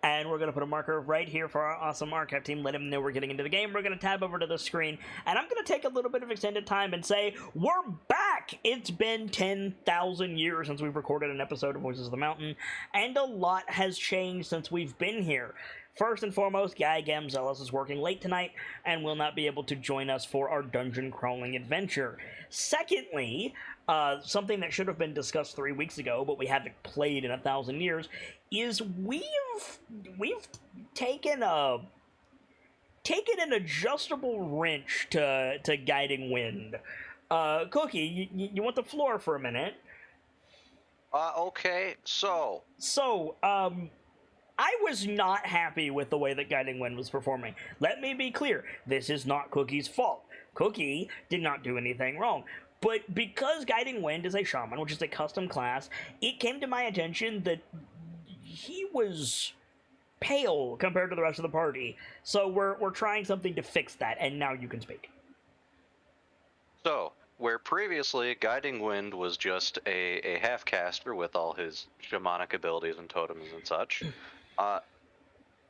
And we're going to put a marker right here for our awesome archive team, let them know we're getting into the game. We're going to tab over to the screen, and I'm going to take a little bit of extended time and say, we're back! It's been 10,000 years since we've recorded an episode of Voices of the Mountain, and a lot has changed since we've been here. First and foremost, Guy Gamzelis is working late tonight and will not be able to join us for our dungeon crawling adventure. Secondly, something that should have been discussed 3 weeks ago, but we haven't played in 1,000 years, is we've taken an adjustable wrench to Guiding Wind. Cookie, you want the floor for a minute? Okay, so I was not happy with the way that Guiding Wind was performing. Let me be clear, this is not Cookie's fault. Cookie did not do anything wrong. But because Guiding Wind is a shaman, which is a custom class, it came to my attention that he was pale compared to the rest of the party. So we're trying something to fix that, and now you can speak. So, where previously Guiding Wind was just a half-caster with all his shamanic abilities and totems and such,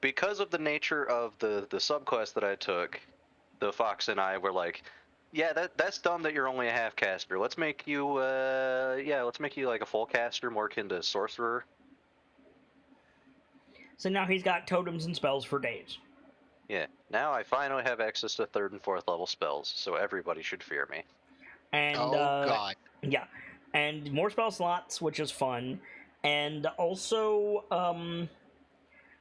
because of the nature of the subquest that I took, the Fox and I were like, yeah, that's dumb that you're only a half-caster. Let's make you, let's make you like a full caster, more akin to sorcerer. So now he's got totems and spells for days. Yeah, now I finally have access to 3rd and 4th level spells, so everybody should fear me. And, God. Yeah, and more spell slots, which is fun, and also,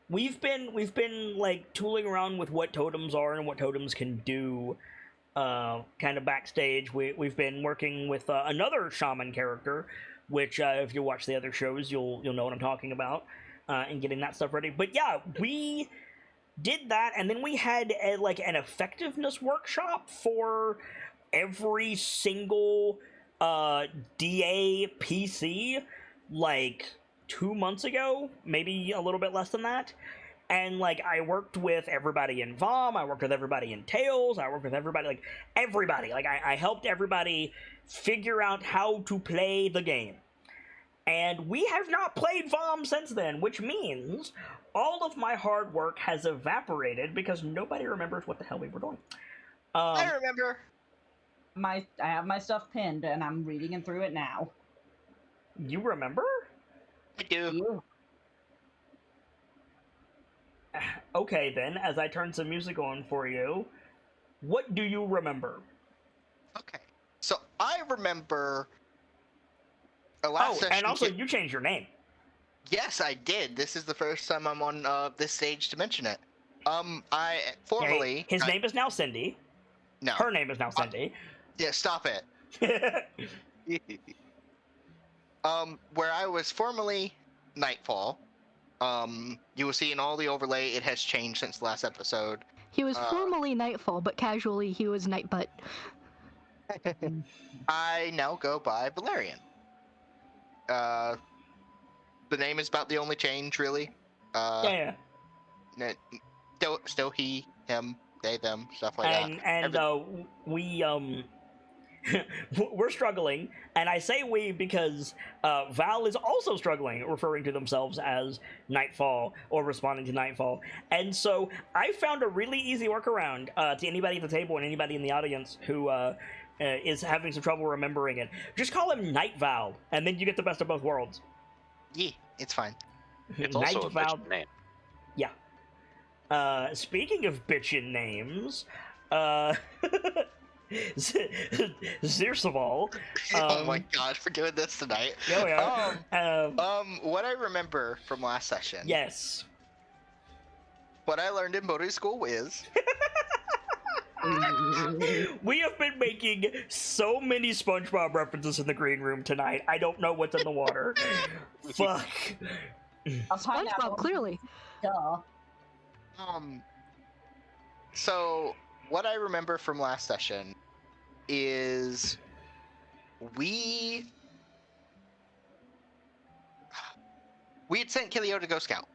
we've been like tooling around with what totems are and what totems can do, kind of backstage. We've been working with another shaman character, which if you watch the other shows, you'll know what I'm talking about, and getting that stuff ready. But yeah, we did that, and then we had an effectiveness workshop for every single DA PC like 2 months ago, maybe a little bit less than that. And like I worked with everybody in VOM, I worked with everybody in Tails, I worked with everybody, like I helped everybody figure out how to play the game. And we have not played VOM since then, which means all of my hard work has evaporated because nobody remembers what the hell we were doing. I remember. I have my stuff pinned, and I'm reading through it now. You remember? I do. Okay, then, as I turn some music on for you, what do you remember? Okay. So, I remember... last session and also, you changed your name. Yes, I did. This is the first time I'm on this stage to mention it. I formerly... Okay. His name is now Cindy. No. Her name is now Cindy. Yeah, stop it. Where I was formerly Nightfall. You will see in all the overlay, it has changed since the last episode. He was formerly Nightfall, but casually he was Nightbutt. I now go by Valerian. The name is about the only change, really. Yeah. Still he, him, they, them, stuff like that. And we we're struggling, and I say we because Val is also struggling, referring to themselves as Nightfall or responding to Nightfall. And so I found a really easy workaround to anybody at the table and anybody in the audience who is having some trouble remembering it. Just call him Night Val, and then you get the best of both worlds. Yeah, it's fine. It's also a bitchin' name. Yeah. Speaking of bitchin' names, Zirsaval. Oh my god, we're doing this tonight. Yeah, we are. What I remember from last session. Yes. What I learned in boating school is... We have been making so many SpongeBob references in the green room tonight. I don't know what's in the water. Fuck. SpongeBob, clearly. Duh. So, what I remember from last session is we had sent Kilio to go scout,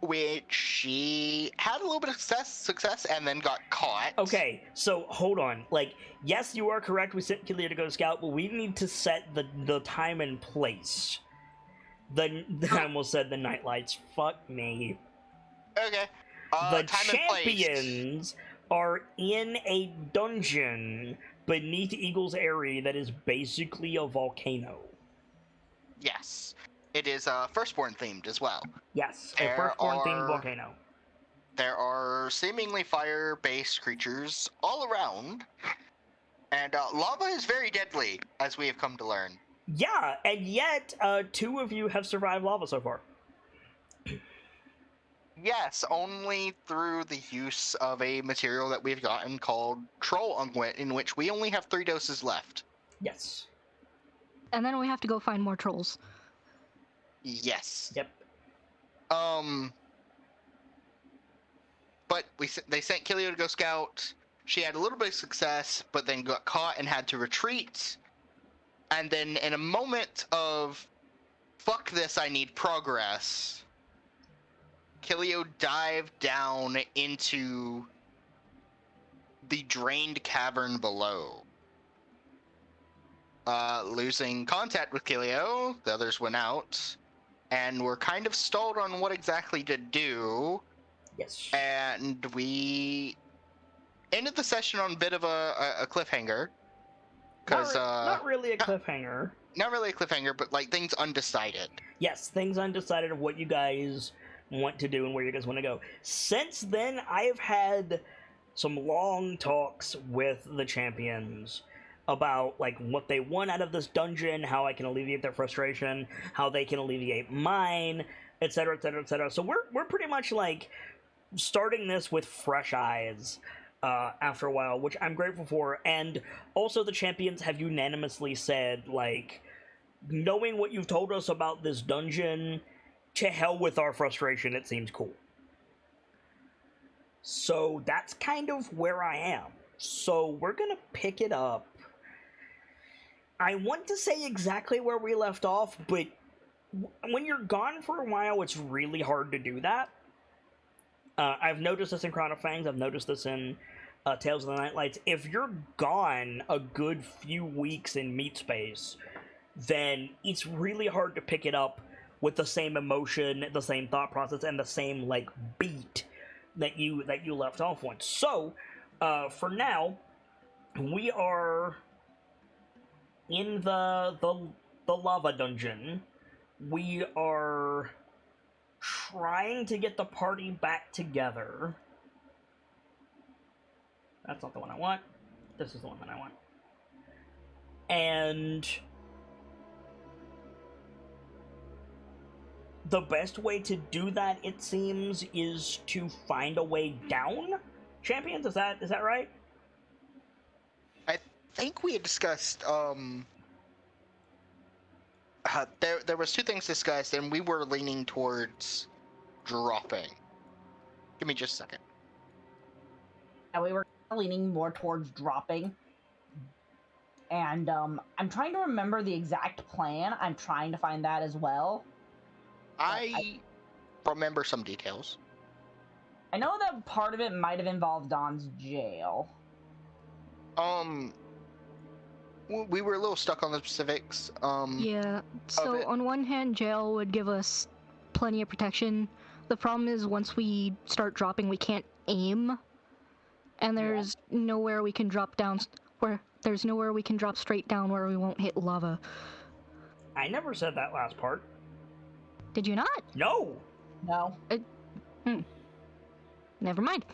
which she had a little bit of success and then got caught. Okay, so hold on. Yes, you are correct. We sent Kilio to go scout, but we need to set the time and place. I almost said the Nightlights. Fuck me. Okay. The Time and place. champions are in a dungeon beneath Eagle's Eyrie that is basically a volcano. Yes. It is Firstborn themed as well. Yes, a There Firstborn themed are- volcano. There are seemingly fire-based creatures all around, and lava is very deadly, as we have come to learn. Yeah, and yet 2 of you have survived lava so far. Yes, only through the use of a material that we've gotten called Troll Unguent, in which we only have 3 doses left. Yes. And then we have to go find more trolls. Yes. Yep. But they sent Kilio to go scout. She had a little bit of success, but then got caught and had to retreat. And then in a moment of, fuck this, I need progress, Kilio dived down into the drained cavern below. Losing contact with Kilio, the others went out, and were kind of stalled on what exactly to do. Yes. And we ended the session on a bit of a cliffhanger. Because not really a cliffhanger. not really a cliffhanger, but like things undecided. Yes, things undecided of what you guys want to do and where you guys want to go. Since then, I have had some long talks with the champions about like what they want out of this dungeon, how I can alleviate their frustration, how they can alleviate mine, etc., etc., etc. So we're pretty much like starting this with fresh eyes after a while, which I'm grateful for. And also the champions have unanimously said, like, knowing what you've told us about this dungeon, to hell with our frustration, it seems cool. So that's kind of where I am. So we're gonna pick it up. I want to say exactly where we left off, but when you're gone for a while, it's really hard to do that. I've noticed this in Crown of Fangs, I've noticed this in Tales of the Nightlights. If you're gone a good few weeks in Meat Space, then it's really hard to pick it up with the same emotion, the same thought process, and the same, like, beat that you left off on. So, for now, we are in the lava dungeon. We are trying to get the party back together. That's not the one I want. This is the one that I want. And the best way to do that, it seems, is to find a way down. Champions, is that right? I think we had discussed there was 2 things discussed, and we were leaning towards dropping. Give me just a second. And we were leaning more towards dropping. And I'm trying to remember the exact plan. I'm trying to find that as well. I remember some details. I know that part of it might have involved Don's jail. We were a little stuck on the specifics. Yeah, so on one hand, jail would give us plenty of protection. The problem is once we start dropping, we can't aim. And there's nowhere we can drop down there's nowhere we can drop straight down where we won't hit lava. I never said that last part. Did you not? No! No. Never mind.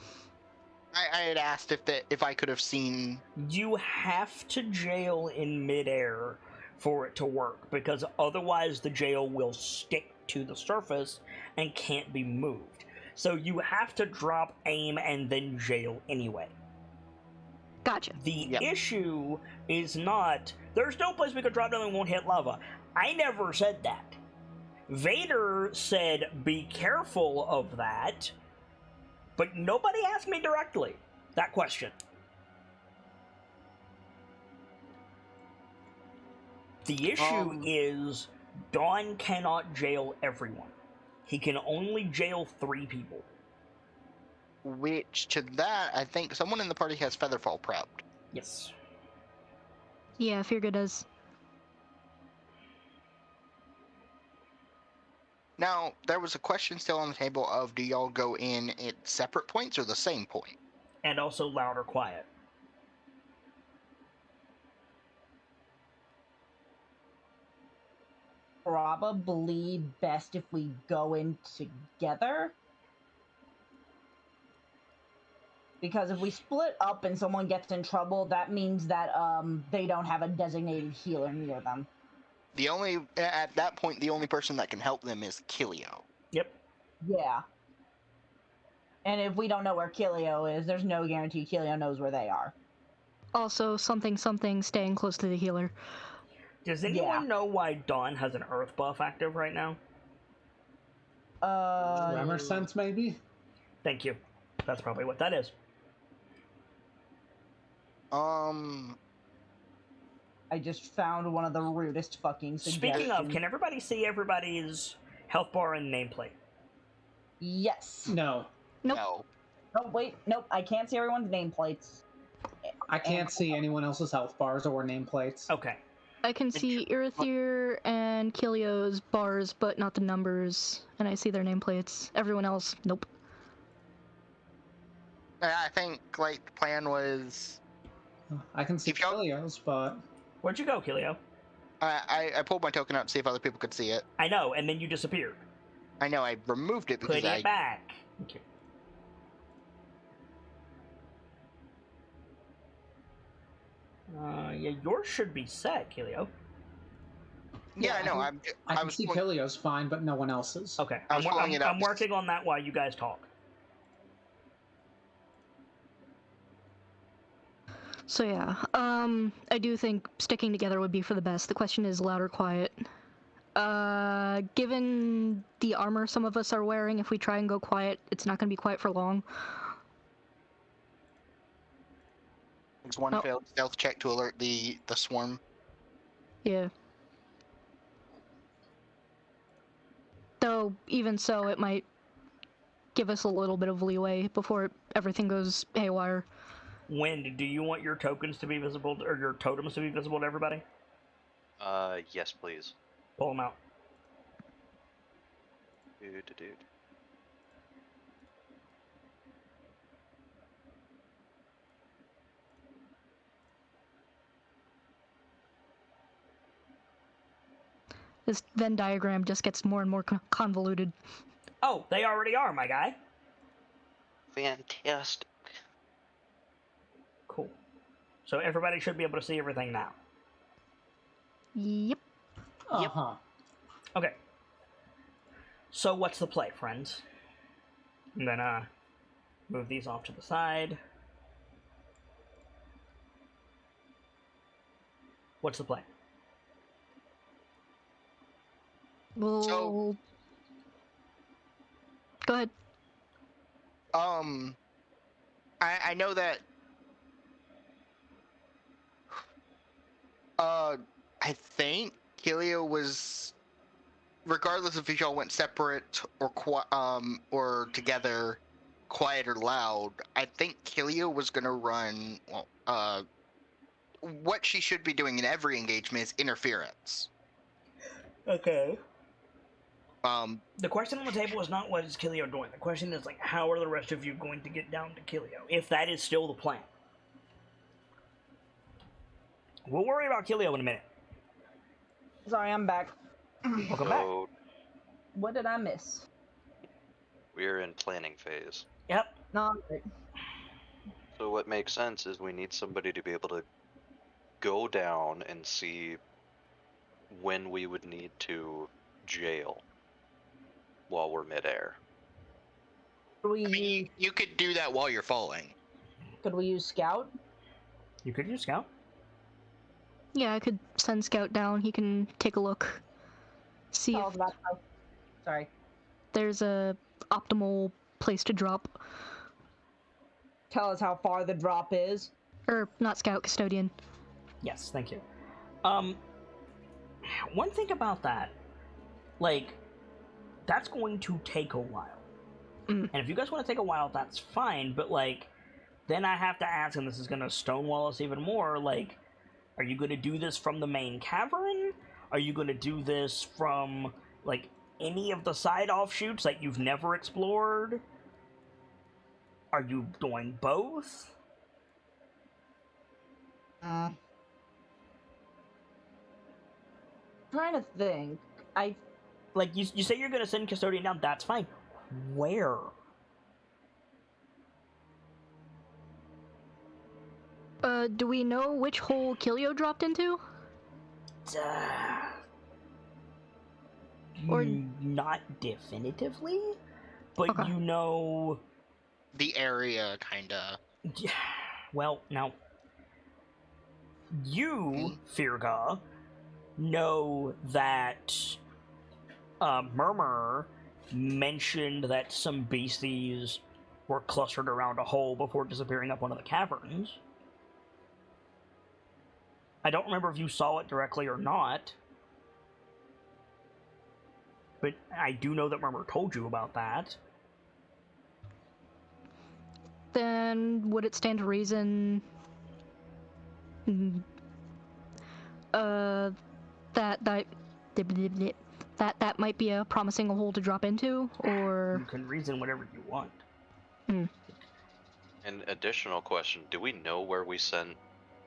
I had asked if I could have seen. You have to jail in midair for it to work, because otherwise the jail will stick to the surface and can't be moved. So you have to drop, aim, and then jail anyway. Gotcha. The issue is not, there's no place we could drop down and won't hit lava. I never said that. Vader said, be careful of that, but nobody asked me directly that question. The issue is, Dawn cannot jail everyone. He can only jail 3 people. Which, to that, I think someone in the party has Featherfall prepped. Yes. Yeah, Firga does. Now, there was a question still on the table of do y'all go in at separate points or the same point? And also loud or quiet. Probably best if we go in together. Because if we split up and someone gets in trouble, that means that they don't have a designated healer near them. At that point, the only person that can help them is Kilio. Yep. Yeah. And if we don't know where Kilio is, there's no guarantee Kilio knows where they are. Also, something staying close to the healer. Does anyone know why Dawn has an earth buff active right now? Tremor sense, maybe? Thank you. That's probably what that is. I just found one of the rudest fucking suggestions. Speaking of, can everybody see everybody's health bar and nameplate? Yes. No. Nope. No. Oh, wait. Nope. I can't see everyone's nameplates. I can't see anyone else's health bars or nameplates. Okay. I can see Irithyr and Kilio's bars, but not the numbers, and I see their nameplates. Everyone else, nope. I think, like, the plan was... I can see If y'all- Kilio's, but... Where'd you go, Kilio? I pulled my token out to see if other people could see it. I know, and then you disappeared. I know, I removed it because Put it back. Okay. Yeah, yours should be set, Kilio. Yeah, I know. I can was see pulling- Kilio's fine, but no one else's. Okay, I was pulling it up. I'm working on that while you guys talk. So yeah, I do think sticking together would be for the best. The question is loud or quiet. Given the armor some of us are wearing, if we try and go quiet, it's not going to be quiet for long. It's one failed stealth check to alert the swarm. Yeah. Though, even so, it might give us a little bit of leeway before everything goes haywire. Wind, do you want your tokens to be visible, or your totems to be visible to everybody? Yes, please. Pull them out. Dude. This Venn diagram just gets more and more convoluted. Oh, they already are, my guy. Fantastic. Cool. So everybody should be able to see everything now. Yep. Uh-huh. Okay. So what's the play, friends? I'm gonna move these off to the side. What's the play? Well, So- go ahead. I know that. I think Kilio was, regardless if y'all went separate or together, quiet or loud. I think Kilio was gonna run. Well, what she should be doing in every engagement is interference. Okay. The question on the table is not what is Kilio doing. The question is, like, how are the rest of you going to get down to Kilio, if that is still the plan? We'll worry about Kilio in a minute. Sorry, I'm back. Welcome back. So What did I miss? we're in planning phase. Yep. No, okay. So what makes sense is we need somebody to be able to go down and see when we would need to jail while we're midair. Could we I mean, use, you could do that while you're falling. could we use Scout? You could use Scout. Yeah, I could send Scout down. He can take a look. See Tell if us about how... Sorry. there's a optimal place to drop. Tell us how far the drop is. Or, not Scout, Custodian. Yes, thank you. One thing about that, like, that's going to take a while. Mm. And if you guys want to take a while, that's fine, but, like, then I have to ask, and this is going to stonewall us even more, like, are you going to do this from the main cavern? Are you going to do this from, like, any of the side offshoots that you've never explored? Are you doing both? Trying to think. Like, you say you're gonna send Custodian down, that's fine. Where? Do we know which hole Kilio dropped into? Or not definitively, but okay. you know the area, kinda. Well, now you, Firga, know that Murmur mentioned that some beasties were clustered around a hole before disappearing up one of the caverns. I don't remember if you saw it directly or not, but I do know that Murmur told you about that. Then would it stand to reason that might be a promising hole to drop into, or you can reason whatever you want. An additional question, do we know where we sent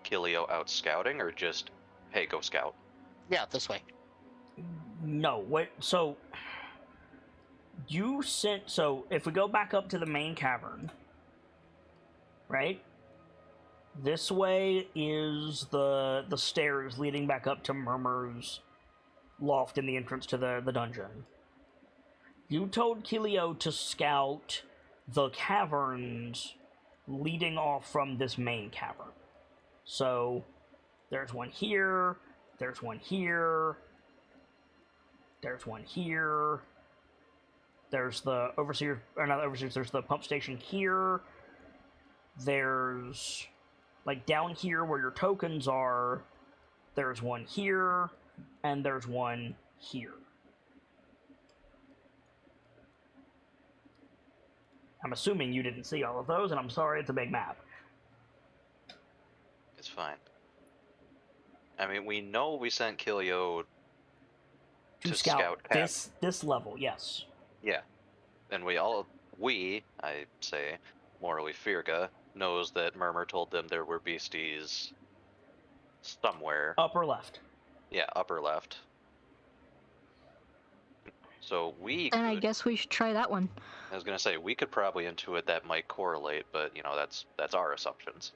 Kilio out scouting, or just, hey, go scout? Yeah, this way. No, what? So you sent. So if we go back up to the main cavern, right? This way is the stairs leading back up to Murmur's loft in the entrance to the dungeon. You told Kilio to scout the caverns leading off from this main cavern. So there's one here, there's one here, there's one here, there's the overseer, or not overseers, there's the pump station here, there's, like, down here where your tokens are, there's one here, and there's one here. I'm assuming you didn't see all of those, and I'm sorry, it's a big map. It's fine. I mean, we know we sent Kilio to scout this level, yes. Yeah. And I say, morally Firga, knows that Murmur told them there were beasties somewhere. Upper left. Yeah, upper left. So And I guess we should try that one. I was gonna say, we could probably intuit that might correlate, but, you know, that's our assumptions.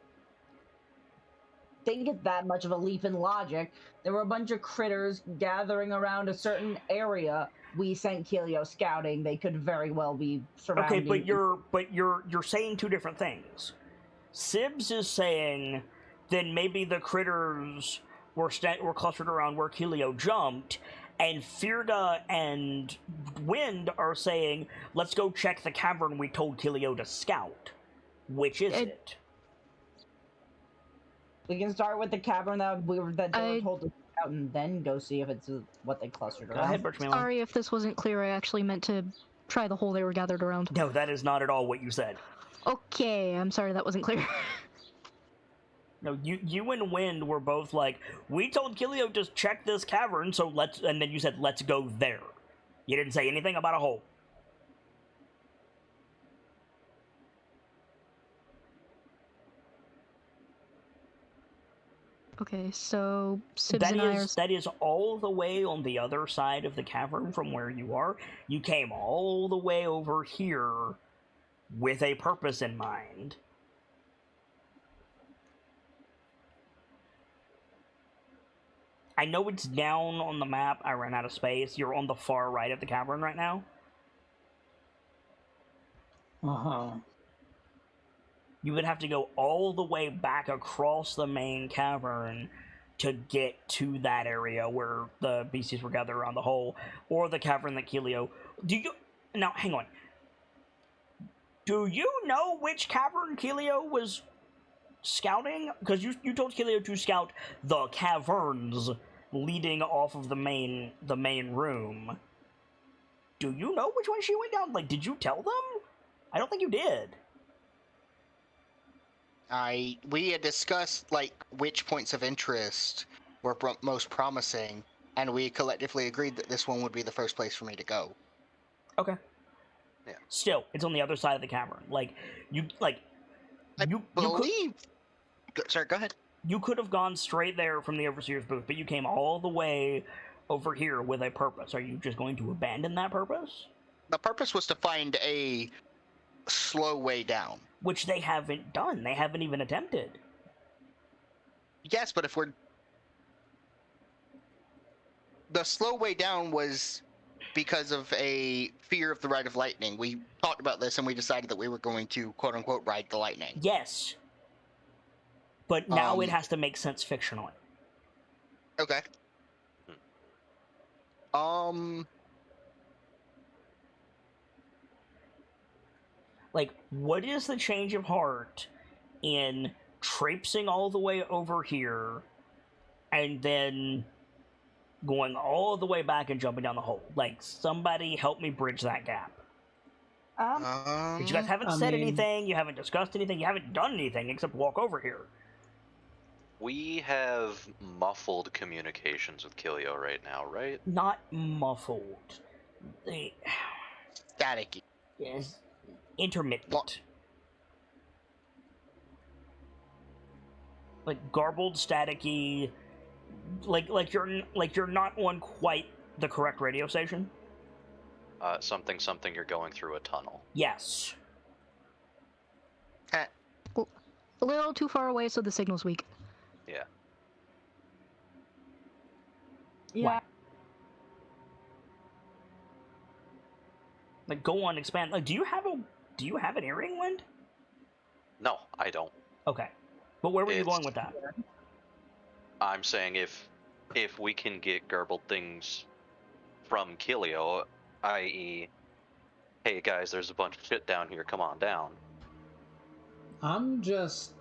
Think it's that much of a leap in logic. There were a bunch of critters gathering around a certain area. We sent Kilio scouting. They could very well be surrounding. Okay, but you're saying two different things. Sibs is saying then maybe the critters were clustered around where Kilio jumped, and Firda and Wind are saying, let's go check the cavern we told Kilio to scout. Which is it? We can start with the cavern that they were told to scout, and then go see if it's what they clustered around. Go ahead, Birchmelon. Sorry if this wasn't clear. I actually meant to try the hole they were gathered around. No, that is not at all what you said. Okay, I'm sorry that wasn't clear. No, you and Wind were both like, we told Kilio to check this cavern, so and then you said, let's go there. You didn't say anything about a hole. Okay, so Sibs and I are... That is all the way on the other side of the cavern from where you are. You came all the way over here with a purpose in mind. I know it's down on the map. I ran out of space. You're on the far right of the cavern right now. Uh-huh. You would have to go all the way back across the main cavern to get to that area where the beasties were gathered around the hole, or the cavern that Kilio... Now, hang on. Do you know which cavern Kilio was scouting? Because you told Kilio to scout the caverns leading off of the main room. Do you know which one she went down? Like, did you tell them? I don't think you did. We had discussed, like, which points of interest were most promising, and we collectively agreed that this one would be the first place for me to go. Okay. Yeah. Still, it's on the other side of the cavern. Like you Believe. Sorry, go ahead. you could have gone straight there from the overseer's booth, but you came all the way over here with a purpose. Are you just going to abandon that purpose? The purpose was to find a slow way down. Which they haven't done. They haven't even attempted. Yes, but if we're... The slow way down was because of a fear of the ride of lightning. We talked about this and we decided that we were going to, quote-unquote, ride the lightning. Yes. But now it has to make sense fictionally. Okay. Like, what is the change of heart in traipsing all the way over here and then going all the way back and jumping down the hole? Like, somebody help me bridge that gap. But you guys haven't said anything, you haven't discussed anything, you haven't done anything except walk over here. We have muffled communications with Kilio right now, right? Not muffled. Staticky. Yes. Intermittent. Like garbled, staticky. Like you're not on quite the correct radio station. Something, you're going through a tunnel. Yes. A little too far away, so the signal's weak. Yeah. Yeah. What? Like, go on, expand. Like, do you have an earring, Wind? No, I don't. Okay. But where were you going with that? I'm saying if we can get garbled things from Kilio, i.e., hey guys, there's a bunch of shit down here, come on down. I'm just...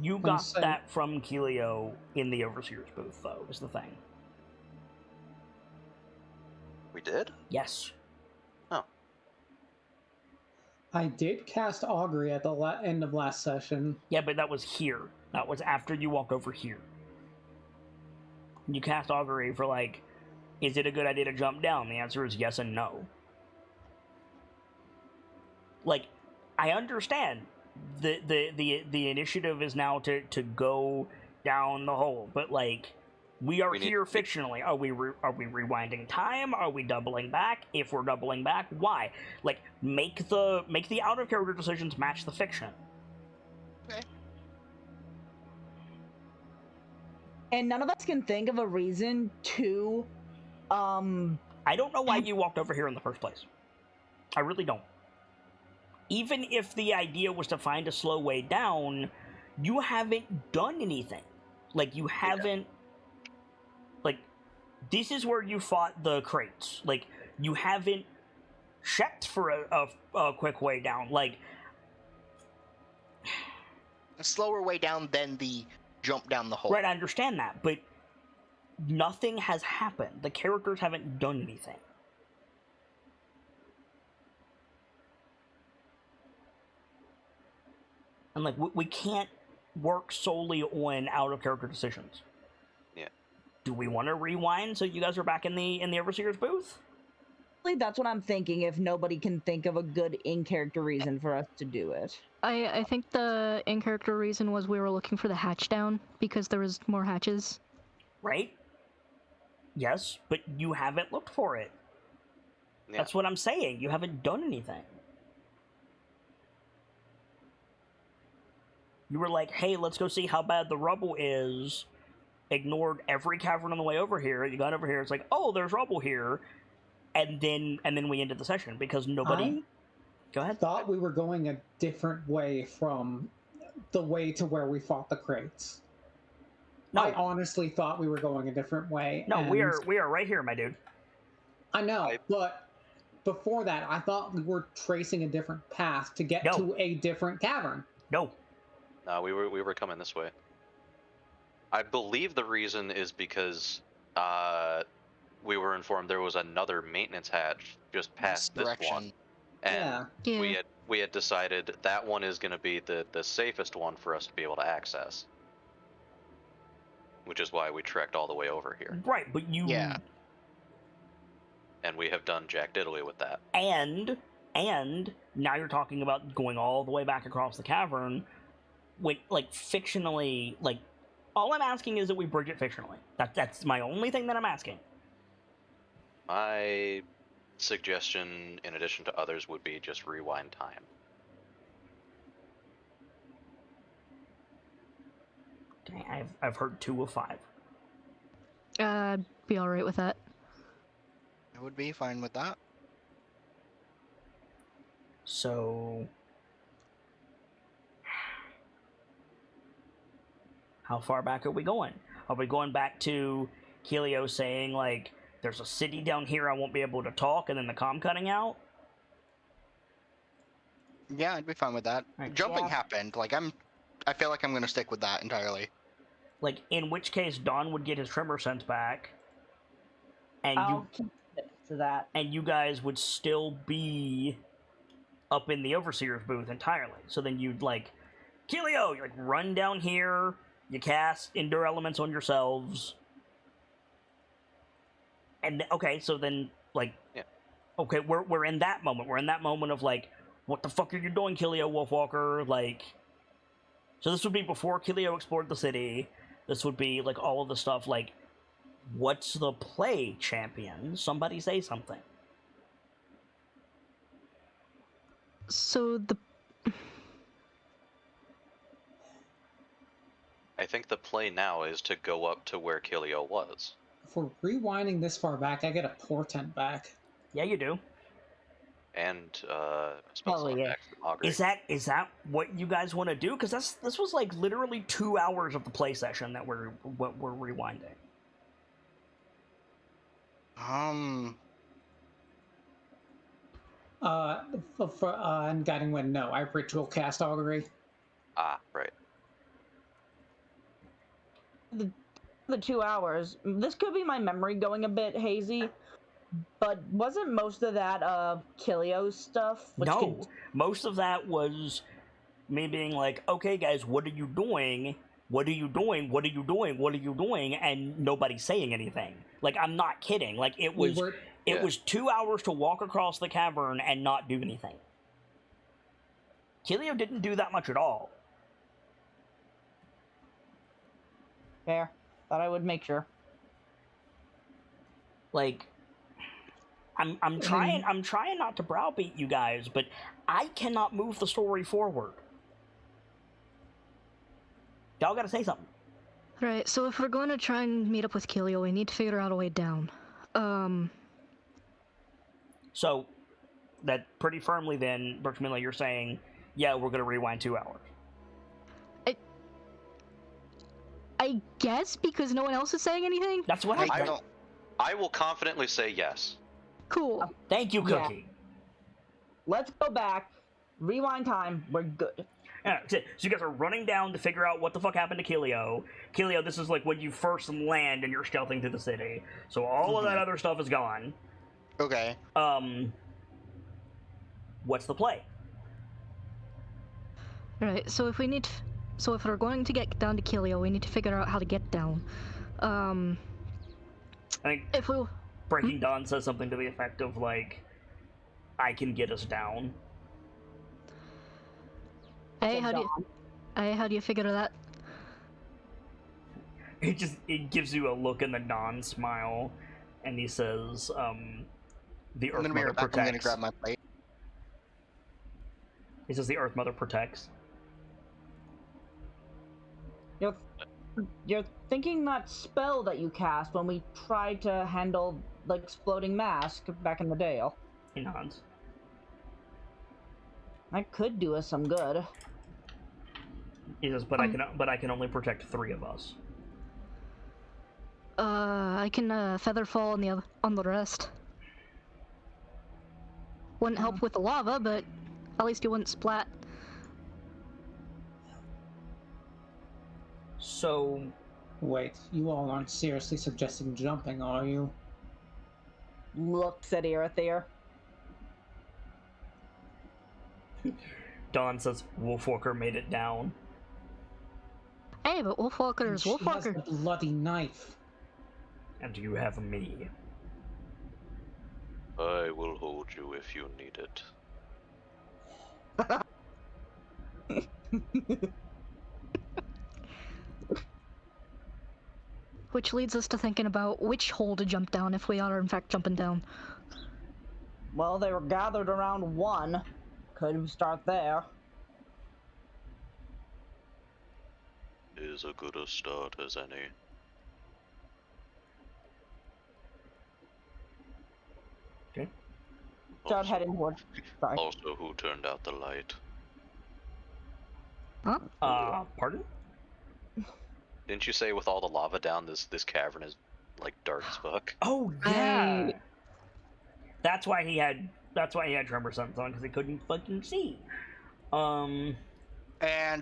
You got that from Kilio in the Overseer's booth, though, is the thing. We did? Yes. Oh. I did cast Augury at the end of last session. Yeah, but that was here. That was after you walked over here. You cast Augury for, like, is it a good idea to jump down? The answer is yes and no. Like, I understand the initiative is now to go down the hole, but like we are here fictionally. Are we rewinding time? Are we doubling back? If we're doubling back, why? Like make the out of character decisions match the fiction. Okay. And none of us can think of a reason to I don't know why you walked over here in the first place. I really don't. Even if the idea was to find a slow way down, you haven't done anything. Like, you haven't... Like, this is where you fought the crates. Like, you haven't checked for a quick way down. Like... A slower way down than the jump down the hole. Right, I understand that, but nothing has happened. The characters haven't done anything. And, like, we can't work solely on out-of-character decisions. Yeah. Do we want to rewind so you guys are back in the Overseer's booth? That's what I'm thinking, if nobody can think of a good in-character reason for us to do it. I think the in-character reason was we were looking for the hatch down, because there was more hatches. Right? Yes, but you haven't looked for it. Yeah. That's what I'm saying. You haven't done anything. You were like, hey, let's go see how bad the rubble is. Ignored every cavern on the way over here. You got over here, it's like, oh, there's rubble here. And then we ended the session because nobody... Go ahead. Thought we were going a different way from the way to where we fought the crates. No. I honestly thought we were going a different way. No, we are right here, my dude. I know, but before that, I thought we were tracing a different path to get to a different cavern. No. No, we were coming this way. I believe the reason is because we were informed there was another maintenance hatch just past this one, and we had decided that one is going to be the safest one for us to be able to access. which is why we trekked all the way over here. Right, but you... Yeah. And we have done jack diddly with that. And now you're talking about going all the way back across the cavern, when, like, fictionally, like, all I'm asking is that we bridge it fictionally. That's my only thing that I'm asking. My suggestion, in addition to others, would be just rewind time. Okay, I've heard 2 of 5. Be alright with that. I would be fine with that. So... how far back are we going? Are we going back to Kelio saying, like, there's a city down here, I won't be able to talk, and then the comm cutting out? Yeah, I'd be fine with that. Right. Jumping happened. Like, I feel like I'm gonna stick with that entirely. Like, in which case, Don would get his tremor sense back, and I'll commit to that. and you guys would still be up in the Overseer's booth entirely. So then you'd, like, Kelio, you, like, run down here, you cast Endure Elements on yourselves, and, okay, so then, like, Yeah. okay, we're in that moment. We're in that moment of, like, what the fuck are you doing, Kelio Wolfwalker? Like, so this would be before Kelio explored the city. This would be, like, all of the stuff, like, what's the play, champion? Somebody say something. So I think the play now is to go up to where Kilio was. If we're rewinding this far back, I get a portent back. Yeah, you do. And spell slot yeah. back from Augury. Is that what you guys want to do? Because this was like literally 2 hours of the play session that we're rewinding. And Guiding Wind, no. I ritual cast augury. Ah, right. The 2 hours. This could be my memory going a bit hazy, but wasn't most of that Kilio's stuff? No, most of that was me being like, okay, guys, what are you doing? What are you doing? What are you doing? What are you doing? And nobody saying anything. Like, I'm not kidding. Like, it was was 2 hours to walk across the cavern and not do anything. Kilio didn't do that much at all. Fair. Thought I would make sure. Like, I'm trying not to browbeat you guys, but I cannot move the story forward. Y'all gotta say something. Right, so if we're going to try and meet up with Kilio, we need to figure out a way down. So, that pretty firmly then, Birchmilla, you're saying, yeah, we're gonna rewind 2 hours. I guess, because no one else is saying anything? That's what I will confidently say yes. Cool. Thank you, Cookie. Let's go back. Rewind time. We're good. Yeah, so you guys are running down to figure out what the fuck happened to Kilio. Kilio, this is like when you first land and you're stealthing through the city. So all of that other stuff is gone. Okay. What's the play? Right, so if we're going to get down to Kilio, we need to figure out how to get down. I think if we... Breaking Dawn says something to the effect of, like, I can get us down. Hey, how do you figure that? It gives you a look in the non-smile, and he says, the Earth Mother protects. I'm gonna grab my plate. He says the Earth Mother protects. You're thinking that spell that you cast when we tried to handle the exploding mask back in the day. He nods. That could do us some good. He says, but I can only protect 3 of us. I can feather fall on the rest. Wouldn't help with the lava, but at least you wouldn't splat. So... Wait, you all aren't seriously suggesting jumping, are you? Looks at Erethere. Dawn says Wolfwalker made it down. Hey, but Wolfwalker is She has Wolfwalker. a bloody knife. And you have me. I will hold you if you need it. Which leads us to thinking about which hole to jump down if we are in fact jumping down. Well, they were gathered around one. Could start there. Is a good a start as any. Okay. Start heading towards. Sorry. Also, who turned out the light? Huh? Pardon? Didn't you say with all the lava down, this cavern is like dark as fuck? Oh yeah. That's why he had tremor sense on, because he couldn't fucking see. And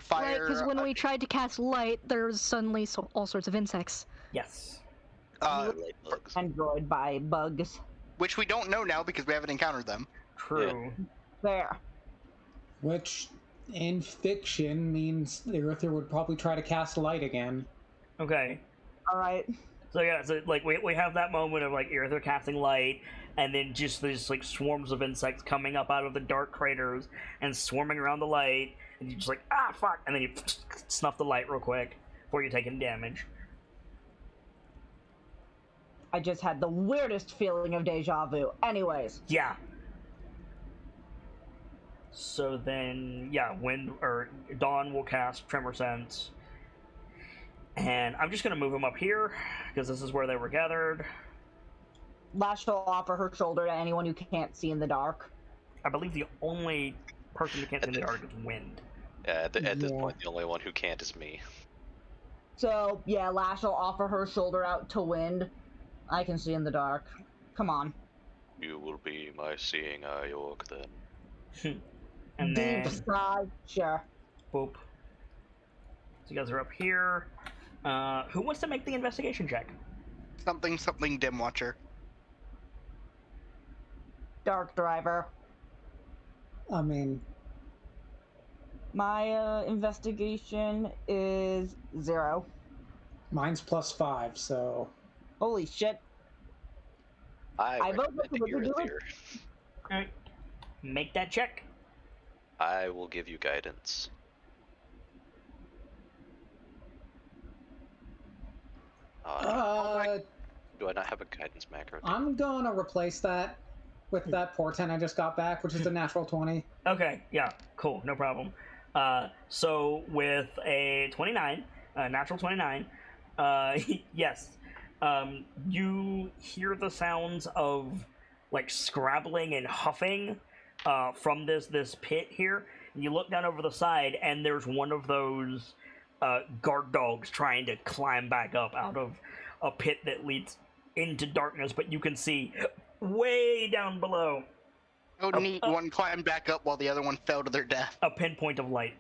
fire. Right, because when we tried to cast light, there's suddenly all sorts of insects. Yes. Light bugs. Android by bugs. Which we don't know now because we haven't encountered them. True. Yeah. There. Which, in fiction, means the Earther would probably try to cast light again. Okay. All right. So yeah, so like we have that moment of like Earther casting light, and then just these like swarms of insects coming up out of the dark craters and swarming around the light, and you just like fuck, and then you snuff the light real quick before you take any damage. I just had the weirdest feeling of deja vu. Anyways. Yeah. So then, yeah, Dawn will cast Tremor Sense. And I'm just going to move him up here, because this is where they were gathered. Lash will offer her shoulder to anyone who can't see in the dark. I believe the only person who can't see in the dark is Wind. Yeah, at this point, the only one who can't is me. So, yeah, Lash will offer her shoulder out to Wind. I can see in the dark. Come on. You will be my seeing eye, Orc, then. And then, Deep side, sure. boop. So you guys are up here. Who wants to make the investigation check? Something dim watcher. Dark driver. I mean, My investigation is 0. mine's +5, so... Holy shit. I vote recommend for you're the there. Alright. Make that check. I will give you guidance. Do I not have a guidance macro? I'm gonna replace that with that portent I just got back, which is a natural 20. Okay, yeah, cool, no problem. So with a 29, natural 29, yes, you hear the sounds of like scrabbling and huffing from this pit here. And you look down over the side, and there's one of those guard dogs trying to climb back up out of a pit that leads into darkness, but you can see way down below. Oh, neat. One climbed back up while the other one fell to their death. A pinpoint of light.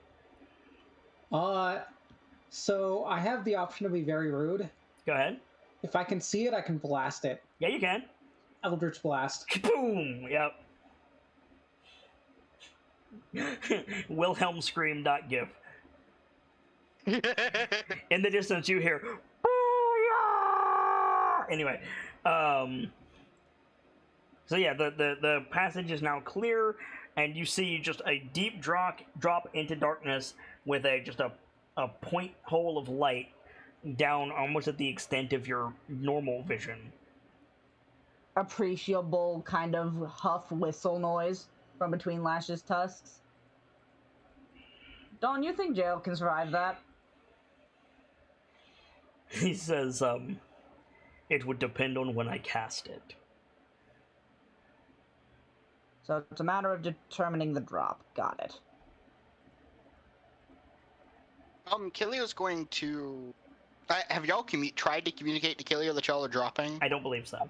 So I have the option to be very rude. Go ahead. If I can see it, I can blast it. Yeah, you can. Eldritch Blast. Boom! Yep. Wilhelm scream.gif. In the distance, you hear. Booyah! Anyway, so yeah, the passage is now clear, and you see just a deep drop into darkness with just a point hole of light down almost at the extent of your normal vision. Appreciable kind of huff whistle noise from between Lash's tusks. Dawn, you think Jail can survive that? He says, it would depend on when I cast it. So it's a matter of determining the drop. Got it. Kilio's going to... have y'all tried to communicate to Kilio that y'all are dropping? I don't believe so.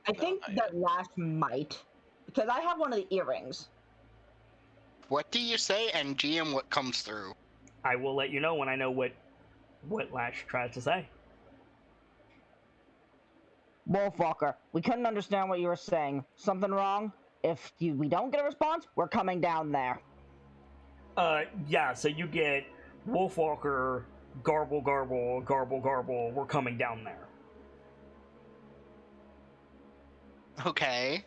I think that Lash might. Because I have one of the earrings. What do you say, and GM what comes through? I will let you know when I know what Lash tries to say. Wolfwalker, we couldn't understand what you were saying. Something wrong? If we don't get a response, we're coming down there. Yeah, so you get Wolfwalker garble, garble, garble, garble, we're coming down there. Okay.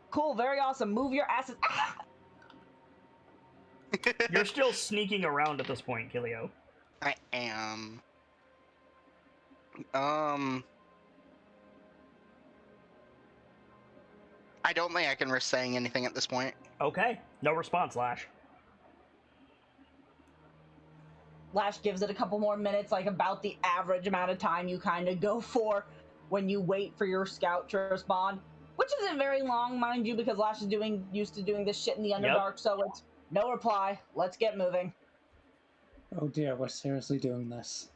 Cool, very awesome. Move your asses. You're still sneaking around at this point, Kilio. I am. I don't think I can risk saying anything at this point. Okay, no response, Lash. Lash gives it a couple more minutes, like about the average amount of time you kind of go for when you wait for your scout to respond, which isn't very long, mind you, because Lash is used to doing this shit in the Underdark, so it's no reply. Let's get moving. Oh dear, we're seriously doing this.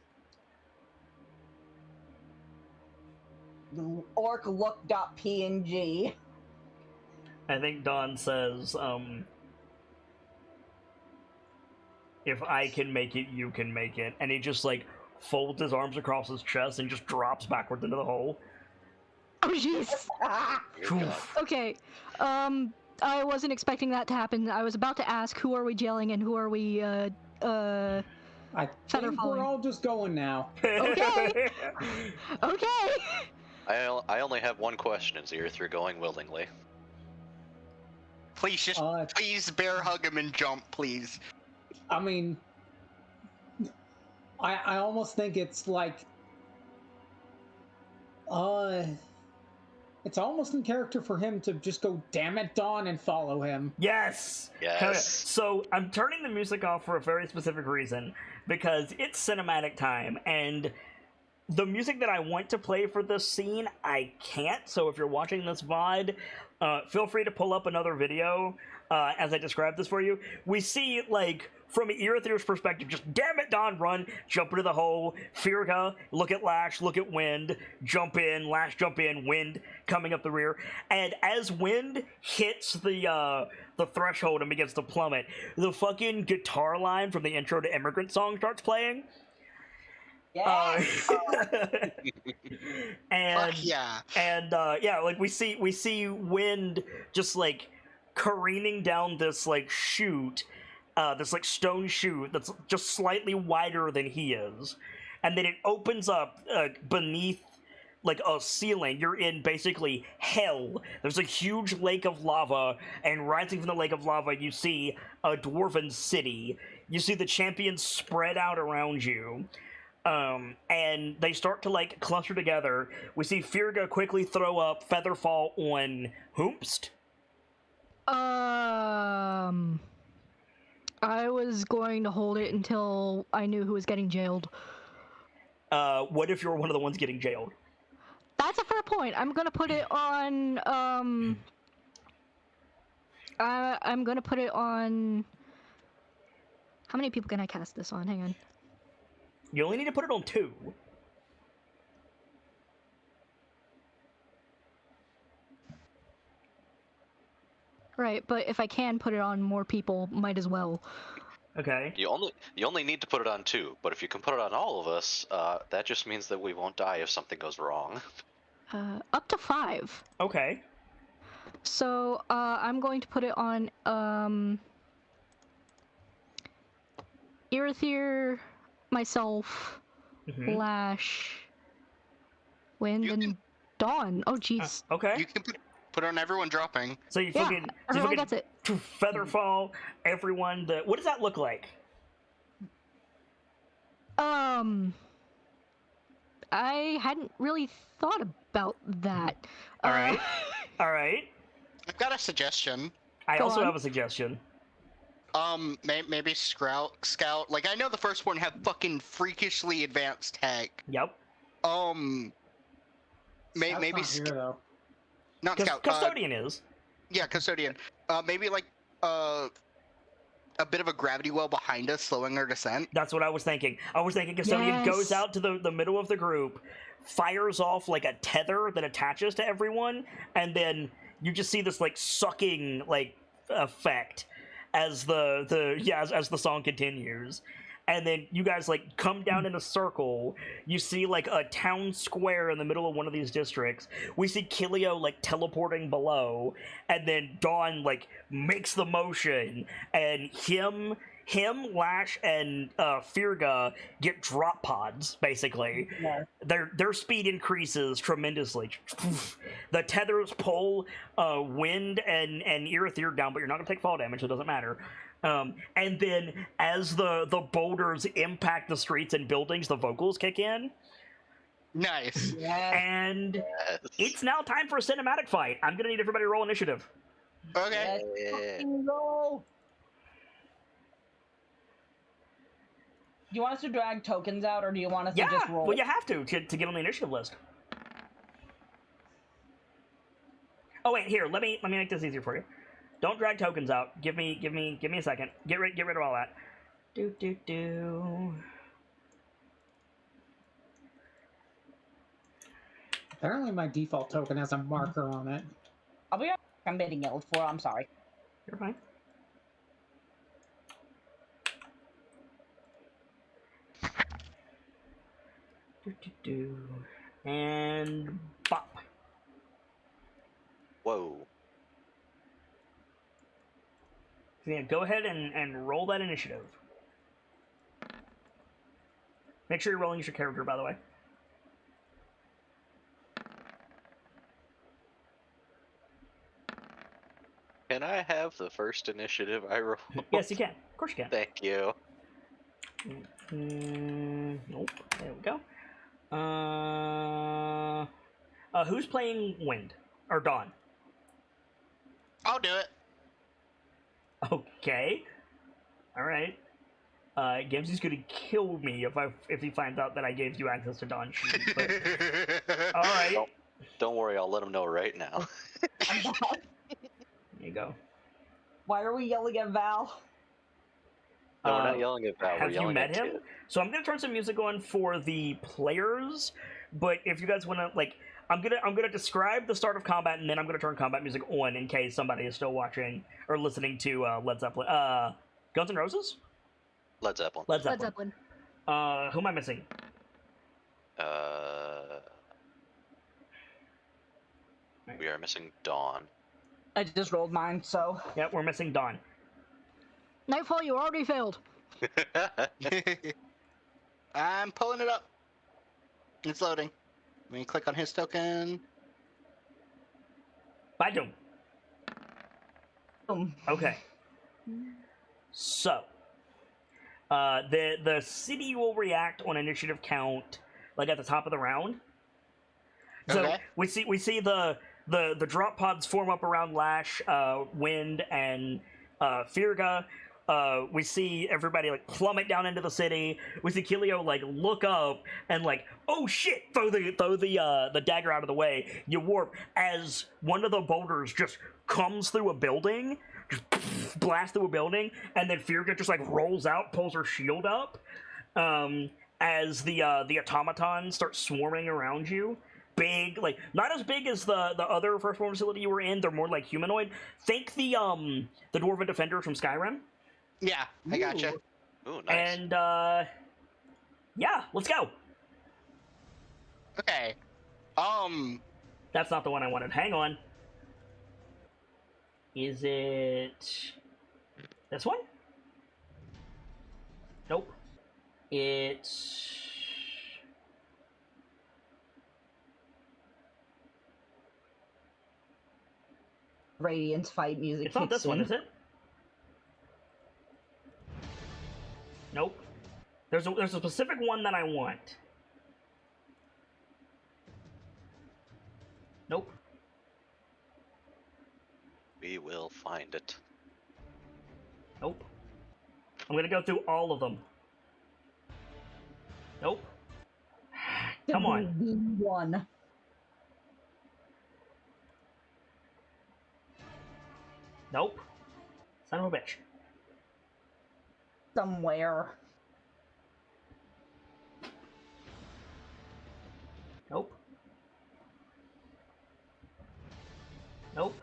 The orc looked up PNG. I think Don says, if I can make it, you can make it. And he just, like, folds his arms across his chest and just drops backwards into the hole. Oh, jeez. Okay. I wasn't expecting that to happen. I was about to ask, who are we jailing and who are we, I think we're all just going now. Okay. Okay. I only have one question, is if you're going willingly. Please just, please bear hug him and jump, please. I mean, I almost think it's like, it's almost in character for him to just go, damn it, Dawn, and follow him. Yes! Yes. So, I'm turning the music off for a very specific reason, because it's cinematic time, and the music that I want to play for this scene, I can't, so if you're watching this VOD, feel free to pull up another video as I describe this for you. We see, like, from Irithyre's perspective, just damn it, Don, run, jump into the hole, Firga, look at Lash, look at Wind, jump in, Lash, jump in, Wind coming up the rear, and as Wind hits the threshold and begins to plummet, the fucking guitar line from the intro to Immigrant Song starts playing. Yeah. Fuck yeah. And like we see Wind just like careening down this like chute, this like stone chute that's just slightly wider than he is, and then it opens up beneath like a ceiling. You're in basically hell. There's a huge lake of lava, and rising from the lake of lava you see a dwarven city. You see the champions spread out around you. And they start to like cluster together. We see Firga quickly throw up Featherfall on Hoomst. I was going to hold it until I knew who was getting jailed. What if you're one of the ones getting jailed? That's a fair point. I'm gonna put it on, I'm gonna put it on... How many people can I cast this on? Hang on. You only need to put it on 2. Right, but if I can put it on more people, might as well. Okay. You only need to put it on 2, but if you can put it on all of us, that just means that we won't die if something goes wrong. Up to 5. Okay. So, I'm going to put it on, Irithyre, myself, Lash, Wind, and Dawn. Oh, jeez. Okay. You can put on everyone dropping. So you fucking... everyone gets it. Featherfall, everyone... What does that look like? I hadn't really thought about that. Alright. Alright. I've got a suggestion. I Go also on. have a suggestion. Maybe Scout. Like, I know the first one had fucking freakishly advanced tech. Yep. Maybe Not here, though. not Scout. Custodian is. Yeah, Custodian. Maybe like a bit of a gravity well behind us, slowing our descent. That's what I was thinking. I was thinking Custodian goes out to the middle of the group, fires off like a tether that attaches to everyone, and then you just see this like sucking like effect as the song continues, and then you guys like come down in a circle. You see like a town square in the middle of one of these districts. We see Kilio like teleporting below, and then Dawn like makes the motion, and him, Lash, and Firga get drop pods. Basically, Yeah. their speed increases tremendously. The tethers pull Wind and Irithyr down, but you're not gonna take fall damage, so it doesn't matter. And then as the boulders impact the streets and buildings, the vocals kick in. Nice. Yes. And Yes. it's now time for a cinematic fight. I'm gonna need everybody to roll initiative. Okay. Let's fucking go. Do you want us to drag tokens out, or do you want us to just roll? Well, you have to get on the initiative list. Oh wait, here. Let me make this easier for you. Don't drag tokens out. Give me a second. Get rid of all that. Do. Apparently, my default token has a marker on it. I'll be right back. I'm bidding guild for. I'm sorry. You're fine. Do. And bop. Whoa. So yeah, go ahead and roll that initiative. Make sure you're rolling as your character, by the way. Can I have the first initiative I roll? Yes, you can. Of course you can. Thank you. Nope. There we go. Who's playing Wind? Or Dawn? I'll do it. Okay. Alright. Gamzee's gonna kill me if he finds out that I gave you access to Dawn Sheet. But... Alright. Don't worry, I'll let him know right now. There you go. Why are we yelling at Val? No, we're not yelling at Val. Have We're yelling you met at him? Kid. So I'm gonna turn some music on for the players, but if you guys wanna like, I'm gonna describe the start of combat, and then I'm gonna turn combat music on in case somebody is still watching or listening to Led Zeppelin. Guns N' Roses? Led Zeppelin. Led Led Zeppelin. Zeppelin. Who am I missing? We are missing Dawn. I just rolled mine, so. Yep, we're missing Dawn. Nightfall, you already failed. I'm pulling it up. It's loading. Let me click on his token. Bye, Boom. Okay. So, the city will react on initiative count, like at the top of the round. So Okay. we see the drop pods form up around Lash, Wind, and Firga. We see everybody like plummet down into the city. We see Kilio like look up and like, oh shit, throw the dagger out of the way. You warp as one of the boulders just comes through a building, just blasts through a building, and then Firga just like rolls out, pulls her shield up, as the automatons start swarming around you. Big, like not as big as the other first world facility you were in. They're more like humanoid. Think the Dwarven Defenders from Skyrim. Yeah, I gotcha. Ooh, nice. And yeah, let's go. Okay. That's not the one I wanted. Hang on. Is it this one? Nope. It's Radiance fight music. It's not kicks this one, in. is it? Nope. There's a specific one that I want. Nope. We will find it. Nope. I'm gonna go through all of them. Nope. Come on. One. Nope. Son of a bitch. Somewhere. Nope. Nope.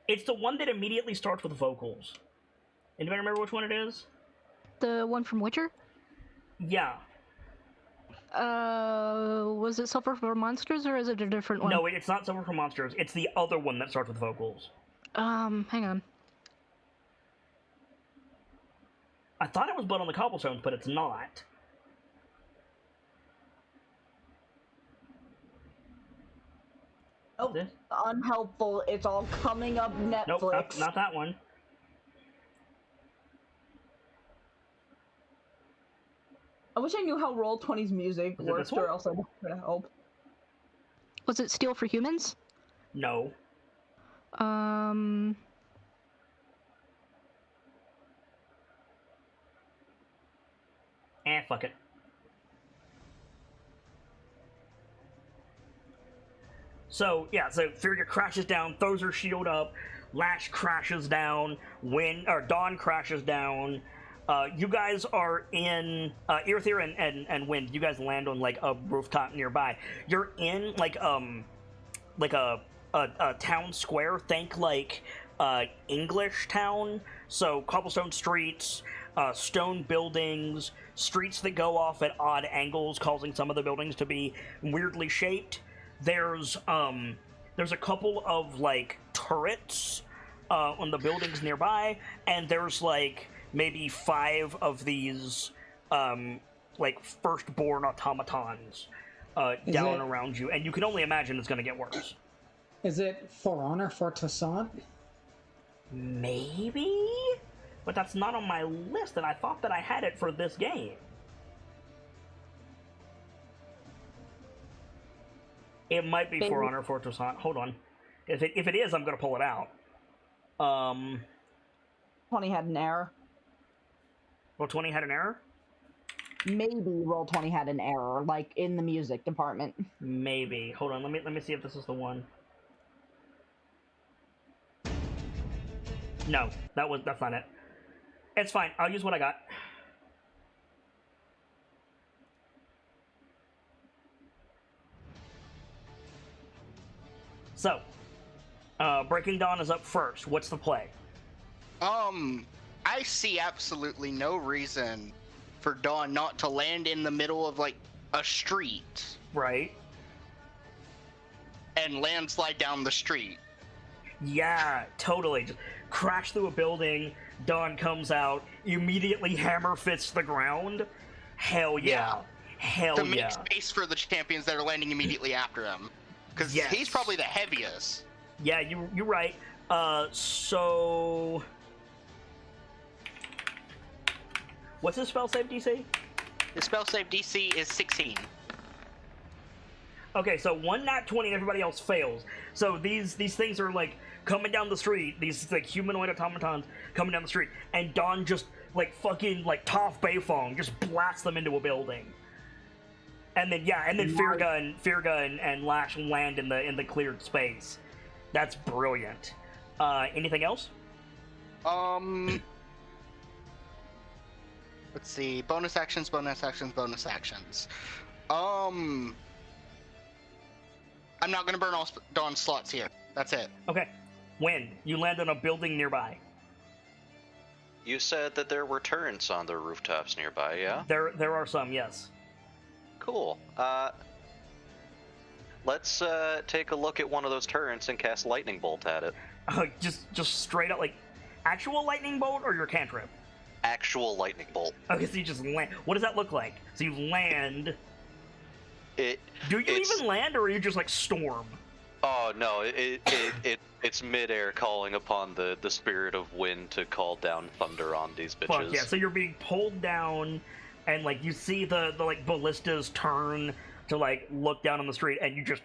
It's the one that immediately starts with vocals. Anybody remember which one it is? The one from Witcher? Yeah. Was it Silver for Monsters, or is it a different one? No, it's not Silver for Monsters. It's the other one that starts with vocals. Hang on. I thought it was Blood on the Cobblestones, but it's not. Oh, unhelpful. It's all coming up Netflix. Nope, not that one. I wish I knew how Roll20's music works, or else I would help. Was it Steel for Humans? No. Fuck it. So, yeah, so Firga crashes down, throws her shield up, Lash crashes down, Dawn crashes down. You guys are in, Irithir and Wind, you guys land on, like, a rooftop nearby. You're in, like a town square, think, like, English town, so cobblestone streets, stone buildings, streets that go off at odd angles, causing some of the buildings to be weirdly shaped. There's a couple of, like, turrets on the buildings nearby, and there's, like, maybe 5 of these, like, firstborn automatons down around you, and you can only imagine it's going to get worse. Is it For Honor for Toussaint? Maybe? But that's not on my list, and I thought that I had it for this game. It might be For Honor for Toussaint. Hold on. If it is, I'm going to pull it out. 20 had an error. Roll20 had an error? Maybe Roll20 had an error, like in the music department. Maybe. Hold on, let me see if this is the one. No, that's not it. It's fine. I'll use what I got. So, Breaking Dawn is up first. What's the play? I see absolutely no reason for Dawn not to land in the middle of, like, a street. Right. And landslide down the street. Yeah, totally. Just crash through a building, Dawn comes out, immediately hammer fits the ground. Hell yeah. Hell to yeah. make space for the champions that are landing immediately after him. Because he's probably the heaviest. Yeah, you're right. So... What's his spell save DC? His spell save DC is 16. Okay, so one nat 20 and everybody else fails. So these things are, like, coming down the street, these, like, humanoid automatons coming down the street, and Dawn just, like, fucking, like, Toph Beifong just blasts them into a building. And then, Firga and Lash land in the cleared space. That's brilliant. Anything else? Let's see. Bonus actions, bonus actions, bonus actions. I'm not gonna burn all Dawn's slots here. That's it. Okay. Wind, you land on a building nearby. You said that there were turrets on the rooftops nearby, yeah? There are some, yes. Cool. Let's take a look at one of those turrets and cast lightning bolt at it. Just straight up, like, actual lightning bolt or your cantrip? Actual lightning bolt. Okay, so you just land. What does that look like? So you land. Do you even land, or are you just like storm? Oh no! It's midair calling upon the spirit of wind to call down thunder on these bitches. Fuck yeah! So you're being pulled down, and like you see the like ballistas turn to like look down on the street, and you just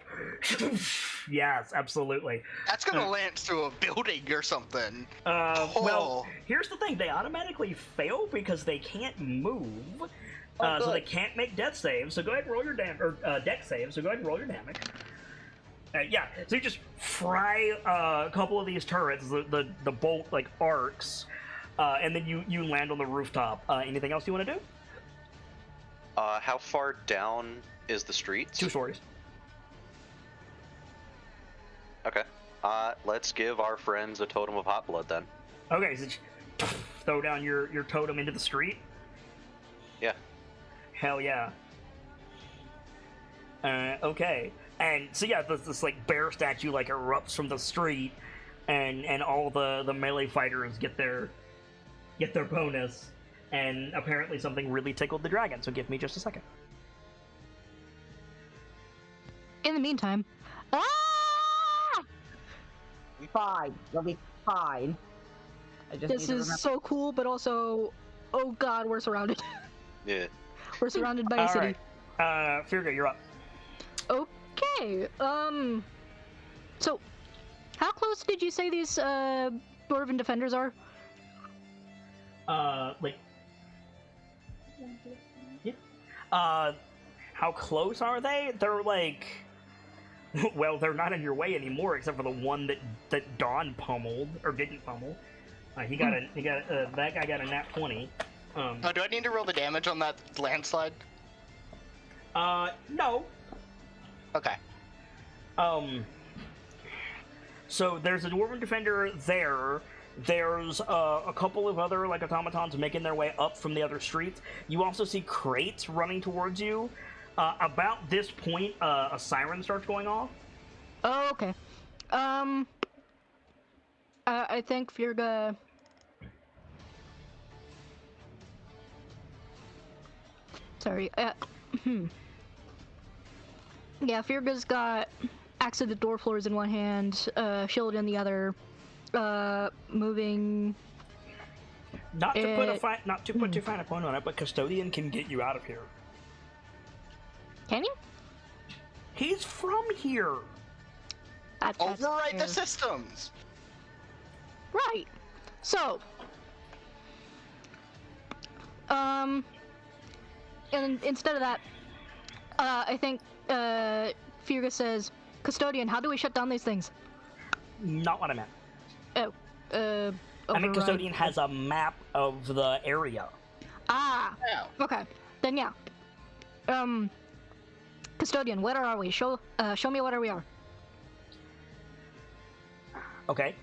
yes, absolutely. That's gonna lance through a building or something. Well, here's the thing: they automatically fail because they can't move, so they can't make death saves. So go ahead and roll your deck saves. So go ahead and roll your damage. Yeah, so you just fry a couple of these turrets. The bolt like arcs, and then you land on the rooftop. Anything else you want to do? How far down is the street? 2 stories. Okay. Let's give our friends a totem of hot blood then. Okay, so throw down your totem into the street? Yeah. Hell yeah. Okay. And so yeah, this like bear statue like erupts from the street, and all the melee fighters get their bonus, and apparently something really tickled the dragon. So give me just a second. In the meantime, Fine. You'll be fine. This is so cool, but also, oh god, we're surrounded. Yeah. We're surrounded by a city. Alright. Firga, you're up. Okay, so, how close did you say these, Dwarven defenders are? Yeah. How close are they? They're like... Well, they're not in your way anymore, except for the one that Dawn pummeled, or didn't pummel. That guy got a nat 20. Do I need to roll the damage on that landslide? No. Okay. So there's a Dwarven defender there. There's a couple of other like automatons making their way up from the other streets. You also see crates running towards you. About this point, a siren starts going off. Oh, okay. I think Firga... Sorry, Yeah, Firga's got Axe of the Door Floors in one hand, shield in the other, moving... Not to put too fine a point on it, but Custodian can get you out of here. Can he? He's from here. That's Override fair. the systems. Right. So, and instead of that, I think Firga says, "Custodian, how do we shut down these things?" Not what I meant. Oh, I mean, Custodian has a map of the area. Ah. Yeah. Okay. Then yeah. Custodian, where are we? Show me where we are. Okay.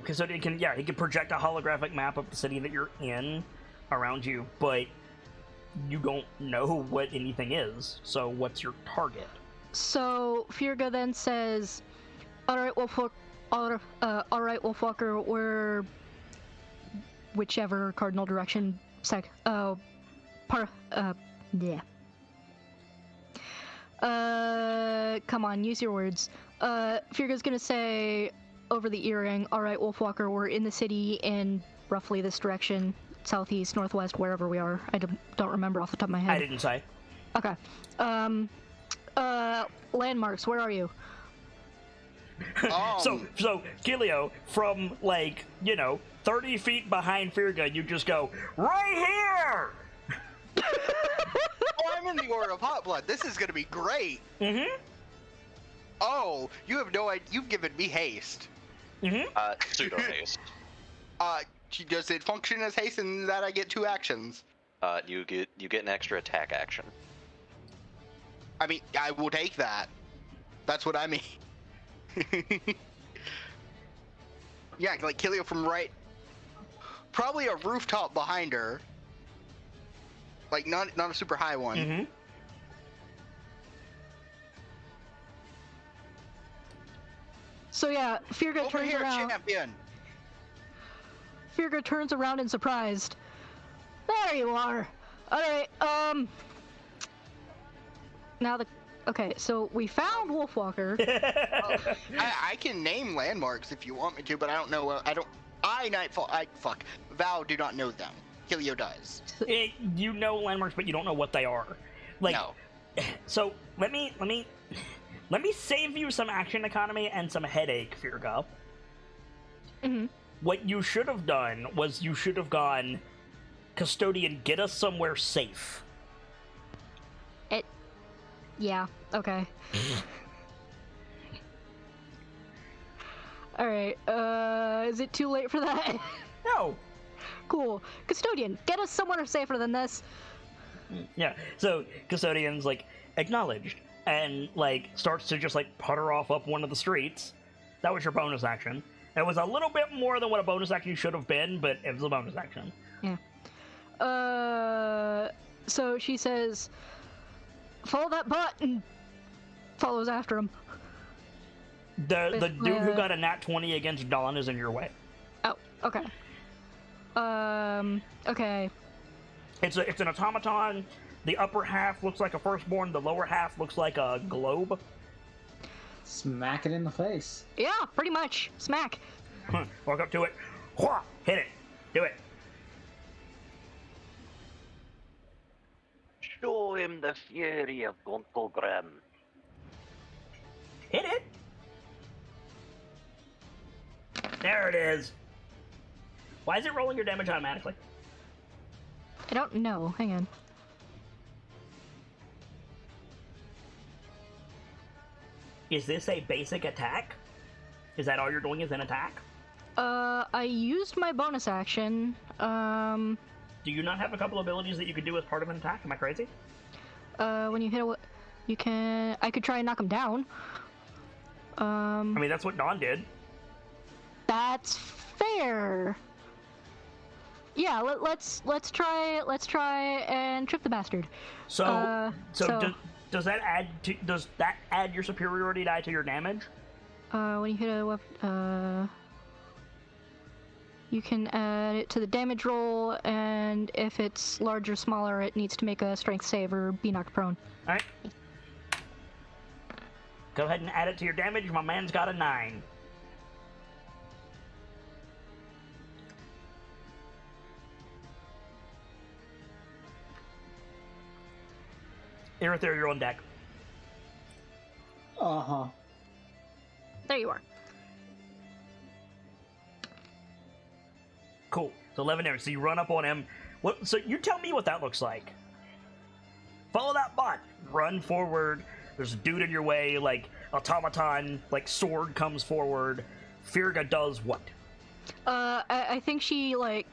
Custodian he can project a holographic map of the city that you're in around you, but you don't know what anything is. So what's your target? So Firga then says, "All right, Wolfwalker, we're whichever cardinal direction. Yeah. Come on, use your words. Firga's gonna say over the earring, all right, Wolfwalker, we're in the city in roughly this direction, southeast, northwest, wherever we are. I don't remember off the top of my head. I didn't say. Okay. Landmarks, where are you? So Gilio, from 30 feet behind Firga, you just go, right here! Oh, I'm in the Order of Hot Blood. This is gonna be great. Mm-hmm. Oh, you have no idea. You've given me haste. Mm-hmm. Pseudo haste. Does it function as haste in that I get 2 actions? You get an extra attack action. I mean, I will take that. That's what I mean. Yeah, like Kilio from right. Probably a rooftop behind her. Like not a super high one. Mm-hmm. So yeah, Firga Over turns here, around. champion. Firga turns around and surprised. There you are. All right. Now okay, so we found Wolfwalker. I can name landmarks if you want me to, but I don't know. Fuck. Val do not know them. Kilio does. You know landmarks, but you don't know what they are. No. So let me save you some action economy and some headache, Firga. Mm-hmm. What you should have done was you should have gone, Custodian, get us somewhere safe. Yeah, okay. Alright, is it too late for that? No. Cool. Custodian, get us somewhere safer than this. Yeah, so Custodian's, acknowledged, and, starts to just, putter off up one of the streets. That was your bonus action. It was a little bit more than what a bonus action should have been, but it was a bonus action. Yeah. So she says, follow that bot, and follows after him. The dude who got a nat 20 against Dawn is in your way. Oh, okay. Okay. It's an automaton. The upper half looks like a firstborn. The lower half looks like a globe. Smack it in the face. Yeah, pretty much. Smack. Walk up to it. Wha! Hit it. Do it. Show him the fury of Gontogram. Hit it. There it is. Why is it rolling your damage automatically? I don't know. Hang on. Is this a basic attack? Is that all you're doing is an attack? I used my bonus action. Do you not have a couple abilities that you could do as part of an attack? Am I crazy? When you hit a... You can... I could try and knock him down. I mean, that's what Dawn did. That's fair. Yeah, let's try and trip the bastard. So does that add your superiority die to your damage? When you hit a weapon, you can add it to the damage roll, and if it's large or smaller, it needs to make a strength save or be knocked prone. All right. Go ahead and add it to your damage. My man's got a 9. Aerith, you're on deck. Uh-huh. There you are. Cool. So 11 damage. So you run up on him. What? So you tell me what that looks like. Follow that bot. Run forward. There's a dude in your way. Like automaton. Like sword comes forward. Firga does what? I think she like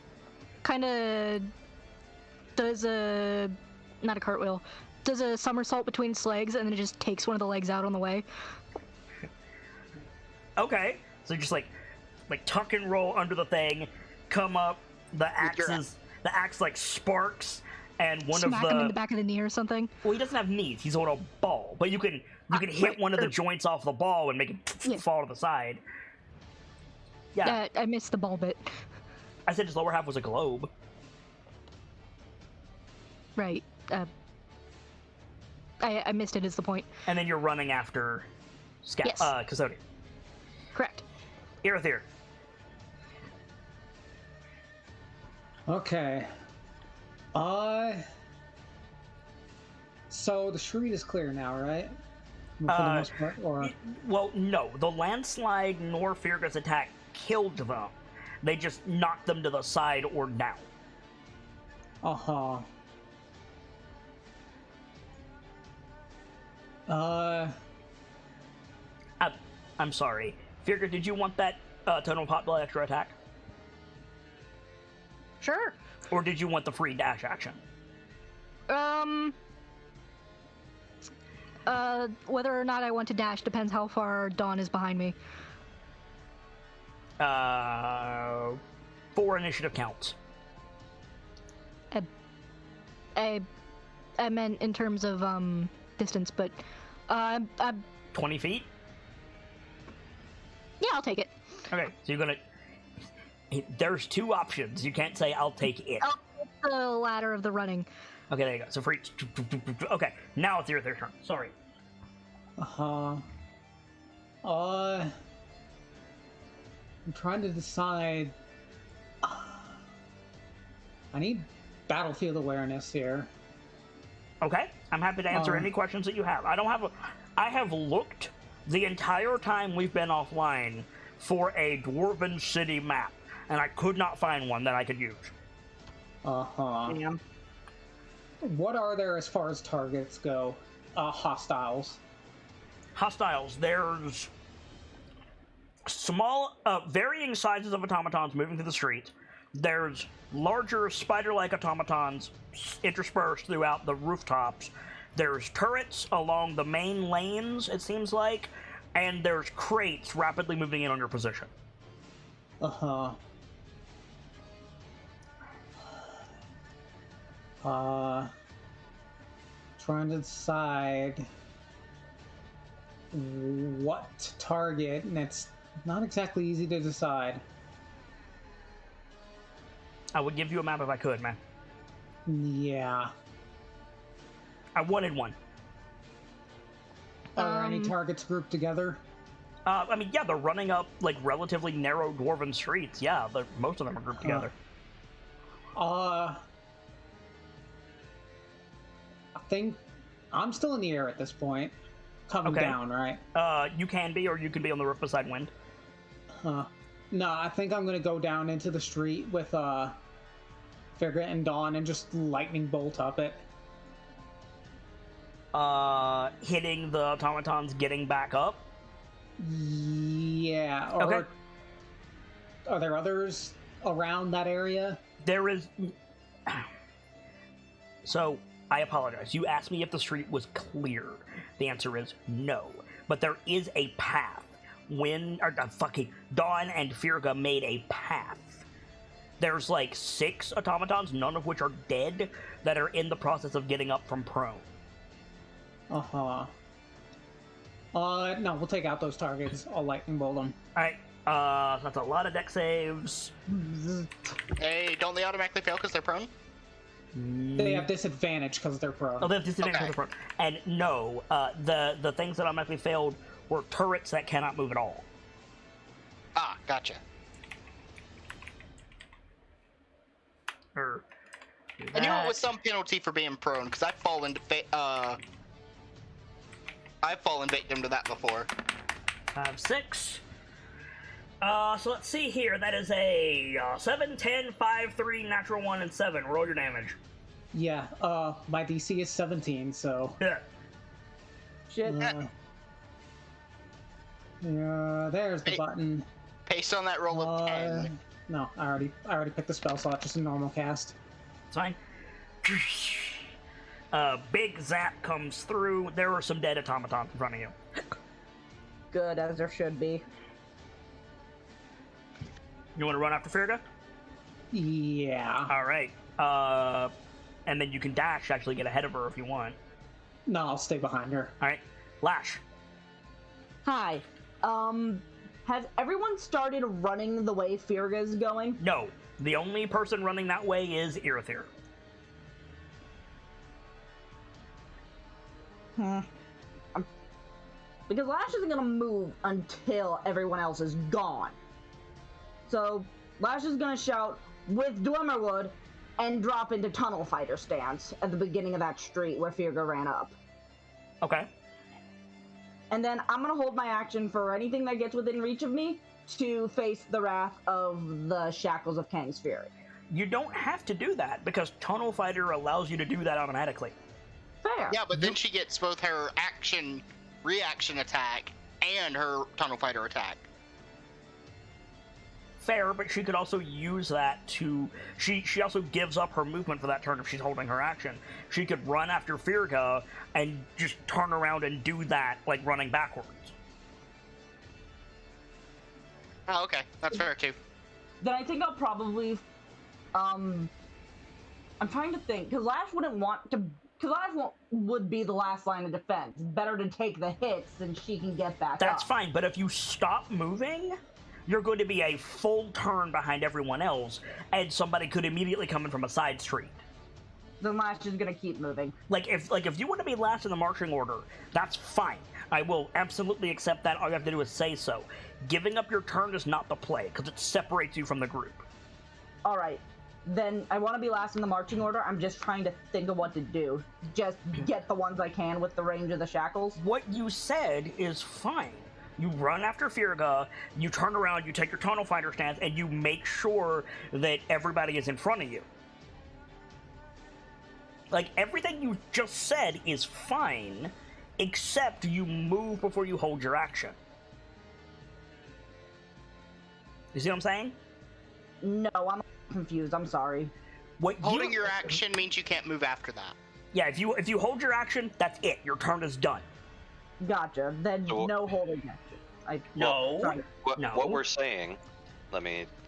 kind of does a not a cartwheel. Does a somersault between its legs and then it just takes one of the legs out on the way. Okay. So just like tuck and roll under the thing, come up, the axe like sparks, and one Smack of him in the back of the knee or something. Well, he doesn't have knees. He's on a ball, but you can hit one of the joints off the ball and make it fall to the side. Yeah, I missed the ball bit. I said his lower half was a globe. Right. I missed it is the point. And then you're running after Yes. Custodian. Correct. Irithyr. Okay. So the street is clear now, right? For the most part, or... Well, no. The landslide nor Firga's attack killed them. They just knocked them to the side or down. Uh-huh. I'm sorry. Firga, did you want that total pot blood extra attack? Sure. Or did you want the free dash action? Whether or not I want to dash depends how far Dawn is behind me. 4 initiative counts. I meant in terms of distance, but 20 feet? Yeah, I'll take it. Okay, so you're gonna... There's 2 options. You can't say, I'll take it. I'll take the ladder of the running. Okay, there you go. So free... Okay, now it's your turn. Sorry. Uh-huh. I'm trying to decide... I need battlefield awareness here. Okay, I'm happy to answer any questions that you have. I have looked the entire time we've been offline for a Dwarven City map, and I could not find one that I could use. Uh-huh. Yeah. What are there as far as targets go? Hostiles. Hostiles, there's small, varying sizes of automatons moving through the street. There's larger spider-like automatons interspersed throughout the rooftops. There's turrets along the main lanes, it seems like, and there's crates rapidly moving in on your position. Uh-huh. Trying to decide what to target, and it's not exactly easy to decide. I would give you a map if I could, man. Yeah. I wanted one. Are there any targets grouped together? I mean, yeah, they're running up, like, relatively narrow dwarven streets. Yeah, most of them are grouped together. I think I'm still in the air at this point. Coming down, right? You can be, or you can be on the roof beside Wind. No, I think I'm gonna go down into the street with Figure and Dawn and just lightning bolt up it. Hitting the automatons, getting back up. Yeah. Or are there others around that area? There is. So, I apologize. You asked me if the street was clear. The answer is no. But there is a path. Dawn and Firga made a path. There's like 6 automatons, none of which are dead, that are in the process of getting up from prone. Uh-huh. No, we'll take out those targets. I'll lightning bolt them. Alright, that's a lot of deck saves. Hey, don't they automatically fail because they're prone? They have disadvantage because they're prone. Oh, they have disadvantage because they're prone. And no, the things that automatically failed were turrets that cannot move at all. Ah, gotcha. I knew it was some penalty for being prone, because I've fallen victim to that before. 5, 6. So let's see here. That is a 7, 10, 5, 3, natural 1, and 7. Roll your damage. Yeah, my DC is 17, so... Yeah. Shit. There's the button. Based on that roll of 10. No, I already picked the spell slot, just a normal cast. It's fine. Big zap comes through. There are some dead automatons in front of you. Good, as there should be. You want to run after Firga? Yeah. Alright. And then you can dash to actually get ahead of her if you want. No, I'll stay behind her. Alright. Lash. Hi. Has everyone started running the way Firga's going? No. The only person running that way is Irithir. Because Lash isn't gonna move until everyone else is gone. So, Lash is gonna shout, with Dwemerwood, and drop into Tunnel Fighter stance at the beginning of that street where Firga ran up. Okay. And then I'm gonna hold my action for anything that gets within reach of me to face the wrath of the Shackles of Kang's Fury. You don't have to do that, because Tunnel Fighter allows you to do that automatically. Fair. Yeah, but then she gets both her reaction attack and her Tunnel Fighter attack. Fair, but she could also use that to... She also gives up her movement for that turn if she's holding her action. She could run after Firga and just turn around and do that, like running backwards. Oh, okay. That's fair, too. Then I think I'll probably... I'm trying to think, because Lash wouldn't want to... Because Lash would be the last line of defense. Better to take the hits than she can get back That's up. fine, but if you stop moving... You're going to be a full turn behind everyone else, and somebody could immediately come in from a side street. Then Lash is going to keep moving. Like if you want to be last in the marching order, that's fine. I will absolutely accept that. All you have to do is say so. Giving up your turn is not the play, because it separates you from the group. Alright. Then I want to be last in the marching order. I'm just trying to think of what to do. Just get the ones I can with the range of the shackles. What you said is fine. You run after Firga, you turn around, you take your Tunnel Fighter stance, and you make sure that everybody is in front of you. Like, everything you just said is fine, except you move before you hold your action. You see what I'm saying? No, I'm confused. I'm sorry. Holding your action means you can't move after that. Yeah, if you hold your action, that's it. Your turn is done. Gotcha. Then no holding action. What we're saying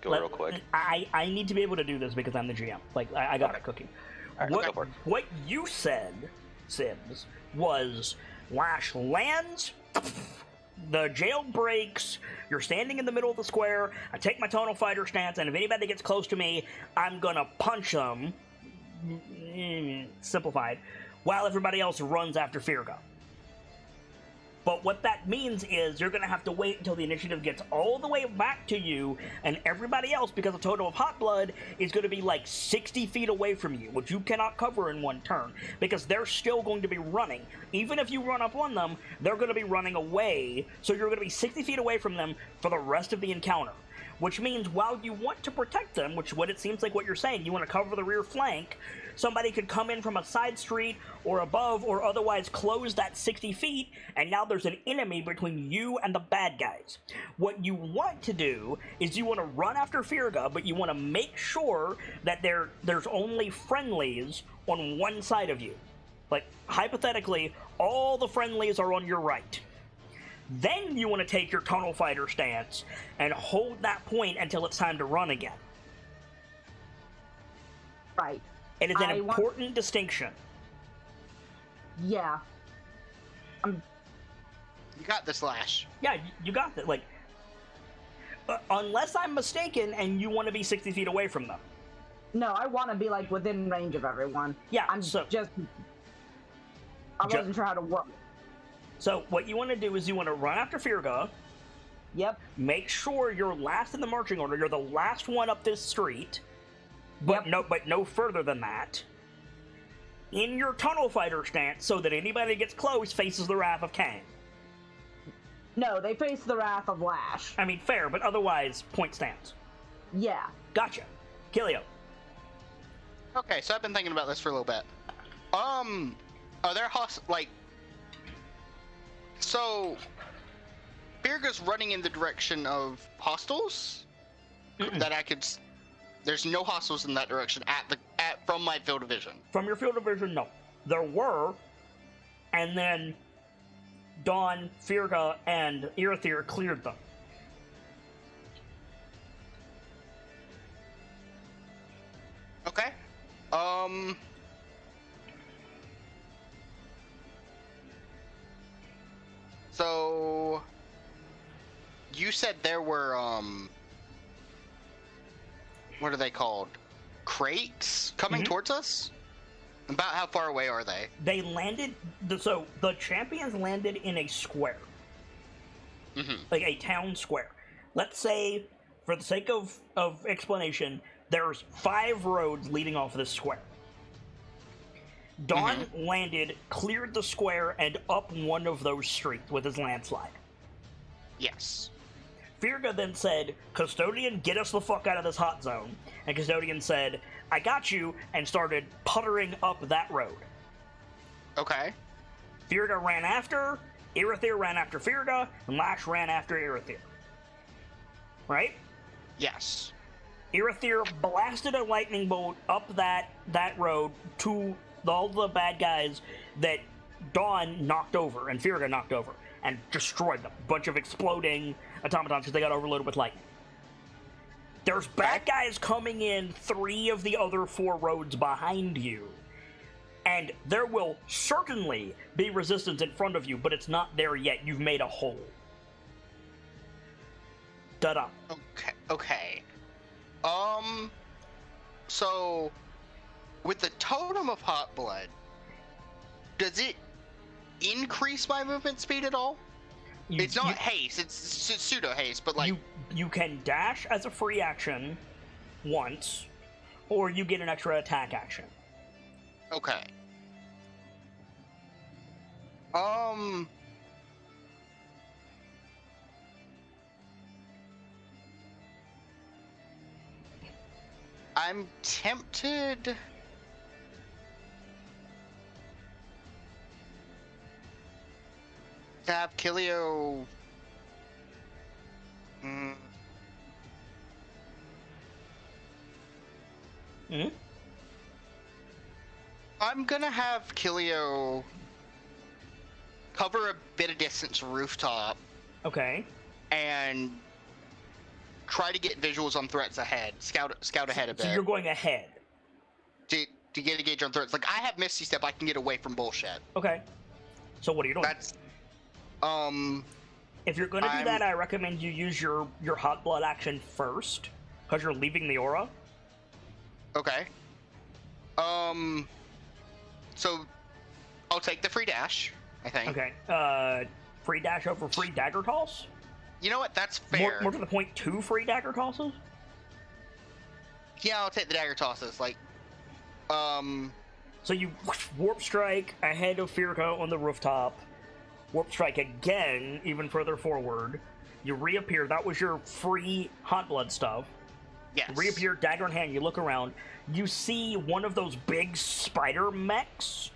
go real quick. I need to be able to do this because I'm the GM. Like, I got it, Cookie. All right, What you said, Sims, was Lash lands, the jail breaks, you're standing in the middle of the square, I take my tonal fighter stance, and if anybody gets close to me, I'm gonna punch them, simplified, while everybody else runs after Firga. But what that means is you're going to have to wait until the initiative gets all the way back to you, and everybody else, because a total of Hot Blood, is going to be like 60 feet away from you, which you cannot cover in one turn, because they're still going to be running. Even if you run up on them, they're going to be running away, so you're going to be 60 feet away from them for the rest of the encounter. Which means while you want to protect them, which is what it seems like what you're saying, you want to cover the rear flank, somebody could come in from a side street or above or otherwise close that 60 feet, and now there's an enemy between you and the bad guys. What you want to do is you want to run after Firga, but you want to make sure that there's only friendlies on one side of you. Like, hypothetically, all the friendlies are on your right. Then you want to take your tunnel fighter stance and hold that point until it's time to run again. Right. It is an important distinction. Yeah. You got this, Lash. Yeah, you got that. Like, unless I'm mistaken, and you want to be 60 feet away from them. No, I want to be like within range of everyone. Yeah, I wasn't sure how to work. So what you want to do is you want to run after Firga. Yep. Make sure you're last in the marching order. You're the last one up this street. But no further than that. In your tunnel fighter stance, so that anybody that gets close faces the wrath of Kang. No, they face the wrath of Lash. I mean, fair, but otherwise, point stance. Yeah. Gotcha. Kilio. Okay, so I've been thinking about this for a little bit. Are there so Birga's running in the direction of hostiles? That I could. There's no hostiles in that direction from my field of vision. From your field of vision, no. There were, and then Dawn, Firga, and Irithyr cleared them. Okay. So you said there were what are they called? Crates coming towards us? About how far away are they? They landed, so the champions landed in a square. Like a town square. Let's say, for the sake of explanation, there's 5 roads leading off of this square. Dawn landed, cleared the square, and up one of those streets with his landslide. Yes. Firga then said, Custodian, get us the fuck out of this hot zone. And Custodian said, I got you, and started puttering up that road. Okay. Firga ran after, Irithyr ran after Firga, and Lash ran after Irithyr. Right? Yes. Irithyr blasted a lightning bolt up that road to all the bad guys that Dawn knocked over and Firga knocked over and destroyed them. Bunch of exploding automatons because they got overloaded with lightning. There's bad guys coming in 3 of the other 4 roads behind you. And there will certainly be resistance in front of you, but it's not there yet. You've made a hole. Da-da. Okay. So with the Totem of Hot Blood, does it increase my movement speed at all? It's not haste, it's pseudo haste, but like you can dash as a free action once, or you get an extra attack action. Okay. I'm tempted to have Kilio. I'm gonna have Kilio cover a bit of distance rooftop. Okay. And try to get visuals on threats ahead. Scout ahead a bit. So you're going ahead. To get a gauge on threats. Like, I have Misty Step, I can get away from bullshit. Okay. So what are you doing? That's... If you're gonna do that, I recommend you use your Hot Blood action first, because you're leaving the aura. Okay. So, I'll take the free dash, I think. Okay. Free dash over free dagger toss? You know what? That's fair. More to the point, 2 free dagger tosses? Yeah, I'll take the dagger tosses. Like, So you warp strike ahead of Firka on the rooftop. Warp strike again, even further forward. You reappear. That was your free Hot Blood stuff. yes. You reappear, dagger in hand. You look around. You see one of those big spider mechs,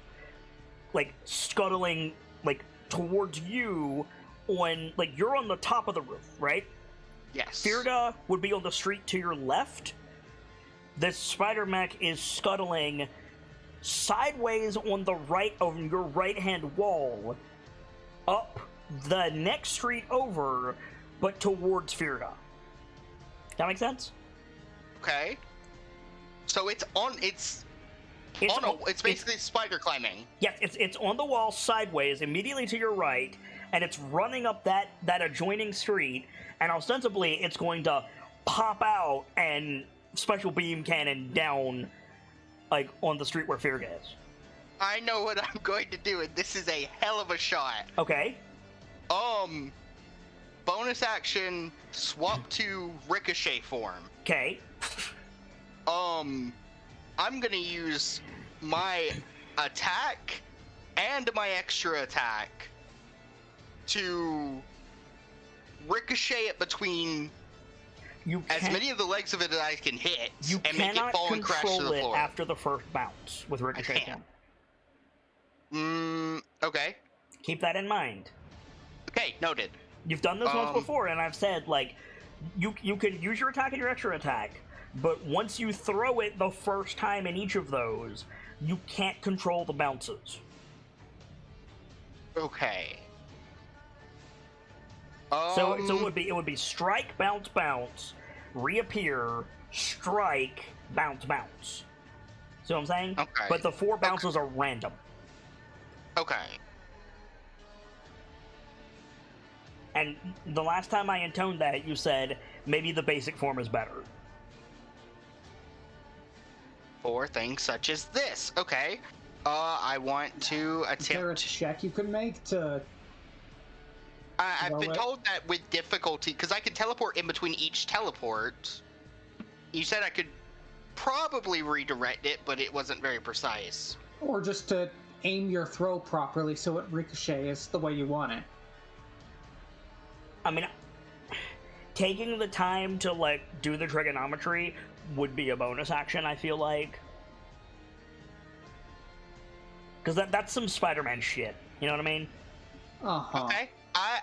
like, scuttling, like, towards you on, like, you're on the top of the roof, right? Yes. Firda would be on the street to your left. This spider mech is scuttling sideways on the right of your right-hand wall, up the next street over, but towards Firda. That make sense? Okay. So it's basically spider climbing. Yes, it's on the wall sideways, immediately to your right, and it's running up that adjoining street, and ostensibly it's going to pop out and special beam cannon down, like, on the street where Firga is. I know what I'm going to do, and this is a hell of a shot. Okay. Bonus action, swap to ricochet form. Okay. I'm gonna use my attack and my extra attack to ricochet it between as many of the legs of it as I can hit, and make it fall and crash to the floor. After the first bounce with ricochet form. Okay. Keep that in mind. Okay, noted. You've done this once before, and I've said, like, you can use your attack and your extra attack, but once you throw it the first time in each of those, you can't control the bounces. Okay. So it would be strike, bounce, bounce, reappear, strike, bounce, bounce. See what I'm saying? Okay. But the 4 bounces are random. Okay. And the last time I intoned that, you said maybe the basic form is better. For things such as this. Okay. I want to attempt... Is there a check you can make to... I've been told that with difficulty, because I can teleport in between each teleport. You said I could probably redirect it, but it wasn't very precise. Or just to aim your throw properly so it ricochets the way you want it. I mean, taking the time to, like, do the trigonometry would be a bonus action, I feel like. Because that's some Spider-Man shit, you know what I mean? Uh-huh. Okay.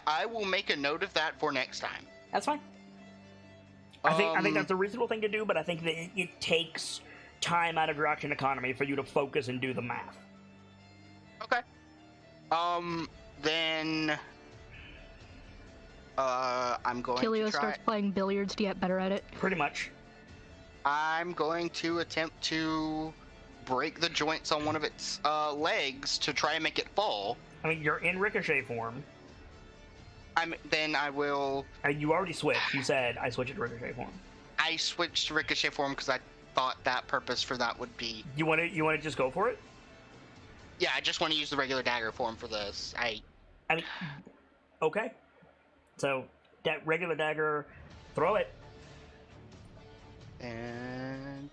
I will make a note of that for next time. That's fine. I think that's a reasonable thing to do, but I think that it takes time out of your action economy for you to focus and do the math. Okay. Then... I'm going Kilio to try... starts playing billiards to get better at it. Pretty much. I'm going to attempt to break the joints on one of its legs to try and make it fall. I mean, you're in ricochet form. Then I will... You already switched. You said, I switched to ricochet form. I switched to ricochet form because I thought that purpose for that would be... You want to just go for it? Yeah, I just want to use the regular dagger form for this. I mean, okay. So, that regular dagger, throw it. And...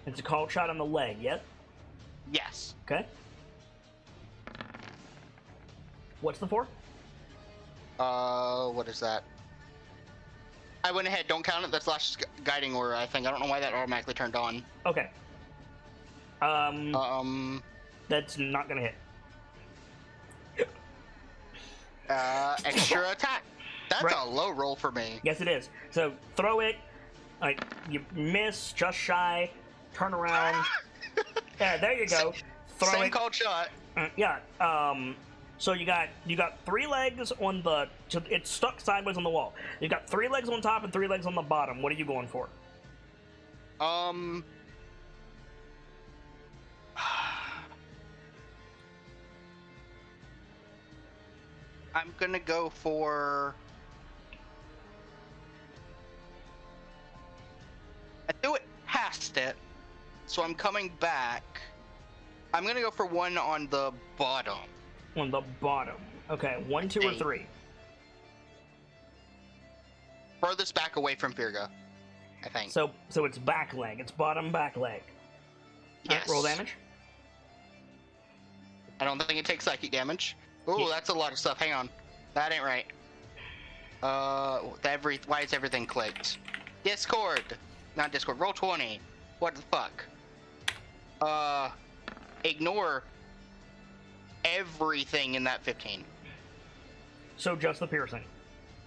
It's a called shot on the leg, yep? Yes. Okay. What's the 4? What is that? I went ahead, don't count it, that's last guiding order, I think. I don't know why that automatically turned on. Okay. That's not gonna hit. Extra attack. That's right. A low roll for me. Yes, it is. So, throw it, like, you miss, just shy, turn around. Yeah, there you go. Throw Same it. called shot. Yeah, So you got 3 legs on the. It's stuck sideways on the wall. You got 3 legs on top and 3 legs on the bottom. What are you going for? I'm gonna go for. I threw it past it, so I'm coming back. I'm gonna go for one on the bottom. On the bottom. Okay, 1, 2, or 3. Furthest back away from Virga, I think. So it's back leg. It's bottom back leg. Yes. Right, roll damage. I don't think it takes psychic damage. Ooh, Yeah. That's a lot of stuff. Hang on. That ain't right. Why is everything clicked? Discord! Not Discord. Roll 20. What the fuck? Ignore everything in that 15. So just the piercing.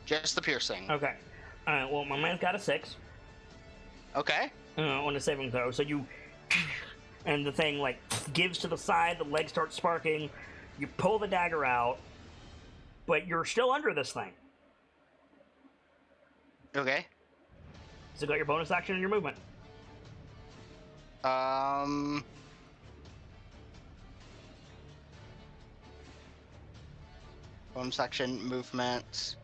Just the piercing. Okay. Alright, well, my man's got a 6 Okay. on a saving throw. So you... And the thing, like, gives to the side, the leg starts sparking, you pull the dagger out, but you're still under this thing. Okay. So you got your bonus action and your movement. Bonus action, movement.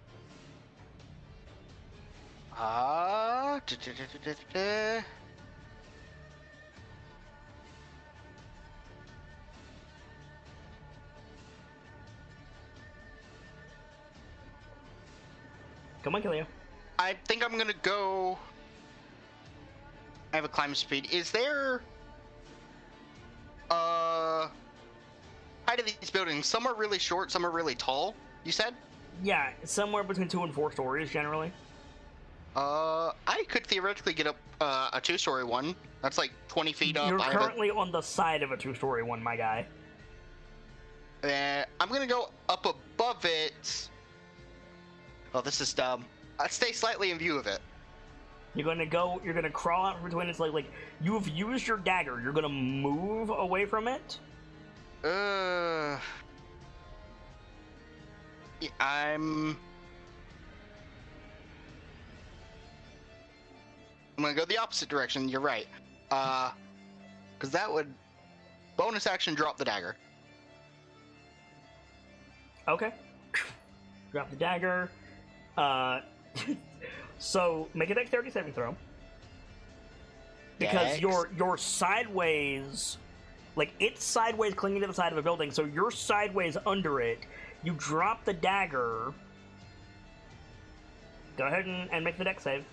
Come on, kill you. I think I'm gonna go. I have a climb speed. Is there height of these buildings? Some are really short, some are really tall. You said? Yeah, somewhere between 2 and 4 stories generally. I could theoretically get up a 2-story one. That's like 20 feet up. You're currently on the side of a 2-story one, my guy. I'm gonna go up above it. Oh, this is dumb. I stay slightly in view of it. You're gonna crawl out between its like you've used your dagger. You're gonna move away from it. Yeah, I'm gonna go the opposite direction. You're right. Because that would bonus action drop the dagger. Okay. Drop the dagger. So make a dexterity saving throw. Because Dex. you're sideways, like it's sideways clinging to the side of a building, so you're sideways under it. You drop the dagger. Go ahead and make the dex save.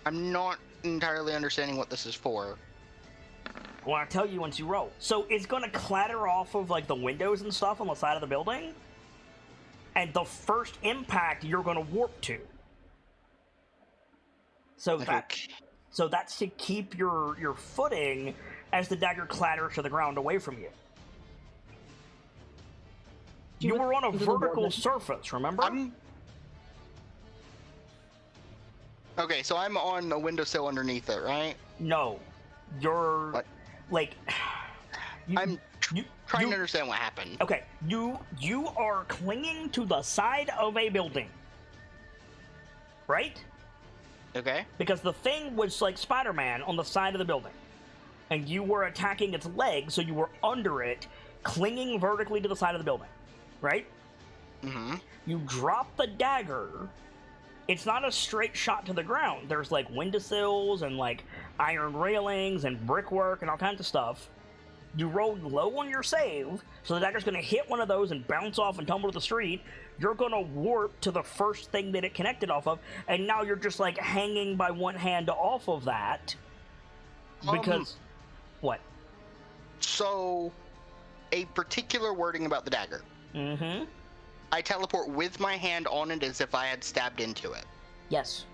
I'm not entirely understanding what this is for. Well, I'll tell you once you roll. So it's gonna clatter off of like the windows and stuff on the side of the building. And the first impact you're gonna warp to. So that's to keep your footing as the dagger clatters to the ground away from you. You were on a vertical surface, remember? Okay, so I'm on a windowsill underneath it, right? No. You're... What? Like... I'm trying to understand what happened. Okay, you are clinging to the side of a building. Right? Okay. Because the thing was like Spider-Man on the side of the building. And you were attacking its legs, so you were under it, clinging vertically to the side of the building. Right? Mm-hmm. You drop the dagger. It's not a straight shot to the ground. There's like windowsills and like iron railings and brickwork and all kinds of stuff. You rolled low on your save, so the dagger's gonna hit one of those and bounce off and tumble to the street. You're gonna warp to the first thing that it connected off of, and now you're just like hanging by one hand off of that. Because... what? So, a particular wording about the dagger. Mm-hmm. I teleport with my hand on it as if I had stabbed into it. Yes.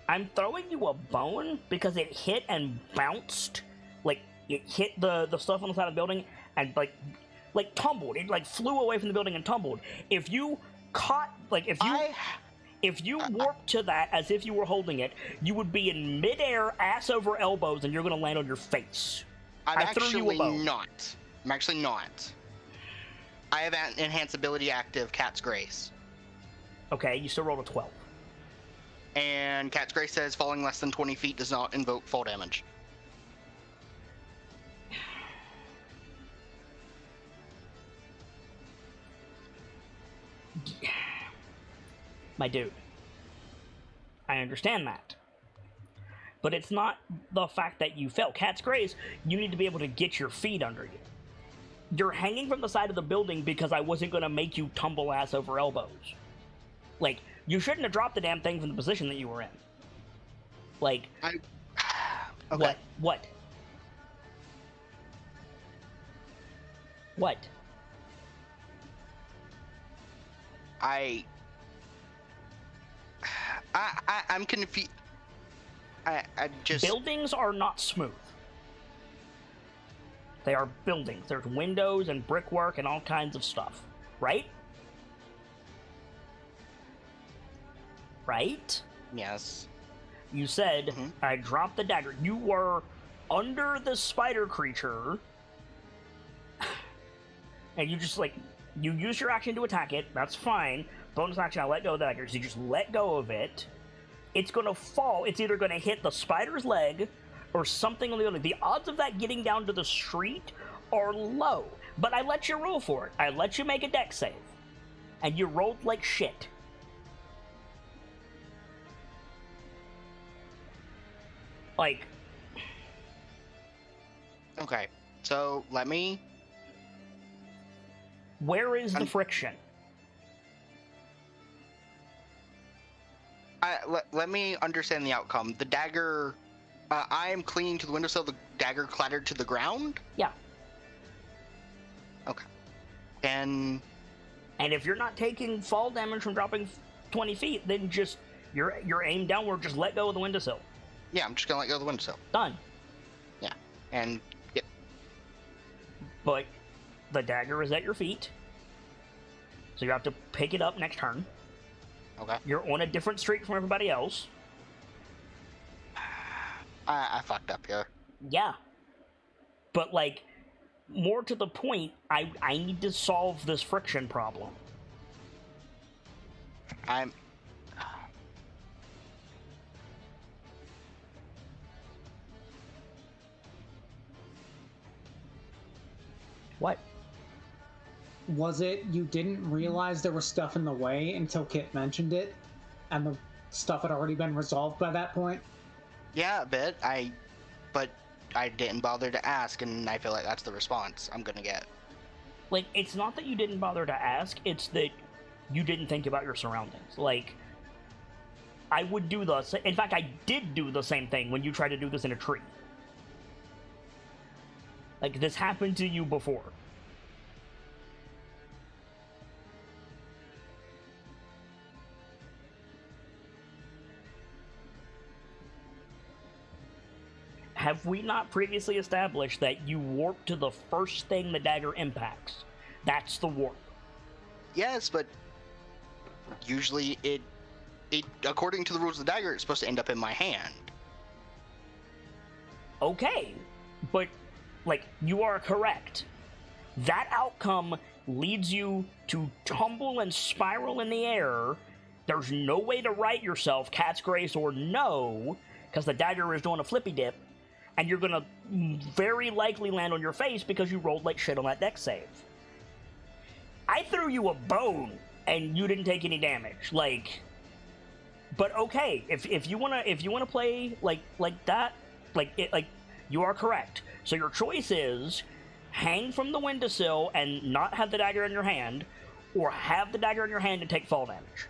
I'm throwing you a bone because it hit and bounced. Like, it hit the stuff on the side of the building and, like tumbled. It, like, flew away from the building and tumbled. If you caught, like, if you warped to that as if you were holding it, you would be in midair, ass over elbows, and you're going to land on your face. I'm threw you a actually bone. not. I'm actually not. I have an enhanced ability active, Cat's Grace. Okay, you still rolled a 12. And Cat's Grace says falling less than 20 feet does not invoke fall damage. My dude, I understand that. But it's not the fact that you fell. Cat's Grace, you need to be able to get your feet under you. You're hanging from the side of the building because I wasn't going to make you tumble ass over elbows. Like, you shouldn't have dropped the damn thing from the position that you were in. Like, Okay. What? I'm confused. I just... Buildings are not smooth. They are buildings. There's windows and brickwork and all kinds of stuff. Right? Right? Yes. You said, I dropped the dagger. You were under the spider creature. And you just, like, you use your action to attack it. That's fine. Bonus action, I let go of the dagger. So you just let go of it. It's going to fall. It's either going to hit the spider's leg or something on the other. The odds of that getting down to the street are low. But I let you roll for it. I let you make a dex save. And you rolled like shit. Like... Okay, so let me... Where is the friction? Let me understand the outcome. The dagger... I am clinging to the windowsill. The dagger clattered to the ground? Yeah. Okay. And if you're not taking fall damage from dropping 20 feet, then just... Your aim downward, just let go of the windowsill. Yeah, I'm just gonna let go of the windowsill. Done. Yeah. And... Yep. But the dagger is at your feet. So you have to pick it up next turn. Okay. You're on a different street from everybody else. I fucked up here. Yeah. But, like, more to the point, I need to solve this friction problem. What? Was it you didn't realize there was stuff in the way until Kit mentioned it, and the stuff had already been resolved by that point? Yeah, a bit. But I didn't bother to ask, and I feel like that's the response I'm gonna get. Like, it's not that you didn't bother to ask, it's that you didn't think about your surroundings. Like, I would do in fact, I did do the same thing when you tried to do this in a tree. Like, this happened to you before. Have we not previously established that you warp to the first thing the dagger impacts? That's the warp. Yes, but usually it according to the rules of the dagger, it's supposed to end up in my hand. Okay, but, like, you are correct. That outcome leads you to tumble and spiral in the air. There's no way to right yourself, Cat's Grace or no, because the dagger is doing a flippy dip, and you're gonna very likely land on your face because you rolled like shit on that dex save. I threw you a bone, and you didn't take any damage. Like, but okay, if you wanna play like that, like you are correct. So your choice is hang from the windowsill and not have the dagger in your hand, or have the dagger in your hand and take fall damage.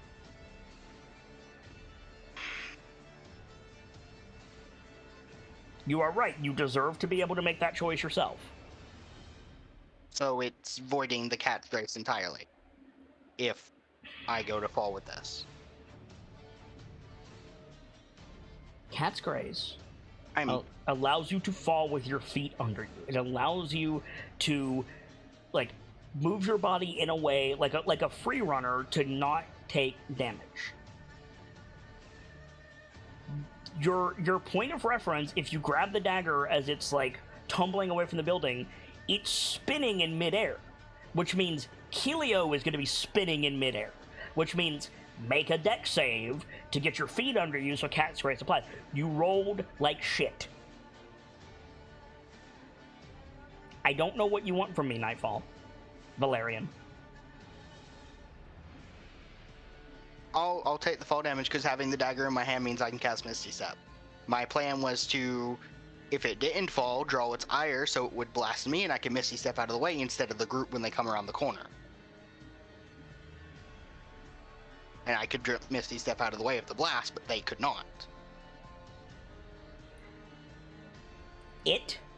You are right. You deserve to be able to make that choice yourself. So it's voiding the Cat's Grace entirely, if I go to fall with this. Cat's Grace I mean, allows you to fall with your feet under you. It allows you to, like, move your body in a way like a free runner to not take damage. Your point of reference, if you grab the dagger as it's like tumbling away from the building, it's spinning in midair, which means Kelio is going to be spinning in midair, which means make a deck save to get your feet under you so Cat's Grace applies. You rolled like shit. I don't know what you want from me, Nightfall. Valerian. I'll take the fall damage because having the dagger in my hand means I can cast Misty Step. My plan was to, if it didn't fall, draw its ire so it would blast me and I can Misty Step out of the way instead of the group when they come around the corner. And I could Misty Step out of the way of the blast, but they could not.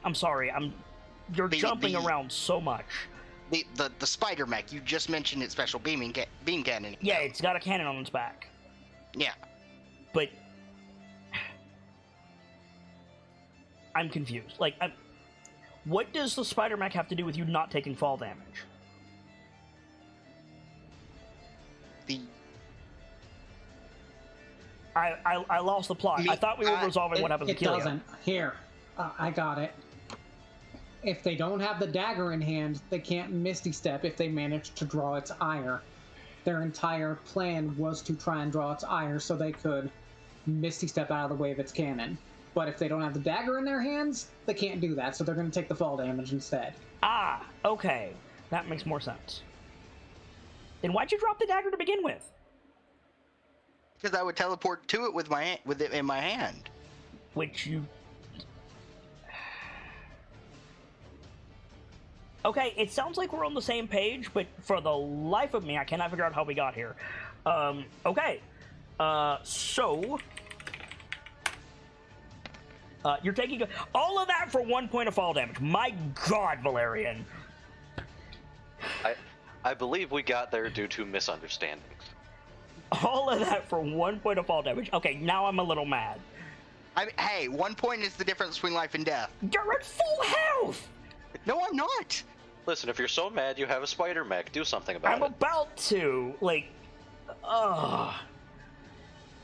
I'm sorry, you're jumping around so much. The spider mech, you just mentioned its special beam cannon. Yeah, it's got a cannon on its back. Yeah. But I'm confused. Like, what does the spider mech have to do with you not taking fall damage? I lost the plot. I thought we were resolving what happens to Kelio. It doesn't. Here, I got it. If they don't have the dagger in hand, they can't Misty Step if they manage to draw its ire. Their entire plan was to try and draw its ire so they could Misty Step out of the way of its cannon. But if they don't have the dagger in their hands, they can't do that, so they're going to take the fall damage instead. Ah, okay. That makes more sense. Then why'd you drop the dagger to begin with? Because I would teleport to it with it in my hand. Which you... Okay, it sounds like we're on the same page, but for the life of me, I cannot figure out how we got here. Okay. So... you're taking all of that for 1 point of fall damage. My God, Valerian. I believe we got there due to misunderstandings. All of that for 1 point of fall damage. Okay, now I'm a little mad. Hey, 1 point is the difference between life and death. You're at full health! No, I'm not! Listen, if you're so mad you have a spider mech, do something about it. I'm about to. Like,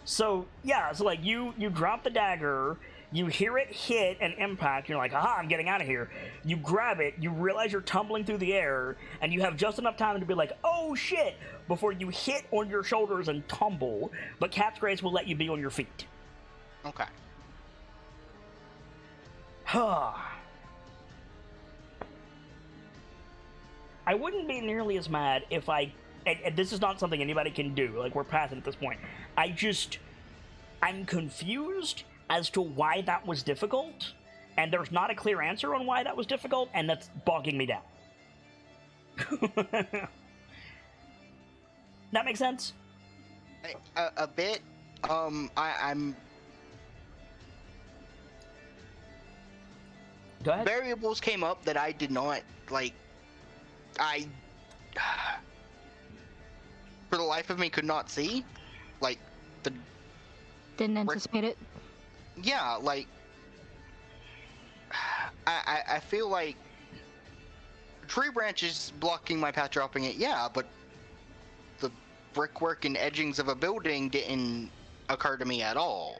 So, yeah, so, like, you drop the dagger, you hear it hit and impact, you're like, aha, I'm getting out of here. You grab it, you realize you're tumbling through the air, and you have just enough time to be like, oh shit, before you hit on your shoulders and tumble, but Cat's Grace will let you be on your feet. Okay. I wouldn't be nearly as mad if and this is not something anybody can do, like, we're past it at this point. I'm confused as to why that was difficult, and there's not a clear answer on why that was difficult, and that's bogging me down. That makes sense? A bit. I'm... Go ahead. Variables came up that I did not, like... for the life of me, could not see. Like, Didn't anticipate it? Yeah, like... I feel like... Tree branches blocking my path dropping it, yeah, but... The brickwork and edgings of a building didn't occur to me at all.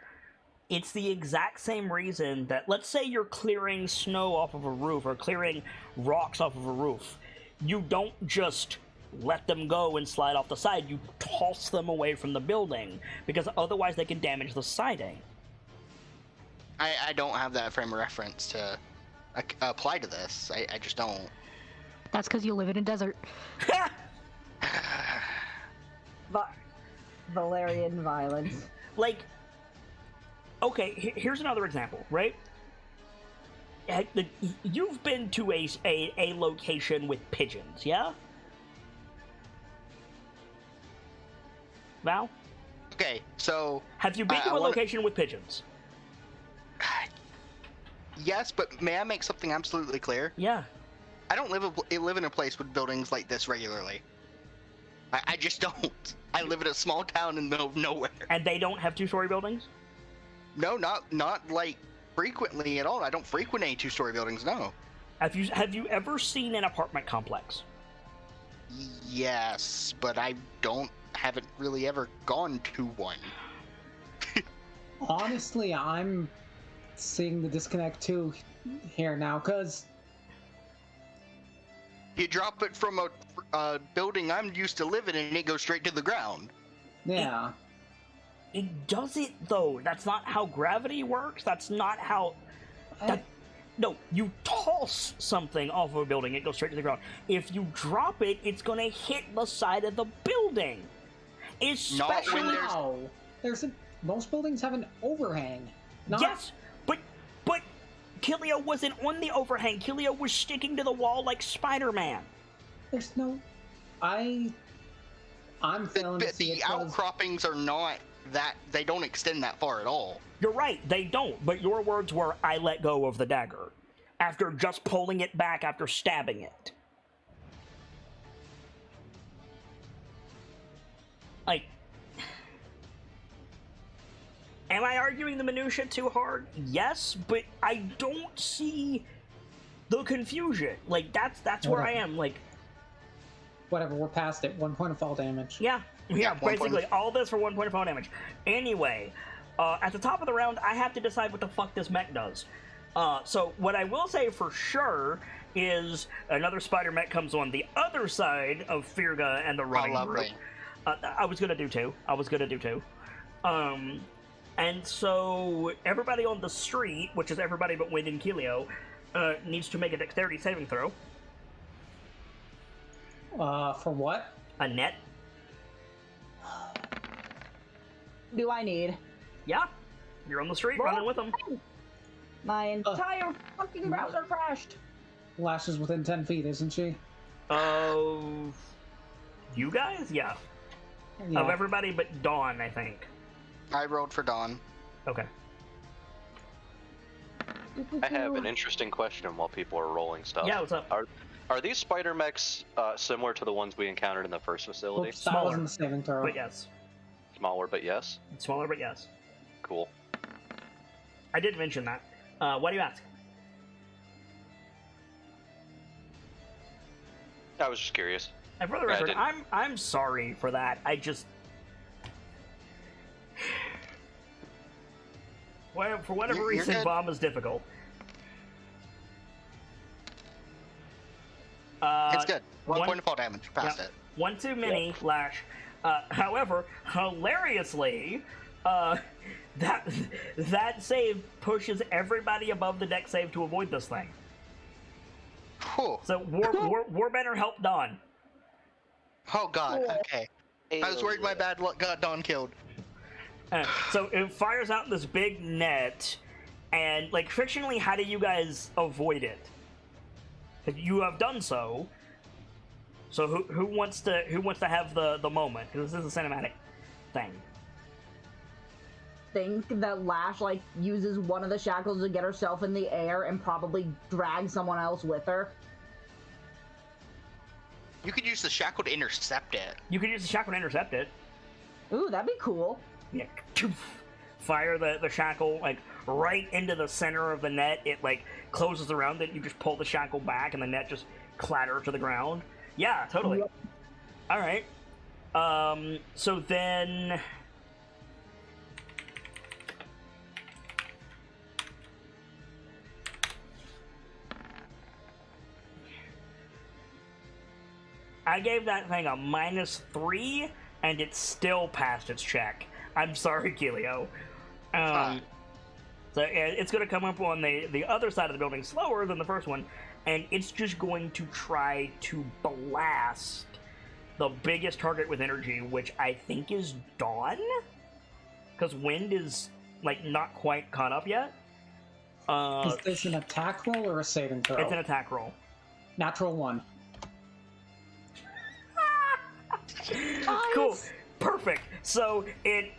It's the exact same reason that, let's say you're clearing snow off of a roof, or clearing rocks off of a roof. You don't just let them go and slide off the side, you toss them away from the building, because otherwise they can damage the siding. I don't have that frame of reference to apply to this. I just don't. That's because you live in a desert. Valerian violence. Like, okay, here's another example, right? You've been to a location with pigeons, yeah? Val? Okay, so... Have you been to a location with pigeons? Yes, but may I make something absolutely clear? Yeah. I don't live in a place with buildings like this regularly. I just don't. I live in a small town in the middle of nowhere. And they don't have two-story buildings? No, not like frequently at all. I don't frequent any two-story buildings, no. Have you ever seen an apartment complex? Yes, but I haven't really ever gone to one. Honestly, I'm seeing the disconnect too here now, because You drop it from a building I'm used to living in, and it goes straight to the ground. yeah. It doesn't, though. That's not how gravity works. That's not how... No, you toss something off of a building, it goes straight to the ground. If you drop it, it's gonna hit the side of the building. Especially... Wow. Most buildings have an overhang. Yes, but Kilio wasn't on the overhang. Kilio was sticking to the wall like Spider-Man. There's no... I'm failing to see The outcroppings are not that... They don't extend that far at all. You're right, they don't, but your words were, I let go of the dagger. After just pulling it back after stabbing it. Like... Am I arguing the minutia too hard? Yes, but I don't see the confusion. Like, that's where I am, like... Whatever, we're past it. 1 point of fall damage. Yeah, basically, all this for 1 point of fall damage. Anyway, at the top of the round, I have to decide what the fuck this mech does. So, what I will say for sure is another spider mech comes on the other side of Firga and the running group. I was gonna do two. And so, everybody on the street, which is everybody but Wind and Kilio, needs to make a dexterity saving throw. For what? A net. Do I need? Yeah. You're on the street running with them. My entire fucking browser crashed. Lash is within 10 feet, isn't she? Of... You guys? Yeah. Of everybody but Dawn, I think. I rolled for Dawn. Okay. I have an interesting question while people are rolling stuff. Yeah, what's up? Are these spider mechs similar to the ones we encountered in the first facility? Oops, that wasn't the saving throw. But yes. Smaller, but yes? Smaller, but yes. Cool. I did mention that. Why do you ask? I was just curious. And for the record, I'm sorry for that. I just... Well, for whatever reason, bomb is difficult. It's good. 1 point of fall damage. Past it. One too many, Lash. However, hilariously, that save pushes everybody above the deck save to avoid this thing. Whew. So Warbender helped Dawn. Oh god, okay. I was worried my bad luck got Dawn killed. So it fires out this big net, and like fictionally, how do you guys avoid it? You have done so. So who wants to have the moment? Because this is a cinematic thing. Think that Lash like uses one of the shackles to get herself in the air and probably drag someone else with her. You could use the shackle to intercept it. You could use the shackle to intercept it. Ooh, that'd be cool. Yeah. Fire the shackle like right into the center of the net. It like closes around it. You just pull the shackle back, and the net just clatters to the ground. Yeah, totally. Yep. All right. So then. I gave that thing a -3, and it still passed its check. I'm sorry, Kilio. So it's going to come up on the other side of the building slower than the first one, and it's just going to try to blast the biggest target with energy, which I think is Dawn? Because Wind is, like, not quite caught up yet. Is this an attack roll or a saving throw? It's an attack roll. Natural 1. Cool. Perfect. So it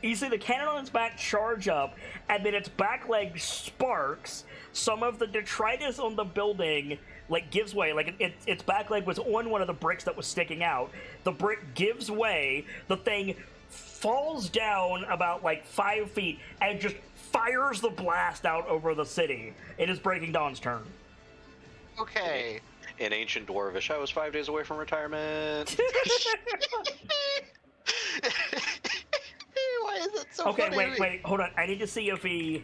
you see the cannon on its back charge up, and then its back leg sparks. Some of the detritus on the building like gives way. Like its back leg was on one of the bricks that was sticking out. The brick gives way. The thing falls down about like 5 feet and just fires the blast out over the city. It is Breaking Dawn's turn. Okay. In ancient Dwarvish, I was 5 days away from retirement. Why is That's so Okay, funny. wait, hold on. I need to see if he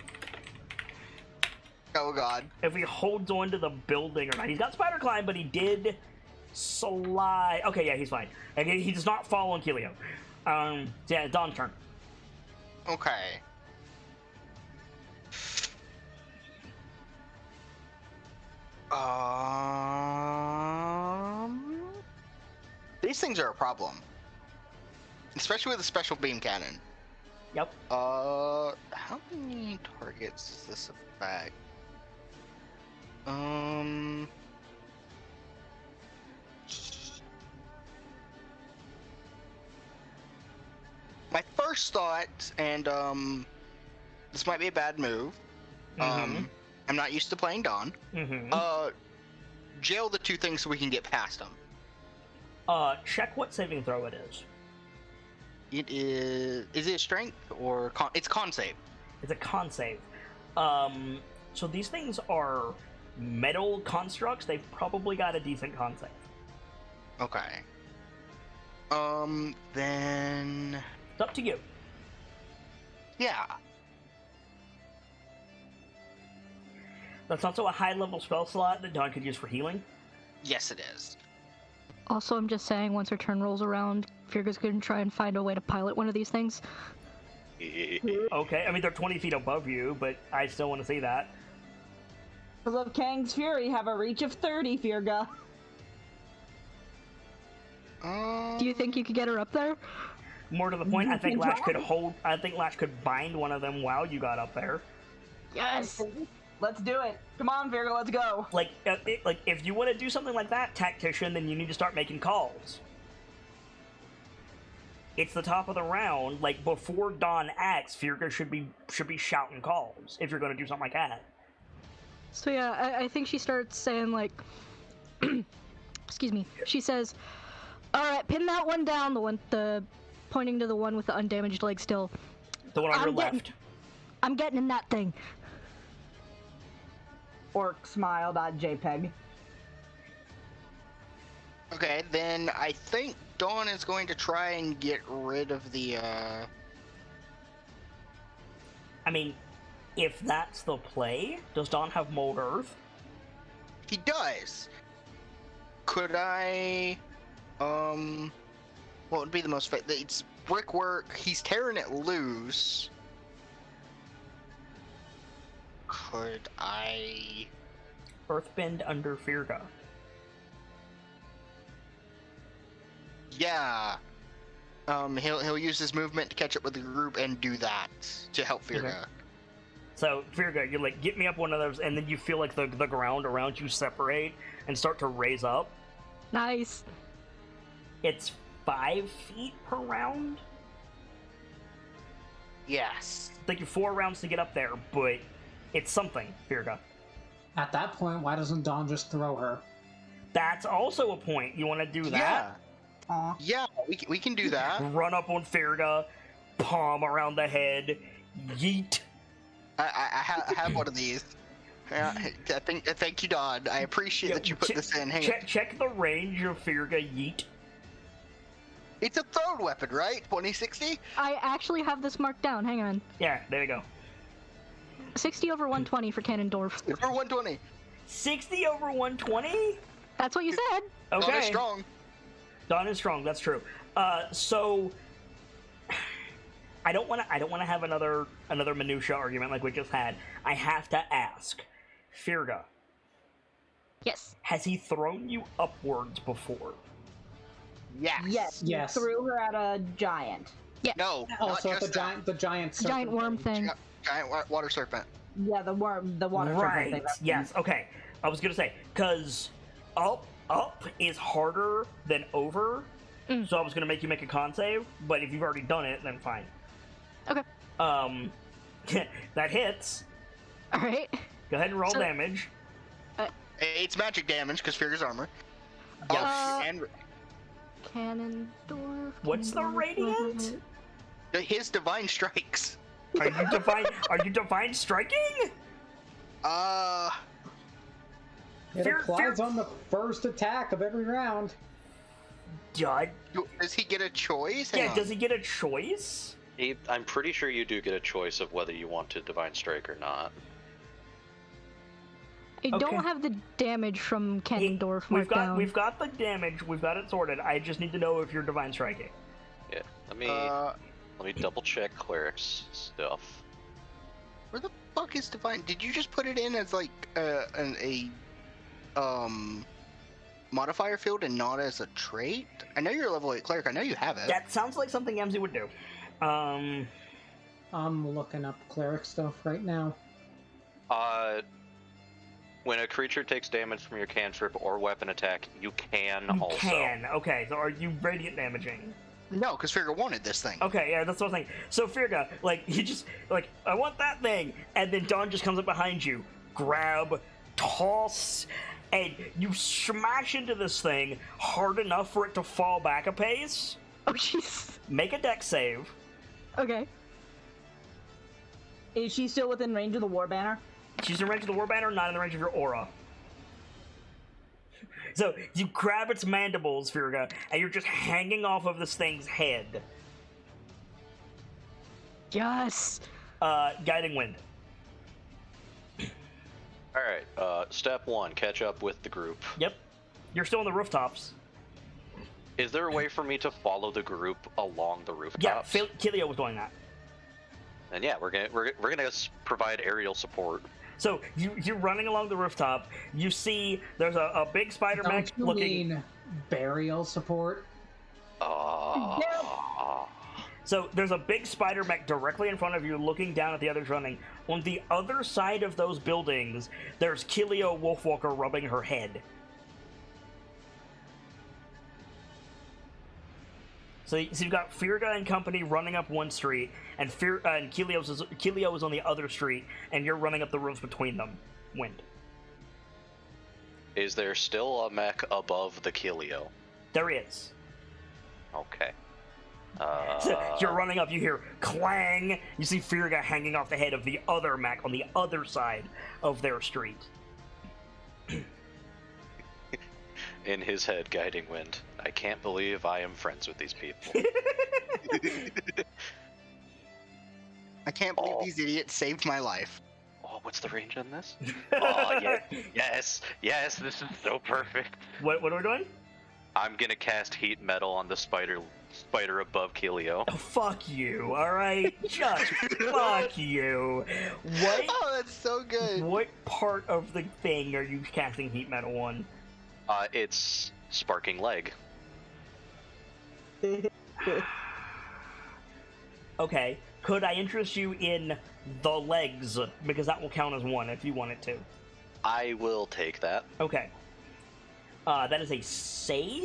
Oh god. holds on to the building or not. He's got spider climb, but he did slide. Okay, yeah, he's fine. And he does not fall on Keelio. Yeah, Dawn's turn. Okay. These things are a problem, especially with a special beam cannon. Yep. How many targets does this affect? My first thought, and this might be a bad move. I'm not used to playing Dawn. Jail the two things so we can get past them. Check what saving throw it is. It is. Is it strength or con? It's con save. It's a con save. So these things are metal constructs. They've probably got a decent con save. Okay. Then. It's up to you. Yeah. That's also a high-level spell slot that Dawn could use for healing. Yes, it is. Also, I'm just saying, once her turn rolls around, Virga's gonna try and find a way to pilot one of these things. Okay, I mean, they're 20 feet above you, but I still want to see that. Because of Kang's Fury, have a reach of 30, Virga. Do you think you could get her up there? More to the point, I think can Lash try. could hold. I think Lash could bind one of them while you got up there. Yes! Let's do it. Come on, Virga, let's go. Like if you want to do something like that, Tactician, then you need to start making calls. It's the top of the round. Like before Dawn acts, Virga should be shouting calls if you're going to do something like that. So yeah, I think she starts saying like, excuse me. She says, "All right, pin that one down. Pointing to the one with the undamaged leg still. The one on your left. I'm getting in that thing." Orc smile.jpg. Okay, then I think Dawn is going to try and get rid of the. I mean, if that's the play, does Dawn have Mold Earth? He does. Could I? What would be the most? It's brickwork. He's tearing it loose. Could I? Earthbend under Virga. Yeah. He'll use his movement to catch up with the group and do that to help Virga. Okay. So Virga, you're like, get me up one of those, and then you feel like the ground around you separate and start to raise up. Nice. It's 5 feet per round. Yes. It'll take you 4 rounds to get up there, but it's something, Virga. At that point, why doesn't Dawn just throw her? That's also a point. You want to do that? Aw. Yeah, we can do that. Run up on Virga, palm around the head, yeet. I have one of these. Thank you, Dawn. I appreciate that you put this in. Hang on. Check the range of Virga, yeet. It's a thrown weapon, right? 2060? I actually have this marked down. Hang on. Yeah, there you go. 60 over 120 for Cannondorf. Or 120. 60 over 120? That's what you said. Okay. Dawn is strong. Dawn is strong. That's true. So I don't want to have another minutia argument like we just had. I have to ask, Virga. Yes. Has he thrown you upwards before? Yes. Yes. Yes. You threw her at a giant. Yeah. No. Also, not just the giant serpent Giant worm thing. Giant water serpent. Yeah, the water Right. serpent thing. Yes. Okay. I was gonna say because up is harder than over, so I was gonna make you make a con save. But if you've already done it, then fine. Okay. That hits. All right. Go ahead and roll So- damage. It's magic damage because Virga's armor. Uh, And Cannondorf. What's the radiant? his divine strikes. Are you divine striking? It applies on the first attack of every round. God. Does he get a choice? Hang Yeah. on. Does he get a choice? I'm pretty sure you do get a choice of whether you want to Divine Strike or not. I don't have the damage from Cannondorf marked down. We've got the damage. We've got it sorted. I just need to know if you're Divine Striking. Yeah. Let me double check Cleric's stuff. Where the fuck is Divine? Did you just put it in as like a modifier field and not as a trait? I know you're a level 8 cleric. I know you have it. That sounds like something MZ would do. I'm looking up cleric stuff right now. When a creature takes damage from your cantrip or weapon attack, you can also. Can. Okay, so are you radiant damaging? No, because Firga wanted this thing. Okay, yeah, that's what I'm saying. So Firga, like, you just, like, I want that thing, and then Dawn just comes up behind you, grab, toss, and you smash into this thing hard enough for it to fall back a pace. Oh, jeez. Make a dex save. Okay. Is she still within range of the war banner? She's in range of the war banner, not in the range of your aura. So you grab its mandibles, Firga, and you're just hanging off of this thing's head. Yes. Guiding Wind. Alright, step 1, catch up with the group. Yep. You're still on the rooftops. Is there a way for me to follow the group along the rooftops? Yeah, Kilio was doing that. And yeah, we're gonna provide aerial support. So you're running along the rooftop. You see there's a big spider mech Don't you looking. mean burial support? So there's a big spider mech directly in front of you, looking down at the others running. On the other side of those buildings, there's Kilio Wolfwalker rubbing her head. So you've got Firga and company running up one street, and Kilio is on the other street, and you're running up the roofs between them. Wind. Is there still a mech above the Kilio? There is. Okay. So you're running up, you hear clang, you see Firga hanging off the head of the other mech on the other side of their street. In his head, Guiding Wind. I can't believe I am friends with these people. I can't believe these idiots saved my life. Oh, what's the range on this? Oh, yes, this is so perfect. What are we doing? I'm gonna cast Heat Metal on the spider above Kilio. Oh, fuck you, alright? Just fuck you. What? Oh, that's so good. What part of the thing are you casting Heat Metal on? It's Sparking Leg. Okay, could I interest you in the legs? Because that will count as one if you want it to. I will take that. Okay. That is a save?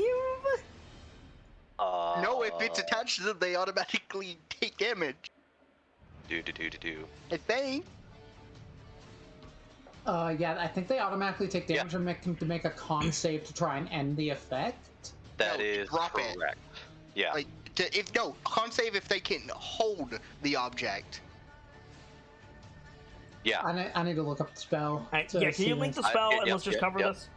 No, if it's attached to them, they automatically take damage. Do. I think. Yeah, I think they automatically take damage and to make a con save to try and end the effect. That No, is drop correct. it. Yeah. Like, con save if they can hold the object. Yeah. I need to look up the spell. Yeah, to can see you link this. the spell and Yep, let's just cover yep. this?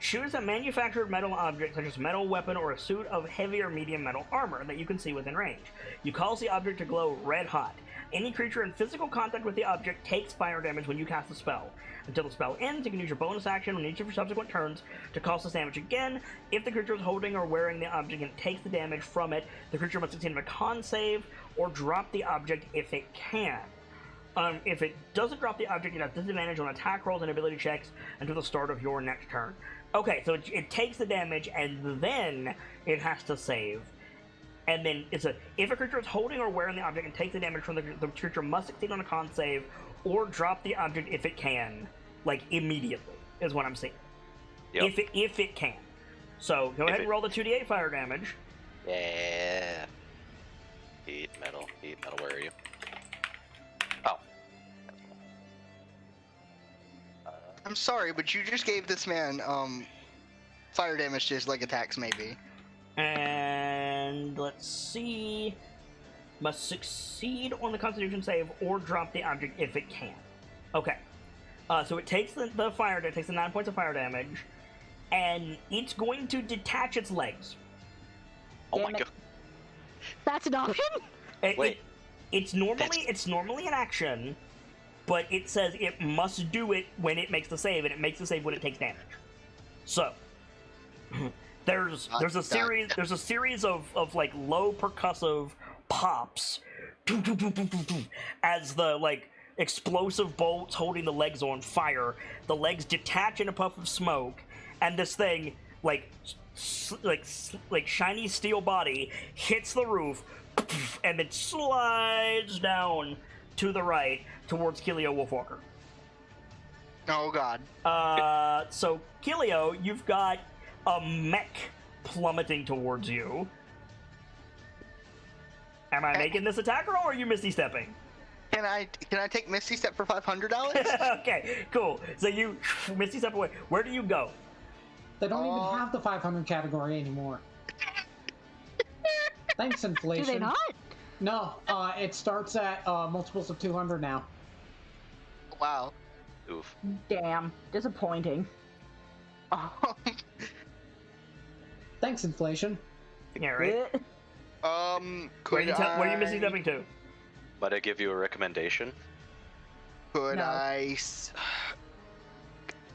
Choose a manufactured metal object, such as metal weapon or a suit of heavy or medium metal armor that you can see within range. You cause the object to glow red hot. Any creature in physical contact with the object takes fire damage when you cast the spell. Until the spell ends, you can use your bonus action on each of your subsequent turns to cause this damage again. If the creature is holding or wearing the object and it takes the damage from it, the creature must succeed a con save or drop the object if it can. If it doesn't drop the object, it has disadvantage on attack rolls and ability checks until the start of your next turn. Okay, so it takes the damage and then it has to save. And then if a creature is holding or wearing the object and takes the damage from the creature must succeed on a con save or drop the object if it can, like immediately, is what I'm saying. Yep. If it can. So go ahead and roll the 2d8 fire damage. Yeah. Heat metal, where are you? Oh. I'm sorry, but you just gave this man fire damage to his leg attacks, maybe. And let's see. Must succeed on the Constitution save or drop the object if it can. Okay. So it takes the fire. It takes the 9 points of fire damage, and it's going to detach its legs. Oh my Damn it. god. That's an option? Wait. It's normally an action, but it says it must do it when it makes the save, and it makes the save when it takes damage. So there's a series of like low percussive pops as the like explosive bolts holding the legs on fire. The legs detach in a puff of smoke, and this thing like shiny steel body hits the roof and then slides down to the right towards Keelio Wolfwalker. Oh god. So Keelio, you've got a mech plummeting towards you. Am I making this attack roll, or are you Misty Stepping? Can I take Misty Step for $500? Okay, cool. So you Misty Step away. Where do you go? They don't even have the 500 category anymore. Thanks, inflation. Do they not? No, it starts at multiples of 200 now. Wow. Oof. Damn, disappointing. Thanks, inflation. Yeah, right. Could Where are you Misty Stepping to? Might I give you a recommendation? Could No.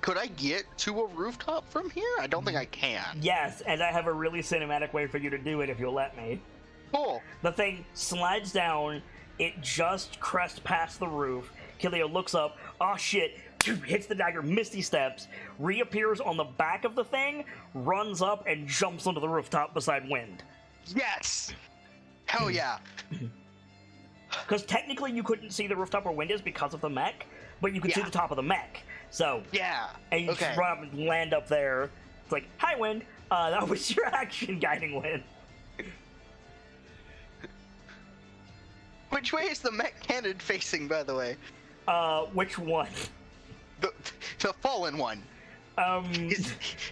Could I get to a rooftop from here? I don't think I can. Yes, and I have a really cinematic way for you to do it if you'll let me. Cool. The thing slides down, it just crests past the roof. Keelio looks up, oh shit, hits the dagger, Misty Steps, reappears on the back of the thing, runs up, and jumps onto the rooftop beside Wind. Yes! Hell yeah. Because technically you couldn't see the rooftop where Wind is because of the mech, but you could see the top of the mech. So, Yeah. and you just run up and land up there. It's like, hi Wind, that was your action, Guiding Wind. Which way is the mech cannon facing, by the way? Which one? The fallen one.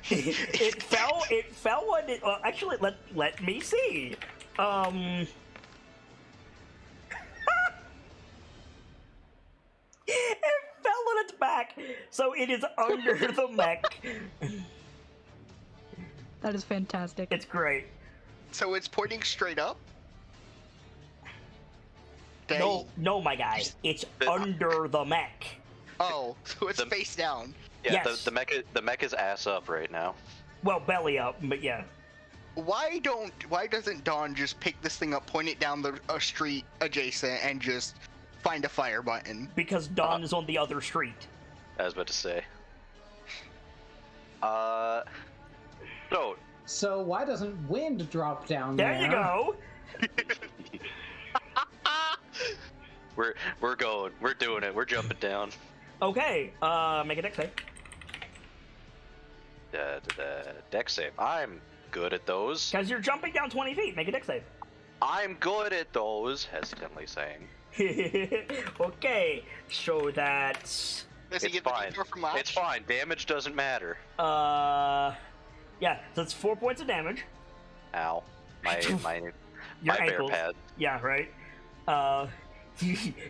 It fell on it. Well, actually, let me see. It fell on its back, so it is under the mech. That is fantastic. It's great. So it's pointing straight up? No, my guy. It's under the mech. Oh, so it's face down. Yeah, Yes. the mech is ass up right now. Well, belly up, but yeah. Why doesn't Dawn just pick this thing up, point it down the street adjacent, and just find a fire button? Because Dawn is on the other street. I was about to say. No. So why doesn't Wind drop down there? There you go. We're going. We're doing it. We're jumping down. Okay, make a dex save. Dex save. I'm good at those. Because you're jumping down 20 feet. Make a dex save. I'm good at those, hesitantly saying. Okay, so that's... Does he It's get the fine. D4 from last? It's fine. Damage doesn't matter. Yeah, so that's 4 points of damage. Ow. My Your bear ankles. pad. Yeah, right?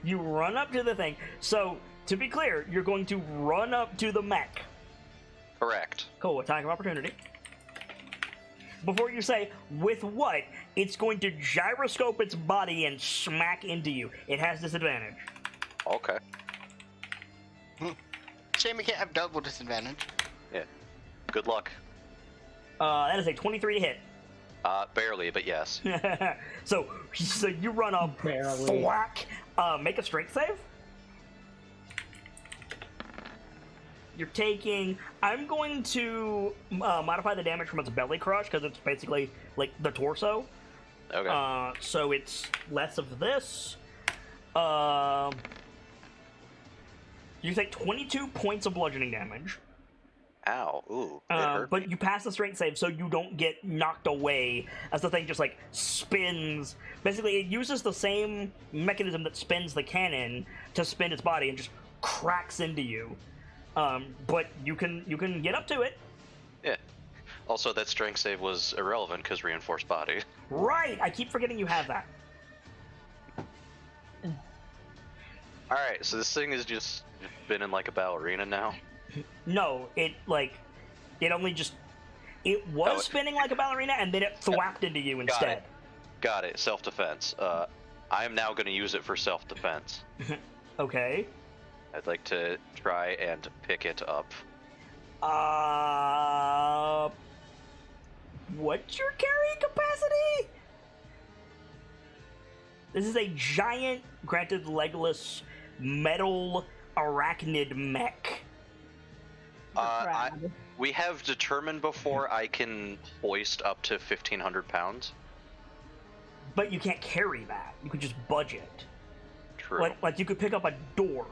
You run up to the thing. So, to be clear, you're going to run up to the mech. Correct. Cool, attack of opportunity. Before you say, with what, it's going to gyroscope its body and smack into you. It has disadvantage. Okay. Shame we can't have double disadvantage. Yeah. Good luck. That is a 23 to hit. Barely, but yes. So you run up, Barely. whack, make a strength save. You're taking... I'm going to modify the damage from its belly crush, because it's basically, like, the torso. Okay. So it's less of this. You take 22 points of bludgeoning damage. Ow. Ooh. It hurt. But you pass the strength save, so you don't get knocked away as the thing just, like, spins. Basically, it uses the same mechanism that spins the cannon to spin its body and just cracks into you. But you can get up to it. Yeah. Also, that strength save was irrelevant because reinforced body. Right! I keep forgetting you have that. Alright, so this thing has just been in like a ballerina now. No, it was spinning like a ballerina, and then it thwapped into you instead. Got it. Self-defense. I am now going to use it for self-defense. Okay. I'd like to try and pick it up. What's your carrying capacity? This is a giant, granted legless, metal arachnid mech. We have determined before I can hoist up to 1,500 pounds. But you can't carry that. You could just budget. True. Like you could pick up a door.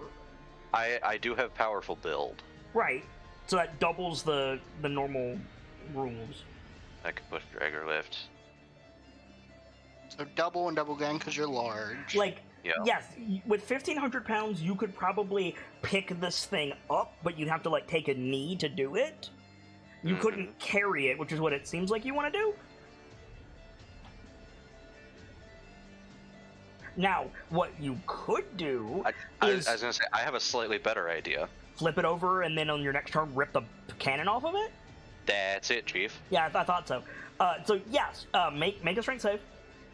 I do have powerful build. Right. So that doubles the normal rules. I can push, drag, or lift. So double and double again because you're large. Like, Yeah. yes, with 1,500 pounds, you could probably pick this thing up, but you'd have to, like, take a knee to do it. You couldn't carry it, which is what it seems like you want to do. Now, what you could do I is was gonna say, I have a slightly better idea. flip it over and then on your next turn rip the cannon off of it? That's it, Chief. Yeah, I thought so. So, yes, make a strength save.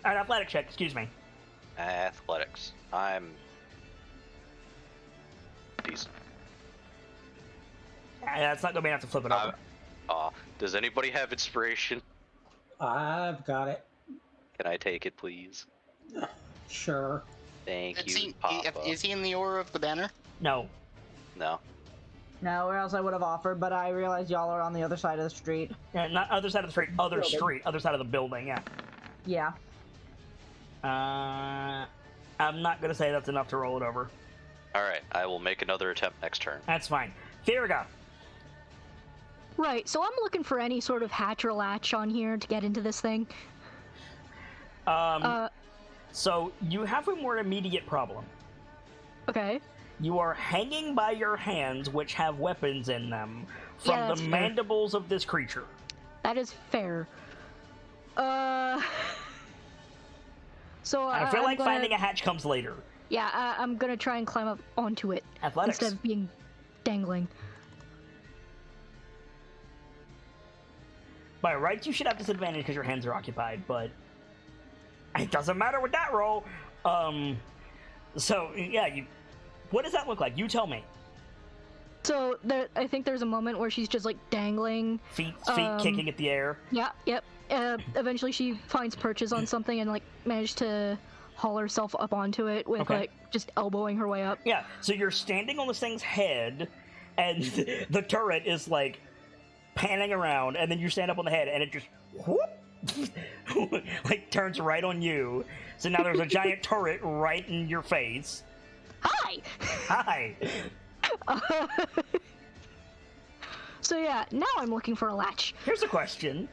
An athletic check, excuse me. Athletics. I'm decent. Yeah, it's not going to be enough to flip it over. Does anybody have inspiration? I've got it. Can I take it, please? Sure. Thank Is you, Papa. is he in the order of the banner? No. No. No, or else I would have offered, but I realized y'all are on the other side of the street. Yeah, not other side of the street, other Building. street, other side of the building, yeah. Yeah. I'm not going to say that's enough to roll it over. Alright, I will make another attempt next turn. That's fine. Theriga. Right, so I'm looking for any sort of hatch or latch on here to get into this thing. So you have a more immediate problem. Okay. You are hanging by your hands, which have weapons in them, from Yeah, the that's fair. mandibles of this creature. That is fair. So I feel I'm like gonna, finding a hatch comes later. Yeah, I'm gonna try and climb up onto it Athletics. instead of being dangling. By rights, you should have disadvantage because your hands are occupied, but it doesn't matter with that roll. So yeah, what does that look like? You tell me. So I think there's a moment where she's just like dangling. Feet kicking at the air. Yeah, yep. Eventually she finds perches on something and like managed to haul herself up onto it with Okay. like just elbowing her way up. Yeah, so you're standing on this thing's head, and the turret is like panning around, and then you stand up on the head, and it just whoop, like turns right on you. So now there's a giant turret right in your face. Hi! Hi. So yeah, now I'm looking for a latch. Here's a question.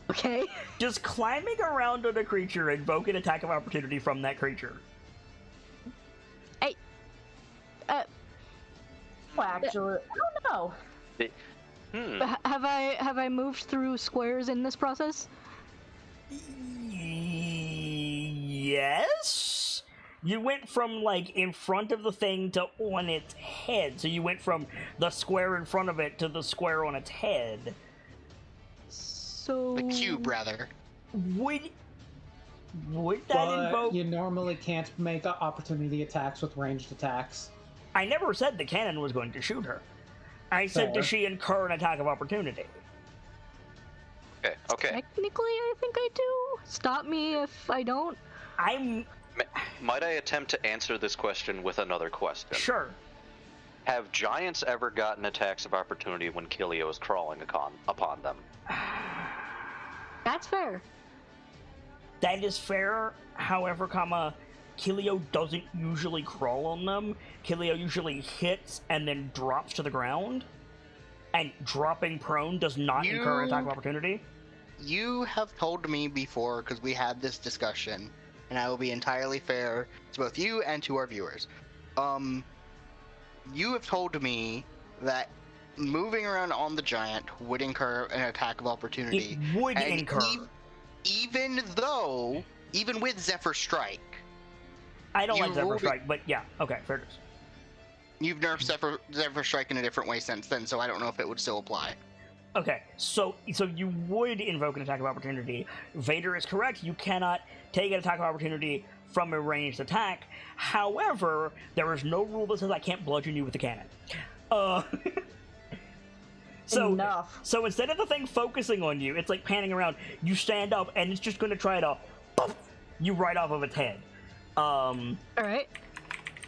Okay. Does climbing around on a creature invoke an attack of opportunity from that creature? Well, actually, I don't know. Have I moved through squares in this process? Yes. You went from like in front of the thing to on its head. So you went from the square in front of it to the square on its head. So The cube, rather. Would that But invoke? you normally can't make opportunity attacks with ranged attacks. I never said the cannon was going to shoot her. I said, Fair. does she incur an attack of opportunity? Okay. Technically, I think I do. Stop me if I don't. Might I attempt to answer this question with another question? Sure. Have giants ever gotten attacks of opportunity when Kilio is crawling upon them? That's fair. That is fair. However, Kilio doesn't usually crawl on them. Kilio usually hits and then drops to the ground. And dropping prone does not incur an attack of opportunity. You have told me before, because we had this discussion, and I will be entirely fair to both you and to our viewers. You have told me that moving around on the giant would incur an attack of opportunity. It would and incur. Even with Zephyr Strike, I don't you like Zephyr rolled it- Strike, but yeah, okay, fair enough. you've nerfed Zephyr Strike in a different way since then, so I don't know if it would still apply. Okay, so you would invoke an attack of opportunity. Vader is correct. You cannot take an attack of opportunity from a ranged attack. However, there is no rule that says I can't bludgeon you with a cannon. Enough. So instead of the thing focusing on you, it's like panning around. You stand up, and it's just going to try to poof you right off of its head. All right.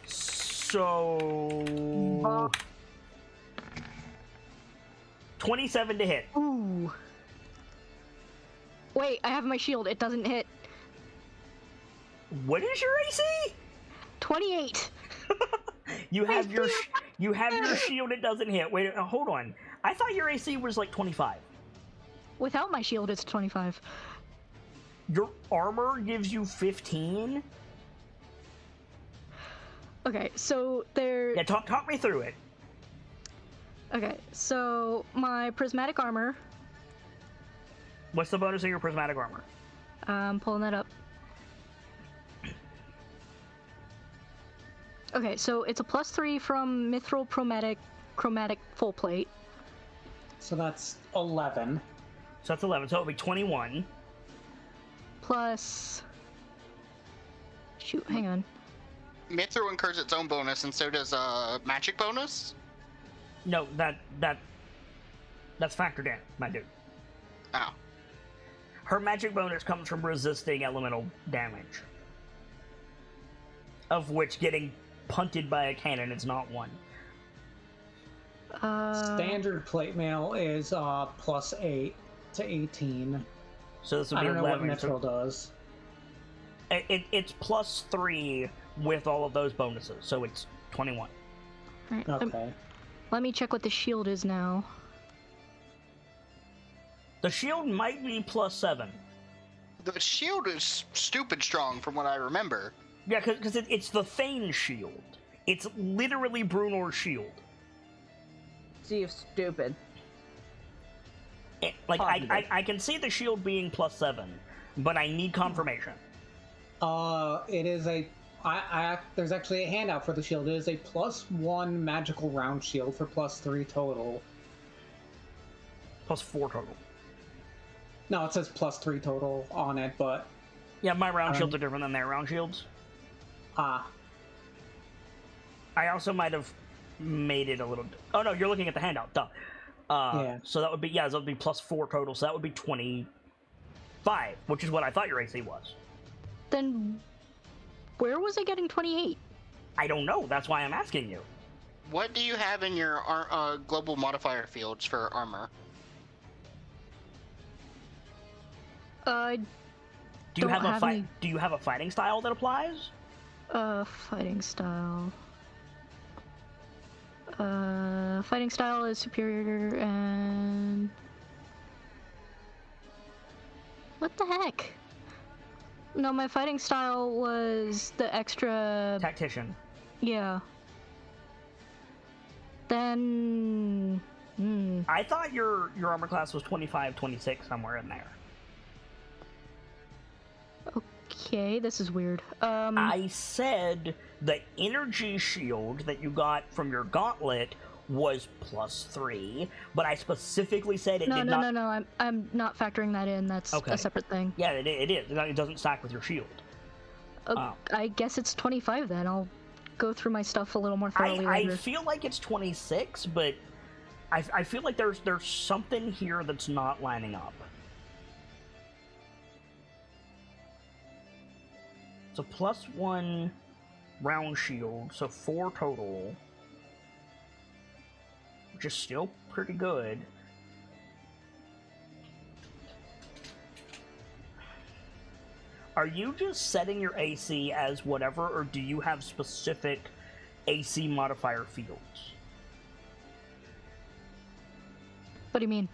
So 27 to hit. Ooh. Wait, I have my shield. It doesn't hit. What is your AC? 28. You have your shield. It doesn't hit. Wait, hold on. I thought your AC was like 25. Without my shield, it's 25. Your armor gives you 15. Okay, so there. Yeah, talk me through it. Okay, so my prismatic armor. What's the bonus of your prismatic armor? I'm pulling that up. Okay, so it's a +3 from mithril chromatic full plate. So that's 11. So that's 11. So it'll be 21. Plus. Shoot, hang on. Mithril incurs its own bonus, and so does magic bonus. No, that's factored in, my dude. Oh. Her magic bonus comes from resisting elemental damage, of which getting punted by a cannon is not one. Standard plate mail is +8 to 18. So this would I be don't know what 11. mithril does. It's +3 with all of those bonuses, so it's 21. Alright, Okay. let me check what the shield is now. The shield might be +7. The shield is stupid strong from what I remember. Yeah, because it's the Thane shield. It's literally Brunor's shield. See if stupid. I can see the shield being +7, but I need confirmation. It is a. There's actually a handout for the shield. It is a +1 magical round shield for +3 total. +4 total. No, it says +3 total on it, but Yeah, my round shields are different than their round shields. I also might have made it a little. Oh no, you're looking at the handout. Duh. Yeah. So that would be that would be +4 total. So that would be 25, which is what I thought your AC was. Then, where was I getting 28? I don't know. That's why I'm asking you. What do you have in your global modifier fields for armor? Do you have a fight? Do you have a fighting style that applies? Fighting style. Fighting style is superior and... What the heck? No, my fighting style was the extra... Tactician. Yeah. Then... I thought your armor class was 25, 26, somewhere in there. Okay, this is weird. I said the energy shield that you got from your gauntlet was +3, but I specifically said it did not... No, I'm not factoring that in. That's Okay. a separate thing. Yeah, it is. It doesn't stack with your shield. I guess it's 25 then. I'll go through my stuff a little more thoroughly later. I feel like it's 26, but I feel like there's something here that's not lining up. So +1 round shield, so 4 total, which is still pretty good. Are you just setting your AC as whatever, or do you have specific AC modifier fields? What do you mean?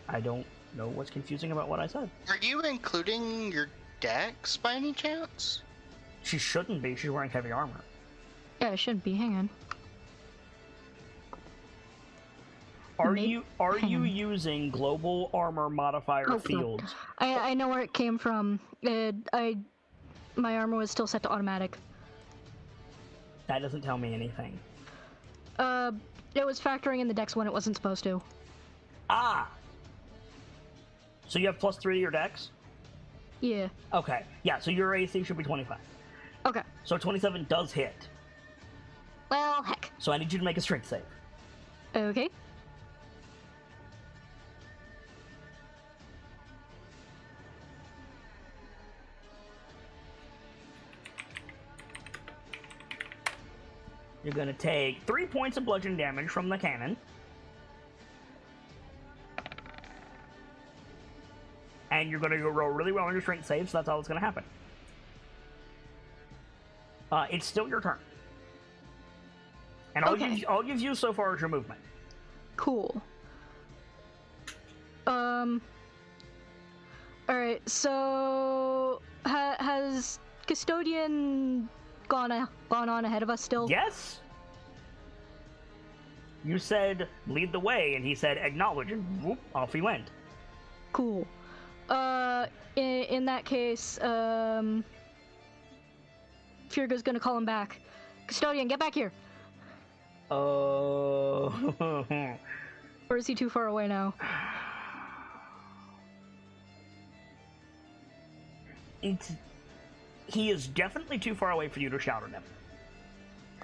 I don't know what's confusing about what I said. Are you including your dex by any chance? She shouldn't be. She's wearing heavy armor. Yeah, it shouldn't be. Hang on. Are you using global armor modifier fields? I know where it came from. My armor was still set to automatic. That doesn't tell me anything. It was factoring in the dex when it wasn't supposed to. Ah! So you have +3 to your dex? Yeah. Okay. Yeah, so your AC should be 25. Okay. So 27 does hit. Well, heck. So I need you to make a strength save. Okay. You're gonna take 3 points of bludgeoning damage from the cannon. And you're gonna roll really well on your strength save, so that's all that's gonna happen. It's still your turn. And all, Okay. all you've used so far is your movement. Cool. Alright, so... has Custodian gone on ahead of us still? Yes? You said, lead the way, and he said, acknowledge, and whoop, off he went. Cool. In that case, Furga's gonna call him back. Custodian, get back here! Oh. Or is he too far away now? He is definitely too far away for you to shout at him.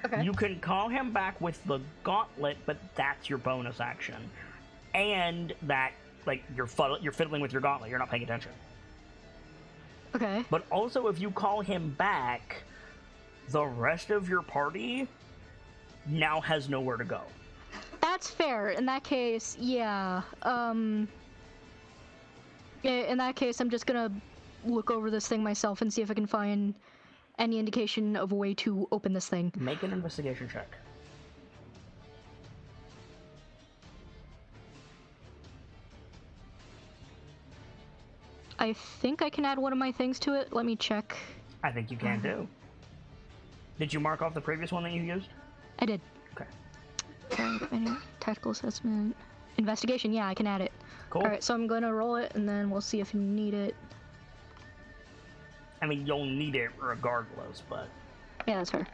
Okay. You can call him back with the gauntlet, but that's your bonus action. And that, like, you're fiddling with your gauntlet, you're not paying attention. Okay. But also, if you call him back, the rest of your party now has nowhere to go. That's fair. In that case, yeah. In that case, I'm just gonna look over this thing myself and see if I can find any indication of a way to open this thing. Make an investigation check. I think I can add one of my things to it. Let me check. I think you can do. Did you mark off the previous one that you used? I did. Okay. Tactical assessment. Investigation, yeah, I can add it. Cool. Alright, so I'm gonna roll it and then we'll see if you need it. I mean, you'll need it regardless, but... Yeah, that's fair.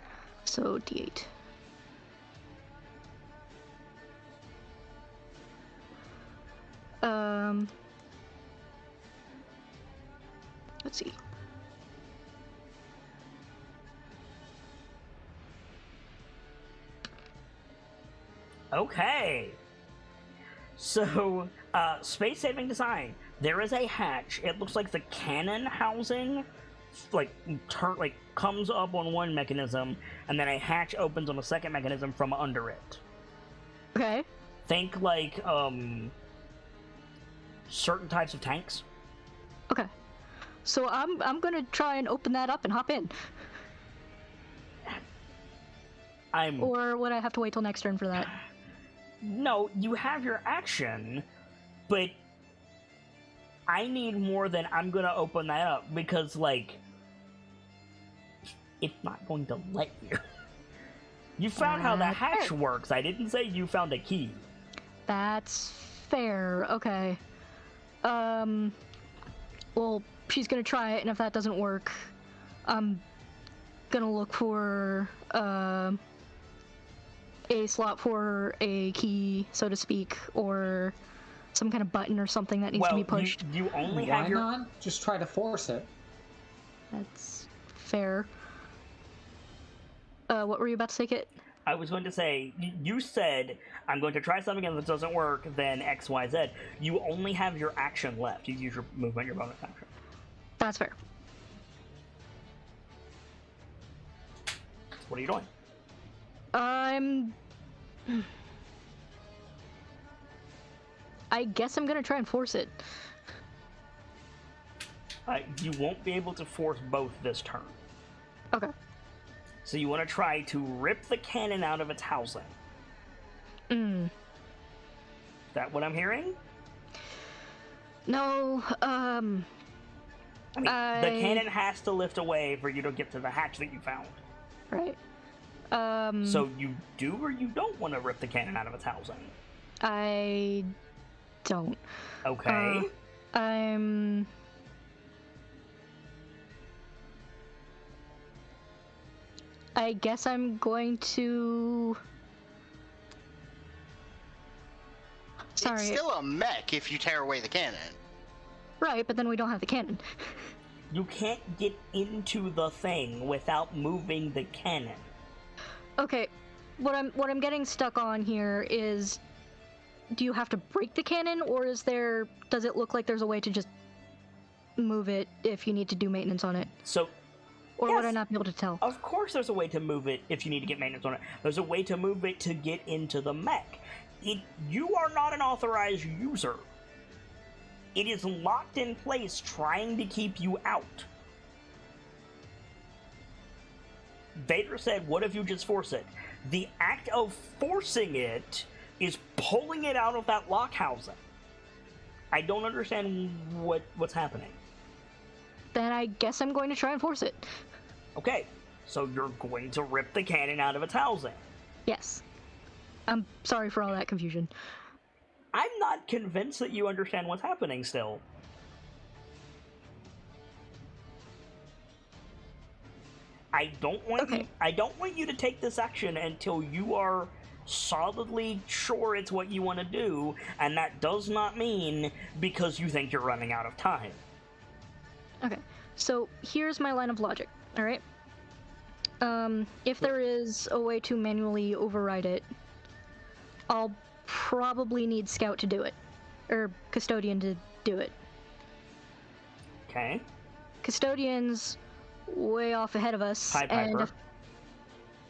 So, D8. Let's see. Okay. So, space saving design. There is a hatch. It looks like the cannon housing, comes up on one mechanism, and then a hatch opens on a second mechanism from under it. Okay. Think certain types of tanks. Okay. So I'm gonna try and open that up and hop in. Or would I have to wait till next turn for that? No, you have your action, but I need more than I'm gonna open that up, because, it's not going to let you. You found how the hatch works. I didn't say you found a key. That's fair. Okay. Well, she's gonna try it, and if that doesn't work, I'm gonna look for, a slot for a key, so to speak, or some kind of button or something that needs to be pushed. You only Why have your... not? Just try to force it. That's fair. What were you about to say, Kit? I was going to say, you said, I'm going to try something, and if it doesn't work, then X, Y, Z. You only have your action left. You use your movement, your bonus action. That's fair. What are you doing? I guess I'm gonna try and force it. You won't be able to force both this turn. Okay. So you want to try to rip the cannon out of its housing. Is that what I'm hearing? No, I mean, the cannon has to lift away for you to get to the hatch that you found. Right. So you do or you don't want to rip the cannon out of its housing? I don't. Okay. I guess I'm going to Sorry. It's still a mech if you tear away the cannon. Right, but then we don't have the cannon. You can't get into the thing without moving the cannon. Okay, what I'm getting stuck on here is, do you have to break the cannon, or does it look like there's a way to just move it if you need to do maintenance on it? So, or yes, would I not be able to tell? Of course there's a way to move it if you need to get maintenance on it. There's a way to move it to get into the mech. You are not an authorized user. It is locked in place trying to keep you out. Vader said, what if you just force it? The act of forcing it is pulling it out of that lock housing. I don't understand what's happening. Then I guess I'm going to try and force it. Okay, so you're going to rip the cannon out of its housing. Yes. I'm sorry for all that confusion. I'm not convinced that you understand what's happening still. I don't want you to take this action until you are solidly sure it's what you want to do, and that does not mean because you think you're running out of time. Okay, so here's my line of logic, alright? If there is a way to manually override it, I'll probably need Scout to do it. Or Custodian to do it. Okay. Custodian's way off ahead of us. Pied Piper.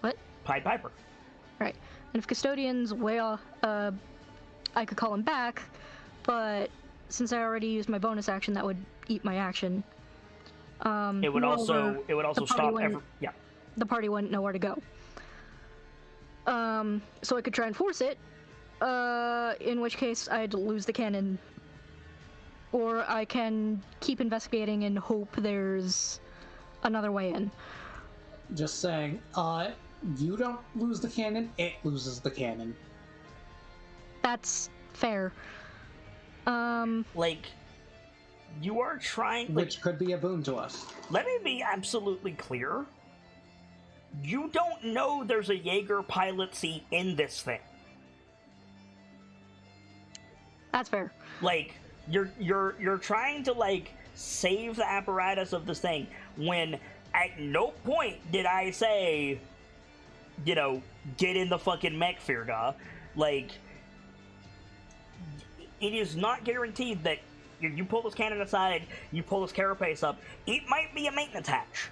What? Pied Piper. Right. And if Custodian's way off, I could call him back, but since I already used my bonus action, that would eat my action. It would also stop the party wouldn't know where to go. So I could try and force it, in which case I'd lose the cannon. Or I can keep investigating and hope there's another way in. Just saying, you don't lose the cannon, it loses the cannon. That's fair. Like, you are trying... Which could be a boon to us. Let me be absolutely clear. You don't know there's a Jaeger pilot seat in this thing. That's fair. Like, you're trying to, like, save the apparatus of this thing when at no point did I say, you know, get in the fucking mech, Firga. Like, it is not guaranteed that you pull this cannon aside, you pull this carapace up, it might be a maintenance hatch.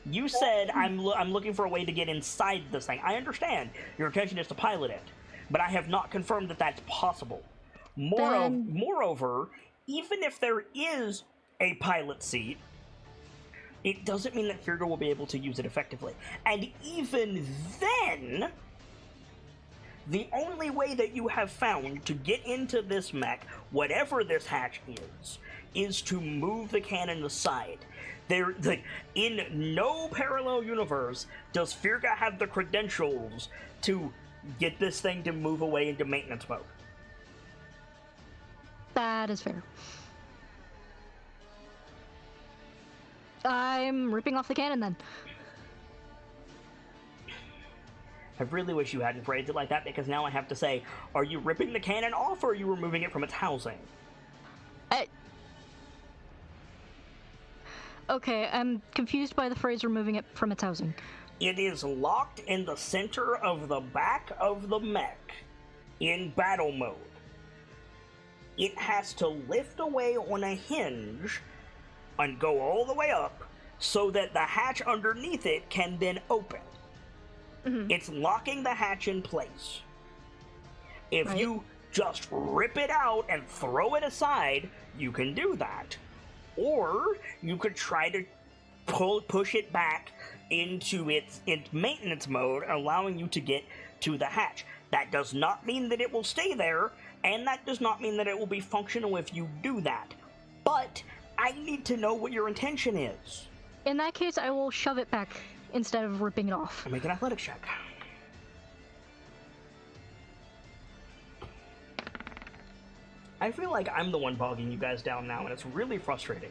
You said, I'm looking for a way to get inside this thing. I understand. Your intention is to pilot it. But I have not confirmed that that's possible. Moreover, even if there is a pilot seat, it doesn't mean that Firga will be able to use it effectively. And even then, the only way that you have found to get into this mech, whatever this hatch is to move the cannon aside. In no parallel universe does Firga have the credentials to get this thing to move away into maintenance mode. That is fair. I'm ripping off the cannon then. I really wish you hadn't phrased it like that, because now I have to say, are you ripping the cannon off, or are you removing it from its housing? Okay, I'm confused by the phrase removing it from its housing. It is locked in the center of the back of the mech in battle mode. It has to lift away on a hinge and go all the way up so that the hatch underneath it can then open. Mm-hmm. It's locking the hatch in place. If you just rip it out and throw it aside, you can do that. Or you could try to push it back into its maintenance mode, allowing you to get to the hatch. That does not mean that it will stay there, and that does not mean that it will be functional if you do that. But I need to know what your intention is. In that case, I will shove it back instead of ripping it off. Make an athletics check. I feel like I'm the one bogging you guys down now, and it's really frustrating.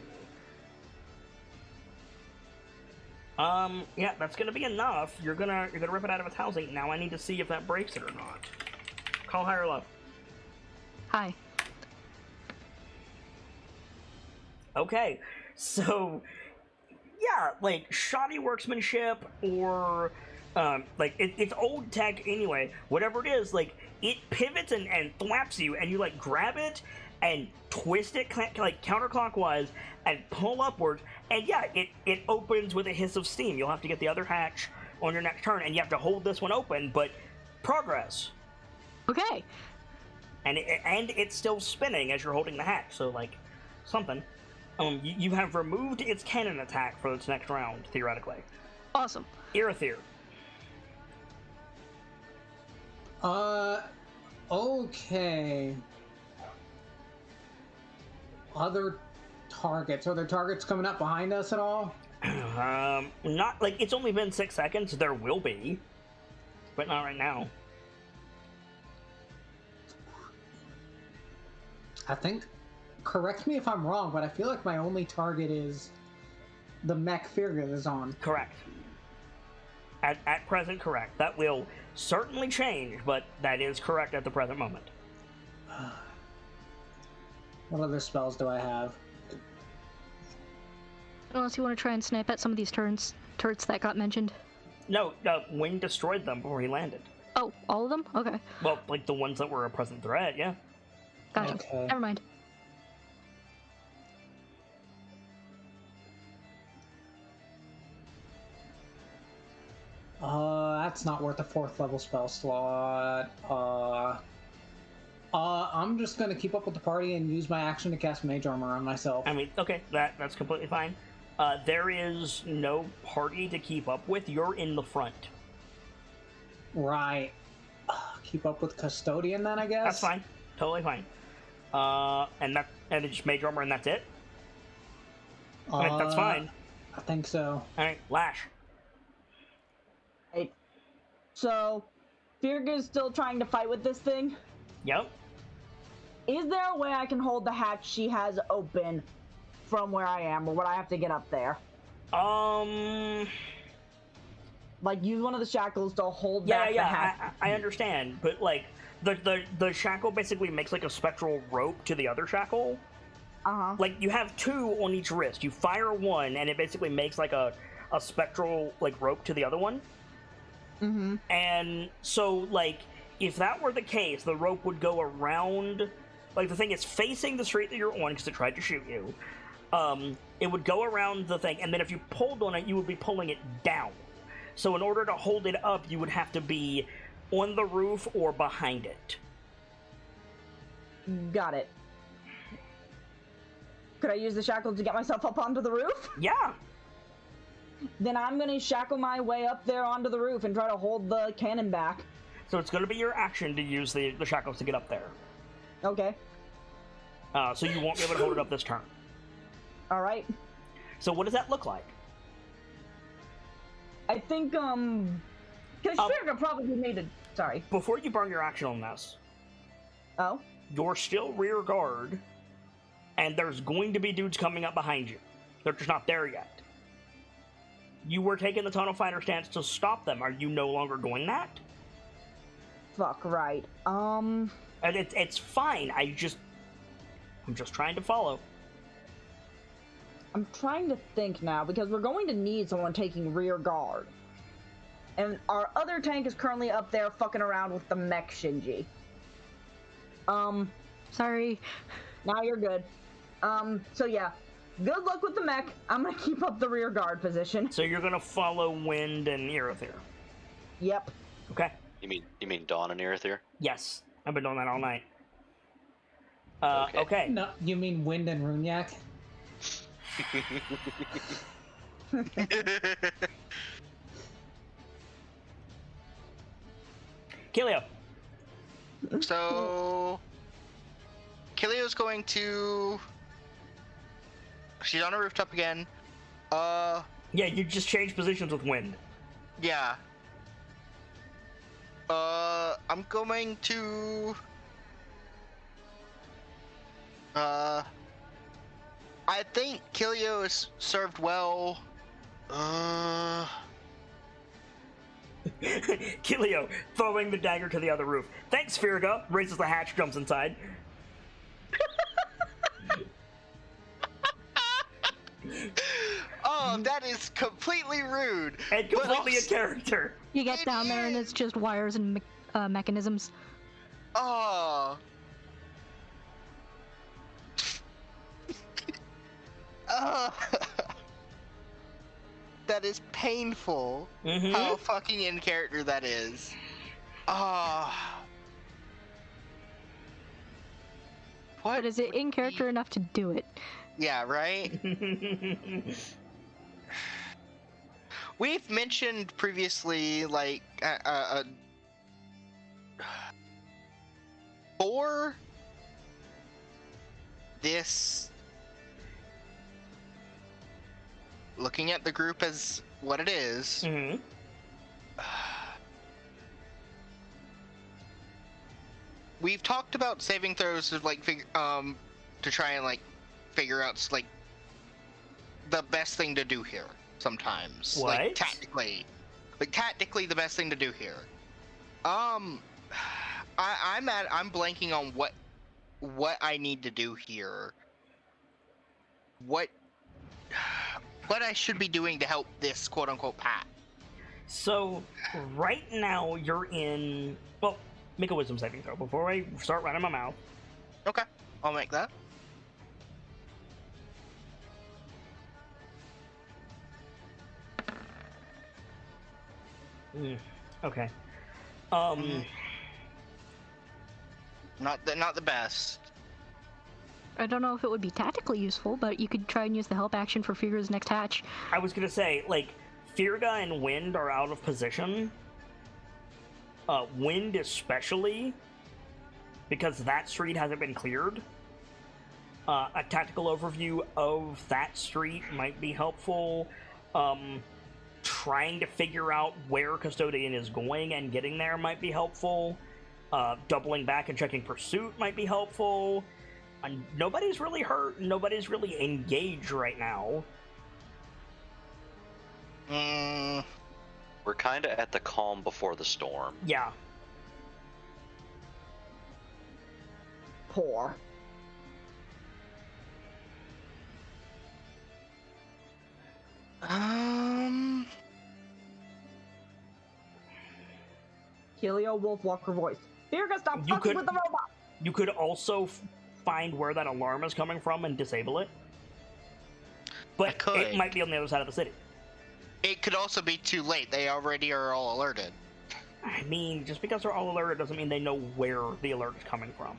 Yeah, that's gonna be enough. You're gonna rip it out of its housing. Now I need to see if that breaks it or not. Call high or low. Hi. Okay, so yeah, like shoddy workmanship or like it's old tech anyway. Whatever it is, like it pivots and thwaps you, and you like grab it and twist it like counterclockwise and pull upwards, and yeah, it opens with a hiss of steam. You'll have to get the other hatch on your next turn, and you have to hold this one open, but progress. Okay. And it's still spinning as you're holding the hatch, so like something. You have removed its cannon attack for its next round, theoretically. Awesome. Irithyr. Okay. Other targets. Are there targets coming up behind us at all? Not like it's only been 6 seconds. There will be, but not right now. I think. Correct me if I'm wrong, but I feel like my only target is the mech Firga is on. Correct. At present, correct. That will certainly change, but that is correct at the present moment. What other spells do I have? Unless you want to try and snipe at some of these turrets that got mentioned. No, Wing destroyed them before he landed. Oh, all of them? Okay. Well, like the ones that were a present threat, yeah. Gotcha. Okay. Never mind. That's not worth a 4th level spell slot. I'm just gonna keep up with the party and use my action to cast Mage Armor on myself. I mean, okay, that's completely fine. There is no party to keep up with. You're in the front. Right. Keep up with Custodian then, I guess? That's fine. Totally fine. And it's just Mage Armor and that's it? Alright, that's fine. I think so. Alright, Lash. Right. So, Firga's still trying to fight with this thing. Yep. Is there a way I can hold the hatch she has open from where I am, or would I have to get up there? Like, use one of the shackles to hold back the hatch. I understand, but like the shackle basically makes like a spectral rope to the other shackle. Like you have 2 on each wrist. You fire one, and it basically makes like a spectral like rope to the other one. Mm-hmm. And so like if that were the case, the rope would go around. Like the thing is facing the street that you're on because it tried to shoot you. It would go around the thing, and then if you pulled on it, you would be pulling it down. So in order to hold it up, you would have to be on the roof or behind it. Got it. Could I use the shackle to get myself up onto the roof? Yeah. Then I'm gonna shackle my way up there onto the roof and try to hold the cannon back. So it's going to be your action to use the shackles to get up there. Okay. So you won't be able to hold it up this turn. All right. So what does that look like? I think, because Firga probably made it. Sorry. Before you burn your action on this, Oh? you're still rear guard, and there's going to be dudes coming up behind you. They're just not there yet. You were taking the tunnel fighter stance to stop them. Are you no longer doing that? Fuck, right. And it's fine. I'm just trying to follow. I'm trying to think now, because we're going to need someone taking rear guard. And our other tank is currently up there fucking around with the mech Shinji. Sorry. Now you're good. So yeah. Good luck with the mech. I'm gonna keep up the rear guard position. So you're gonna follow Wind and Irithyr. Yep. Okay. You mean Dawn and Irithyr? Yes. I've been doing that all night. Okay. Okay. No, you mean Wind and Runyak? Kilio. So, Kilio's going to. She's on a rooftop again. Yeah, you just changed positions with Wind. Yeah. I'm going to. I think Kilio is served well. Kilio throwing the dagger to the other roof. Thanks, Firga. Raises the hatch, jumps inside. Oh, that is completely rude. And completely a character. You get down there and it's just wires and mechanisms. Oh. That is painful. Mm-hmm. How fucking in character that is. Oh. What? But is it in character enough to do it? Yeah, right? We've mentioned previously, like, for this, looking at the group as what it is, Mm-hmm. We've talked about saving throws to like to try and like figure out like the best thing to do here. Sometimes, What? like tactically the best thing to do here. I'm blanking on what I need to do here. What I should be doing to help this quote unquote path. So, right now you're in... Well, make a wisdom saving throw before I start running my mouth. Okay, I'll make that. Okay. Not the best. I don't know if it would be tactically useful, but you could try and use the help action for Firga's next hatch. I was gonna say, like, Firga and Wind are out of position. Wind especially, because that street hasn't been cleared. A tactical overview of that street might be helpful. Trying to figure out where Custodian is going and getting there might be helpful. Doubling back and checking Pursuit might be helpful. Nobody's really hurt. Nobody's really engaged right now. We're kind of at the calm before the storm. Yeah. Poor. Helio Wolfwalker voice. Firga, stop You fucking could- with the robot! You could also find where that alarm is coming from and disable it. But it might be on the other side of the city. It could also be too late. They already are all alerted. I mean, just because they're all alerted doesn't mean they know where the alert is coming from.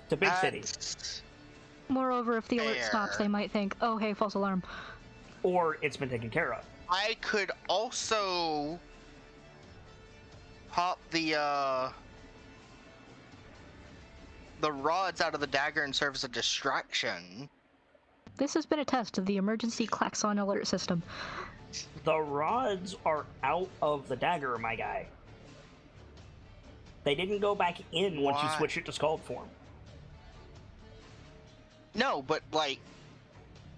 It's a big city. Moreover, if the alert Fair. stops, they might think, oh, hey, false alarm. Or it's been taken care of. I could also pop the rods out of the dagger and serve as a distraction. This has been a test of the emergency klaxon alert system. The rods are out of the dagger, my guy. They didn't go back in once you Why? switch it to Scald form. No, but like,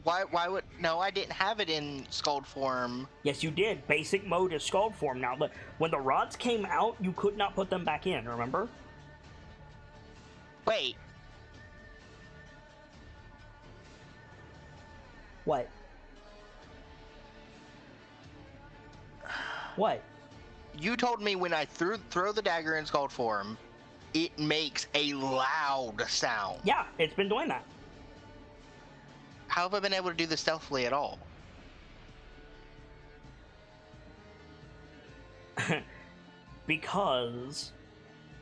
why would no? I didn't have it in Scald form. Yes, you did. Basic mode is Scald form now. But when the rods came out, you could not put them back in, remember? Wait, What? What? you told me when I throw the dagger in Scald form, it makes a loud sound. Yeah, it's been doing that. How have I been able to do this stealthily at all? Because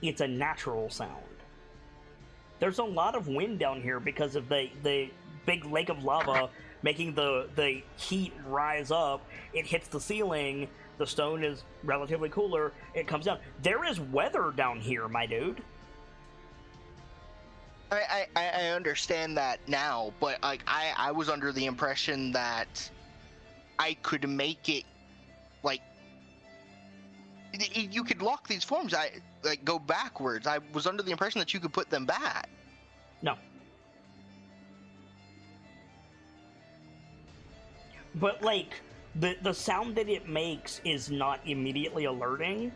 it's a natural sound. There's a lot of wind down here because of the big lake of lava making the heat rise up. It hits the ceiling. The stone is relatively cooler. It comes down. There is weather down here, my dude. I understand that now, but like I was under the impression that I could make it like you could lock these forms. I like go backwards. I was under the impression that you could put them back. No. But, like, the sound that it makes is not immediately alerting.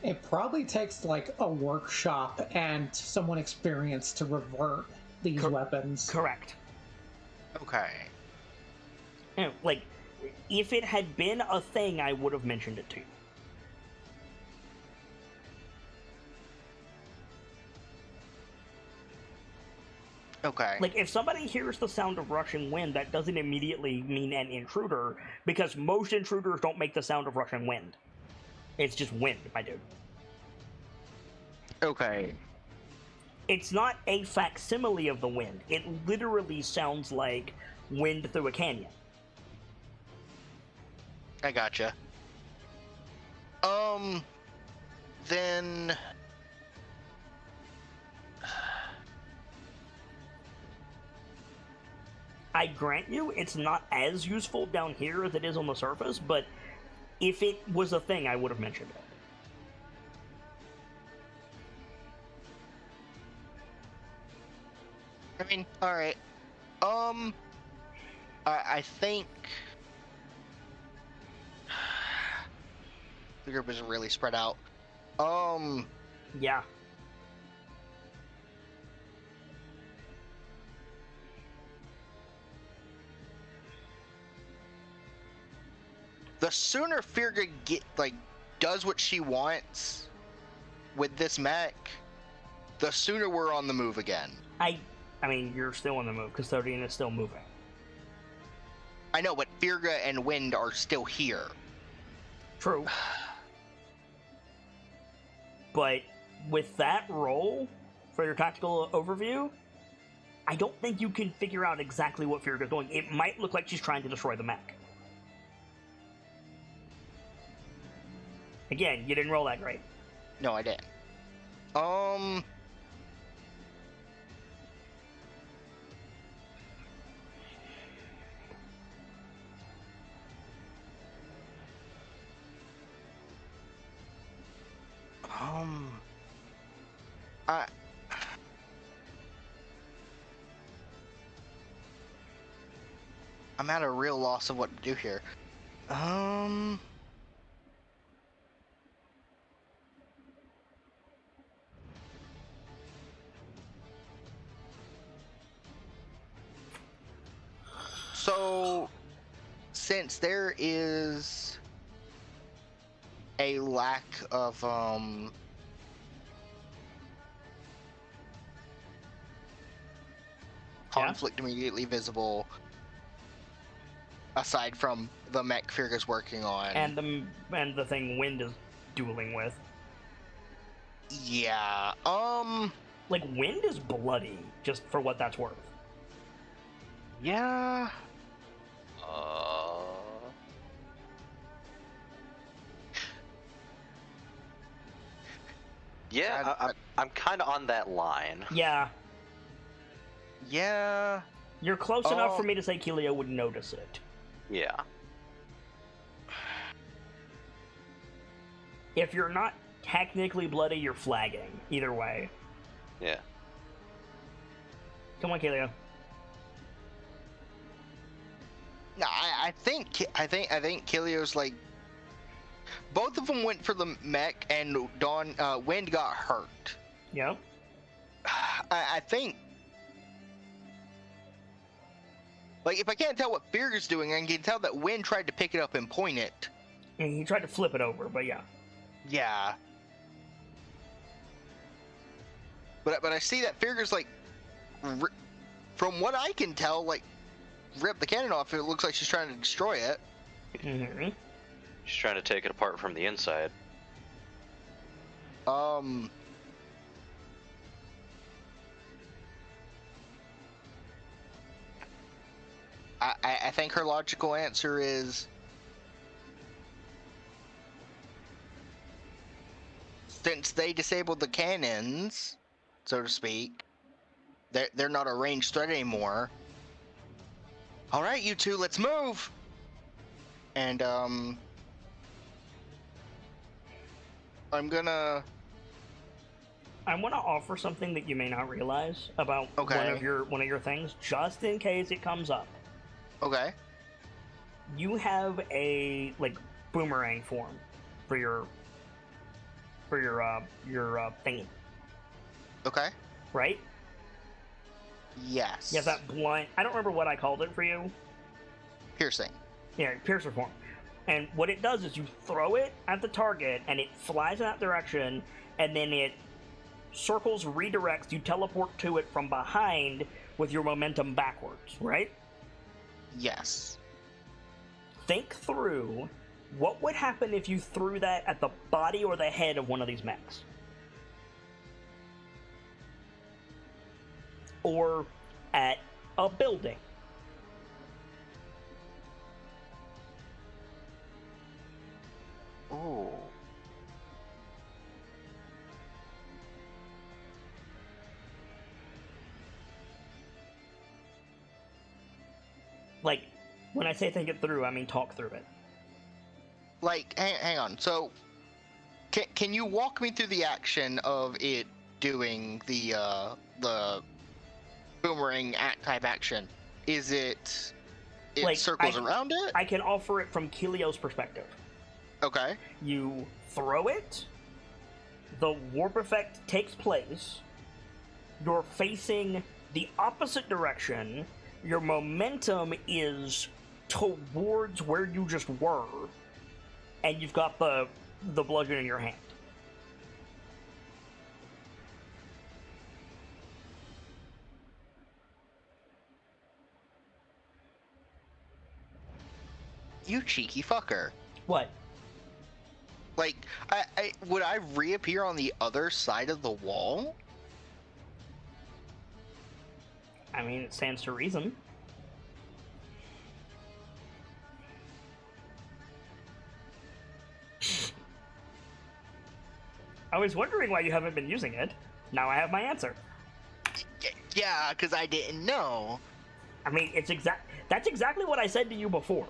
It probably takes like a workshop and someone experienced to revert these weapons. Correct. Okay. You know, like, if it had been a thing, I would have mentioned it to you. Okay. Like, if somebody hears the sound of rushing wind, that doesn't immediately mean an intruder, because most intruders don't make the sound of rushing wind. It's just wind, my dude. Okay. It's not a facsimile of the wind. It literally sounds like wind through a canyon. I gotcha. Then... I grant you, it's not as useful down here as it is on the surface, but if it was a thing, I would have mentioned it. I mean, alright. I think... The group is really spread out. Yeah. The sooner Firga does what she wants with this mech, the sooner we're on the move again. I mean, you're still on the move. Custodian is still moving. I know, but Firga and Wind are still here. True. But with that roll, for your tactical overview, I don't think you can figure out exactly what Firga's doing. It might look like she's trying to destroy the mech. Again, you didn't roll that great. No, I didn't. I'm at a real loss of what to do here. So, since there is a lack of conflict immediately visible, aside from the mech Firga's working on, And the thing Wind is dueling with. yeah, Like, Wind is bloody, just for what that's worth. yeah. Yeah, I'm kind of on that line. Yeah. Yeah. You're close enough for me to say Keelio would notice it. Yeah. If you're not technically bloody, you're flagging. Either way. Yeah. Come on, Keelio. No, I think Kilio's like, both of them went for the mech, and Wind got hurt. Yep. I think, like, if I can't tell what Firga's doing, I can tell that Wind tried to pick it up and point it. And he tried to flip it over, but yeah. Yeah. But I see that Firga's like, from what I can tell, like, rip the cannon off. It looks like she's trying to destroy it. Mm-hmm. She's trying to take it apart from the inside. I think her logical answer is, since they disabled the cannons, so to speak, they're not a ranged threat anymore. All right, you two, let's move. And I want to offer something that you may not realize about one of your things, just in case it comes up. Okay. you have a like boomerang form for your thingy, Okay. right? Yes. You have that blunt. I don't remember what I called it for you. Piercing. Yeah, piercer form. And what it does is you throw it at the target, and it flies in that direction, and then it circles, redirects, you teleport to it from behind with your momentum backwards, right? Yes. Think through what would happen if you threw that at the body or the head of one of these mechs. Or at a building. Ooh. Like, when I say think it through, I mean talk through it. Like, hang on. So, can you walk me through the action of it doing the boomerang type action? Is it Like, circles around it? I can offer it from Kelio's perspective. Okay. You throw it, the warp effect takes place, you're facing the opposite direction, your momentum is towards where you just were, and you've got the bludgeon in your hand. You cheeky fucker. What? Like, would I reappear on the other side of the wall? I mean, it stands to reason. I was wondering why you haven't been using it. Now I have my answer. Yeah, because I didn't know. I mean, that's exactly what I said to you before.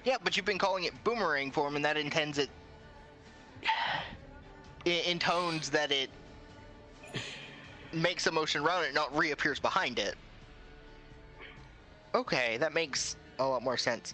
Yeah, but you've been calling it boomerang form, and that intends it in tones that it makes a motion around it, not reappears behind it. Okay, that makes a lot more sense.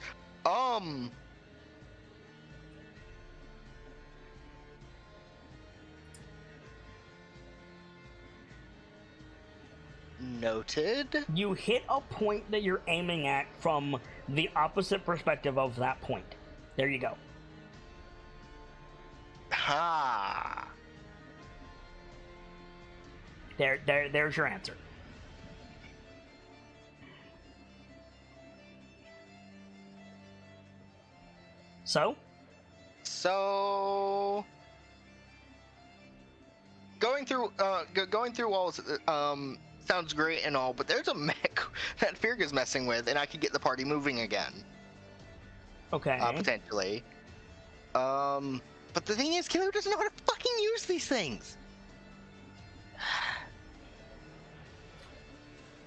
Noted. You hit a point that you're aiming at from the opposite perspective of that point. There you go. Ha. There's your answer. So going through walls sounds great and all, but there's a mech that Firga's messing with, and I could get the party moving again. Okay. Potentially. But the thing is, Killer doesn't know how to fucking use these things.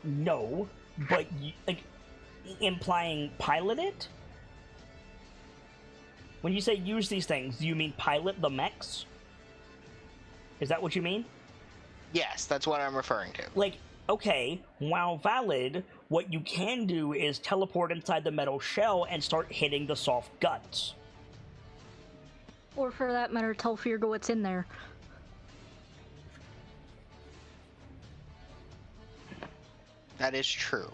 No, but like implying pilot it? When you say use these things, do you mean pilot the mechs? Is that what you mean? Yes, that's what I'm referring to. Like, okay, while valid, what you can do is teleport inside the metal shell and start hitting the soft guts. Or for that matter, tell Firga what's in there. That is true.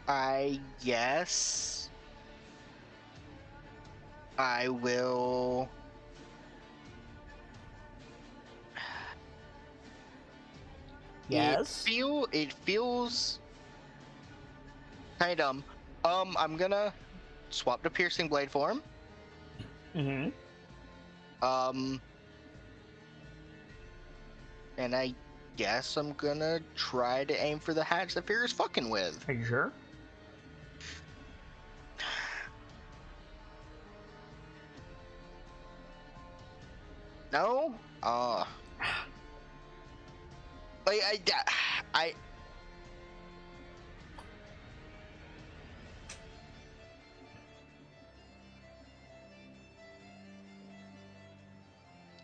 I guess I will. Yes. It feels kind of dumb. I'm gonna swap to piercing blade form. Mm-hmm. And I guess I'm gonna try to aim for the hatch that Fear is fucking with. Are you sure? No? Like,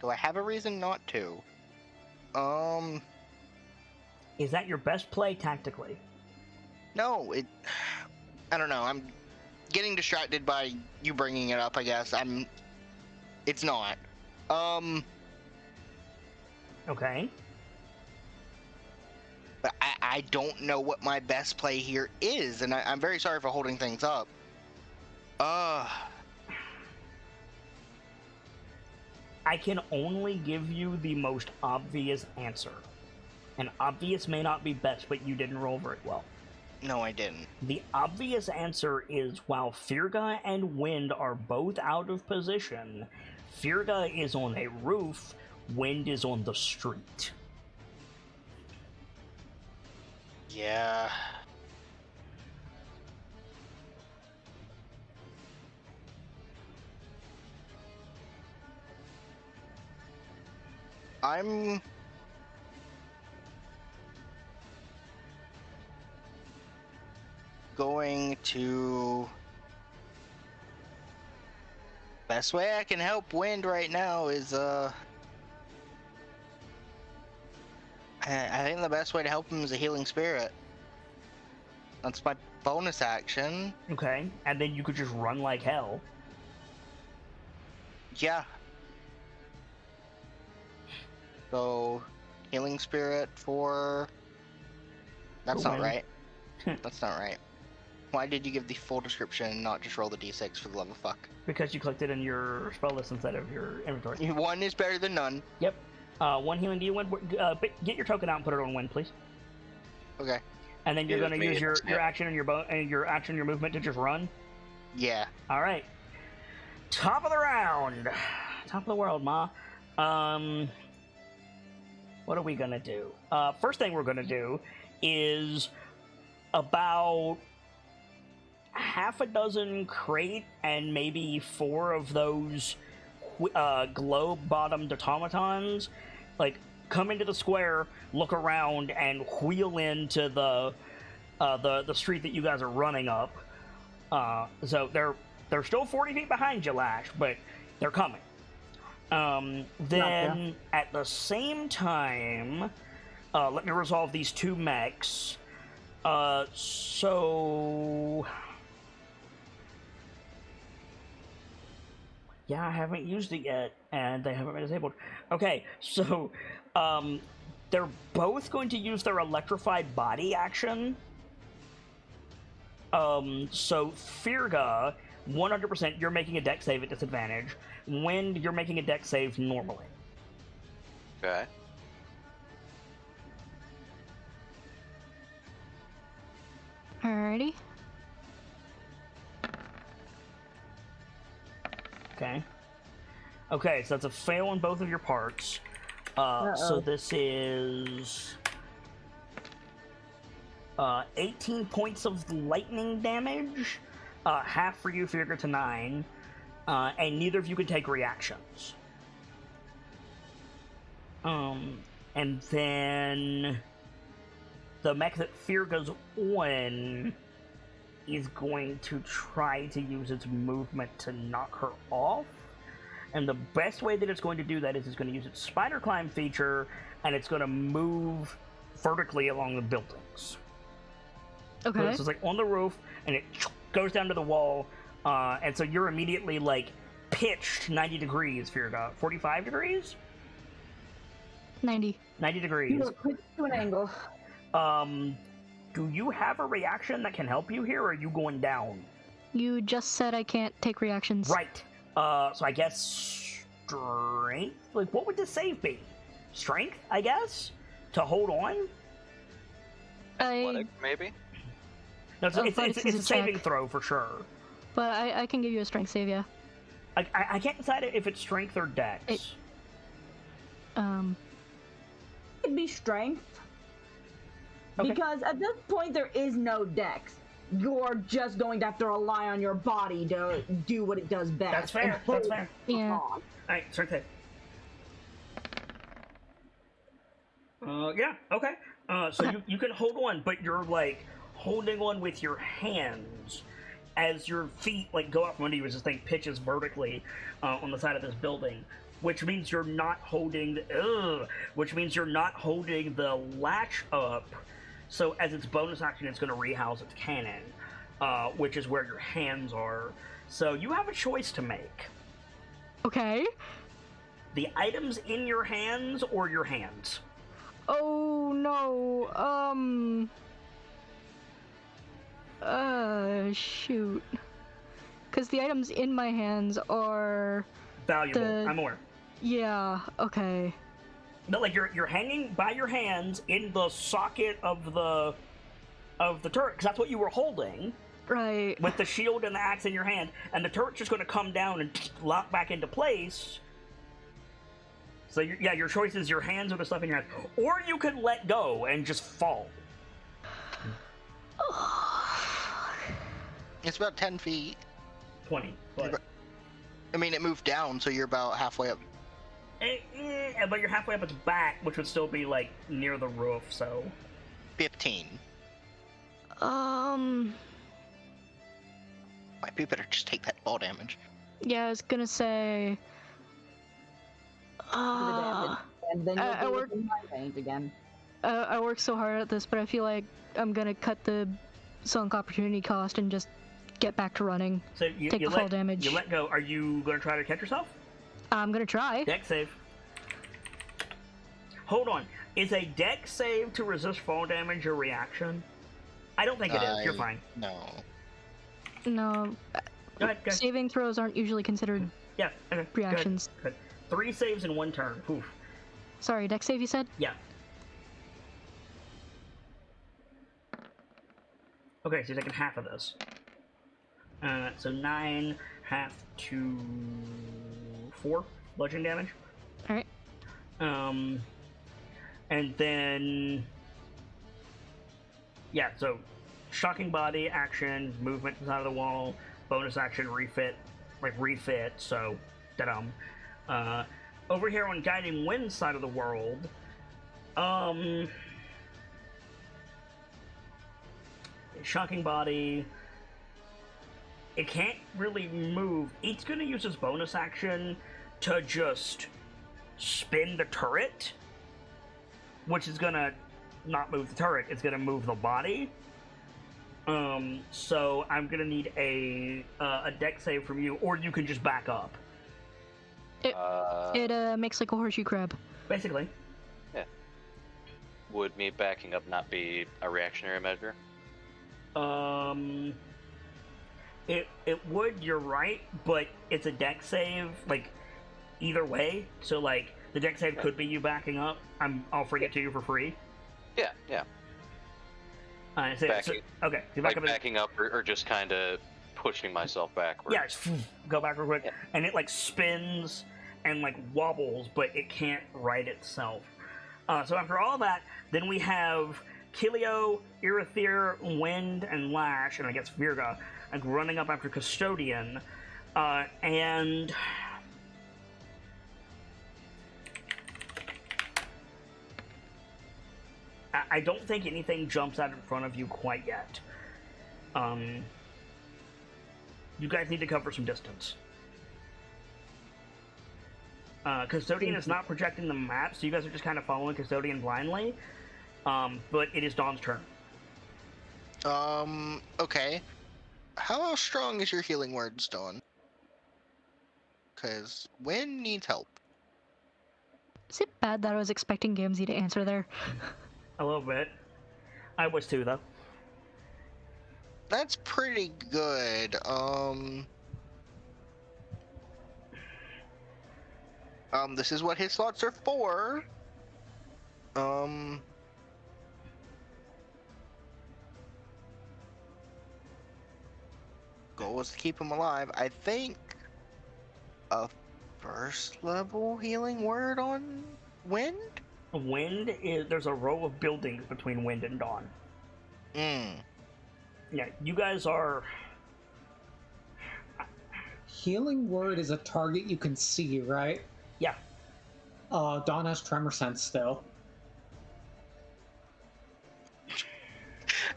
Do I have a reason not to? Is that your best play tactically? No, I don't know. I'm getting distracted by you bringing it up, I guess. It's not. Okay. But I don't know what my best play here is, and I'm very sorry for holding things up. I can only give you the most obvious answer. And obvious may not be best, but you didn't roll very well. No, I didn't. The obvious answer is while Firga and Wind are both out of position, Firga is on a roof, Wind is on the street. Yeah. I'm going to... Best way I can help Wind right now is, I think the best way to help him is a healing spirit. That's my bonus action. Okay, and then you could just run like hell. Yeah. So, healing spirit for... That's not right. That's not right. Why did you give the full description and not just roll the d6 for the love of fuck? Because you clicked it in your spell list instead of your inventory. One is better than none. Yep. One healing D, Wind. Get your token out and put it on Wind, please. Okay. And then you're going to use your action and your action and your movement to just run? Yeah. All right. Top of the round. Top of the world, Ma. What are we going to do? First thing we're going to do is about half a dozen crate and maybe 4 of those globe-bottomed automatons, like, come into the square, look around, and wheel into the street that you guys are running up. So they're still 40 feet behind you, Lash, but they're coming. Then at the same time, let me resolve these 2 mechs. So yeah, I haven't used it yet, and they haven't been disabled. Okay, so they're both going to use their electrified body action. So Firga, 100%, you're making a dex save at disadvantage. Wind, you're making a dex save normally. Okay. Alrighty. Okay. Okay, so that's a fail on both of your parts. So this is 18 points of lightning damage, half for you, Firga, to 9, and neither of you can take reactions. And then the mech that Firga's on is going to try to use its movement to knock her off. And the best way that it's going to do that is it's going to use its spider climb feature, and it's going to move vertically along the buildings. Okay. So it's like on the roof, and it goes down to the wall, and so you're immediately like pitched 90 degrees, Firga. 45 degrees? 90. 90 degrees. To an angle. Do you have a reaction that can help you here, or are you going down? You just said I can't take reactions. Right. So I guess strength? Like, what would the save be? Strength, I guess? To hold on? Athletic, maybe? No, it's a saving throw for sure. But I can give you a strength save, yeah. I can't decide if it's strength or dex. It'd be strength. Okay. Because at this point there is no dex. You're just going to have to rely on your body to do what it does best. That's fair. That's fair. Yeah. Alright, strength save. Yeah, okay. So you can hold on, but you're like holding on with your hands as your feet like go out from under you as this thing pitches vertically on the side of this building. which means you're not holding which means you're not holding the latch up. So as its bonus action, it's going to rehouse its cannon, which is where your hands are. So you have a choice to make. Okay. The items in your hands or your hands? Oh no. Shoot. Because the items in my hands are Valuable. I'm aware. Yeah. Okay. But like you're hanging by your hands in the socket of the turret, because that's what you were holding. Right. With the shield and the axe in your hand, and the turret's just going to come down and lock back into place. So your choice is your hands or the stuff in your hands, or you can let go and just fall. It's about 10 feet. 20, but I mean, it moved down, so you're about halfway up. But you're halfway up its back, which would still be like near the roof. So 15. Might be better just take that fall damage. Yeah, I was gonna say. And then I you'll work- be within my range again. I work so hard at this, but I feel like I'm gonna cut the sunk opportunity cost and just get back to running. so Take the fall damage. You let go. Are you going to try to catch yourself? I'm gonna try. Dex save. Hold on. Is a dex save to resist fall damage a reaction? I don't think it is. You're fine. No. No, Go ahead. saving throws aren't usually considered Yeah. Okay. reactions. Good. 3 saves in 1 turn. Oof. Sorry, dex save you said? Yeah. Okay, so you're taking half of this. So 9, half to 4 bludgeoning damage. Alright. And then, yeah, so shocking body, action, movement to the side of the wall, bonus action, refit, so, da-dum. Over here on Guiding Wind side of the world, shocking body, it can't really move. It's gonna use its bonus action to just spin the turret, which is gonna not move the turret, it's gonna move the body. So I'm gonna need a dex save from you, or you can just back up. It makes like a horseshoe crab. Basically. Yeah. Would me backing up not be a reactionary measure? It would, you're right, but it's a dex save, like, either way. So, like, the dex save could be you backing up. I'm offering it to you for free. Yeah, yeah. Okay, you Like backing up or just kind of pushing myself backwards. Yeah, just go back real quick. Yeah. And it, like, spins and, like, wobbles, but it can't right itself. So after all that, then we have Kilio, Irithyr, Wind, and Lash, and I guess Virga, like, running up after Custodian. And I don't think anything jumps out in front of you quite yet. You guys need to cover some distance. Custodian is not projecting the map, so you guys are just kind of following Custodian blindly. But it is Dawn's turn. Okay. How strong is your healing words, Dawn? Because Wynn needs help. Is it bad that I was expecting Gamzee to answer there? A little bit. I was too, though. That's pretty good. This is what his slots are for. Goal is to keep him alive. I think a first level healing word on Wind? Wind is... There's a row of buildings between Wind and Dawn. Yeah, you guys are... Healing word is a target you can see, right? Yeah. Dawn has tremor sense still.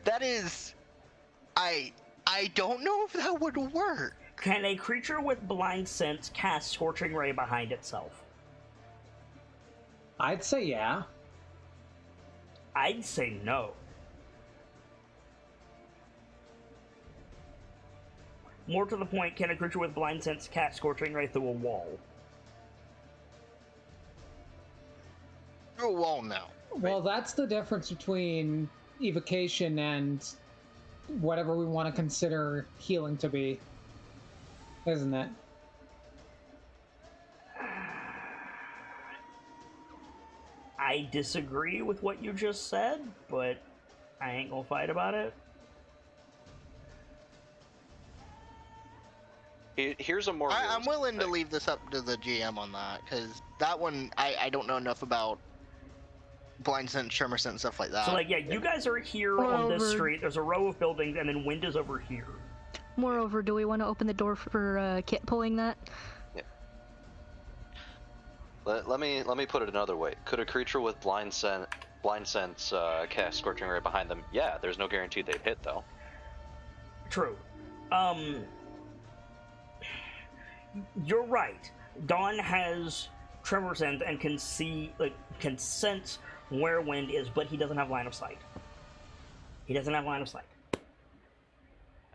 That is... I don't know if that would work. Can a creature with blind sense cast Scorching Ray behind itself? I'd say yeah. I'd say no. More to the point, can a creature with blind sense cast Scorching Ray through a wall? Through a wall now. Well, that's the difference between evocation and whatever we want to consider healing to be, isn't it? I disagree with what you just said, but I ain't gonna fight about it. Here's a more. I'm willing to leave this up to the GM on that, because that one I don't know enough about blind sense, tremor sense, stuff like that. So, like, yeah, you guys are here on this street. There's a row of buildings, and then wind is over here. Moreover, do we want to open the door for Kit pulling that? Yeah. Let me put it another way. Could a creature with blind sense cast Scorching Ray behind them? Yeah, there's no guarantee they'd hit though. True. You're right. Dawn has tremor sense and can see, like, can sense where wind is, but he doesn't have line of sight. He doesn't have line of sight.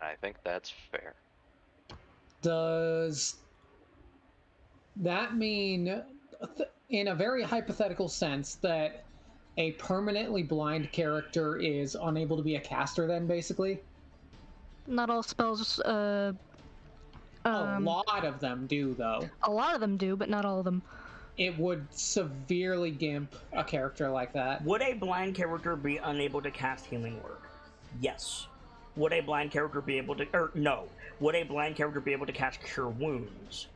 I think that's fair. Does that mean, in a very hypothetical sense, that a permanently blind character is unable to be a caster then, basically? Not all spells, A lot of them do, though. A lot of them do, but not all of them. It would severely gimp a character like that. Would a blind character be unable to cast Healing Word? Yes. Would a blind character be able to... no. Would a blind character be able to cast Cure Wounds?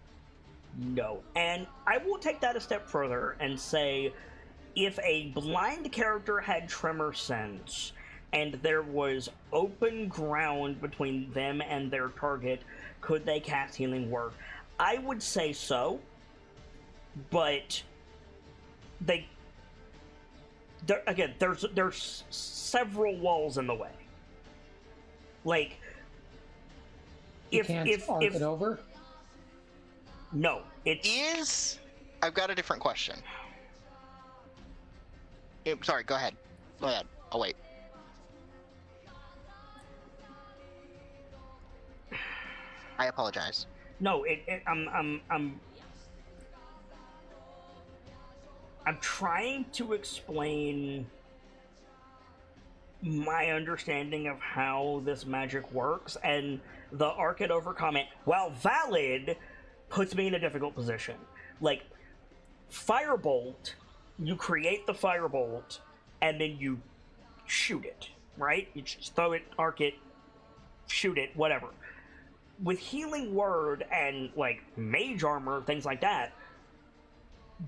No. And I will take that a step further and say, if a blind character had Tremor Sense, and there was open ground between them and their target, could they cast Healing Word? I would say so, but there's several walls in the way. Like, You can't arc it over? No, it's... I've got a different question. Sorry, go ahead. Go ahead. I'll wait. I apologize. No, I'm trying to explain my understanding of how this magic works, and the arc it over comment, while valid, puts me in a difficult position. Like, Firebolt, you create the Firebolt, and then you shoot it, right? You just throw it, arc it, shoot it, whatever. With Healing Word and, like, Mage Armor, things like that,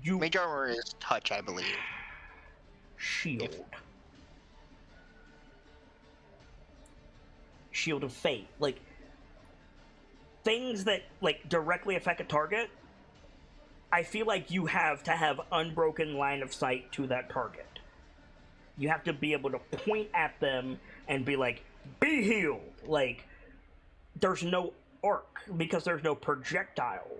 Mage Armor is touch, I believe. Shield. Shield of Fate. Like, things that, like, directly affect a target, I feel like you have to have unbroken line of sight to that target. You have to be able to point at them and be like, be healed! Like, there's no arc, because there's no projectile.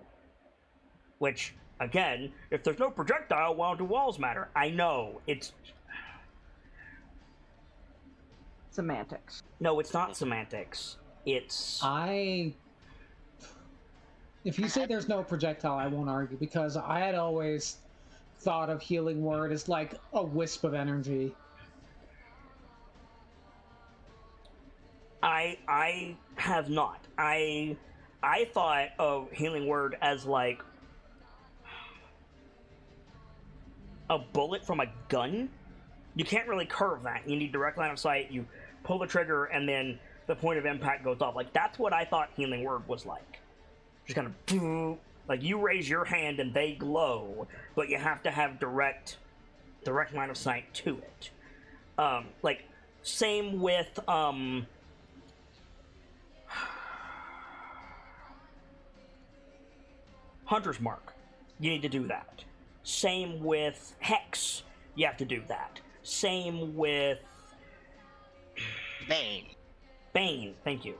Which, again, if there's no projectile, why do walls matter? I know, it's... Semantics. No, it's not semantics. It's... If you say there's no projectile, I won't argue, because I had always thought of Healing Word as like a wisp of energy. I have not. I thought of Healing Word as like a bullet from a gun. You can't really curve that. You need direct line of sight. You pull the trigger, and then the point of impact goes off. Like, that's what I thought Healing Word was like. Just kind of, like, you raise your hand and they glow, but you have to have direct line of sight to it. Like, same with, Hunter's Mark. You need to do that. Same with Hex. You have to do that. Same with... Bane, thank you.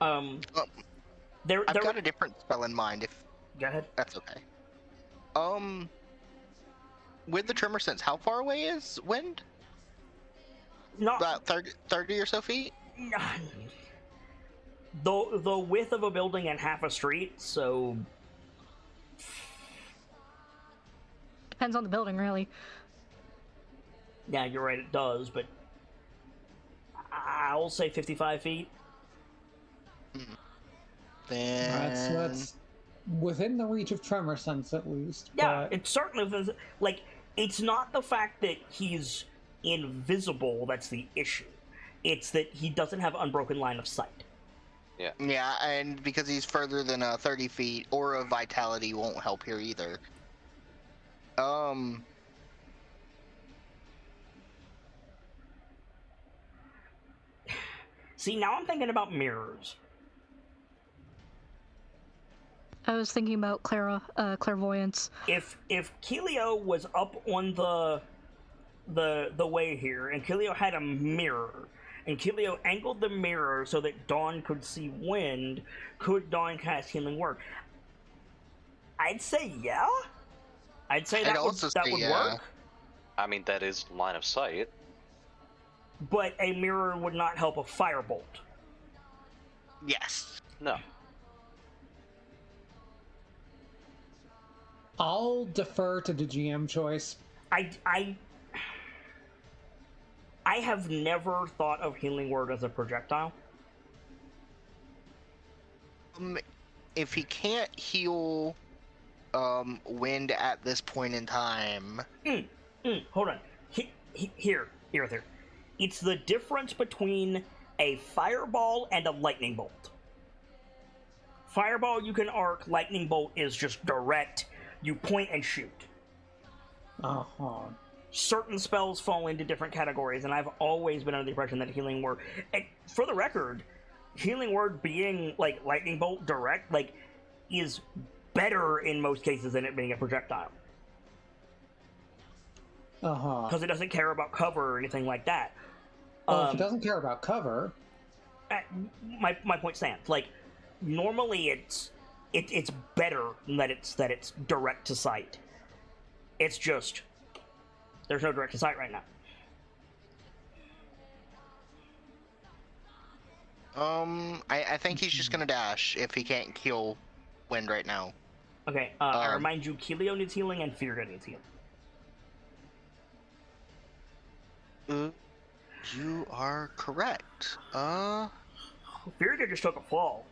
I've got a different spell in mind, if Go ahead. that's okay. with the tremor sense, how far away is wind? Not About 30 or so feet? the width of a building and half a street, so Depends on the building, really. yeah, you're right, it does, but I'll say 55 feet. Then... That's within the reach of tremor sense, at least. Yeah, but... it's certainly within, like, it's not the fact that he's invisible that's the issue. It's that he doesn't have unbroken line of sight. Yeah, and because he's further than 30 feet, Aura of Vitality won't help here either. See, now I'm thinking about mirrors. I was thinking about clairvoyance. If Keelio was up on the way here, and Keelio had a mirror, and Keelio angled the mirror so that Dawn could see wind, could Dawn cast Healing Word? I'd say yeah. I'd say that would work. I mean, that is line of sight. But a mirror would not help a firebolt. Yes. No. I'll defer to the GM choice. I have never thought of Healing Word as a projectile. If he can't heal wind at this point in time... Hold on. Here. It's the difference between a fireball and a lightning bolt. Fireball you can arc, lightning bolt is just direct. You point and shoot. Uh-huh. Certain spells fall into different categories, and I've always been under the impression that Healing Word... And for the record, Healing Word being, like, lightning bolt direct, like, is better in most cases than it being a projectile. Uh-huh. Because it doesn't care about cover or anything like that. Well, if it doesn't care about cover... My point stands. Like, normally it's better that it's direct to sight. It's just there's no direct to sight right now. I think he's just gonna dash if he can't kill wind right now. Okay, I remind you, Keelio needs healing and Firga needs healing. You are correct. Firga just took a fall.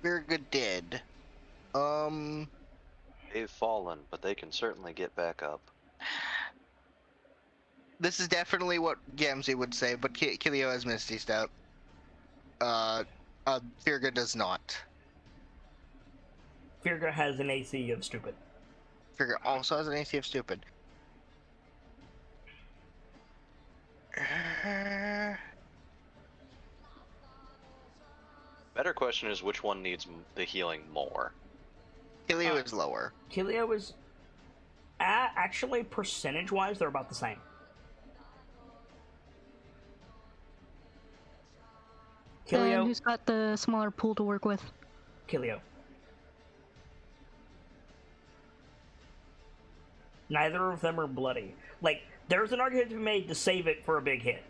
Virga did. They've fallen, but they can certainly get back up. This is definitely what Gamzee would say, but Keelio has Misty Step. Virga does not. Firga has an AC of stupid. Virga also has an AC of stupid. Better question is which one needs the healing more. Keelio is lower. Keelio is... actually, percentage-wise, they're about the same. Then who's got the smaller pool to work with? Keelio. Neither of them are bloody. Like, there's an argument to be made to save it for a big hit.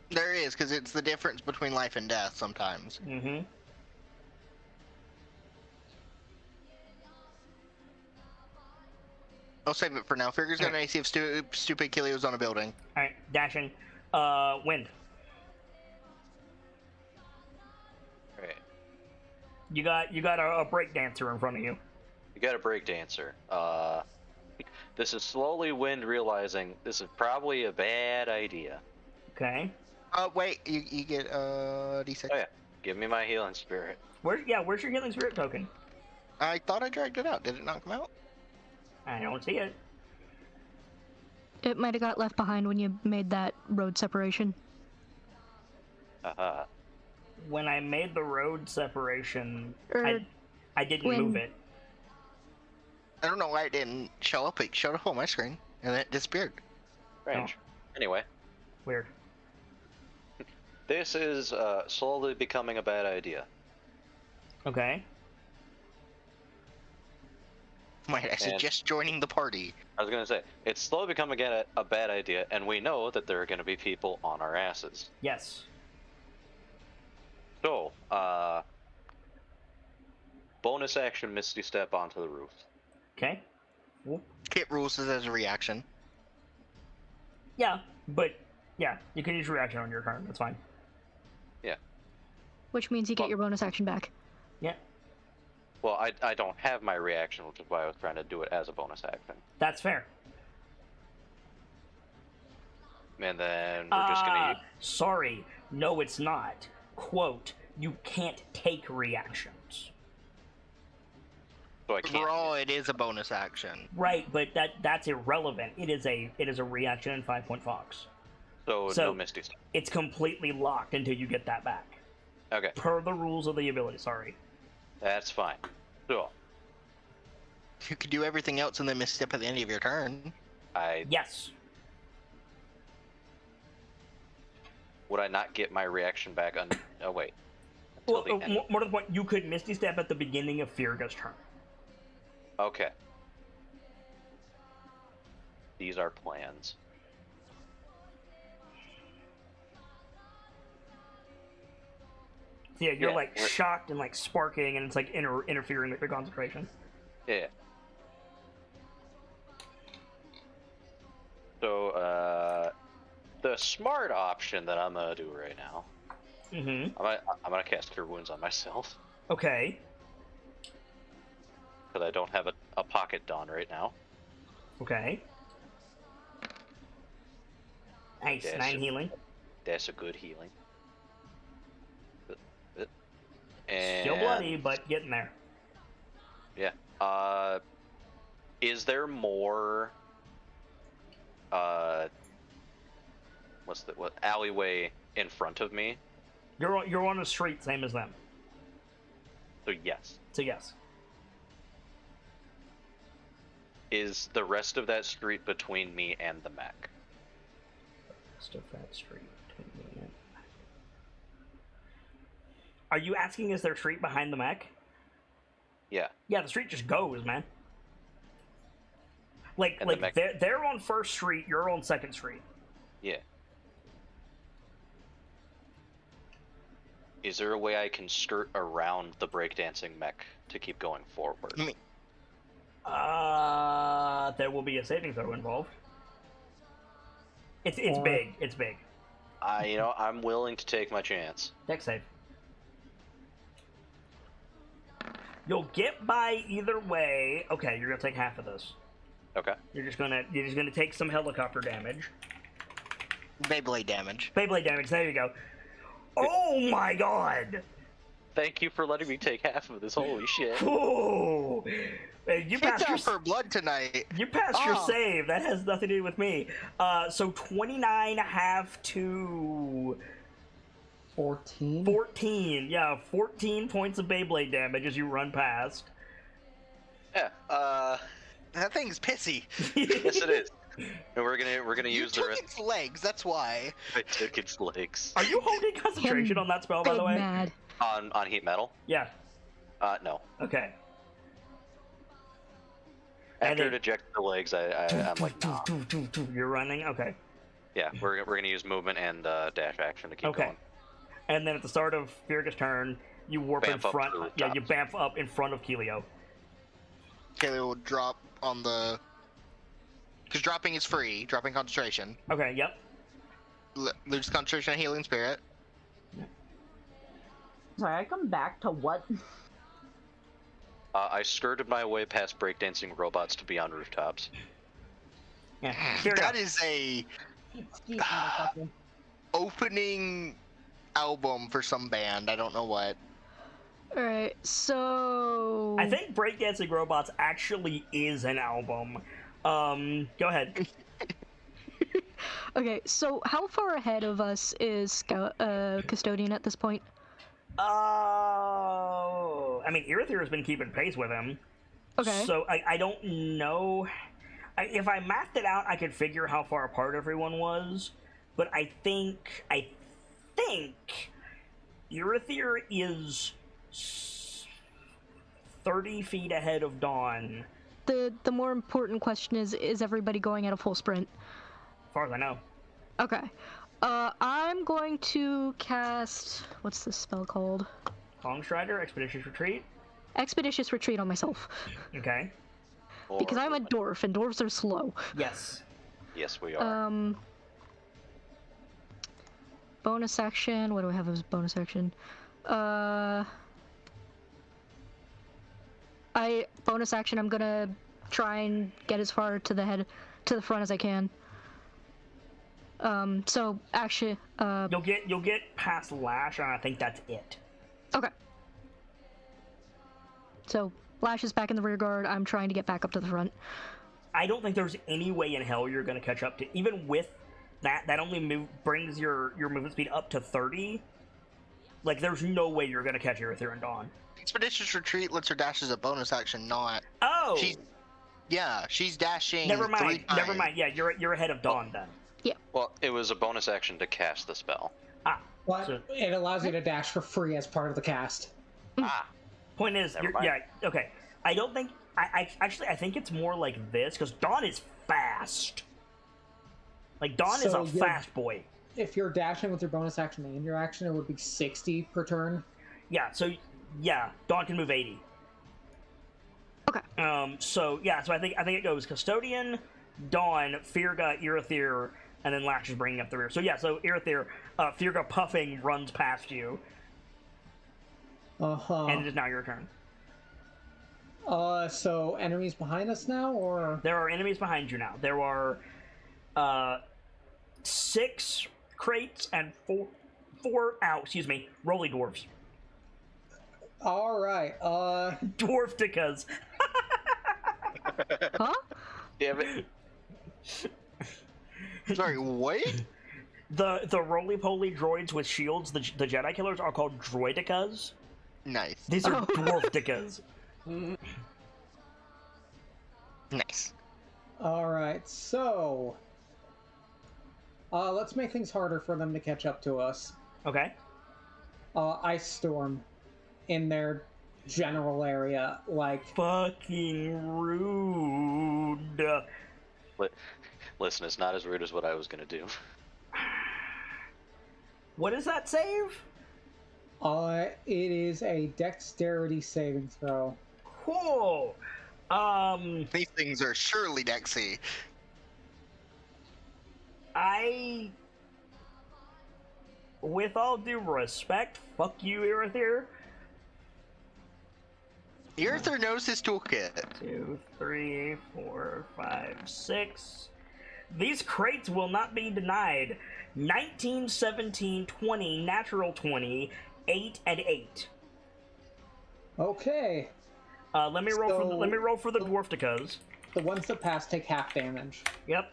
There is, because it's the difference between life and death sometimes. Mm-hmm. I'll save it for now. Virga's got an AC of stupid. Keelio's on a building. Alright, dashing. Wind. Alright. You got a breakdancer in front of you. You got a breakdancer. This is slowly Wind realizing this is probably a bad idea. Okay. Wait, you get D6. Oh yeah, give me my healing spirit. Where's your healing spirit token? I thought I dragged it out. Did it not come out? I don't see it. It might have got left behind when you made that road separation. Haha. When I made the road separation, I didn't when- move it. I don't know why it didn't show up. It showed up on my screen, and then it disappeared. Strange. Anyway, Weird. this is slowly becoming a bad idea. Okay. Might I suggest joining the party? I was gonna say, it's slowly becoming a bad idea, and we know that there are gonna be people on our asses. Yes. So, bonus action Misty Step onto the roof. Okay. Kit rules it as a reaction. Yeah, but yeah, you can use reaction on your turn. That's fine. Yeah. Which means you get your bonus action back. Yeah. Well, I don't have my reaction, which is why I was trying to do it as a bonus action. That's fair. And then we're just gonna. Sorry, no, it's not. Quote: you can't take reactions. So I can't. Overall, it is a bonus action. Right, but that's irrelevant. It is a reaction in 5-point Fox. So no Misty Step. It's completely locked until you get that back. Okay. Per the rules of the ability. Sorry. That's fine. So You could do everything else and then misstep at the end of your turn. Yes. Would I not get my reaction back on? Oh wait. Until Well, the end. more to the point, you could Misty Step at the beginning of Firga's turn. Okay. These are plans. So yeah, you're Yeah, like shocked and like sparking, and it's like interfering with your concentration. Yeah. So, the smart option that I'm gonna do right now. Mm-hmm. I'm gonna cast Cure Wounds on myself Okay. because I don't have a Pocket Dawn right now. Okay. Nice. Yes. 9 healing. That's a good healing. And Still bloody, but getting there. yeah. Is there more? What alleyway in front of me? You're on a street, same as them. So yes. So yes. Is the rest of that street between me and the mech? Rest of that street between me and... Are you asking, is there a street behind the mech? Yeah. Yeah, the street just goes, man. Like And the mech- they're on First Street, you're on Second Street. Yeah. Is there a way I can skirt around the breakdancing mech to keep going forward? There will be a saving throw involved. It's Or- big. It's big. I'm willing to take my chance. Dex save. You'll get by either way. Okay, you're gonna take half of this. Okay. You're just gonna take some helicopter damage. Beyblade damage. Beyblade damage. There you go. Oh my god! Thank you for letting me take half of this. Holy shit. Ooh. You passed It's your out for blood tonight. You passed your Oh. save. That has nothing to do with me. So 29 half to 14. 14. Yeah, 14 points of Beyblade damage as you run past. Yeah. That thing's pissy. Yes, it is. And we're gonna You use the took rest. its legs, that's why. I took its legs. Are you holding concentration on that spell, by Big the way? mad. On heat metal? Yeah. No. Okay. After then- it ejected the legs, I'm like, nah. You're running. Okay. Yeah, we're gonna use movement and dash action to keep Okay. going. And then at the start of Virga's turn, you warp Bamf in up to front. the Yeah, you tops. bamf up in front of Keelio. Kaylee will drop on the... Because dropping is free, dropping concentration. Okay. Yep. Lose concentration and healing spirit. Sorry, I come back to what? I skirted my way past breakdancing robots to be on rooftops. Yeah. Virga. That is a Excuse me, opening album for some band. I don't know what. Alright, so... I think Breakdancing Robots actually is an album. Go ahead. Okay, so how far ahead of us is Custodian at this point? Oh, I mean, Irithyr has been keeping pace with him. Okay. So I don't know. If I mapped it out, I could figure how far apart everyone was. But I think Irithyr is 30 feet ahead of Dawn, the more important question is everybody going at a full sprint? As far as I know. Okay. I'm going to cast... What's this spell called? Longstrider, Expeditious Retreat. Expeditious Retreat on myself. Okay. Because I'm a dwarf, and dwarves are slow. Yes. Yes, we are. Bonus action. What do I have as bonus action? Bonus action. I'm gonna try and get as far to the front as I can. So actually, You'll get past Lash, and I think that's it. Okay. So Lash is back in the rear guard. I'm trying to get back up to the front. I don't think there's any way in hell you're going to catch up to, even with that only brings your movement speed up to 30. Like, there's no way you're going to catch Aerithir and Dawn. Expeditious Retreat lets her dash as a bonus action, not... Oh! She's dashing Never mind. 3 times. Never mind. Yeah, you're ahead of Dawn then. Yeah. Well, it was a bonus action to cast the spell. But So- it allows you to dash for free as part of the cast. Point is, Never mind. yeah, okay. I don't think... I think it's more like this, because Dawn is fast. Like, Dawn is So a you're- fast boy. If you're dashing with your bonus action and your action, it would be 60 per turn. Yeah, so, yeah, Dawn can move 80. Okay. So I think it goes Custodian, Dawn, Firga, Irithyr, and then Lash is bringing up the rear. So yeah, so Irithyr, Firga puffing runs past you, and it is now your turn. So enemies behind us now, or There are enemies behind you now. There are 6 crates and 4 Rolly dwarves. all right. Dwarfticas. Huh? Damn it. Sorry, what? The roly-poly droids with shields, the Jedi killers, are called droidicas. Nice. These are dwarfticas. Nice. All right. So, let's make things harder for them to catch up to us. Okay. Ice Storm in their general area, like Fucking rude. Listen, it's not as rude as what I was gonna do. What does that save? it is a dexterity saving throw. Cool. These things are surely Dexy. With all due respect, fuck you, Irithyr. Arthur knows his toolkit. 2, 3, 4, 5, 6. These crates will not be denied. 19, 17, 20, natural 20, 8, and 8. Okay. Let me roll for the dwarfticas. The ones that pass take half damage. Yep.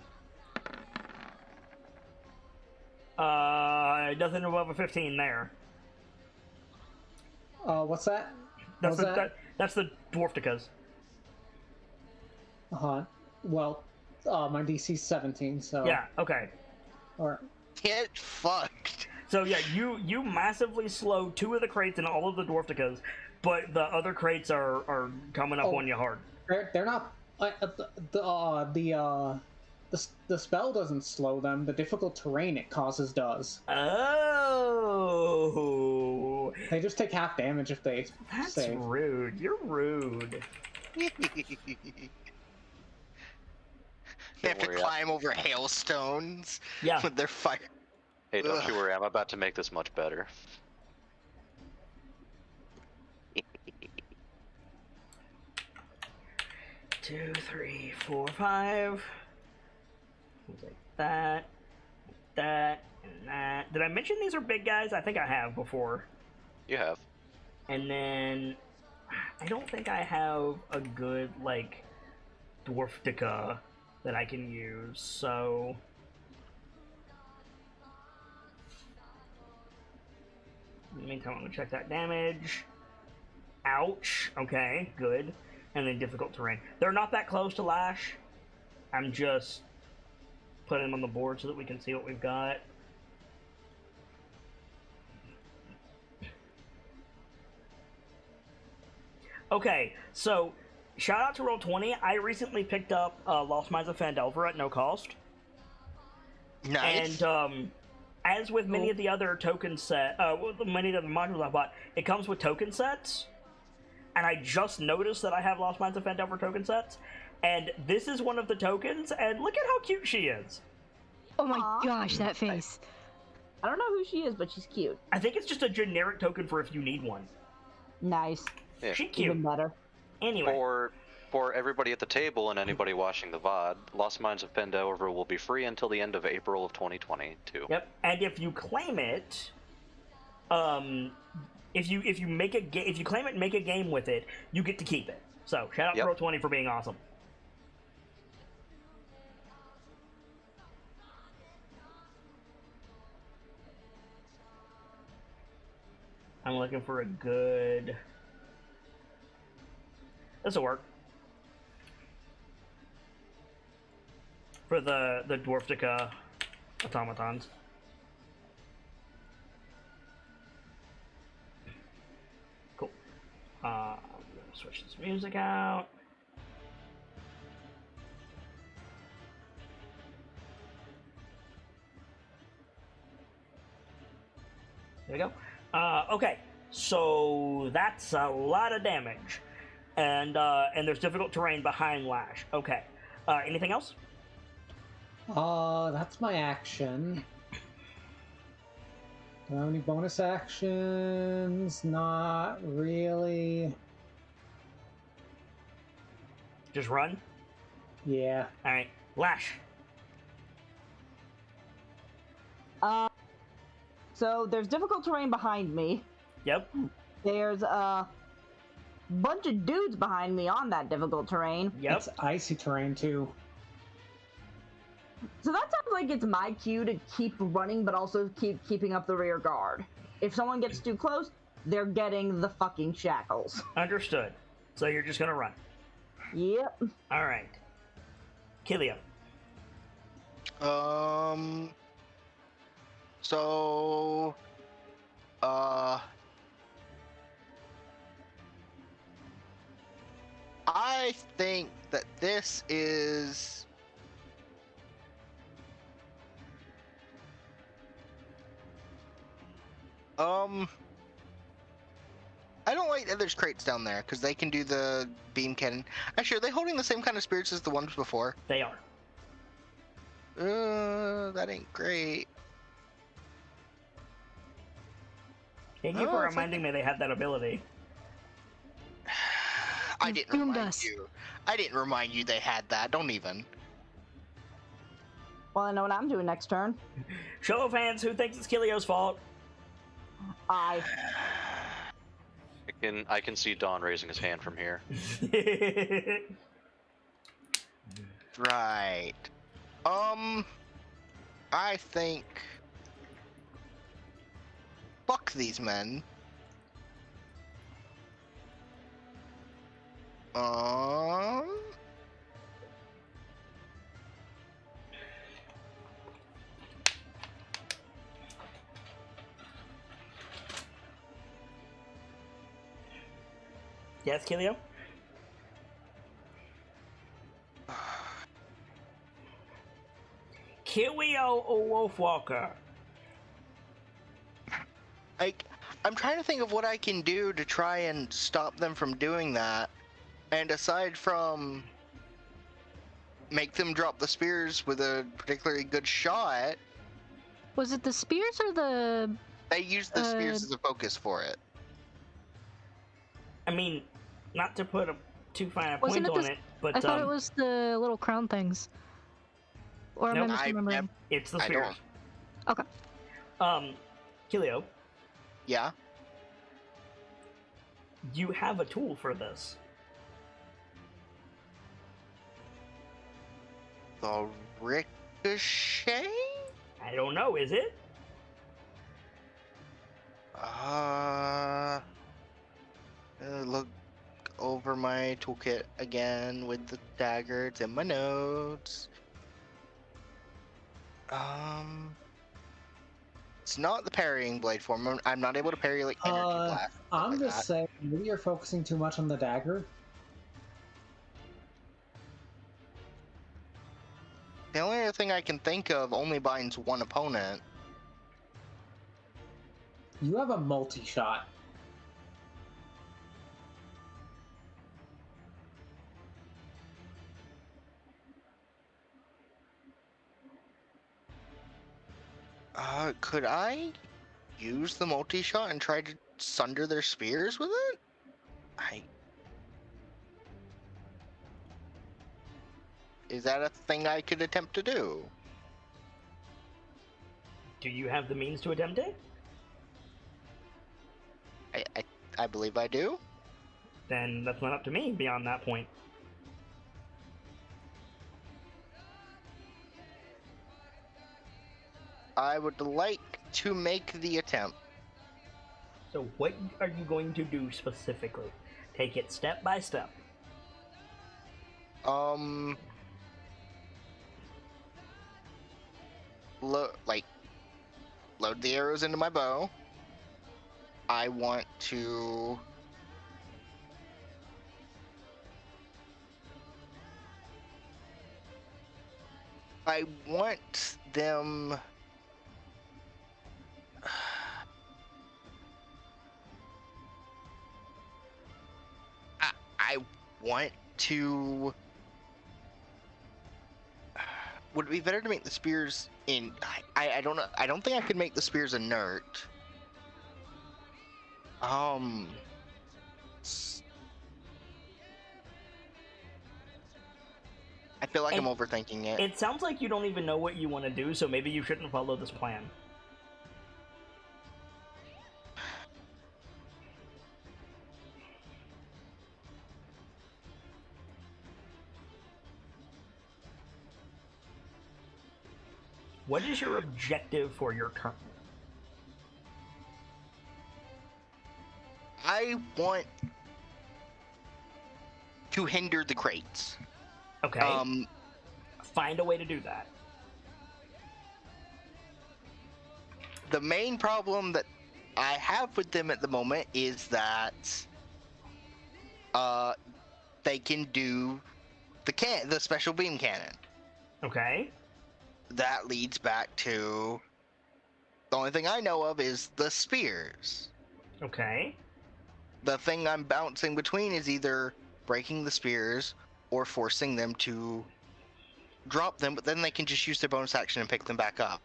Nothing above a 15 there. What's that? That's What's that? That's the dwarfticas. Well, my DC's 17, so Yeah. Okay. Or Get fucked. So yeah, you massively slow 2 of the crates and all of the dwarfticas, but the other crates are coming up on you hard. they're not. The spell doesn't slow them. The difficult terrain it causes does. Oh, They just take half damage if they that's save. rude. You're rude. They have to worry, climb over hailstones Yeah. with their fire. Hey, don't Ugh. you worry, I'm about to make this much better. 2, 3, 4, 5. Like that, and that. Did I mention these are big guys? I think I have before. You have. And then I don't think I have a good like dwarftica that I can use. So in the meantime, I'm gonna check that damage. Ouch. Okay, good. And then difficult terrain. They're not that close to Lash. I'm just putting them on the board so that we can see what we've got. Okay, so shout out to Roll20. I recently picked up Lost Mines of Phandelver at no cost. Nice. And as with many of the other token set, many of the modules I bought, it comes with token sets. And I just noticed that I have Lost Mines of Phandelver token sets. And this is one of the tokens, and look at how cute she is. Oh my gosh, that face. I don't know who she is, but she's cute. I think it's just a generic token for if you need one. Nice. Yeah. She's cute. Even better. Anyway. For everybody at the table and anybody watching the VOD, Lost Mines of Phandelver will be free until the end of April of 2022. Yep. And if you claim it, if you claim it and make a game with it, you get to keep it. So shout out to Roll20 for being awesome. I'm looking for a good. This'll work. For the Dwarftica automatons. Cool. I'm gonna switch this music out. There we go. Okay, so that's a lot of damage. And there's difficult terrain behind Lash. Okay. Anything else? That's my action. Do I have any bonus actions? Not really. Just run? Yeah. Alright. Lash. So there's difficult terrain behind me. Yep. There's a bunch of dudes behind me on that difficult terrain. Yep. It's icy terrain too. So that sounds like it's my cue to keep running, but also keeping up the rear guard. If someone gets too close, they're getting the fucking shackles. Understood. So you're just gonna run. Yep. Alright. Killia. So, I think that this is I don't like that there's crates down there because they can do the beam cannon. Actually, are they holding the same kind of spirits as the ones before? They are. That ain't great. Thank you for reminding me they have that ability. I didn't Doomed remind us. you. I didn't remind you they had that. Don't even. Well, I know what I'm doing next turn. Show of hands, who thinks it's Killio's fault? I. I can see Don raising his hand from here. Right. I think. Fuck these men. Yes, Killio? Killio or Wolfwalker? I'm trying to think of what I can do to try and stop them from doing that. And aside from make them drop the spears with a particularly good shot, Was it the spears or the... they use the spears as a focus for it. I mean, not to put too fine a Wasn't point it on it, but I thought it was the little crown things. Or am Nope. I misremembering? it's the I spears. don't. Okay. Killio, Yeah. you have a tool for this. The ricochet? I don't know, is it? Look over my toolkit again with the dagger. It's in my notes. It's not the parrying blade form. I'm not able to parry like energy blast. I'm like just that. saying, maybe you're focusing too much on the dagger. The only other thing I can think of only binds one opponent. You have a multi-shot. Could I use the multi-shot and try to sunder their spears with it? Is that a thing I could attempt to do? Do you have the means to attempt it? I believe I do. Then that's not up to me beyond that point. I would like to make the attempt. So what are you going to do specifically? Take it step by step. Load the arrows into my bow. I want to... I want them... I want to... Would it be better to make the spears in... I don't know. I don't think I could make the spears inert. I feel like I'm overthinking it. It sounds like you don't even know what you want to do, so maybe you shouldn't follow this plan. What is your objective for your turn? I want to hinder the crates. Okay. Find a way to do that. The main problem that I have with them at the moment is that they can do the special beam cannon. Okay. That leads back to the only thing I know of is the spears. Okay. The thing I'm bouncing between is either breaking the spears or forcing them to drop them, but then they can just use their bonus action and pick them back up.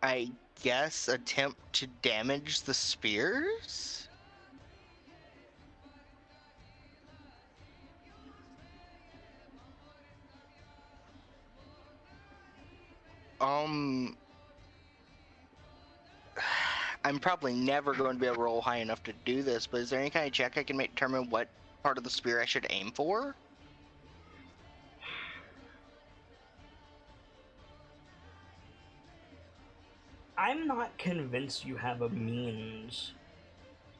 I guess attempt to damage the spears? I'm probably never going to be able to roll high enough to do this, but is there any kind of check I can make to determine what part of the spear I should aim for? I'm not convinced you have a means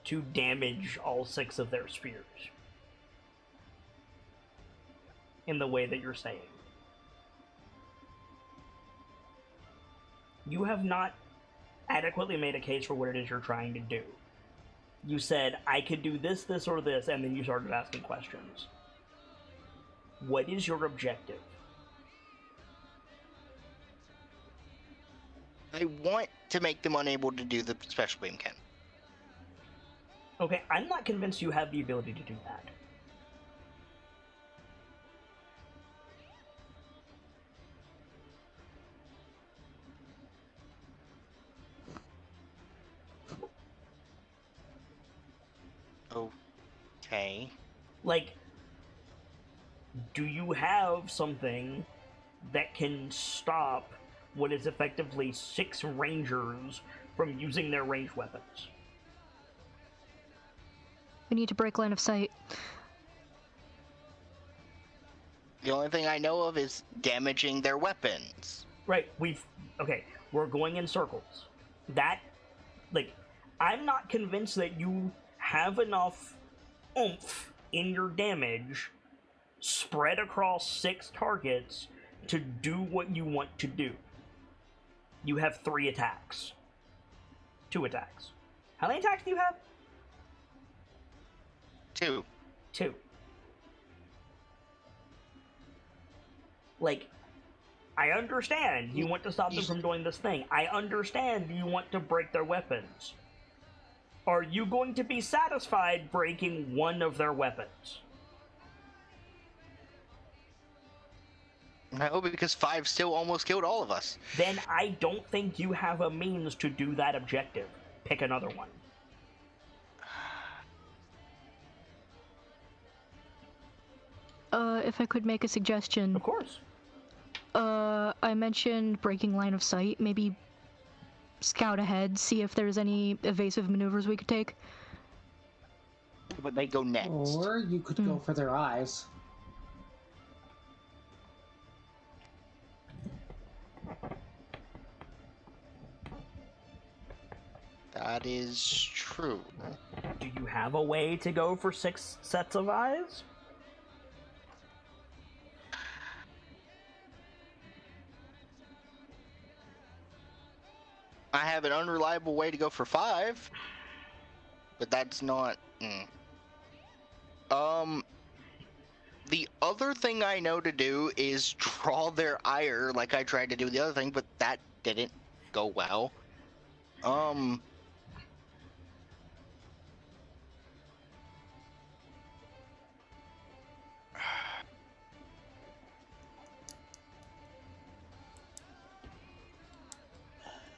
to damage all 6 of their spears in the way that you're saying. You have not adequately made a case for what it is you're trying to do. You said, I could do this, this, or this, and then you started asking questions. What is your objective? I want to make them unable to do the special beam cannon. Okay, I'm not convinced you have the ability to do that. Okay. Like, do you have something that can stop what is effectively 6 rangers from using their ranged weapons? We need to break line of sight. The only thing I know of is damaging their weapons. Right, okay, we're going in circles. I'm not convinced that you have enough oomph in your damage spread across 6 targets to do what you want to do. You have 3 attacks. 2 attacks. How many attacks do you have? 2. 2. Like, I understand you want to stop them from doing this thing. I understand you want to break their weapons. Are you going to be satisfied breaking one of their weapons? No, because 5 still almost killed all of us. Then I don't think you have a means to do that objective. Pick another one. If I could make a suggestion. Of course. I mentioned breaking line of sight. Maybe scout ahead, see if there's any evasive maneuvers we could take. But they go next. Or you could go for their eyes. That is true. Do you have a way to go for 6 sets of eyes? I have an unreliable way to go for 5, but that's not. The other thing I know to do is draw their ire, like I tried to do the other thing, but that didn't go well.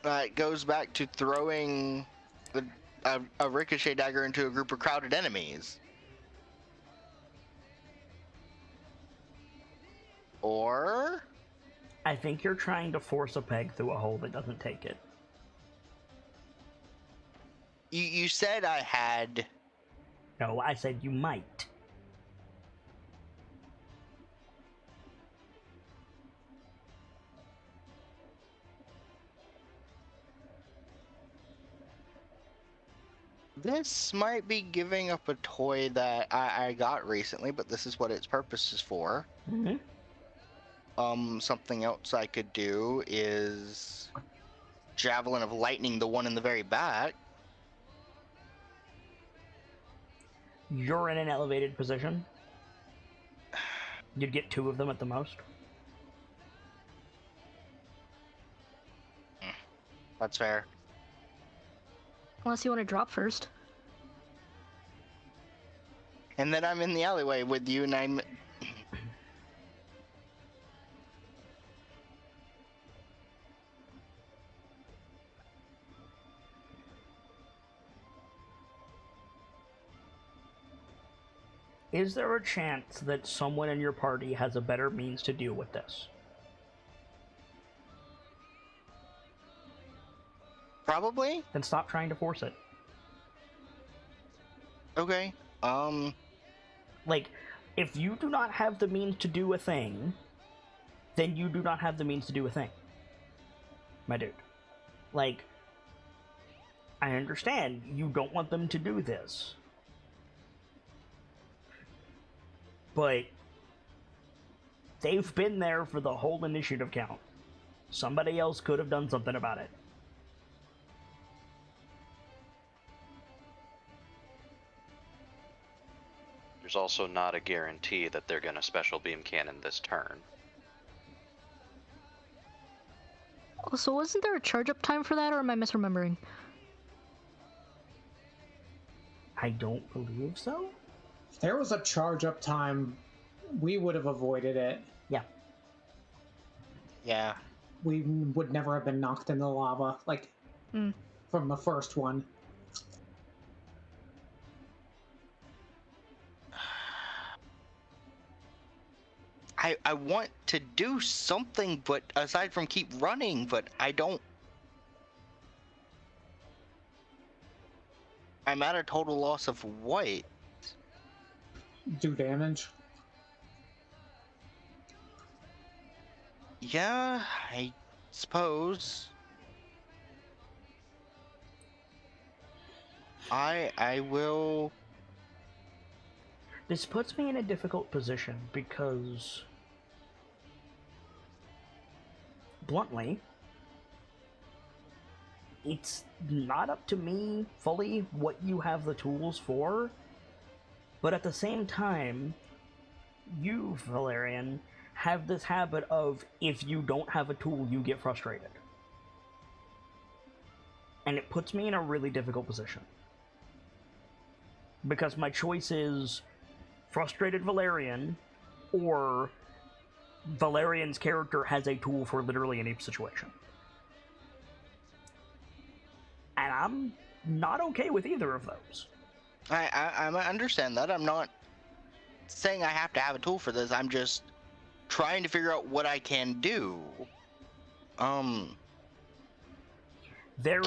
It goes back to throwing a ricochet dagger into a group of crowded enemies. Or... I think you're trying to force a peg through a hole that doesn't take it. You said I had... No, I said you might. This might be giving up a toy that I got recently, but this is what its purpose is for. Mm-hmm. Something else I could do is Javelin of Lightning, the one in the very back. You're in an elevated position. You'd get 2 of them at the most. That's fair. Unless you want to drop first. And then I'm in the alleyway with you, and I'm... Is there a chance that someone in your party has a better means to deal with this? Probably? Then stop trying to force it. Okay. Like, if you do not have the means to do a thing, then you do not have the means to do a thing. My dude. Like, I understand you don't want them to do this. But they've been there for the whole initiative count. Somebody else could have done something about it. There's also not a guarantee that they're going to special beam cannon this turn. Also, wasn't there a charge up time for that, or am I misremembering? I don't believe so. If there was a charge up time, we would have avoided it. Yeah. Yeah. We would never have been knocked in the lava, like, from the first one. I want to do something, but aside from keep running, but I don't... I'm at a total loss of what? Do damage. Yeah, I suppose. I will... This puts me in a difficult position because, bluntly, it's not up to me fully what you have the tools for, but at the same time, you, Valerian, have this habit of, if you don't have a tool, you get frustrated. And it puts me in a really difficult position. Because my choice is frustrated Valerian, or Valerian's character has a tool for literally any situation. And I'm not okay with either of those. I understand that. I'm not saying I have to have a tool for this. I'm just trying to figure out what I can do. There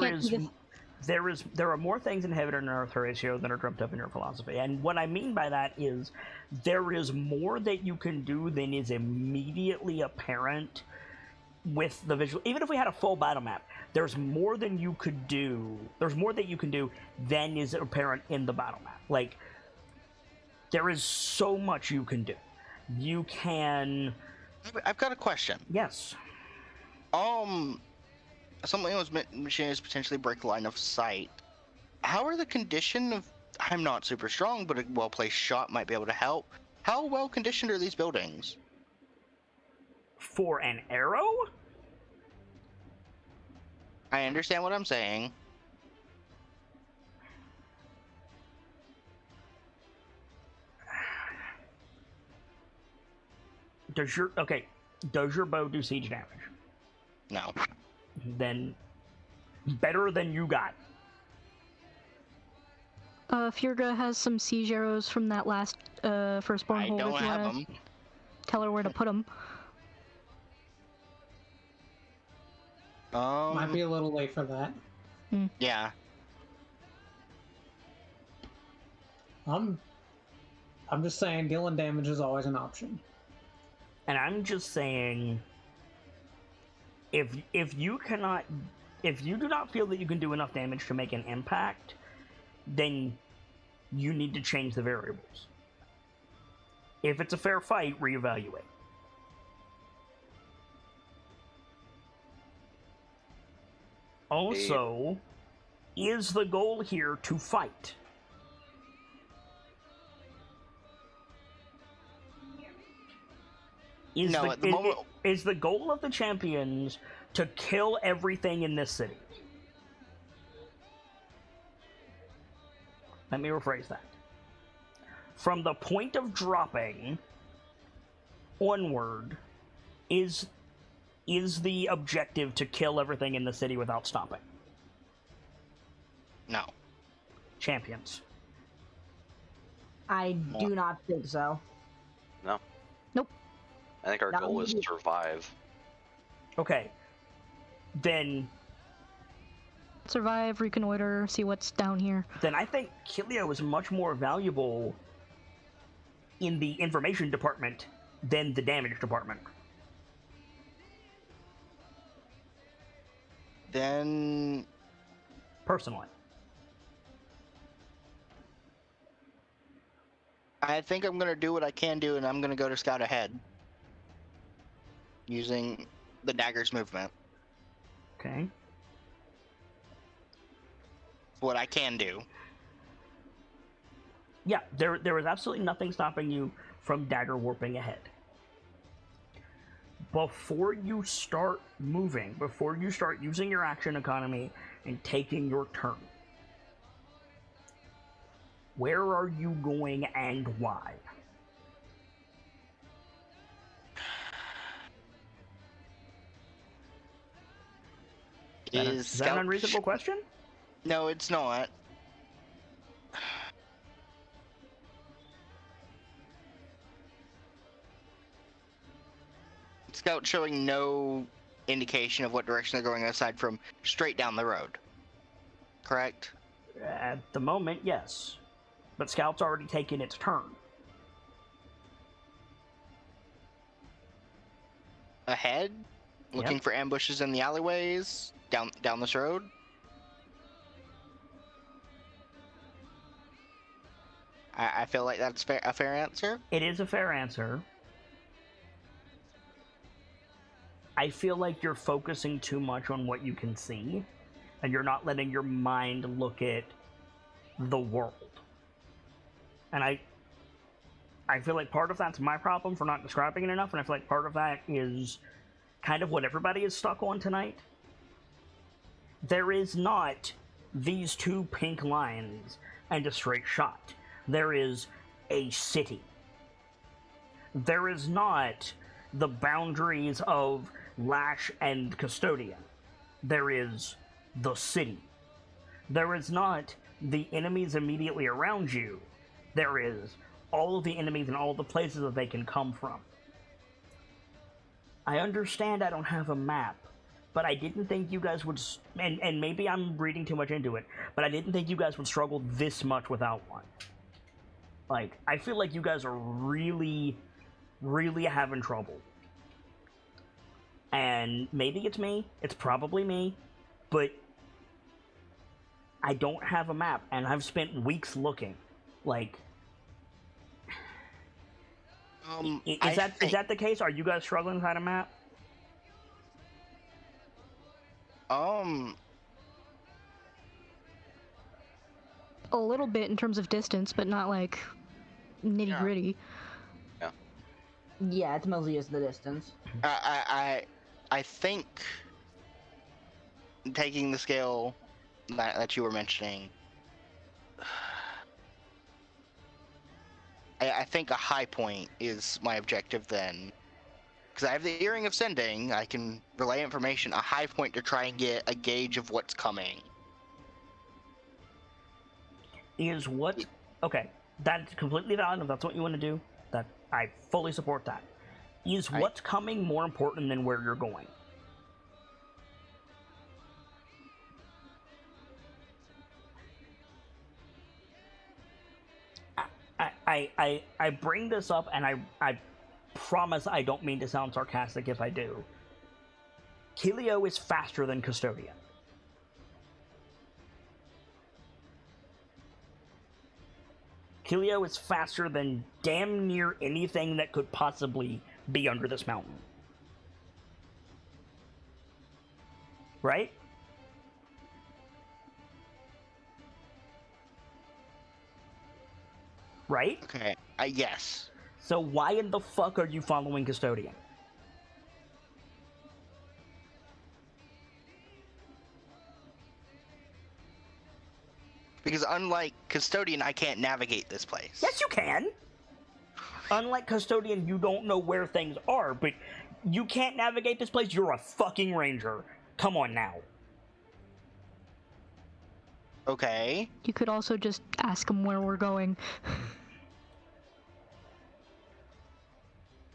are more things in heaven and earth, Horatio, than are dreamt up in your philosophy. And what I mean by that is, there is more that you can do than is immediately apparent with the visual. Even if we had a full battle map, there's more than you could do. There's more that you can do than is apparent in the battle map. Like, there is so much you can do. You can... I've got a question. Yes. Something was mentioned is potentially break line of sight. How are the condition of... I'm not super strong, but a well-placed shot might be able to help. How well conditioned are these buildings? For an arrow? I understand what I'm saying. Does your bow do siege damage? No. Then better than you got. Furga has some siege arrows from that last firstborn I hold. don't If you have wanna them. tell her where to put them. Might be a little late for that. Yeah. I'm just saying dealing damage is always an option. And I'm just saying, if you do not feel that you can do enough damage to make an impact, then you need to change the variables. If it's a fair fight, reevaluate. Also, is the goal here to fight? Is No, at the moment... Is the goal of the champions to kill everything in this city? Let me rephrase that. From the point of dropping onward, is the objective to kill everything in the city without stopping? No. Champions. I do not think so. No. Nope. I think our Not goal is me. survive. Okay. Then Survive, reconnoiter, see what's down here. I think Kilio is much more valuable in the information department than the damage department. Then... Personally. I think I'm going to do what I can do, and I'm going to go to scout ahead. Using the dagger's movement. Okay. What I can do. Yeah, there is absolutely nothing stopping you from dagger warping ahead. Before you start moving, before you start using your action economy and taking your turn, where are you going and why? Is that an unreasonable question? No, it's not. Scout showing no indication of what direction they're going aside from straight down the road. Correct? At the moment, yes. But Scout's already taken its turn. Ahead? Looking for ambushes in the alleyways? Down this road? I feel like that's a fair answer. It is a fair answer. I feel like you're focusing too much on what you can see, and you're not letting your mind look at the world. And I feel like part of that's my problem for not describing it enough, and I feel like part of that is kind of what everybody is stuck on tonight. There is not these two pink lines and a straight shot. There is a city. There is not the boundaries of Lash and Custodian. There is the city. There is not the enemies immediately around you. There is all of the enemies and all the places that they can come from. I understand I don't have a map, but I didn't think you guys would, and maybe I'm reading too much into it, but I didn't think you guys would struggle this much without one. Like, I feel like you guys are really, really having trouble. And maybe it's me, it's probably me, but I don't have a map, and I've spent weeks looking. Like, is that the case? Are you guys struggling to find a map? A little bit in terms of distance, but not like nitty gritty. Yeah, it's mostly just the distance. I think taking the scale that you were mentioning, I think a high point is my objective then. Because I have the Earring of Sending, I can relay information, a high point to try and get a gauge of what's coming. Is what... Okay, that's completely valid if that's what you want to do. That I fully support that. Is what's coming more important than where you're going? I bring this up, and I promise I don't mean to sound sarcastic if I do. Kilio is faster than Custodian. Kilio is faster than damn near anything that could possibly be under this mountain. Right? Right? Okay, yes. So why in the fuck are you following Custodian? Because unlike Custodian, I can't navigate this place. Yes, you can! Unlike Custodian, you don't know where things are, but you can't navigate this place? You're a fucking ranger. Come on now. Okay. You could also just ask him where we're going.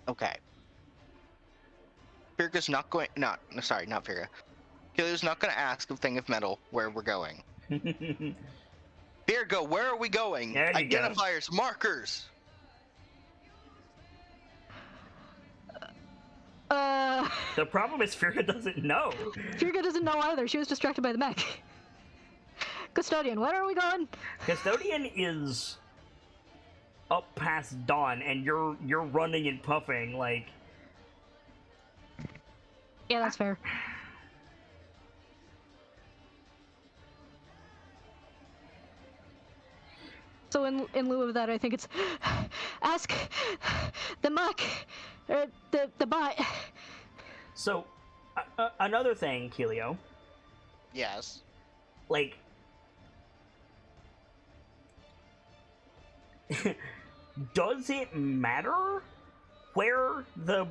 Okay. Firga's not going... not Firga. Kilio's not going to ask a thing of metal where we're going. Firga, where are we going? There you Identifiers, markers! The problem is Firga doesn't know. Firga doesn't know either. She was distracted by the mech. Custodian, where are we going? Custodian is up past dawn, and you're running and puffing like. Yeah, that's fair. So in lieu of that, I think it's ask the mech, or the bot. So, another thing, Kilio. Yes. Like, does it matter where the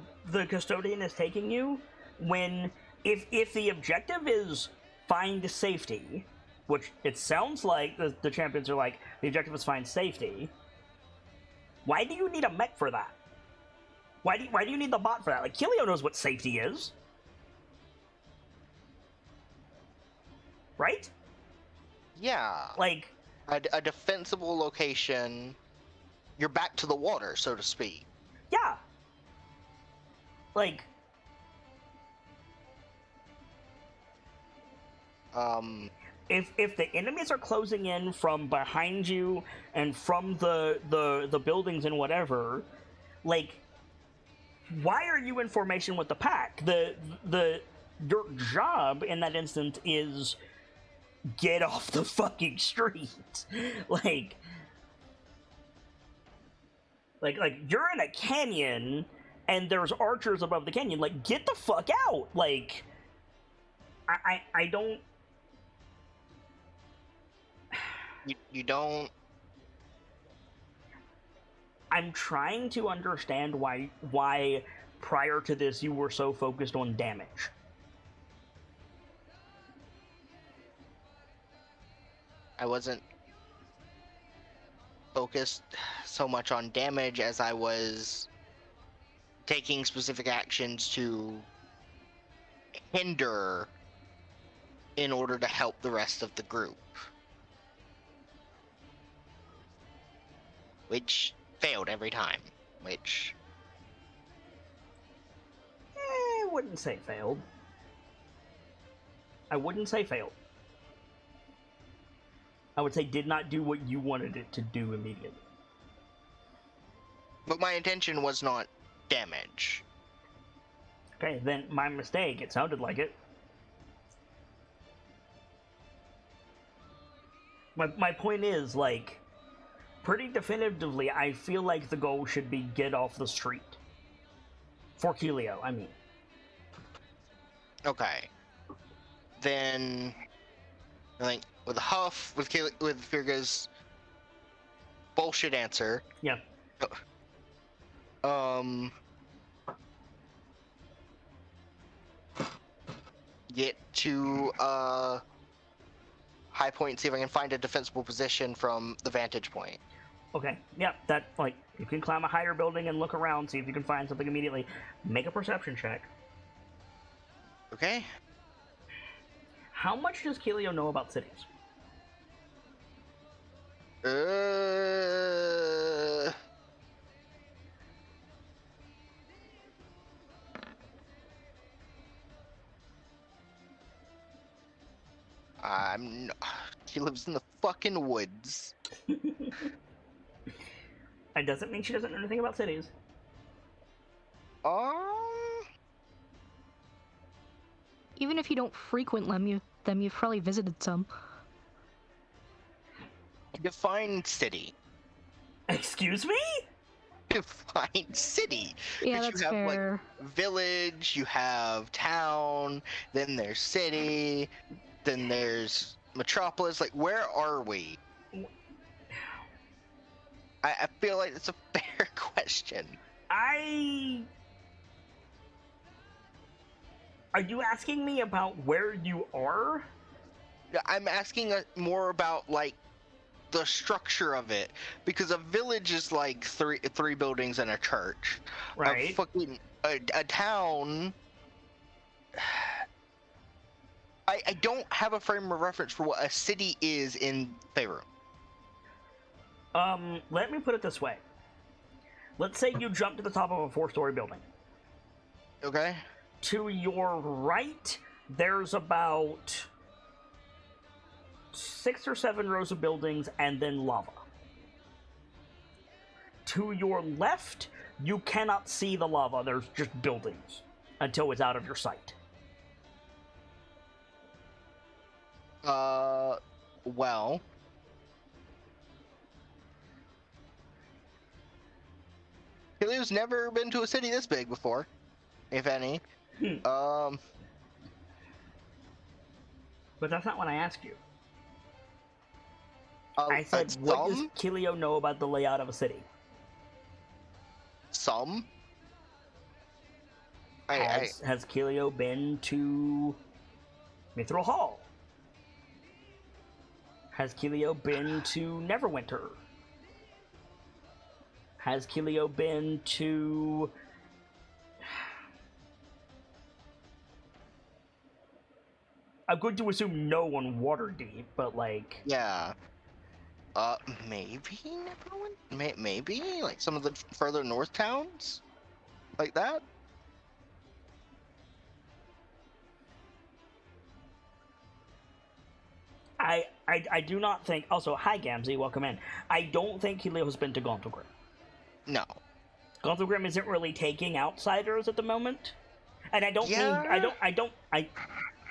Custodian is taking you when if the objective is find safety, which it sounds like the champions are like, the objective is find safety, why do you need a mech for that? Why do you need the bot for that? Like, Kilio knows what safety is. Right? Yeah. Like... A defensible location. You're back to the water, so to speak. Yeah. Like... If the enemies are closing in from behind you and from the buildings and whatever, like, why are you in formation with the pack? Your job in that instance is get off the fucking street. Like, Like you're in a canyon, and there's archers above the canyon. Like, get the fuck out! Like, I don't. You don't. I'm trying to understand why prior to this you were so focused on damage. I wasn't focused so much on damage as I was taking specific actions to hinder in order to help the rest of the group. Which failed every time. Which... I wouldn't say failed. I wouldn't say failed. I would say did not do what you wanted it to do immediately. But my intention was not damage. Okay, then my mistake. It sounded like it. My point is, like, pretty definitively, I feel like the goal should be get off the street. For Kelio, I mean. Okay. Then, I think with Huff, with Virga's bullshit answer. Yeah. Get to high point and see if I can find a defensible position from the vantage point. Okay, yeah, that, like, you can climb a higher building and look around, see if you can find something immediately. Make a perception check. Okay. How much does Kelio know about cities? She lives in the fucking woods. It doesn't mean she doesn't know anything about cities. Even if you don't frequent them, you've probably visited some. Define city. Excuse me? Define city. Yeah, that's you have, fair. Like, village, you have town, then there's city, then there's metropolis. Like, where are we? I feel like it's a fair question. Are you asking me about where you are? I'm asking more about, like, the structure of it, because a village is like three buildings and a church. Right. A town. I don't have a frame of reference for what a city is in Faerun. Let me put it this way. Let's say you jump to the top of a 4-story building. Okay. To your right, there's about 6 or 7 rows of buildings and then lava. To your left, you cannot see the lava. There's just buildings until it's out of your sight. Well. Kelio's never been to a city this big before, if any. But that's not what I asked you. I said, what does Kelio know about the layout of a city? Some. Has Kelio been to Mithril Hall? Has Kelio been to Neverwinter? Has Kelio been to... I'm going to assume no on Waterdeep, but like... Yeah. Maybe Neverwinter? Maybe? Like some of the further north towns? Like that? I do not think... Also, hi Gamzee, welcome in. I don't think Kelio has been to Gauntlgrim. No. Gauntlgrim isn't really taking outsiders at the moment. And I don't mean...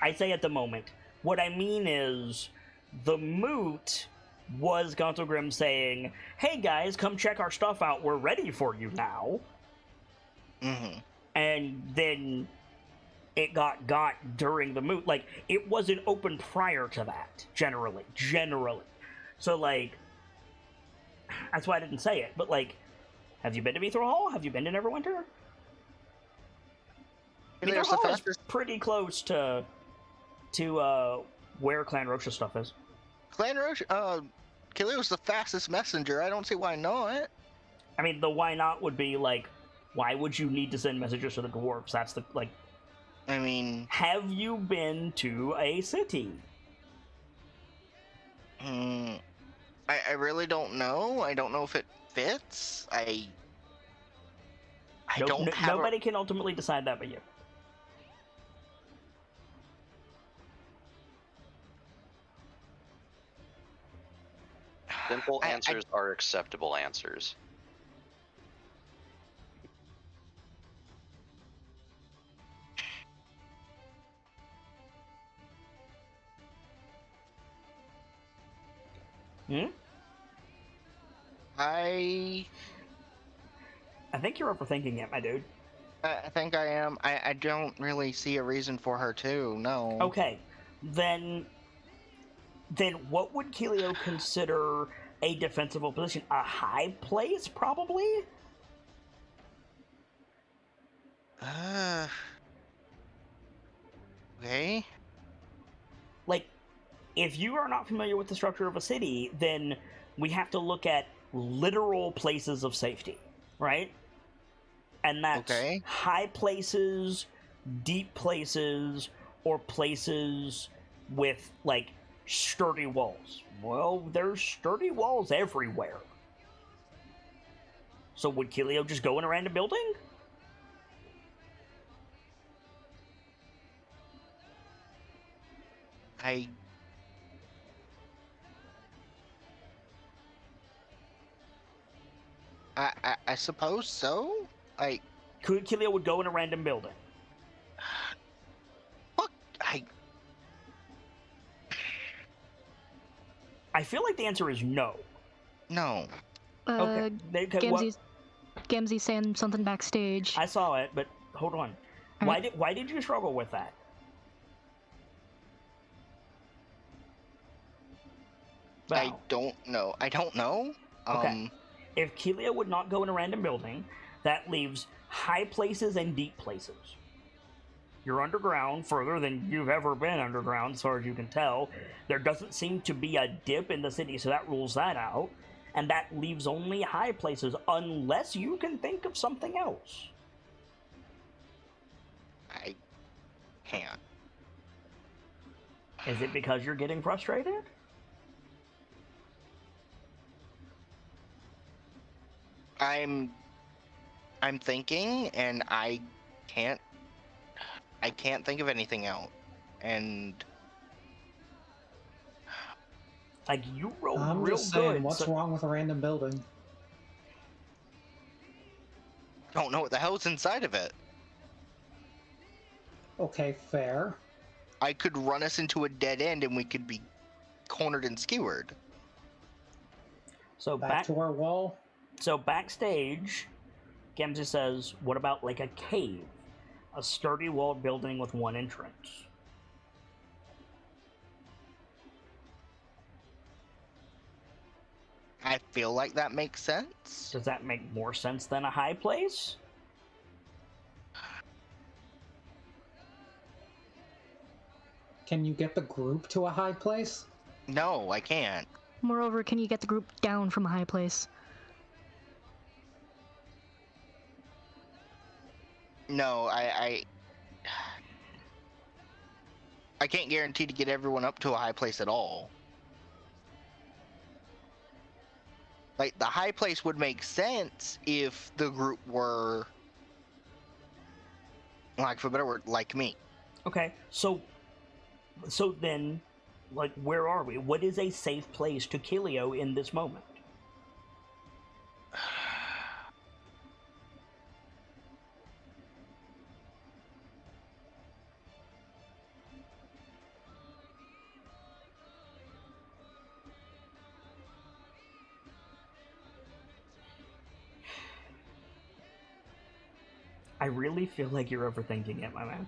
I say at the moment. What I mean is, the Moot was Gonto Grim saying, "Hey guys, come check our stuff out. We're ready for you now." Mm-hmm. And then it got during the move. Like, it wasn't open prior to that, generally. So, like, that's why I didn't say it. But, like, have you been to Mithril Hall? Have you been to Neverwinter? Mithril Hall is pretty close to where Clan Roche's stuff is. Clan Roche, Kilio's the fastest messenger. I don't see why not. I mean, the why not would be, like, why would you need to send messages to the dwarves? That's the, like... I mean... Have you been to a city? I really don't know. I don't know if it fits. Nobody can ultimately decide that but you. Simple answers are acceptable answers. I think you're overthinking it, my dude. I think I am. I don't really see a reason for her to, no. Okay, then what would Kilio consider a defensible position? A high place, probably? Okay. Like, if you are not familiar with the structure of a city, then we have to look at literal places of safety, right? And that's high places, deep places, or places with, like, sturdy walls. Well, there's sturdy walls everywhere. So would Kilio just go in a random building? I suppose so. Kilio would go in a random building. Fuck. I feel like the answer is no. No. Okay. Gamzee's saying something backstage. I saw it, but hold on. Why did you struggle with that? Wow. I don't know. Okay. If Kilio would not go in a random building, that leaves high places and deep places. You're underground further than you've ever been underground, as far as you can tell. There doesn't seem to be a dip in the city, so that rules that out. And that leaves only high places, unless you can think of something else. I can't. Is it because you're getting frustrated? I'm thinking, and I can't think of anything else. And like, you rolled I'm real just saying, good. what's wrong with a random building? Don't know what the hell's inside of it. Okay, fair. I could run us into a dead end, and we could be cornered and skewered. So back to our wall. So backstage, Gamzee says, what about like a cave? A sturdy walled building with one entrance. I feel like that makes sense. Does that make more sense than a high place? Can you get the group to a high place? No, I can't. Moreover, can you get the group down from a high place? No, I can't guarantee to get everyone up to a high place at all. Like, the high place would make sense if the group were, like, for a better word, like me. Okay, so then, like, where are we? What is a safe place to Kilio in this moment? really feel like you're overthinking it, my man.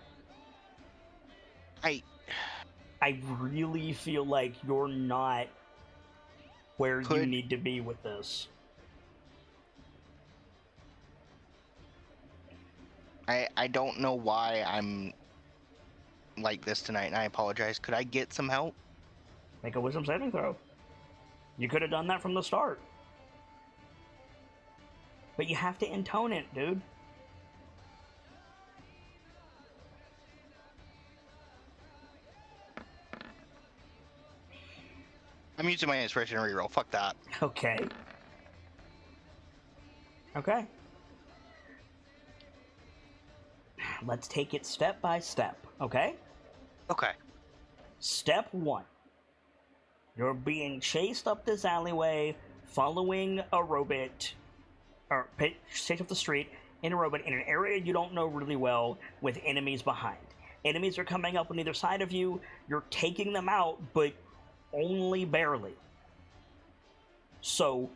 I really feel like you're not where you need to be with this. I don't know why I'm like this tonight, and I apologize. Could I get some help? Make a wisdom saving throw. You could have done that from the start. But you have to intone it, dude. I'm using my inspiration to reroll. Fuck that. Okay. Okay. Let's take it step by step, okay? Okay. Step 1. You're being chased up this alleyway, following a robot, or chased up the street in a robot in an area you don't know really well, with enemies behind. Enemies are coming up on either side of you. You're taking them out, but only barely. So,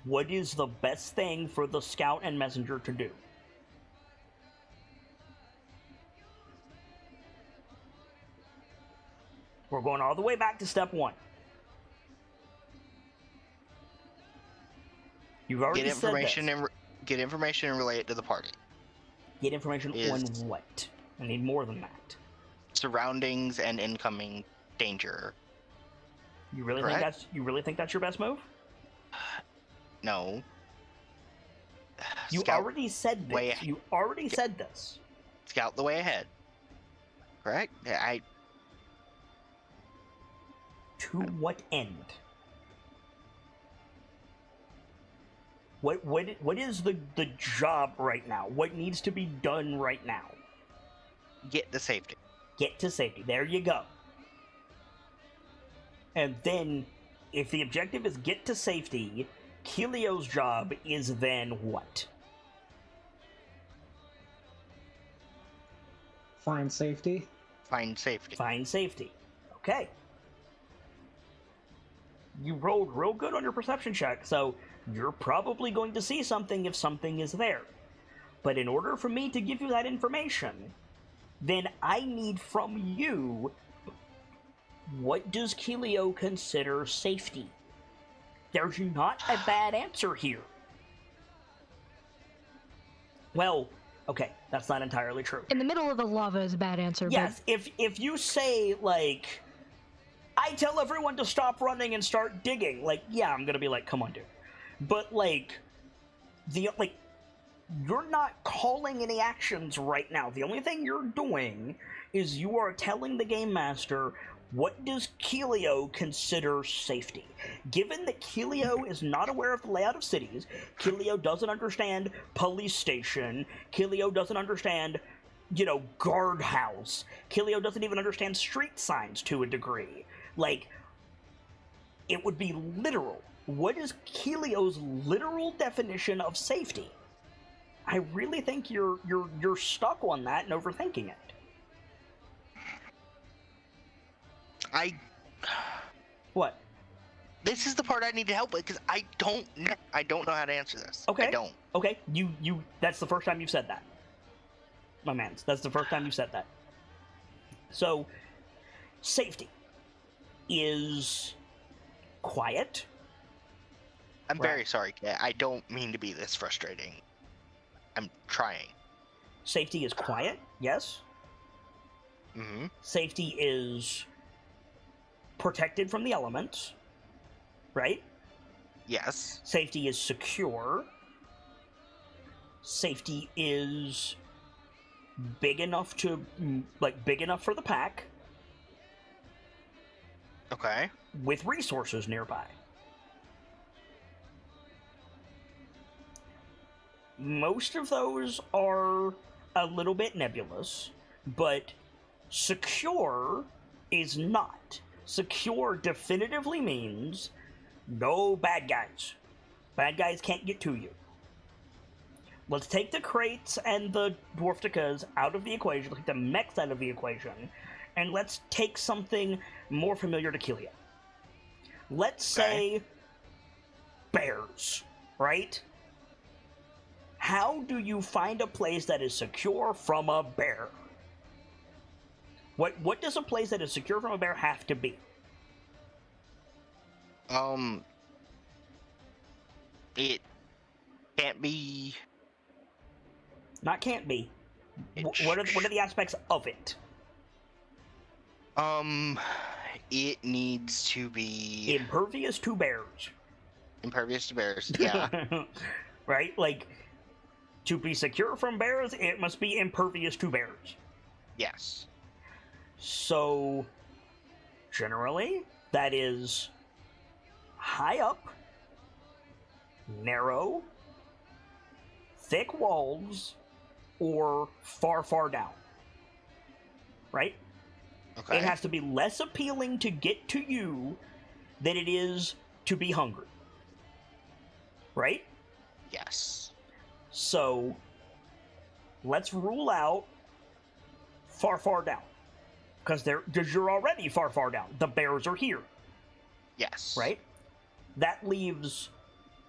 what is the best thing for the scout and messenger to do? We're going all the way back to step 1. You've already Get information said this. Get information and relay it to the party. Get information on what? I need more than that. Surroundings and incoming danger. You really think that's your best move? No. You already said this. You already said this. Scout the way ahead. Correct? To what end? What is the job right now? What needs to be done right now? Get to safety. Get to safety. There you go. And then, if the objective is get to safety, Keelio's job is then what? Find safety. Find safety. Find safety. Okay. You rolled real good on your perception check, so you're probably going to see something if something is there. But in order for me to give you that information, then I need from you, what does Keelio consider safety? There's not a bad answer here. Well, okay, that's not entirely true. In the middle of the lava is a bad answer. Yes, if you say, like, I tell everyone to stop running and start digging, like, yeah, I'm gonna be like, come on, dude. But, like, you're not calling any actions right now. The only thing you're doing is you are telling the game master, what does Keelio consider safety? Given that Keelio is not aware of the layout of cities, Keelio doesn't understand police station, Keelio doesn't understand, guardhouse, Keelio doesn't even understand street signs to a degree. Like, it would be literal. What is Keelio's literal definition of safety? I really think you're stuck on that and overthinking it. What? This is the part I need to help with, because I don't know how to answer this. Okay. I don't. Okay. You. That's the first time you've said that. My man, that's the first time you said that. So, safety is quiet. I'm very sorry, Kat. I don't mean to be this frustrating. I'm trying. Safety is quiet, yes. Mm-hmm. Safety is protected from the elements, right? Yes. Safety is secure. Safety is big enough for the pack. Okay. With resources nearby. Most of those are a little bit nebulous, but secure is not. Secure definitively means no bad guys. Bad guys can't get to you. Let's take the crates and the dwarfticas out of the equation, take the mechs out of the equation, and let's take something more familiar to Keelio. Let's say bears, right? how do you find a place that is secure from a bear? What does a place that is secure from a bear have to be? It can't be. Not can't be. It What are the aspects of it? It needs to be Impervious to bears. impervious to bears. Yeah. Right? Like, to be secure from bears, it must be impervious to bears. Yes. So, generally, that is high up, narrow, thick walls, or far, far down. Right? Okay. It has to be less appealing to get to you than it is to be hungry. Right? Yes. So, let's rule out far, far down. Because you're already far, far down. The bears are here. Yes. Right? That leaves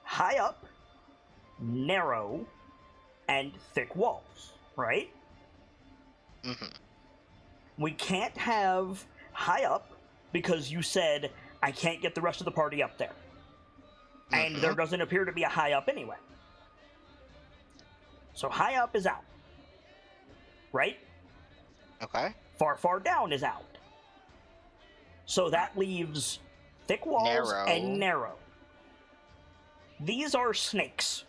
high up, narrow, and thick walls. Right? Mm-hmm. We can't have high up because you said, I can't get the rest of the party up there. And there doesn't appear to be a high up anyway. So high up is out. Right? Okay. Far, far down is out. So that leaves thick walls Narrow. and narrow. These are snakes.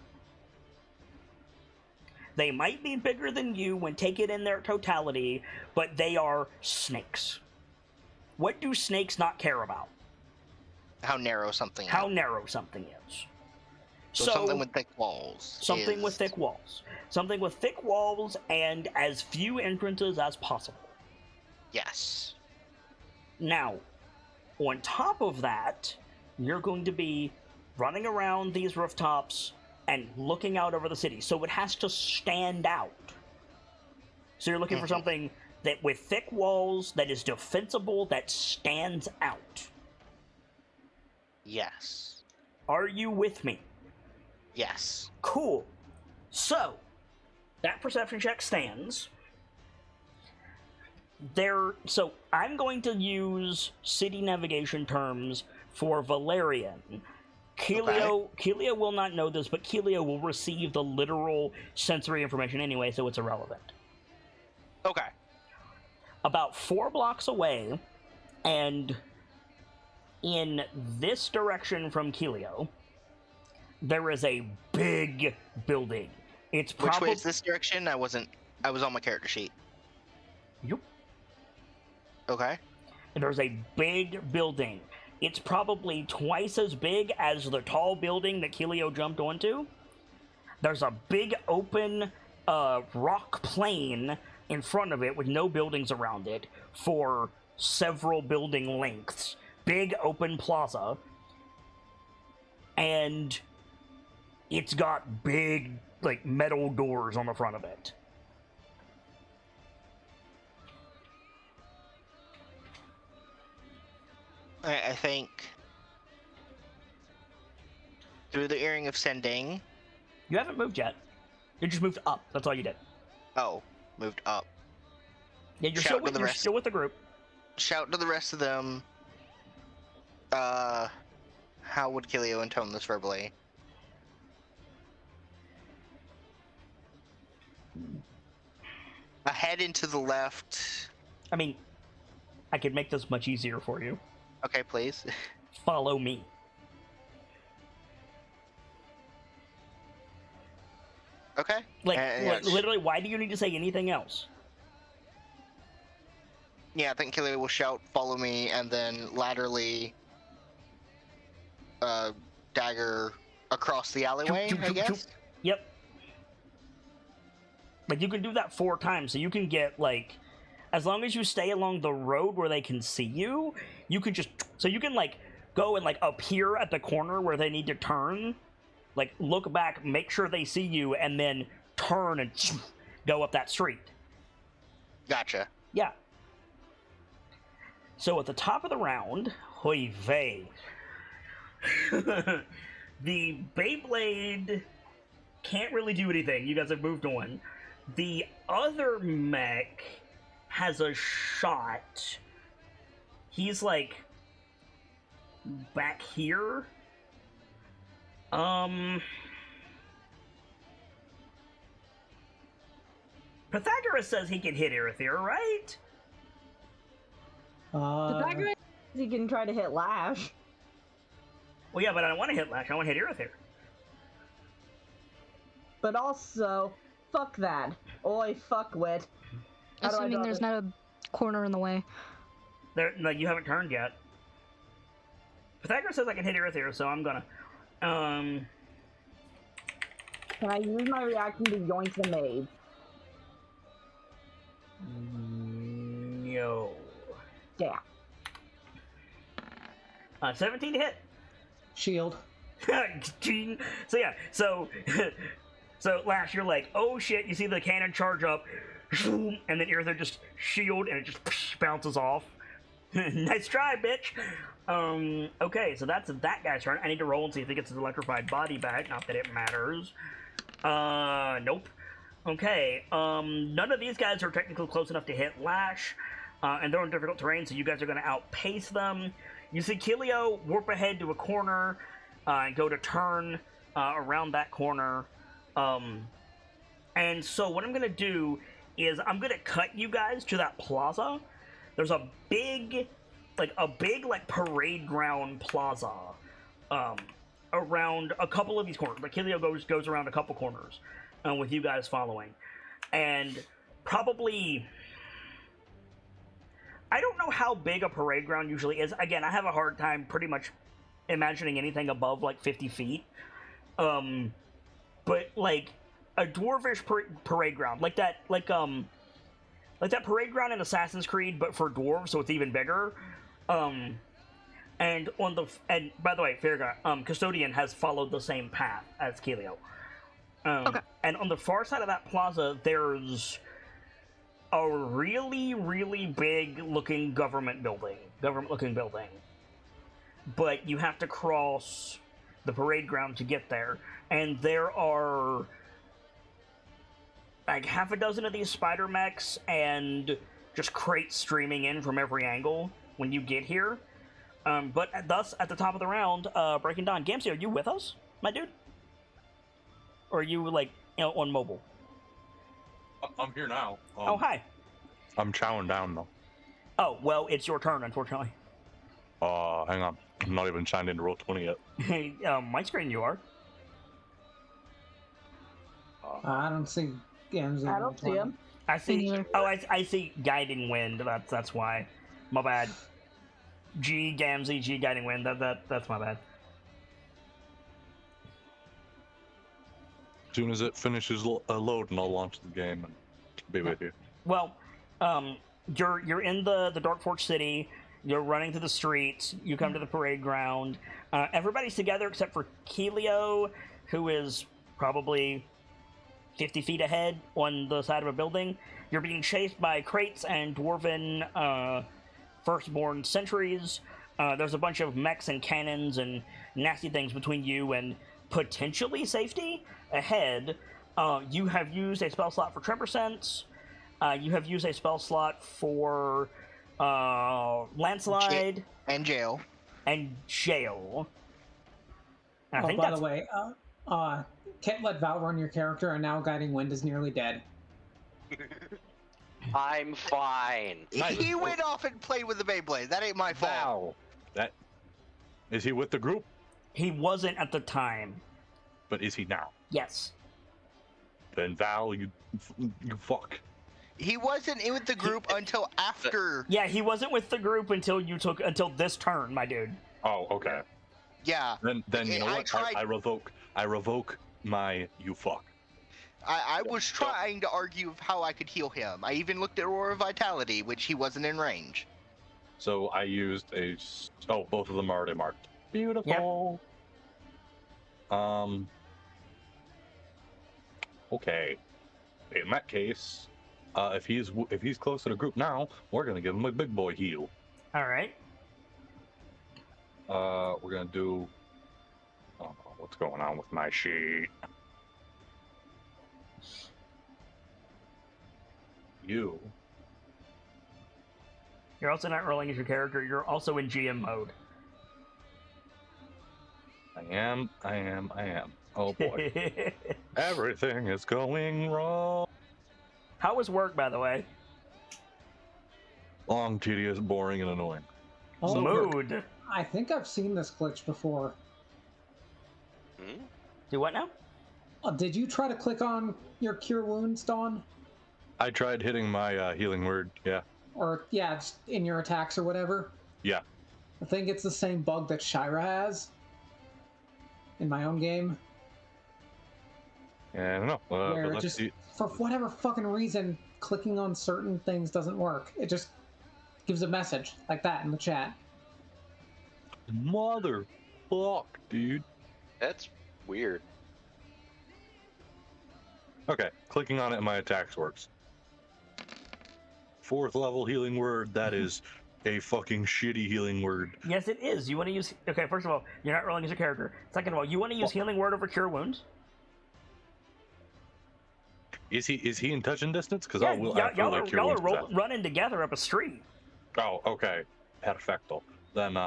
They might be bigger than you when taken in their totality, but they are snakes. What do snakes not care about? How narrow something How is. narrow something is. So something with thick walls. Something with thick walls. Something with thick walls and as few entrances as possible. Yes. Now, on top of that, you're going to be running around these rooftops and looking out over the city. So it has to stand out. So you're looking for something that with thick walls, that is defensible, that stands out. Yes. Are you with me? Yes. Cool. So, that perception check stands. So I'm going to use city navigation terms for Valerian. Keelio will not know this, but Keelio will receive the literal sensory information anyway, so it's irrelevant. Okay. About 4 blocks away, and in this direction from Keelio, there is a big building. It's Which way is this direction? I was on my character sheet. Yep. Okay. And there's a big building. It's probably twice as big as the tall building that Keelio jumped onto. There's a big open rock plain in front of it with no buildings around it for several building lengths. Big open plaza. And it's got big, like, metal doors on the front of it. I think through the earring of sending. You haven't moved yet. You just moved up. That's all you did. Oh, moved up. Yeah, you're still with the group. Shout to the rest of them. How would Kilio intone this verbally? Ahead and to the left. I mean, I could make this much easier for you. Okay, please. Follow me. Okay. Like, literally, why do you need to say anything else? Yeah, I think Kilio will shout, "Follow me," and then laterally dagger across the alleyway, I guess? Yep. Like, you can do that 4 times, so you can get, like... As long as you stay along the road where they can see you, you can just... So you can, like, go and, like, appear at the corner where they need to turn. Like, look back, make sure they see you, and then turn and go up that street. Gotcha. Yeah. So at the top of the round, hoy vey. The Beyblade can't really do anything. You guys have moved on. The other mech has a shot. He's like back here. Pythagoras says he can hit Aerithir, right? Pythagoras, he can try to hit Lash. Well, yeah, but I don't want to hit Lash. I want to hit Aerithir. But also, fuck that. Oi, fuckwit. Assuming there's not a corner in the way. No, you haven't turned yet. Pythagoras says I can hit Aerithir, so I'm gonna. Can I use my reaction to yoink the maid? No. Yeah. 17 to hit. Shield. So yeah, so Lash, you're like, oh shit, you see the cannon charge up, and then Aerithir just shield, and it just bounces off. Nice try, bitch! Okay, so that's that guy's turn. I need to roll and see if he gets his electrified body back, not that it matters. Nope. Okay, none of these guys are technically close enough to hit Lash, and they're on difficult terrain, so you guys are going to outpace them. You see Kilio warp ahead to a corner, and go to turn around that corner. And so what I'm going to do is I'm going to cut you guys to that plaza. There's a big parade ground plaza around a couple of these corners. Like Kilio goes around a couple corners with you guys following. And probably... I don't know how big a parade ground usually is. Again, I have a hard time pretty much imagining anything above like 50 feet. But like a dwarvish parade ground, like that parade ground in Assassin's Creed, but for dwarves, so it's even bigger. And by the way, Ferga, Custodian has followed the same path as Kilio. Okay. And on the far side of that plaza, there's a really, really big looking government looking building. But you have to cross the parade ground to get there. And there are like half a dozen of these spider mechs and just crates streaming in from every angle when you get here. But thus, at the top of the round, Breaking Dawn, Gamsey, are you with us, my dude? Or are you, like, on mobile? I'm here now. Oh, hi. I'm chowing down, though. Oh, well, it's your turn, unfortunately. Hang on. I'm not even signed into Roll20 yet. Hey, my screen you are. I don't see Gamsey. I don't see him. I see. neither. Oh, I see Guiding Wind. That's why. My bad. G Gamsey, G Guiding Wind. That's my bad. As soon as it finishes loading, I'll launch the game and be with you. Well, you're in the Dark Forge City. You're running through the streets. You come to the parade ground. Everybody's together except for Kilio, who is probably 50 feet ahead on the side of a building. You're being chased by crates and dwarven firstborn sentries. There's a bunch of mechs and cannons and nasty things between you and potentially safety. Ahead, you have used a spell slot for Tremor Sense. You have used a spell slot for Landslide. And Jail. And Jail. I think by that's... the way, can't let Val run your character, and now Guiding Wind is nearly dead. I'm fine. He went off and played with the Beyblade. That ain't my fault. Wow. Is he with the group? He wasn't at the time. But is he now? Yes. Then Val, you fuck. He wasn't in with the group until after. Yeah, he wasn't with the group until this turn, my dude. Oh, okay. Yeah. Then you know what? I revoke my you fuck. I was trying to argue of how I could heal him. I even looked at Aurora Vitality, which he wasn't in range. So I used both of them are already marked. Beautiful. Yep. Okay. In that case, if he's close to the group now, we're gonna give him a big boy heal. All right. We're gonna do. Oh, what's going on with my sheet? you. You're also not rolling as your character. You're also in GM mode. I am. Oh boy. Everything is going wrong. How was work, by the way? Long, tedious, boring, and annoying. Oh, Mood. I think I've seen this glitch before. Hmm? Do what now? Did you try to click on your cure wounds, Dawn? I tried hitting my healing word. Yeah. Or, yeah, just in your attacks or whatever? Yeah. I think it's the same bug that Shira has in my own game. Yeah, I don't know. Where But let's just, see. for whatever fucking reason, clicking on certain things doesn't work. It just gives a message like that in the chat. Motherfuck, dude. That's weird. Okay, clicking on it and my attacks works. 4th level healing word, that is a fucking shitty healing word. Yes, it is. You want to use... Okay, first of all, you're not rolling as a character. Second of all, you want to use Healing Word over Cure Wounds? Is he in touching distance? Because Yeah, y'all are running together up a street. Oh, okay. Perfecto. Then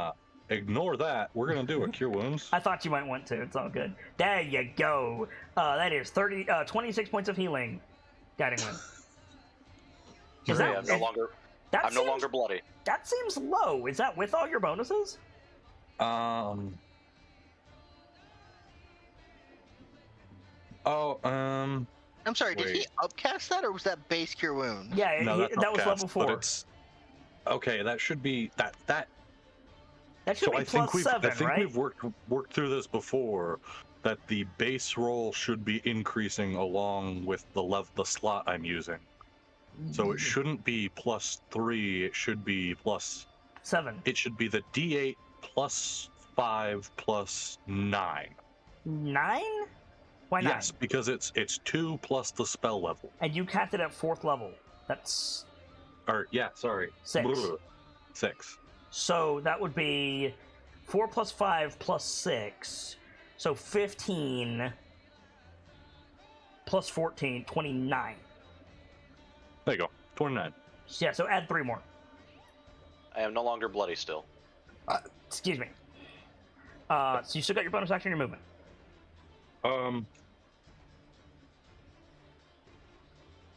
ignore that. We're gonna do a cure wounds. I thought you might want to. It's all good. There you go. That is 26 points of healing. Guiding Wind. Is Sorry, I'm no longer bloody. That seems low. Is that with all your bonuses? Oh, I'm sorry, did he Wait. upcast that, or was that base cure wound? Yeah, no, that's that was upcast, level 4. But it's okay. That should be that. That should So be I think plus 7, I think right? we've worked through this before. That the base roll should be increasing along with the slot I'm using. So it shouldn't be +3. It should be plus 7. It should be the D8 plus 5 plus 9. 9? Why 9? Yes, because it's 2 plus the spell level. And you capped it at 4th level. That's... Or yeah, sorry. 6. 6. So that would be 4 plus 5 plus 6. So 15 plus 14, 29. There you go. 29. Yeah, so add 3 more. I am no longer bloody still. Excuse me. So you still got your bonus action and your movement.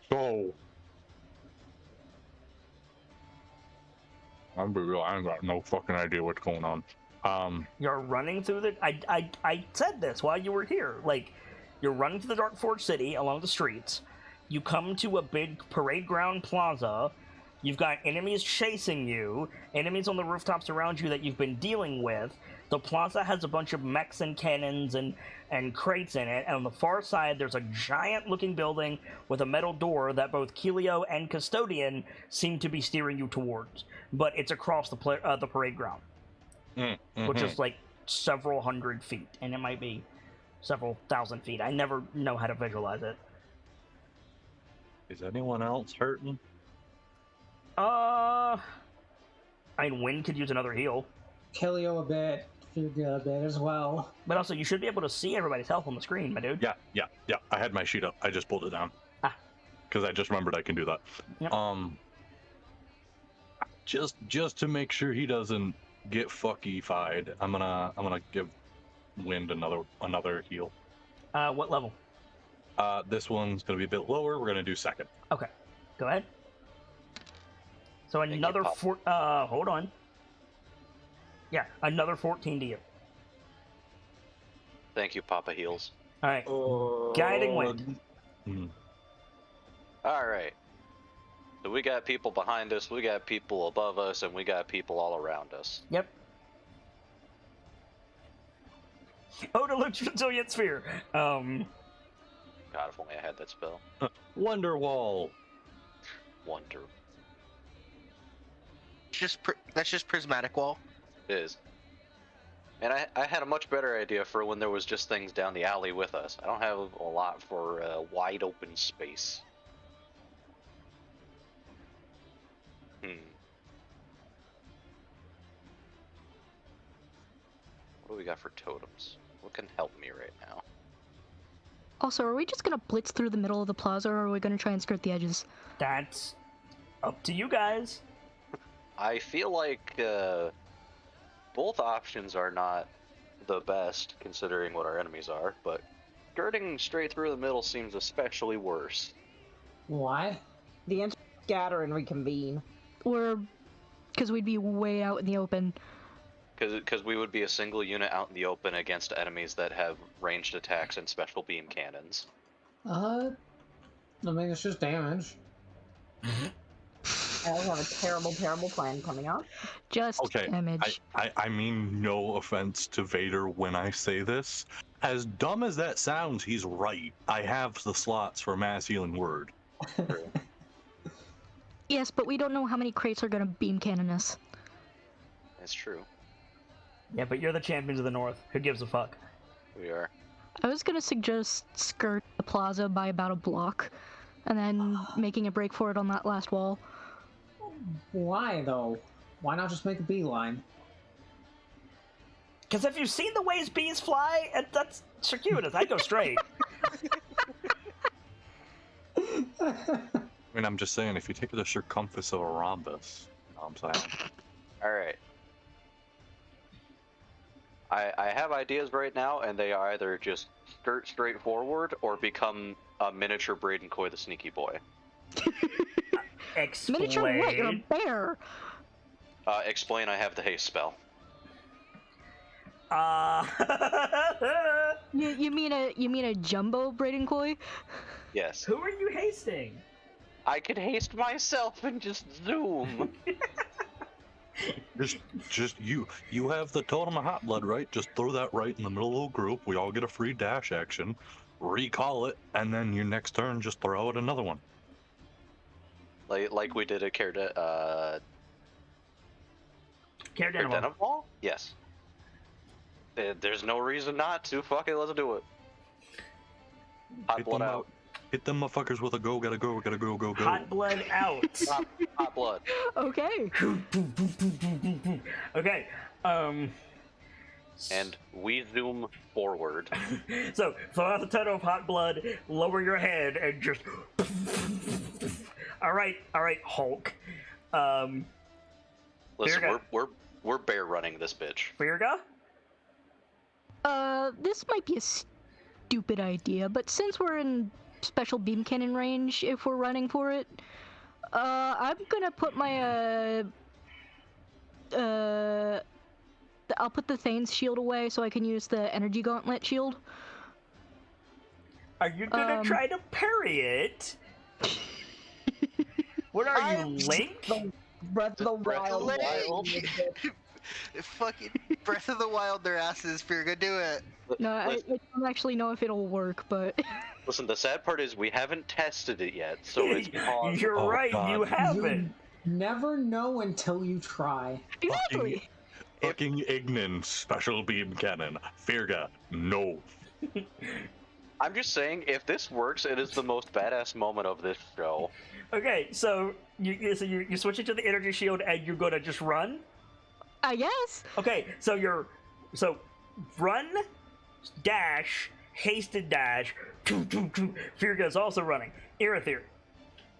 So I'm be real, I ain't got no fucking idea what's going on. You're running through the... I said this while you were here. Like, you're running through the Dark Forge City along the streets. You come to a big parade ground plaza. You've got enemies chasing you, enemies on the rooftops around you that you've been dealing with. The plaza has a bunch of mechs and cannons and crates in it, and on the far side there's a giant-looking building with a metal door that both Kelio and Custodian seem to be steering you towards. But it's across the parade ground, which is like several hundred feet, and it might be several thousand feet. I never know how to visualize it. Is anyone else hurting? I mean, Wind could use another heal. Kelio a bit. Feel a bit as well. But also, you should be able to see everybody's health on the screen, my dude. Yeah. I had my sheet up. I just pulled it down. Because I just remembered I can do that. Yep. Just to make sure he doesn't get fucky-fied, I'm gonna give Wind another heal. What level? This one's gonna be a bit lower. We're gonna do 2nd. Okay, go ahead. So another hold on. Yeah, another 14 to you. Thank you, Papa Heals. All right, Guiding Wind. All right. So we got people behind us, we got people above us, and we got people all around us. Yep. Odalute Resilient Sphere. God, if only I had that spell. Wonderwall. Wonder. That's just prismatic wall. It is. And I had a much better idea for when there was just things down the alley with us. I don't have a lot for wide open space. What do we got for totems? What can help me right now? Also, are we just gonna blitz through the middle of the plaza, or are we gonna try and skirt the edges? That's up to you guys. I feel like both options are not the best, considering what our enemies are, but skirting straight through the middle seems especially worse. Why? The answer is scatter and reconvene. Or because we'd be way out in the open. Because we would be a single unit out in the open against enemies that have ranged attacks and special beam cannons. I mean, it's just damage. I also have a terrible, terrible plan coming up. Just Okay, damage. I mean no offense to Vader when I say this. As dumb as that sounds, he's right. I have the slots for mass healing word. Yes, but we don't know how many crates are gonna beam cannon us. That's true. Yeah, but you're the champions of the North. Who gives a fuck? We are. I was gonna suggest skirt the plaza by about a block, and then making a break for it on that last wall. Why, though? Why not just make a beeline? Because if you've seen the ways bees fly, that's circuitous. I go straight. I mean, I'm just saying, if you take the circumference of a rhombus, you know what I'm saying? Alright. I have ideas right now, and they are either just skirt straight forward or become a miniature Braden Coy the Sneaky Boy. Explain. Miniature what? You're a bear! Explain I have the haste spell. You mean a jumbo Braden Coy? Yes. Who are you hasting? I can haste myself and just zoom. Just you have the totem of hot blood, right? Just throw that right in the middle of the group. We all get a free dash action. Recall it, and then your next turn, just throw out another one. Like we did at Cardenal. Ball? Yes. There's no reason not to. Fuck it, let's do it. Hot blood out. Hit them motherfuckers with a go, gotta go, gotta go, go, go. Hot blood out. Hot blood. Okay. Okay. And we zoom forward. So throw out the totem of hot blood, lower your head, and just. All right, Hulk. Listen, Virga. we're bear running this bitch. Virga? This might be a stupid idea, but since we're in special beam cannon range, if we're running for it, I'm gonna put my, I'll put the Thane's shield away so I can use the energy gauntlet shield. Are you gonna try to parry it? What are you, Link? Breath of the Wild. Fucking Breath of the Wild, their asses. Virga, do it. No, I don't actually know if it'll work, but... Listen, the sad part is we haven't tested it yet, so it's possible. You're right, God. you haven't. Never know until you try. Exactly! Fucking Ignin, special beam cannon. Virga, no. I'm just saying, if this works, it is the most badass moment of this show. Okay, so you switch it to the energy shield and you're gonna just run? I guess. Okay, so run, dash, hasted dash, Virga's also running. Irithyr.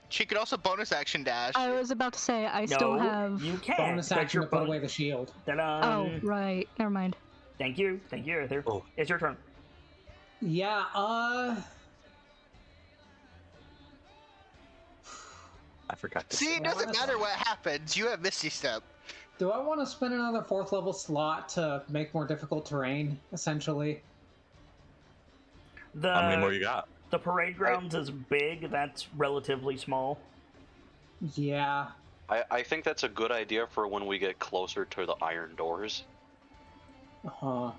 She could also bonus action dash. I was about to say, I still have... you can't. Bonus That's action your to put away the shield. Ta-da. Oh, right. Never mind. Thank you, Irithyr. Oh. It's your turn. Yeah, I forgot to See, say. it doesn't matter what happens. You have Misty Step. do I want to spend another 4th level slot to make more difficult terrain, essentially? The, How many more you got? The parade grounds is big, that's relatively small. Yeah. I think that's a good idea for when we get closer to the iron doors. Do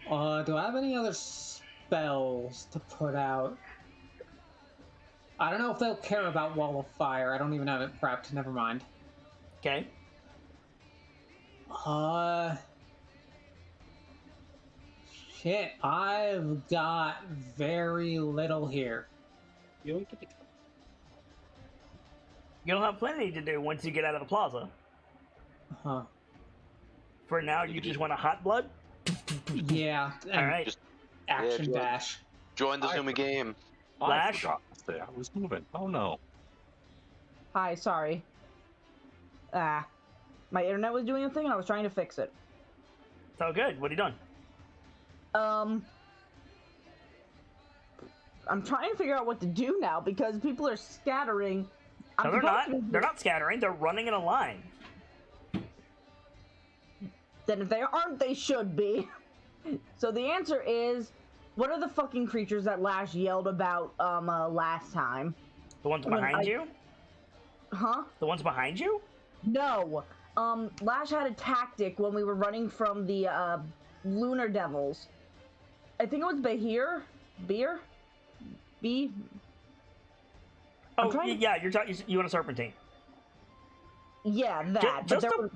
I have any other spells to put out? I don't know if they'll care about Wall of Fire. I don't even have it prepped. Never mind. Okay. Shit, I've got very little here. You'll have plenty to do once you get out of the plaza. Huh. For now, you just want a hot blood? Yeah. Alright. Just- Action Yeah, dash. Join the Zoomy game. I Lash? forgot to say I was moving. Oh no. Hi, sorry. My internet was doing a thing and I was trying to fix it. So good. What are you doing? I'm trying to figure out what to do now because people are scattering. No, they're not. They're not scattering. They're running in a line. Then if they aren't, they should be. So the answer is, what are the fucking creatures that Lash yelled about last time? The ones behind you? Huh? The ones behind you? No. Lash had a tactic when we were running from the Lunar Devils. I think it was Beer? Oh, yeah, you're talking. You want a serpentine? Yeah, that.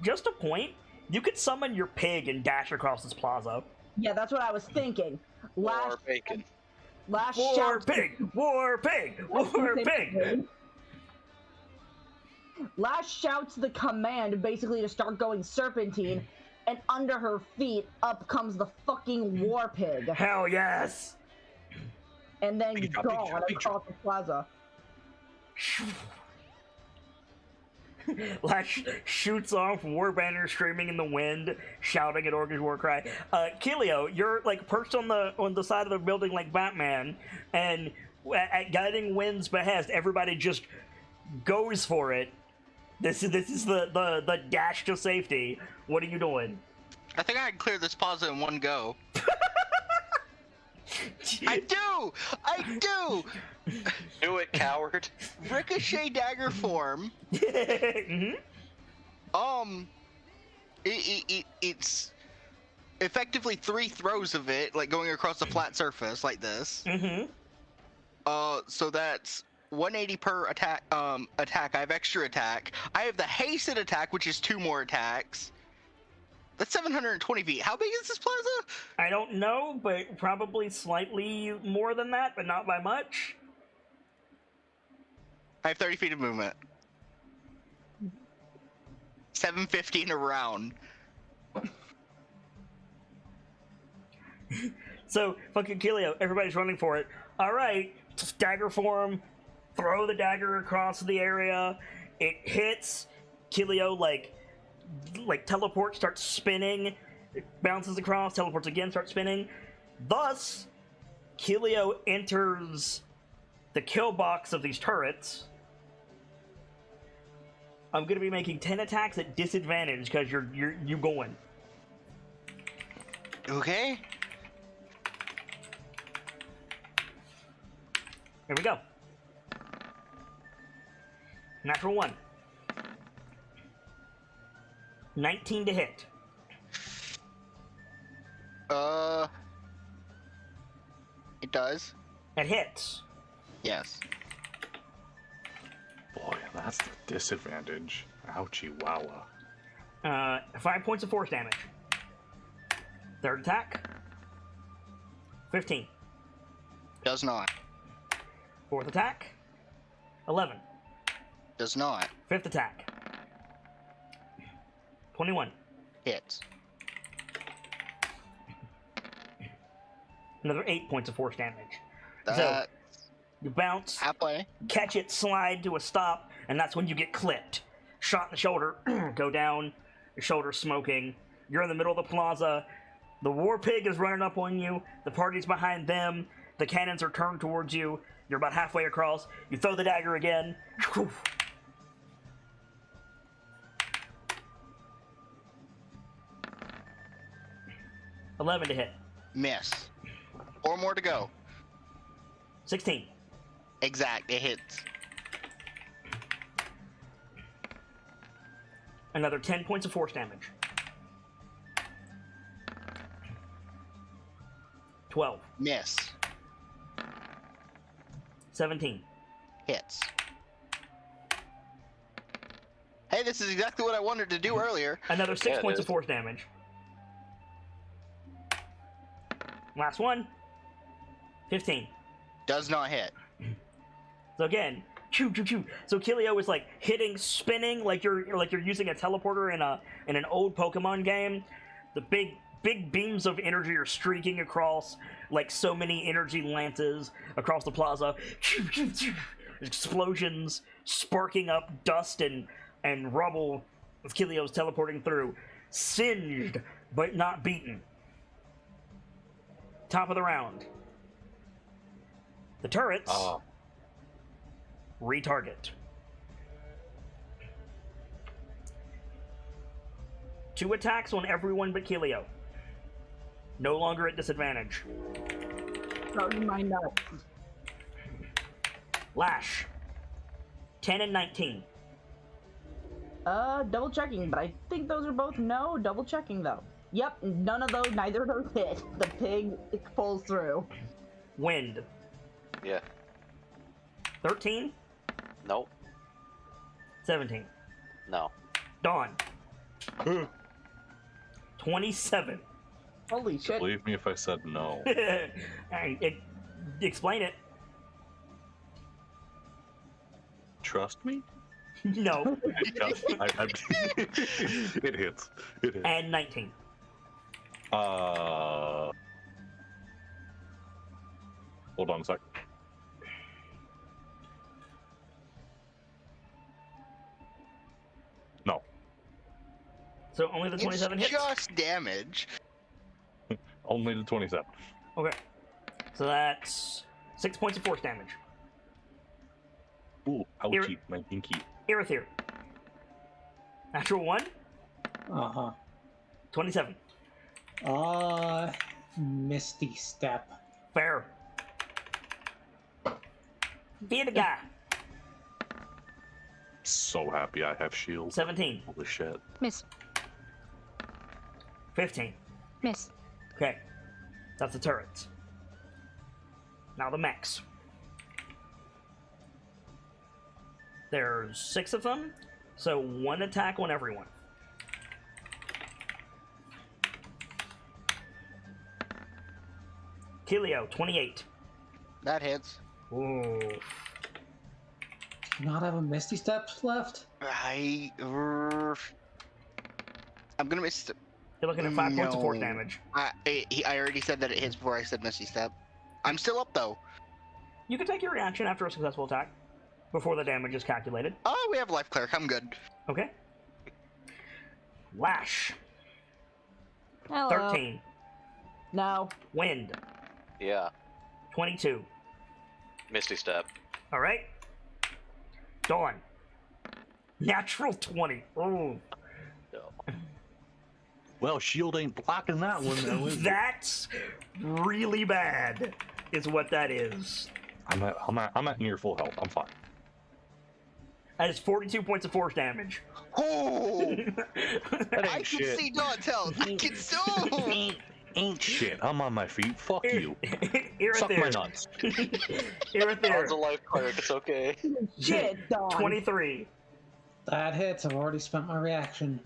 Just a point. You could summon your pig and dash across this plaza. Yeah, that's what I was thinking. Or bacon. Lash War shouts, pig! War pig! War pig! Lash shouts the command basically to start going serpentine, and under her feet, up comes the fucking war pig. Hell yes! And then gone across the plaza. Lash shoots off, war banners streaming in the wind, shouting at Orcish war cry. Keelio, you're like perched on the side of the building like Batman, and at Guiding Wind's behest, everybody just goes for it. This is the dash to safety. What are you doing? I think I can clear this plaza in one go. I do! Do it, coward. Ricochet dagger form. Mm-hmm. It's effectively 3 throws of it, like going across a flat surface like this. Mm-hmm. So that's 180 per attack. Attack. I have extra attack. I have the hasted attack, which is 2 more attacks. That's 720 feet. How big is this plaza? I don't know, but probably slightly more than that, but not by much. I have 30 feet of movement. 750 in a round. So, fucking Keelio, everybody's running for it. Alright, dagger form, throw the dagger across the area. It hits. Keelio, like teleport, starts spinning. It bounces across, teleports again, starts spinning. Thus, Keelio enters the kill box of these turrets. I'm gonna be making 10 attacks at disadvantage because you're going. Okay. Here we go. Natural 1. 19 to hit. It does. It hits. Yes. Boy, that's the disadvantage. Ouchie wowa. 5 points of force damage. Third attack. 15. Does not. Fourth attack. 11. Does not. Fifth attack. 21. Hits. Another 8 points of force damage. That So you bounce, halfway. catch it, slide to a stop, and that's when you get clipped. Shot in the shoulder, go down, your shoulder's smoking. You're in the middle of the plaza. The war pig is running up on you. The party's behind them. The cannons are turned towards you. You're about halfway across. You throw the dagger again. 11 to hit. Miss. 4 more to go. 16. Exact. It hits. Another 10 points of force damage. 12. Miss. 17. Hits. Hey, this is exactly what I wanted to do earlier. Another 6 Yeah, it points is. of force damage. Last one. 15. Does not hit. So again, choo choo choo. So Keelio is like hitting, spinning like you're using a teleporter in an old Pokemon game. The big big beams of energy are streaking across, like so many energy lances across the plaza. Explosions sparking up dust and rubble as Kilio's teleporting through. Singed, but not beaten. Top of the round. The turrets retarget. 2 attacks on everyone but Kilio. No longer at disadvantage. Starting my nuts. Lash. 10 and 19. Double checking, but I think those are both no. Double checking though. Yep, none of those, neither of those hit. The pig pulls through. Wind. Yeah. 13. Nope. 17. No. Dawn. 27. Holy shit. Believe me if I said no. Explain it. Trust me? No. It hits. It hits. And 19. Hold on a sec. No. So only the 27 it's hits? just damage. Only the 27. Okay. So that's 6 points of force damage. Ooh, ouchie, my pinky. Irithyr. Natural 1. Uh-huh. 27. Misty Step. Fair. Be the guy. So happy I have shield. 17. Holy shit. Miss. 15. Miss. Okay. That's the turrets. Now the mechs. There's 6 of them, so 1 attack on everyone. Kilio, 28. That hits. Ooh. Do you not have a Misty Step left? I'm gonna miss. You're looking at 5 points of force No. damage. I already said that it hits before I said Misty Step. I'm still up though. You can take your reaction after a successful attack, before the damage is calculated. Oh, we have Life Cleric. I'm good. Okay. Lash, Hello. 13. No. Wind, Yeah. 22. Misty Step. All right. Dawn, natural 20. Ooh. No. Well, shield ain't blocking that one, though, is it? That's really bad, is what that is. I'm at near full health. I'm fine. That is 42 points of force damage. Oh, That ain't I can shit. see Dawn's health. I can still. Ain't shit. I'm on my feet. Fuck you. Suck my Irithyr. nuts. Dawn's a Irithyr, life cleric. It's okay. Shit, Dawn. 23. That hits. I've already spent my reaction.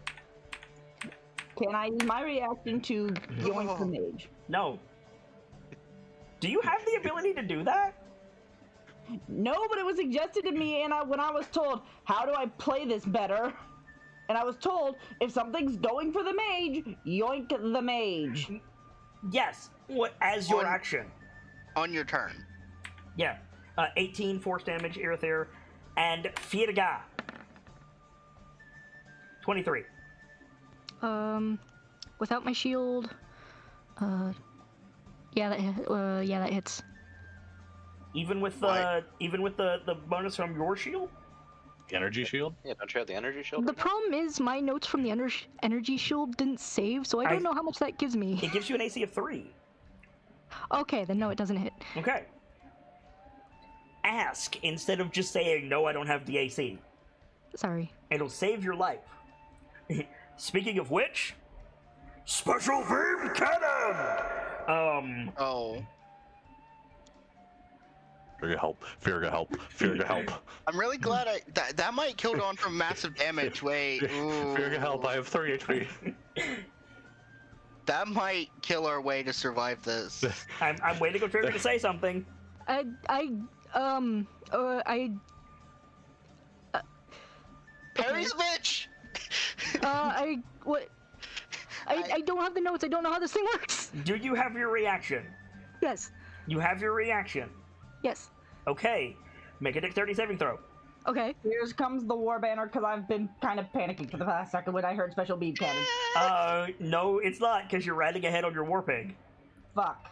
Can I use my reaction to yoink the mage? No. Do you have the ability to do that? No, but it was suggested to me, and when I was told, how do I play this better? And I was told, if something's going for the mage, yoink the mage. Yes. What as your On- action? On your turn. Yeah. 18 force damage, Irithyr, and Firga. 23. Without my shield, yeah, that hits. Even with Why? the bonus from your shield? Energy shield? Yeah, don't you have the energy shield? The right now? problem is my notes from the energy shield didn't save, so I don't know how much that gives me. It gives you an AC of 3. Okay, then no, it doesn't hit. Okay. Ask instead of just saying, no, I don't have the AC. Sorry. It'll save your life. Speaking of which, special beam cannon! Oh. Fear help. Fear help. Fear help. I'm really glad that might kill Dawn from massive damage. Wait. Ooh. Fear help. I have 3 HP. That might kill our way to survive this. I'm waiting on Fearga to say something. Parry's bitch! What? I don't have the notes. I don't know how this thing works. Do you have your reaction? Yes. You have your reaction. Yes. Okay. Make a dexterity saving throw. Okay. Here comes the war banner because I've been kind of panicking for the past second when I heard special beam cannon. No, it's not because you're riding ahead on your war pig. Fuck.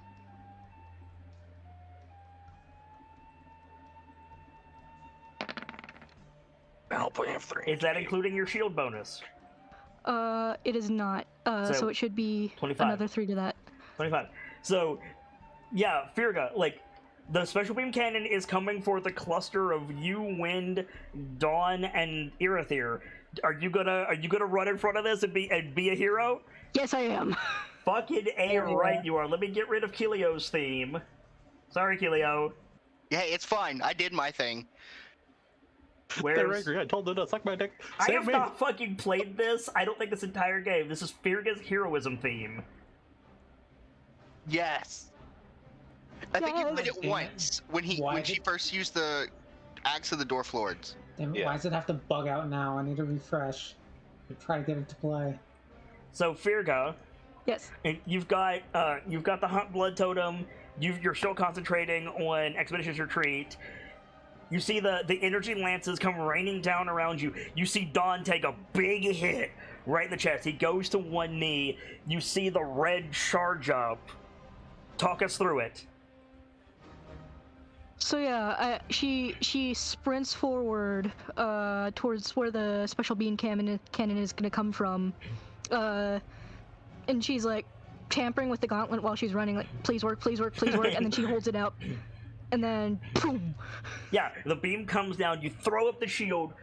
Is that including your shield bonus? It is not. So it should be 25. another 3 to that. 25. So, yeah, Firga, like, the special beam cannon is coming for the cluster of you, Wind, Dawn, and Irithyr. Are you gonna run in front of this and be a hero? Yes, I am. Fucking A right you are. Let me get rid of Kelio's theme. Sorry, Kelio. Yeah, it's fine. I did my thing. They're angry. I told them to suck my dick. I have not fucking played this. I don't think this entire game. This is Firga's heroism theme. Yes. I think you played it once when she first used the Axe of the Dwarf Lords. Damn, why does it have to bug out now? I need to refresh. Try to get it to play. So Firga, Yes. you've got the Hunt Blood Totem. You're still concentrating on Expeditious Retreat. You see the energy lances come raining down around you. You see Dawn take a big hit right in the chest. He goes to one knee. You see the red charge up. Talk us through it. So yeah, she sprints forward towards where the special beam cannon is gonna come from, and she's like tampering with the gauntlet while she's running, like please work, please work, please work, and then she holds it out, and then boom. Yeah, the beam comes down. You throw up the shield.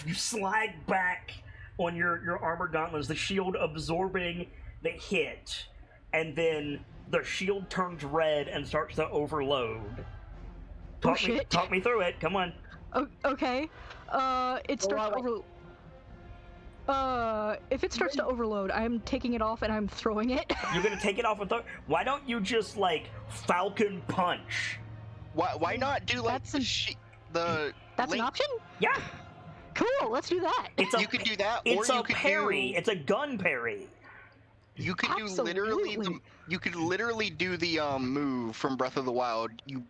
You slide back on your armor gauntlets. The shield absorbing the hit, and then the shield turns red and starts to overload. Talk me through it. Come on. Okay. It starts to overload. If it starts to overload, I'm taking it off and I'm throwing it. You're gonna take it off and throw. Why don't you just like Falcon Punch? Why not do like That's the an option? Yeah. Cool. Let's do that. You could do that, or It's you a could parry. It's a gun parry. You could do literally do the move from Breath of the Wild. You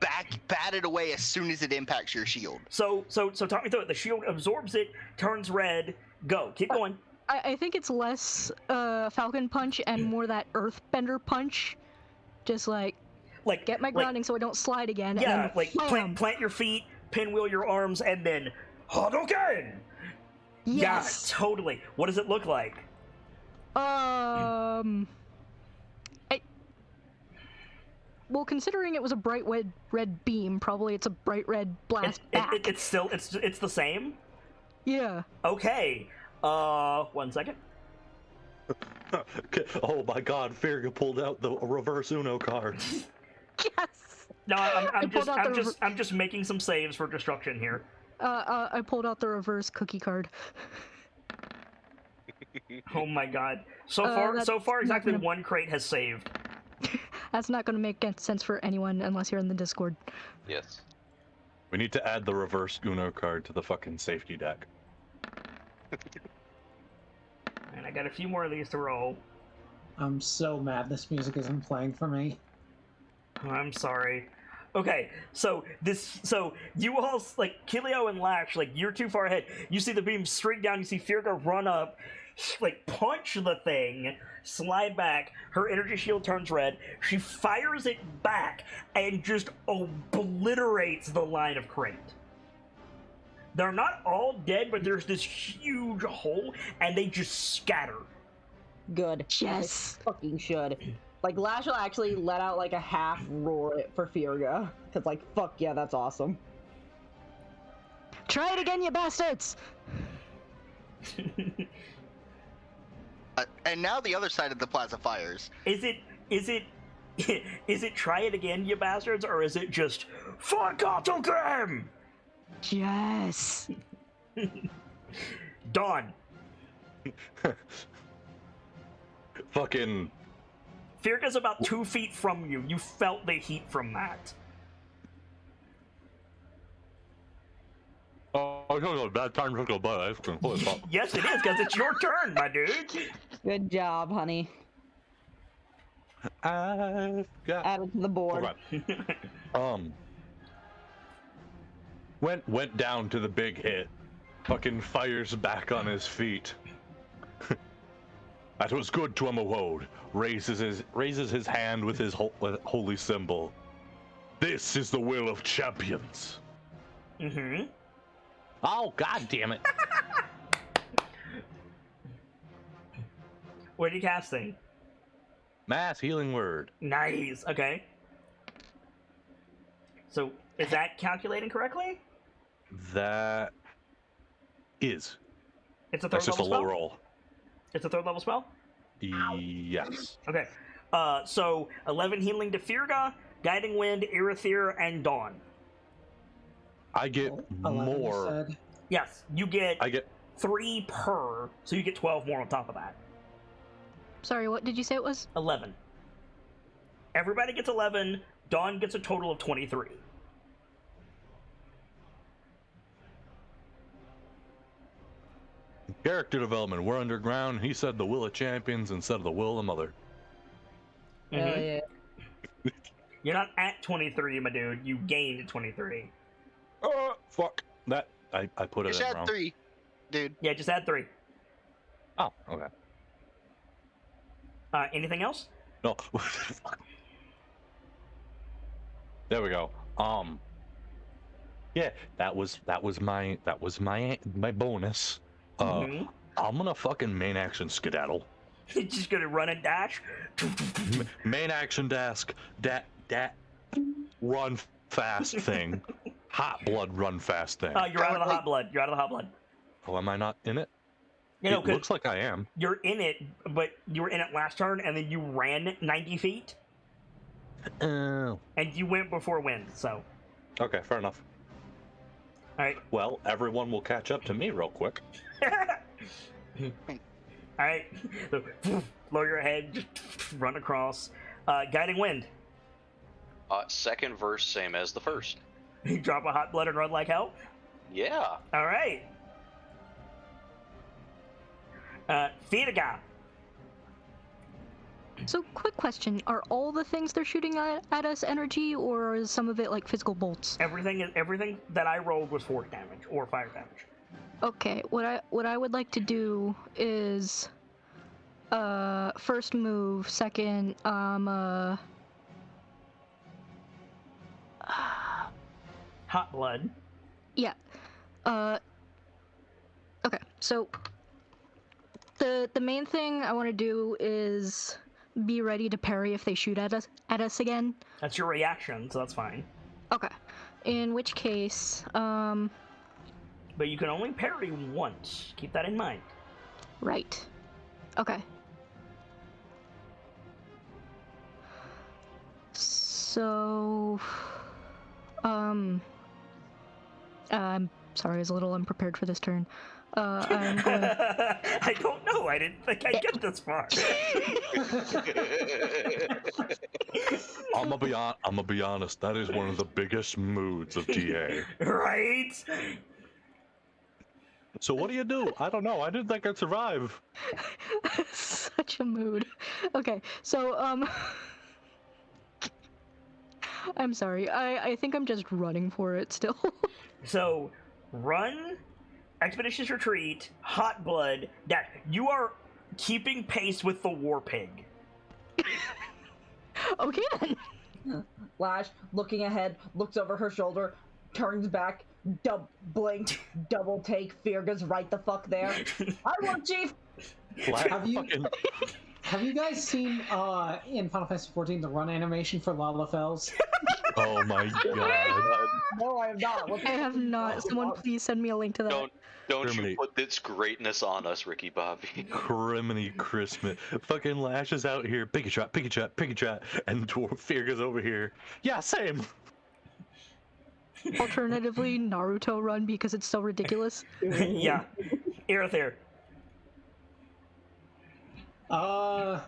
bat it away as soon as it impacts your shield. So talk me through it. The shield absorbs it, turns red. Go. Keep going. I think it's less Falcon Punch and more that Earthbender Punch. Just like get my grounding so I don't slide again. Yeah, and then like plant your feet, pinwheel your arms, and then Hadouken! Yes. Yeah, totally. What does it look like? Well, considering it was a bright red beam, probably it's a bright red blast back. It's the same? Yeah. Okay. 1 second. Oh my god, Firga pulled out the reverse Uno card. Yes! No, I'm just making some saves for destruction here. I pulled out the reverse cookie card. Oh my god. So far exactly one crate has saved. That's not going to make sense for anyone unless you're in the Discord. Yes. We need to add the reverse Uno card to the fucking safety deck. And I got a few more of these to roll. I'm so mad this music isn't playing for me. I'm sorry. Okay, so you all, like, Kelio and Lash, like, you're too far ahead. You see the beam streak down, you see Firga run up, like, punch the thing, slide back, her energy shield turns red, she fires it back, and just obliterates the line of crate. They're not all dead, but there's this huge hole, and they just scatter. Good. Yes. They fucking should. Like, Lash will actually let out, like, a half roar for Firga. Because, like, fuck yeah, that's awesome. Try it again, you bastards! And now the other side of the plaza fires. Is it try it again, you bastards, or is it just Hadouken? Yes. Dawn. Fucking... Firga's about 2 feet from you. You felt the heat from that. Oh, no, bad time to go by. Yes, it is, because it's your turn, my dude. Good job, honey. I've got. Add it to the board. Okay. Went down to the big hit. Fucking fires back on his feet. That was good, Tuamawode. Raises his hand with his holy symbol. This is the will of champions. Mm-hmm. Oh, god damn it. What are you casting? Mass healing word. Nice. Okay. So, is that calculating correctly? That is. It's a third That's just a level low spell? roll. It's a third level spell? Yes. Okay. So 11 healing to Firga, Guiding Wind, Irithyr, and Dawn. I get 11, you more. said. Yes, you get I get 3 per, so you get 12 more on top of that. Sorry, what did you say it was? 11. Everybody gets 11. Dawn gets a total of 23. character development. We're underground. He said the will of champions instead of the will of the mother. Hell Mhm. yeah. You're not at 23, my dude. You gained 23. Oh, fuck. That, I put it Just in add wrong. 3, dude. Yeah, just add 3. Oh, okay. Anything else? No. There we go. Yeah, that was my bonus. Mhm. I'm gonna fucking main action skedaddle. You're just gonna run and dash? Main action desk. Dat run fast thing. Hot blood run fast thing. You're out of the hot blood. You're out of the hot blood. Oh, am I not in it? You know, It 'cause looks like I am. you're in it, but you were in it last turn, and then you ran 90 feet, Oh. and you went before wind, so. Okay, fair enough. Alright. Well, everyone will catch up to me real quick. Alright. So, lower your head, just run across. Guiding Wind. Second verse, same as the first. You drop a hot blood and run like hell? Yeah. Alright. Firga. So, quick question: are all the things they're shooting at us energy, or is some of it like physical bolts? Everything that I rolled was force damage or fire damage. Okay, what I would like to do is, first move, second, Hot blood. yeah, okay, so the main thing I want to do is be ready to parry if they shoot at us again. That's your reaction, so that's fine. Okay, in which case, But you can only parry once. Keep that in mind. right, okay. So, I'm sorry, I was a little unprepared for this turn. I'm going... I don't know. I didn't think I'd get this far. I'm gonna be honest. That is one of the biggest moods of TA. Right? So what do? I don't know. I didn't think I'd survive. Such a mood. Okay, so, I'm sorry. I think I'm just running for it still. So, run, expeditious retreat, hot blood, dash. You are keeping pace with the war pig. Okay then. Lash, looking ahead, looks over her shoulder, turns back, blink, double take, Firga's right the fuck there. I want Chief! Have you guys seen in Final Fantasy XIV the run animation for Lalafels? Oh my god. No, I have not. What the I have fuck? not. Someone please send me a link to that. Don't Germany. you put this greatness on us, Ricky Bobby. Criminy Christmas. Fucking Lash is out here. Pick a shot. And Dwarf Firga's over here. Yeah, same. Alternatively, Naruto run because it's so ridiculous. Yeah. Irithyr. I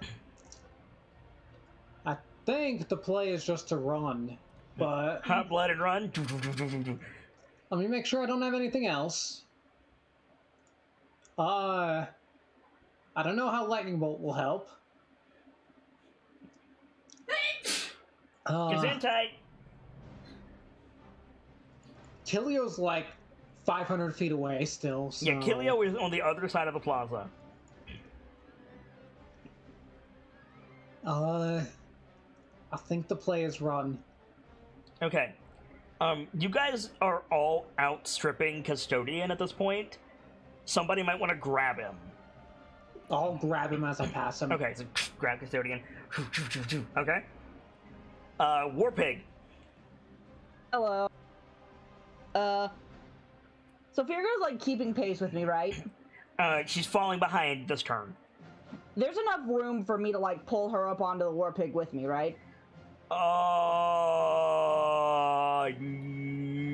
think the play is just to run, but Hot blood and run. let me make sure I don't have anything else. I don't know how lightning bolt will help. Gesundheit. Kilio's like 500 feet away still. So... Yeah, Kilio is on the other side of the plaza. I think the play is run. Okay. You guys are all outstripping Custodian at this point. Somebody might want to grab him. I'll grab him as I pass him. Okay, so grab Custodian. Okay. Warpig. Hello. So Virgo's like keeping pace with me, right? She's falling behind this turn. There's enough room for me to like pull her up onto the Warpig with me, right?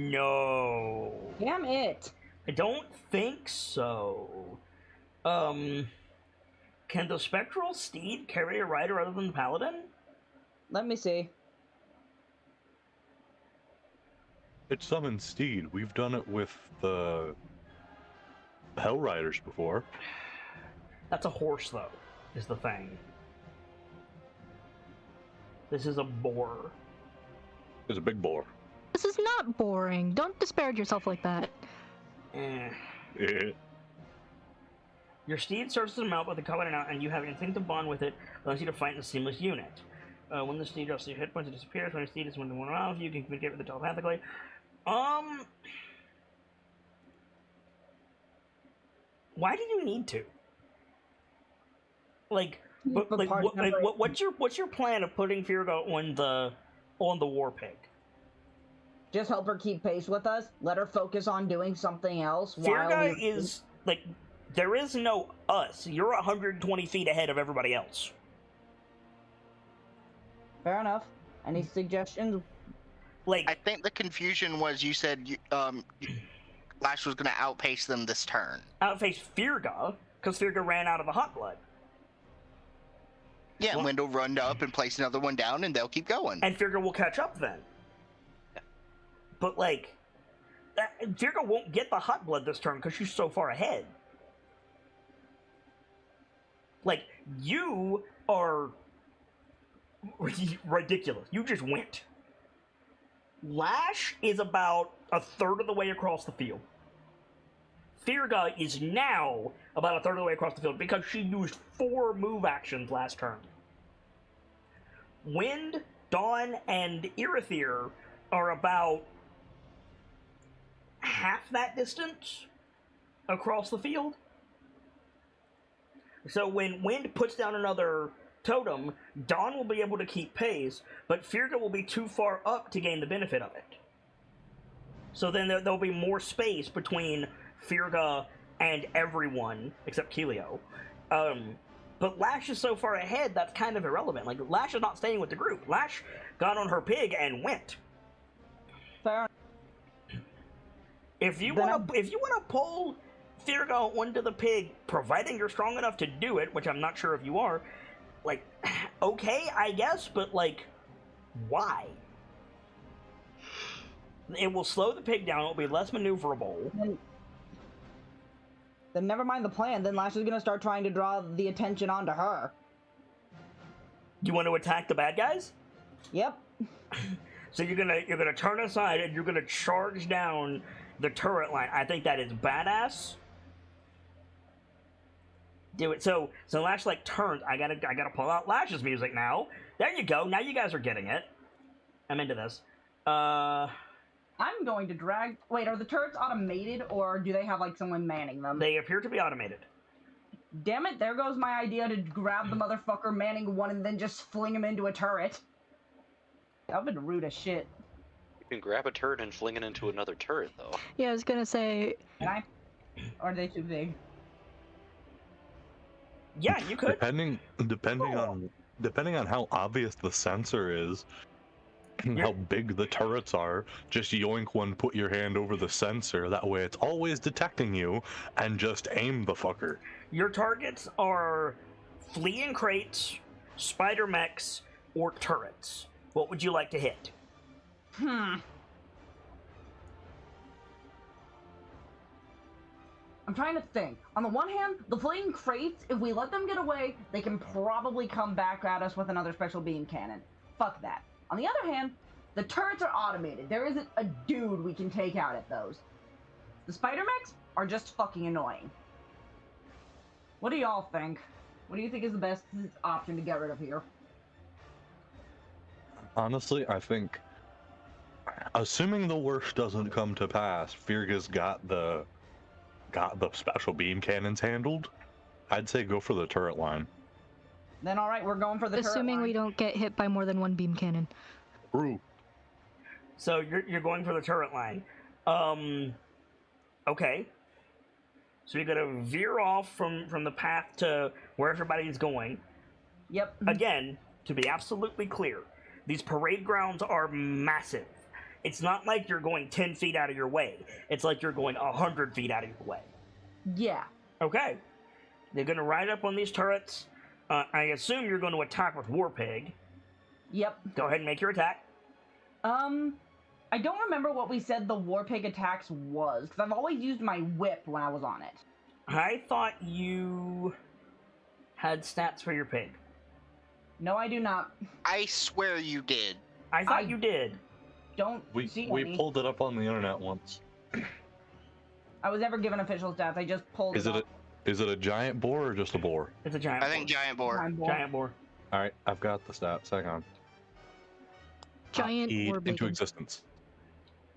No. Damn it. I don't think so. Can the Spectral Steed carry a rider other than the Paladin? Let me see. It summons Steed. We've done it with the Hell Riders before. That's a horse, though, is the thing. This is a boar. It's a big boar. This is not boring. Don't disparage yourself like that. Eh. Eh. Your steed starts to mount with the covenant out, and you have instinctive bond with it, allows you to fight in a seamless unit. When the steed drops your hit points, it disappears. When your steed is within 1 mile of you, can communicate with it telepathically. Why do you need to? Like, what's your plan of putting Firgo on the Warpig? Just help her keep pace with us. Let her focus on doing something else. Firgo is like, there is no us. You're 120 feet ahead of everybody else. Fair enough. Any suggestions? I think the confusion was you said Lash was going to outpace them this turn. Outpace Firga, because Firga ran out of the hot blood. Yeah, Wind will run up and place another one down, and they'll keep going. And Firga will catch up then. But, like, Firga won't get the hot blood this turn because she's so far ahead. Like, you are ridiculous. You just went. Lash is about a third of the way across the field. Firga is now about a third of the way across the field because she used 4 move actions last turn. Wind, Dawn, and Irithyr are about half that distance across the field. So when Wind puts down another totem, Dawn will be able to keep pace, but Firga will be too far up to gain the benefit of it. So then there'll be more space between Firga and everyone, except Kilio. But Lash is so far ahead, that's kind of irrelevant. Like, Lash is not staying with the group. Lash got on her pig and went. Fair. If you want to pull Firga onto the pig, providing you're strong enough to do it, which I'm not sure if you are, like, okay, I guess, but, like, why? It will slow the pig down, it will be less maneuverable. Then never mind the plan, then Lash is gonna start trying to draw the attention onto her. You want to attack the bad guys? Yep. So you're gonna turn aside and you're gonna charge down the turret line. I think that is badass. Do it. So Lash like turns. I gotta pull out Lash's music now. There you go. Now you guys are getting it. I'm into this. I'm going to drag... Wait, are the turrets automated, or do they have, like, someone manning them? They appear to be automated. Damn it, there goes my idea to grab the motherfucker manning one and then just fling him into a turret. That would've been rude as shit. You can grab a turret and fling it into another turret, though. Yeah, I was gonna say... Can I? Or are they too big? Yeah, you could. Depending on how obvious the sensor is, and how big the turrets are, just yoink one, put your hand over the sensor. That way, it's always detecting you, and just aim the fucker. Your targets are fleeing crates, spider mechs, or turrets. What would you like to hit? I'm trying to think. On the one hand, the fleeing crates, if we let them get away, they can probably come back at us with another special beam cannon. Fuck that. On the other hand, the turrets are automated. There isn't a dude we can take out at those. The spider mechs are just fucking annoying. What do y'all think? What do you think is the best option to get rid of here? Honestly, I think, assuming the worst doesn't come to pass, Firga's got the special beam cannons handled. I'd say go for the turret line. Then all right, we're going for the turret Assuming line. we don't get hit by more than one beam cannon. True. So you're going for the turret line. Okay. So you're gonna veer off from the path to where everybody's going. Yep. Again, to be absolutely clear, these parade grounds are massive. It's not like you're going 10 feet out of your way. It's like you're going 100 feet out of your way. Yeah. Okay. They're gonna ride up on these turrets. I assume you're going to attack with War Pig. Yep. Go ahead and make your attack. I don't remember what we said the War Pig attacks was, because I've always used my whip when I was on it. I thought you had stats for your pig. No, I do not. I swear you did. I thought you did. Don't We see any. pulled it up on the internet once. I was never given official stats. I just pulled Is it it up. is it a giant boar or just a boar? It's a giant I think boar. giant boar. Time board. Giant boar. All right, I've got the stats. Hang on. Giant Keyed or into bacon. existence.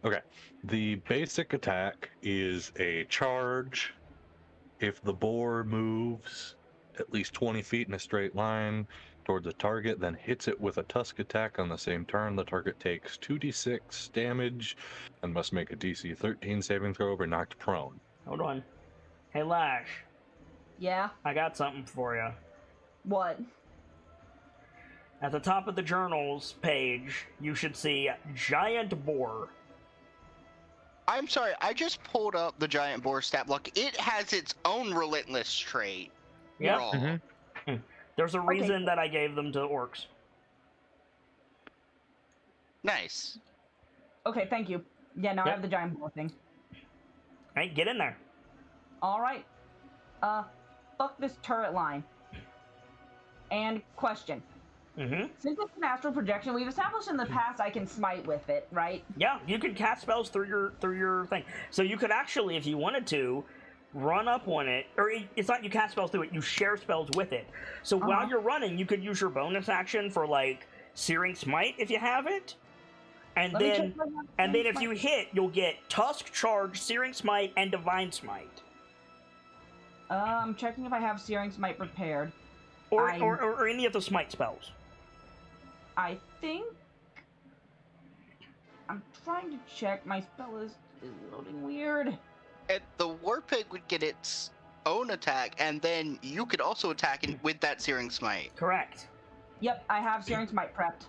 Okay, the basic attack is a charge. If the boar moves at least 20 feet in a straight line towards a target, then hits it with a tusk attack on the same turn, the target takes 2d6 damage and must make a DC 13 saving throw or knocked prone. Hold on. Hey, Lash. Yeah? I got something for you. What? At the top of the journals page, you should see giant boar. I'm sorry, I just pulled up the giant boar stat block. It has its own relentless trait. Yep. Raw. There's a reason that I gave them to orcs. Nice. Okay, thank you. Yeah, now I Yep. have the giant boar thing. Hey, get in there. Alright. Fuck this turret line. And question. Mm-hmm. Since it's an astral projection, we've established in the past I can smite with it, right? Yeah, you can cast spells through your thing. So you could actually, if you wanted to, run up on it, or it's not you cast spells through it, you share spells with it. So while you're running, you could use your bonus action for like Searing Smite if you have it, and Let me then check if I have and then Searing if you hit, you'll get Tusk Charge, Searing Smite, and Divine Smite, I'm checking if I have Searing Smite prepared. or any of the Smite spells. I think... I'm trying to check. My spell is loading weird. And the war pig would get its own attack, and then you could also attack it with that Searing Smite. Correct. Yep, I have Searing Smite prepped.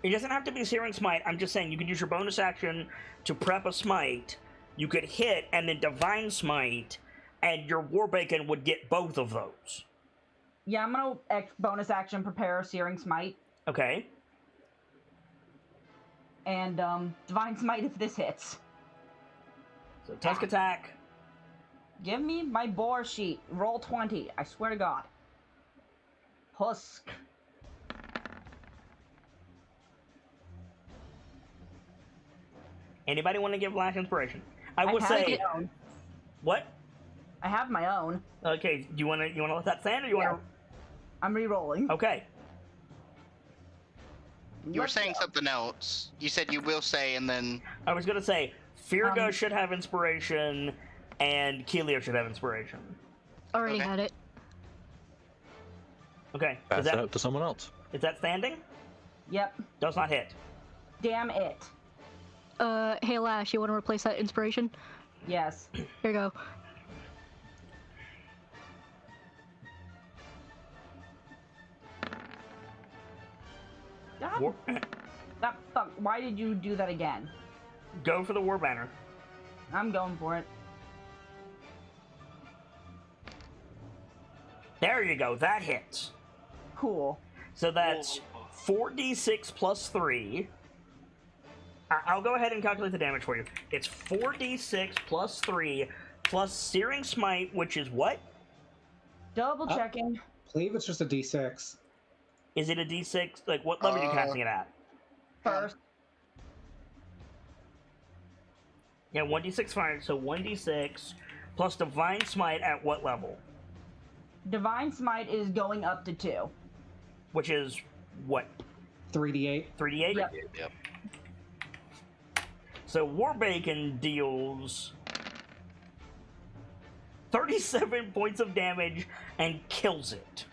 It doesn't have to be Searing Smite. I'm just saying you could use your bonus action to prep a Smite. You could hit and then Divine Smite, and your War Bacon would get both of those. Yeah, I'm gonna bonus action prepare Searing Smite. Okay. And, Divine Smite if this hits. So Tusk Attack. Give me my boar sheet. Roll 20. I swear to God. Husk. Anybody want to give Lash Inspiration? I I would have say my own. what? I have my own. Okay, do you want to let that stand, or you want I'm re-rolling. to? Okay. You were Let's saying go. something else. You said you will say, and then I was gonna say Firga Um, should have Inspiration, and Kelia should have Inspiration. Already Okay. had it. Okay. Pass it out to someone else. Is that standing? Yep. Does not hit. Damn it. Hey Lash, you want to replace that inspiration? Yes. Here you go. God, War- that fuck. Why did you do that again? Go for the War Banner. I'm going for it. There you go. That hits. Cool. So that's 4d6 plus 3. I'll go ahead and calculate the damage for you. It's 4d6 plus 3 plus Searing Smite, which is what? Double checking. I believe it's just a D6. Is it a D6? Like, what level are you casting it at? First. Yeah, 1d6 fire, so 1d6 plus Divine Smite at what level? Divine Smite is going up to 2. Which is what? 3d8. 3d8? Yep. Yep. So Warbacon deals 37 points of damage and kills it.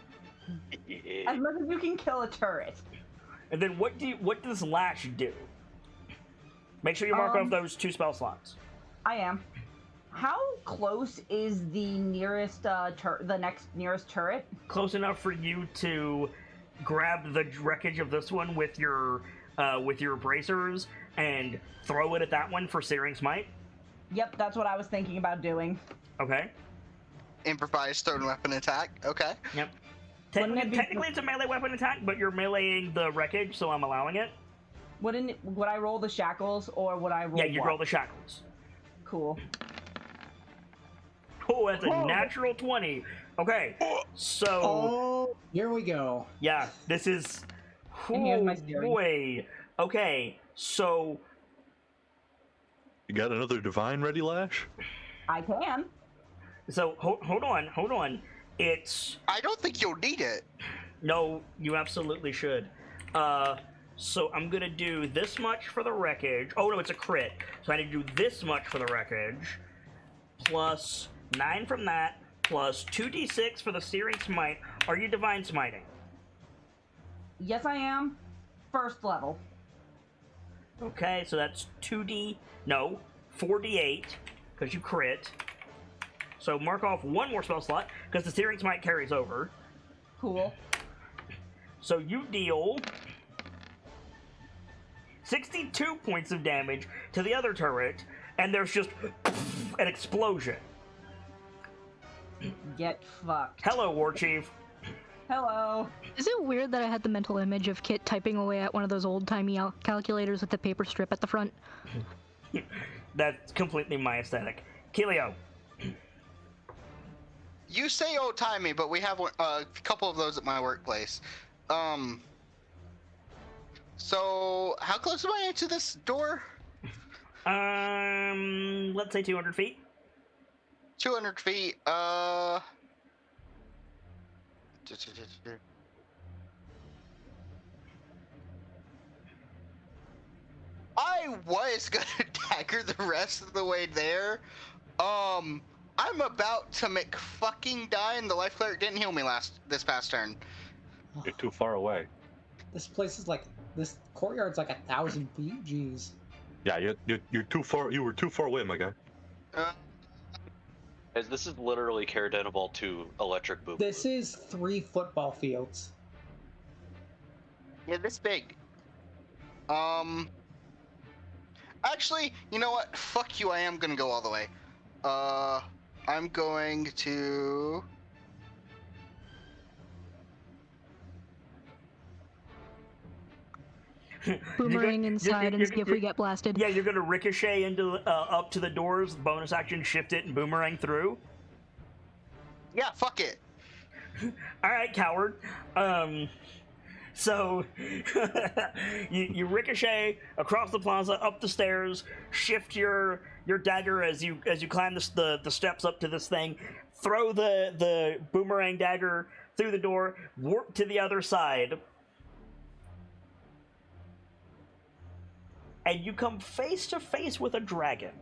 As much as you can kill a turret. And then what does Lash do? Make sure you mark off those 2 spell slots. I am. How close is the nearest the next nearest turret? Close enough for you to grab the wreckage of this one with your bracers and throw it at that one for Searing Smite? Yep, that's what I was thinking about doing. Okay. Improvised thrown weapon attack. Okay. Yep. Wouldn't it be- Technically it's a melee weapon attack, but you're meleeing the wreckage, so I'm allowing it. Would I roll the shackles or would I roll? Yeah, you what? roll the shackles. Cool. Oh, that's a Whoa. natural 20. Okay, so Oh, here we go. yeah, this is. And here's my Oh steering. boy. Okay, so You got another divine ready, Lash? I can. hold on. It's I don't think you'll need it. no, you absolutely should. So I'm gonna do this much for the wreckage. Oh no, it's a crit. So I need to do this much for the wreckage, plus 9 from that, plus 2d6 for the Searing Smite. Are you Divine Smiting? Yes, I am. First level. Okay, so that's 4d8, because you crit. So mark off 1 more spell slot, because the Searing Smite carries over. Cool. So you deal 62 points of damage to the other turret, and there's just an explosion. Get fucked. Hello, War Chief. Hello. Is it weird that I had the mental image of Kit typing away at one of those old-timey calculators with the paper strip at the front? That's completely my aesthetic. Keelio. You say old timey, but we have a couple of those at my workplace. So how close am I to this door? Let's say 200 feet. 200 feet. I was gonna dagger the rest of the way there. I'm about to fucking die, and the life cleric didn't heal me this past turn. You're too far away. This place is like, this courtyard's like 1,000 feet. Jeez. Yeah, you're too far. You were too far away, my guy. As this is literally Caradenaball 2 Electric Boogaloo. This is 3 football fields. Yeah, this big. Actually, you know what? Fuck you, I am gonna go all the way. I'm going to... Boomerang inside and see if we get blasted. Yeah, you're gonna ricochet into up to the doors, bonus action, shift it, and boomerang through. Yeah, fuck it. All right, coward. So you ricochet across the plaza, up the stairs, shift your dagger as you climb the steps up to this thing, throw the boomerang dagger through the door, warp to the other side, and you come face to face with a dragon.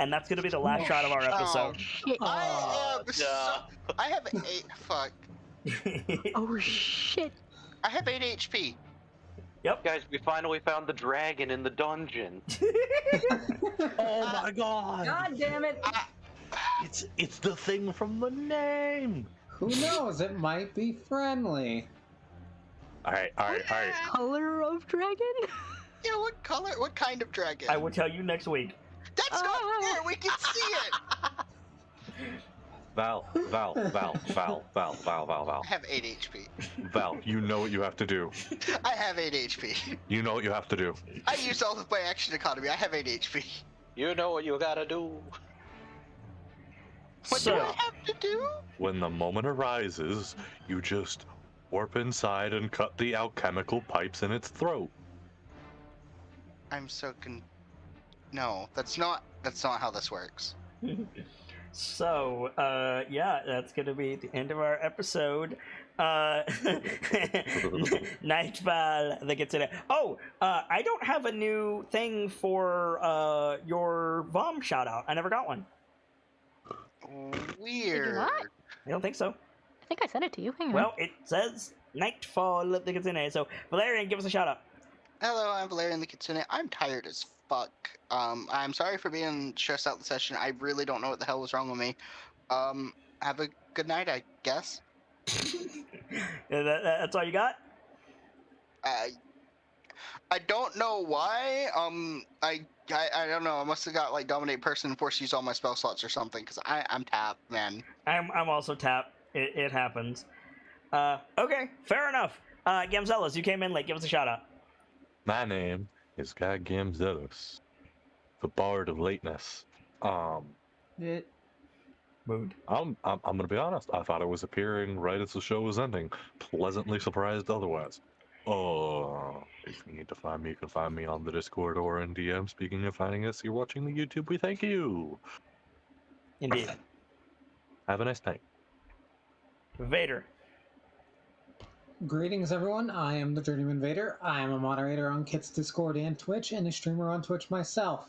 And that's gonna be the last shot of our episode. Shit. I have 8. Fuck. Oh shit. I have 8 HP. Yep. Guys, we finally found the dragon in the dungeon. Oh my god! God damn it. It's the thing from the name. Who knows? It might be friendly. All right. Color of dragon? Yeah, what color? What kind of dragon? I will tell you next week. That's not fair. We can see it. Val. I have 8 HP. Val, you know what you have to do. I have 8 HP. You know what you have to do. I used all of my action economy. I have 8 HP. You know what you gotta do. What do I have to do? When the moment arises, you just warp inside and cut the alchemical pipes in its throat. I'm so No, that's not how this works. So, yeah, that's gonna be the end of our episode. Nightfall, that gets it. Oh, I don't have a new thing for your VOM shout out. I never got one. Weird. not? I don't think so. I think I sent it to you. Hang on. Well, it says Nightfall, that gets in. So, Valerian, give us a shout out. Hello, I'm Valerian the Kitsune. I'm tired as fuck. I'm sorry for being stressed out the session. I really don't know what the hell was wrong with me. Have a good night, I guess. That's all you got? I don't know why. I don't know. I must have got like dominate person and force use all my spell slots or something. Cause I'm tapped, man. I'm also tapped. It happens. Okay, fair enough. Gamzellas, you came in late. Give us a shout out. My name is Guy Gamzelos, the Bard of Lateness. Mood. I'm gonna be honest. I thought it was appearing right as the show was ending. Pleasantly surprised otherwise. If you need to find me, you can find me on the Discord or in DM. Speaking of finding us, you're watching the YouTube. We thank you. Indeed. Have a nice night. Vader. Greetings, everyone. I am the Journeyman Vader. I am a moderator on Kit's Discord and Twitch, and a streamer on Twitch myself.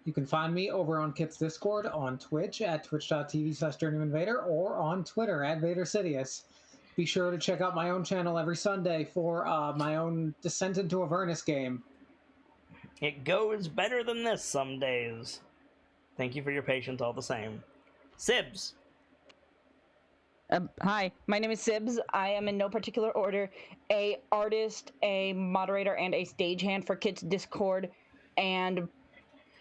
You can find me over on Kit's Discord, on Twitch at twitch.tv/JourneymanVader, or on Twitter at VaderSidious. Be sure to check out my own channel every Sunday for my own Descent into Avernus game. It goes better than this some days. Thank you for your patience all the same. Sibs. Hi, my name is Sibs. I am in no particular order a artist, a moderator, and a stagehand for Kit's Discord, and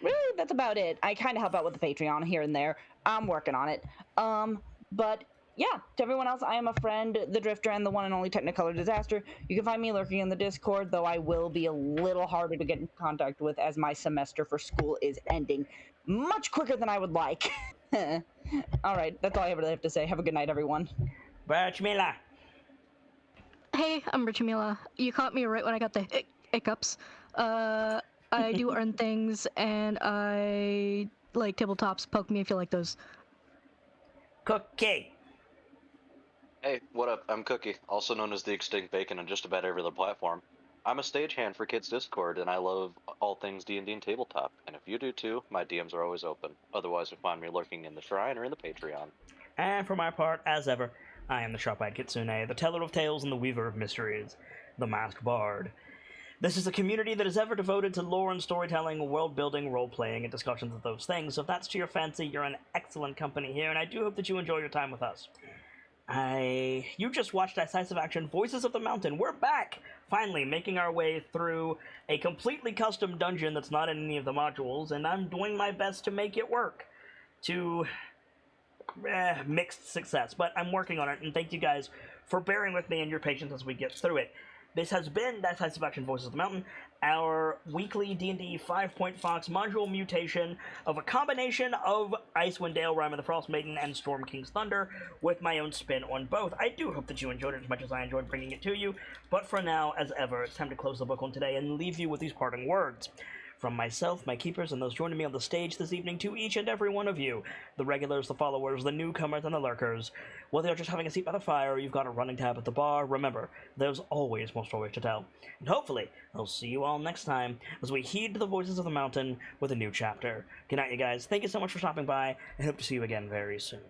really that's about it. I kind of help out with the Patreon here and there. I'm working on it. But yeah, to everyone else, I am a friend, the Drifter, and the one and only Technicolor Disaster. You can find me lurking in the Discord, though I will be a little harder to get in contact with as my semester for school is ending much quicker than I would like. All right, that's all I really have to say. Have a good night, everyone. Birchmila. Hey, I'm Richamila. You caught me right when I got the hiccups. I do earn things, and I like tabletops. Poke me if you like those. Cookie. Hey, what up? I'm Cookie, also known as the Extinct Bacon on just about every other platform. I'm a stagehand for Kids Discord, and I love all things D&D and tabletop. And if you do too, my DMs are always open. Otherwise, you'll find me lurking in the Shrine or in the Patreon. And for my part, as ever, I am the Sharp-Eyed Kitsune, the teller of tales and the weaver of mysteries, the Masked Bard. This is a community that is ever devoted to lore and storytelling, world-building, role-playing, and discussions of those things. So if that's to your fancy, you're in excellent company here, and I do hope that you enjoy your time with us. You just watched Decisive Action Voices of the Mountain. We're back! Finally, making our way through a completely custom dungeon that's not in any of the modules, and I'm doing my best to make it work. To mixed success, but I'm working on it, and thank you guys for bearing with me and your patience as we get through it. This has been Decisive Action Voices of the Mountain, our weekly D&D 5-Point Fox module mutation of a combination of Icewind Dale, Rime of the Frost Maiden, and Storm King's Thunder, with my own spin on both. I do hope that you enjoyed it as much as I enjoyed bringing it to you, but for now, as ever, it's time to close the book on today and leave you with these parting words. From myself, my keepers, and those joining me on the stage this evening, to each and every one of you, the regulars, the followers, the newcomers, and the lurkers, whether you're just having a seat by the fire or you've got a running tab at the bar, remember, there's always more stories to tell. And hopefully, I'll see you all next time as we heed the voices of the mountain with a new chapter. Good night, you guys. Thank you so much for stopping by, and hope to see you again very soon.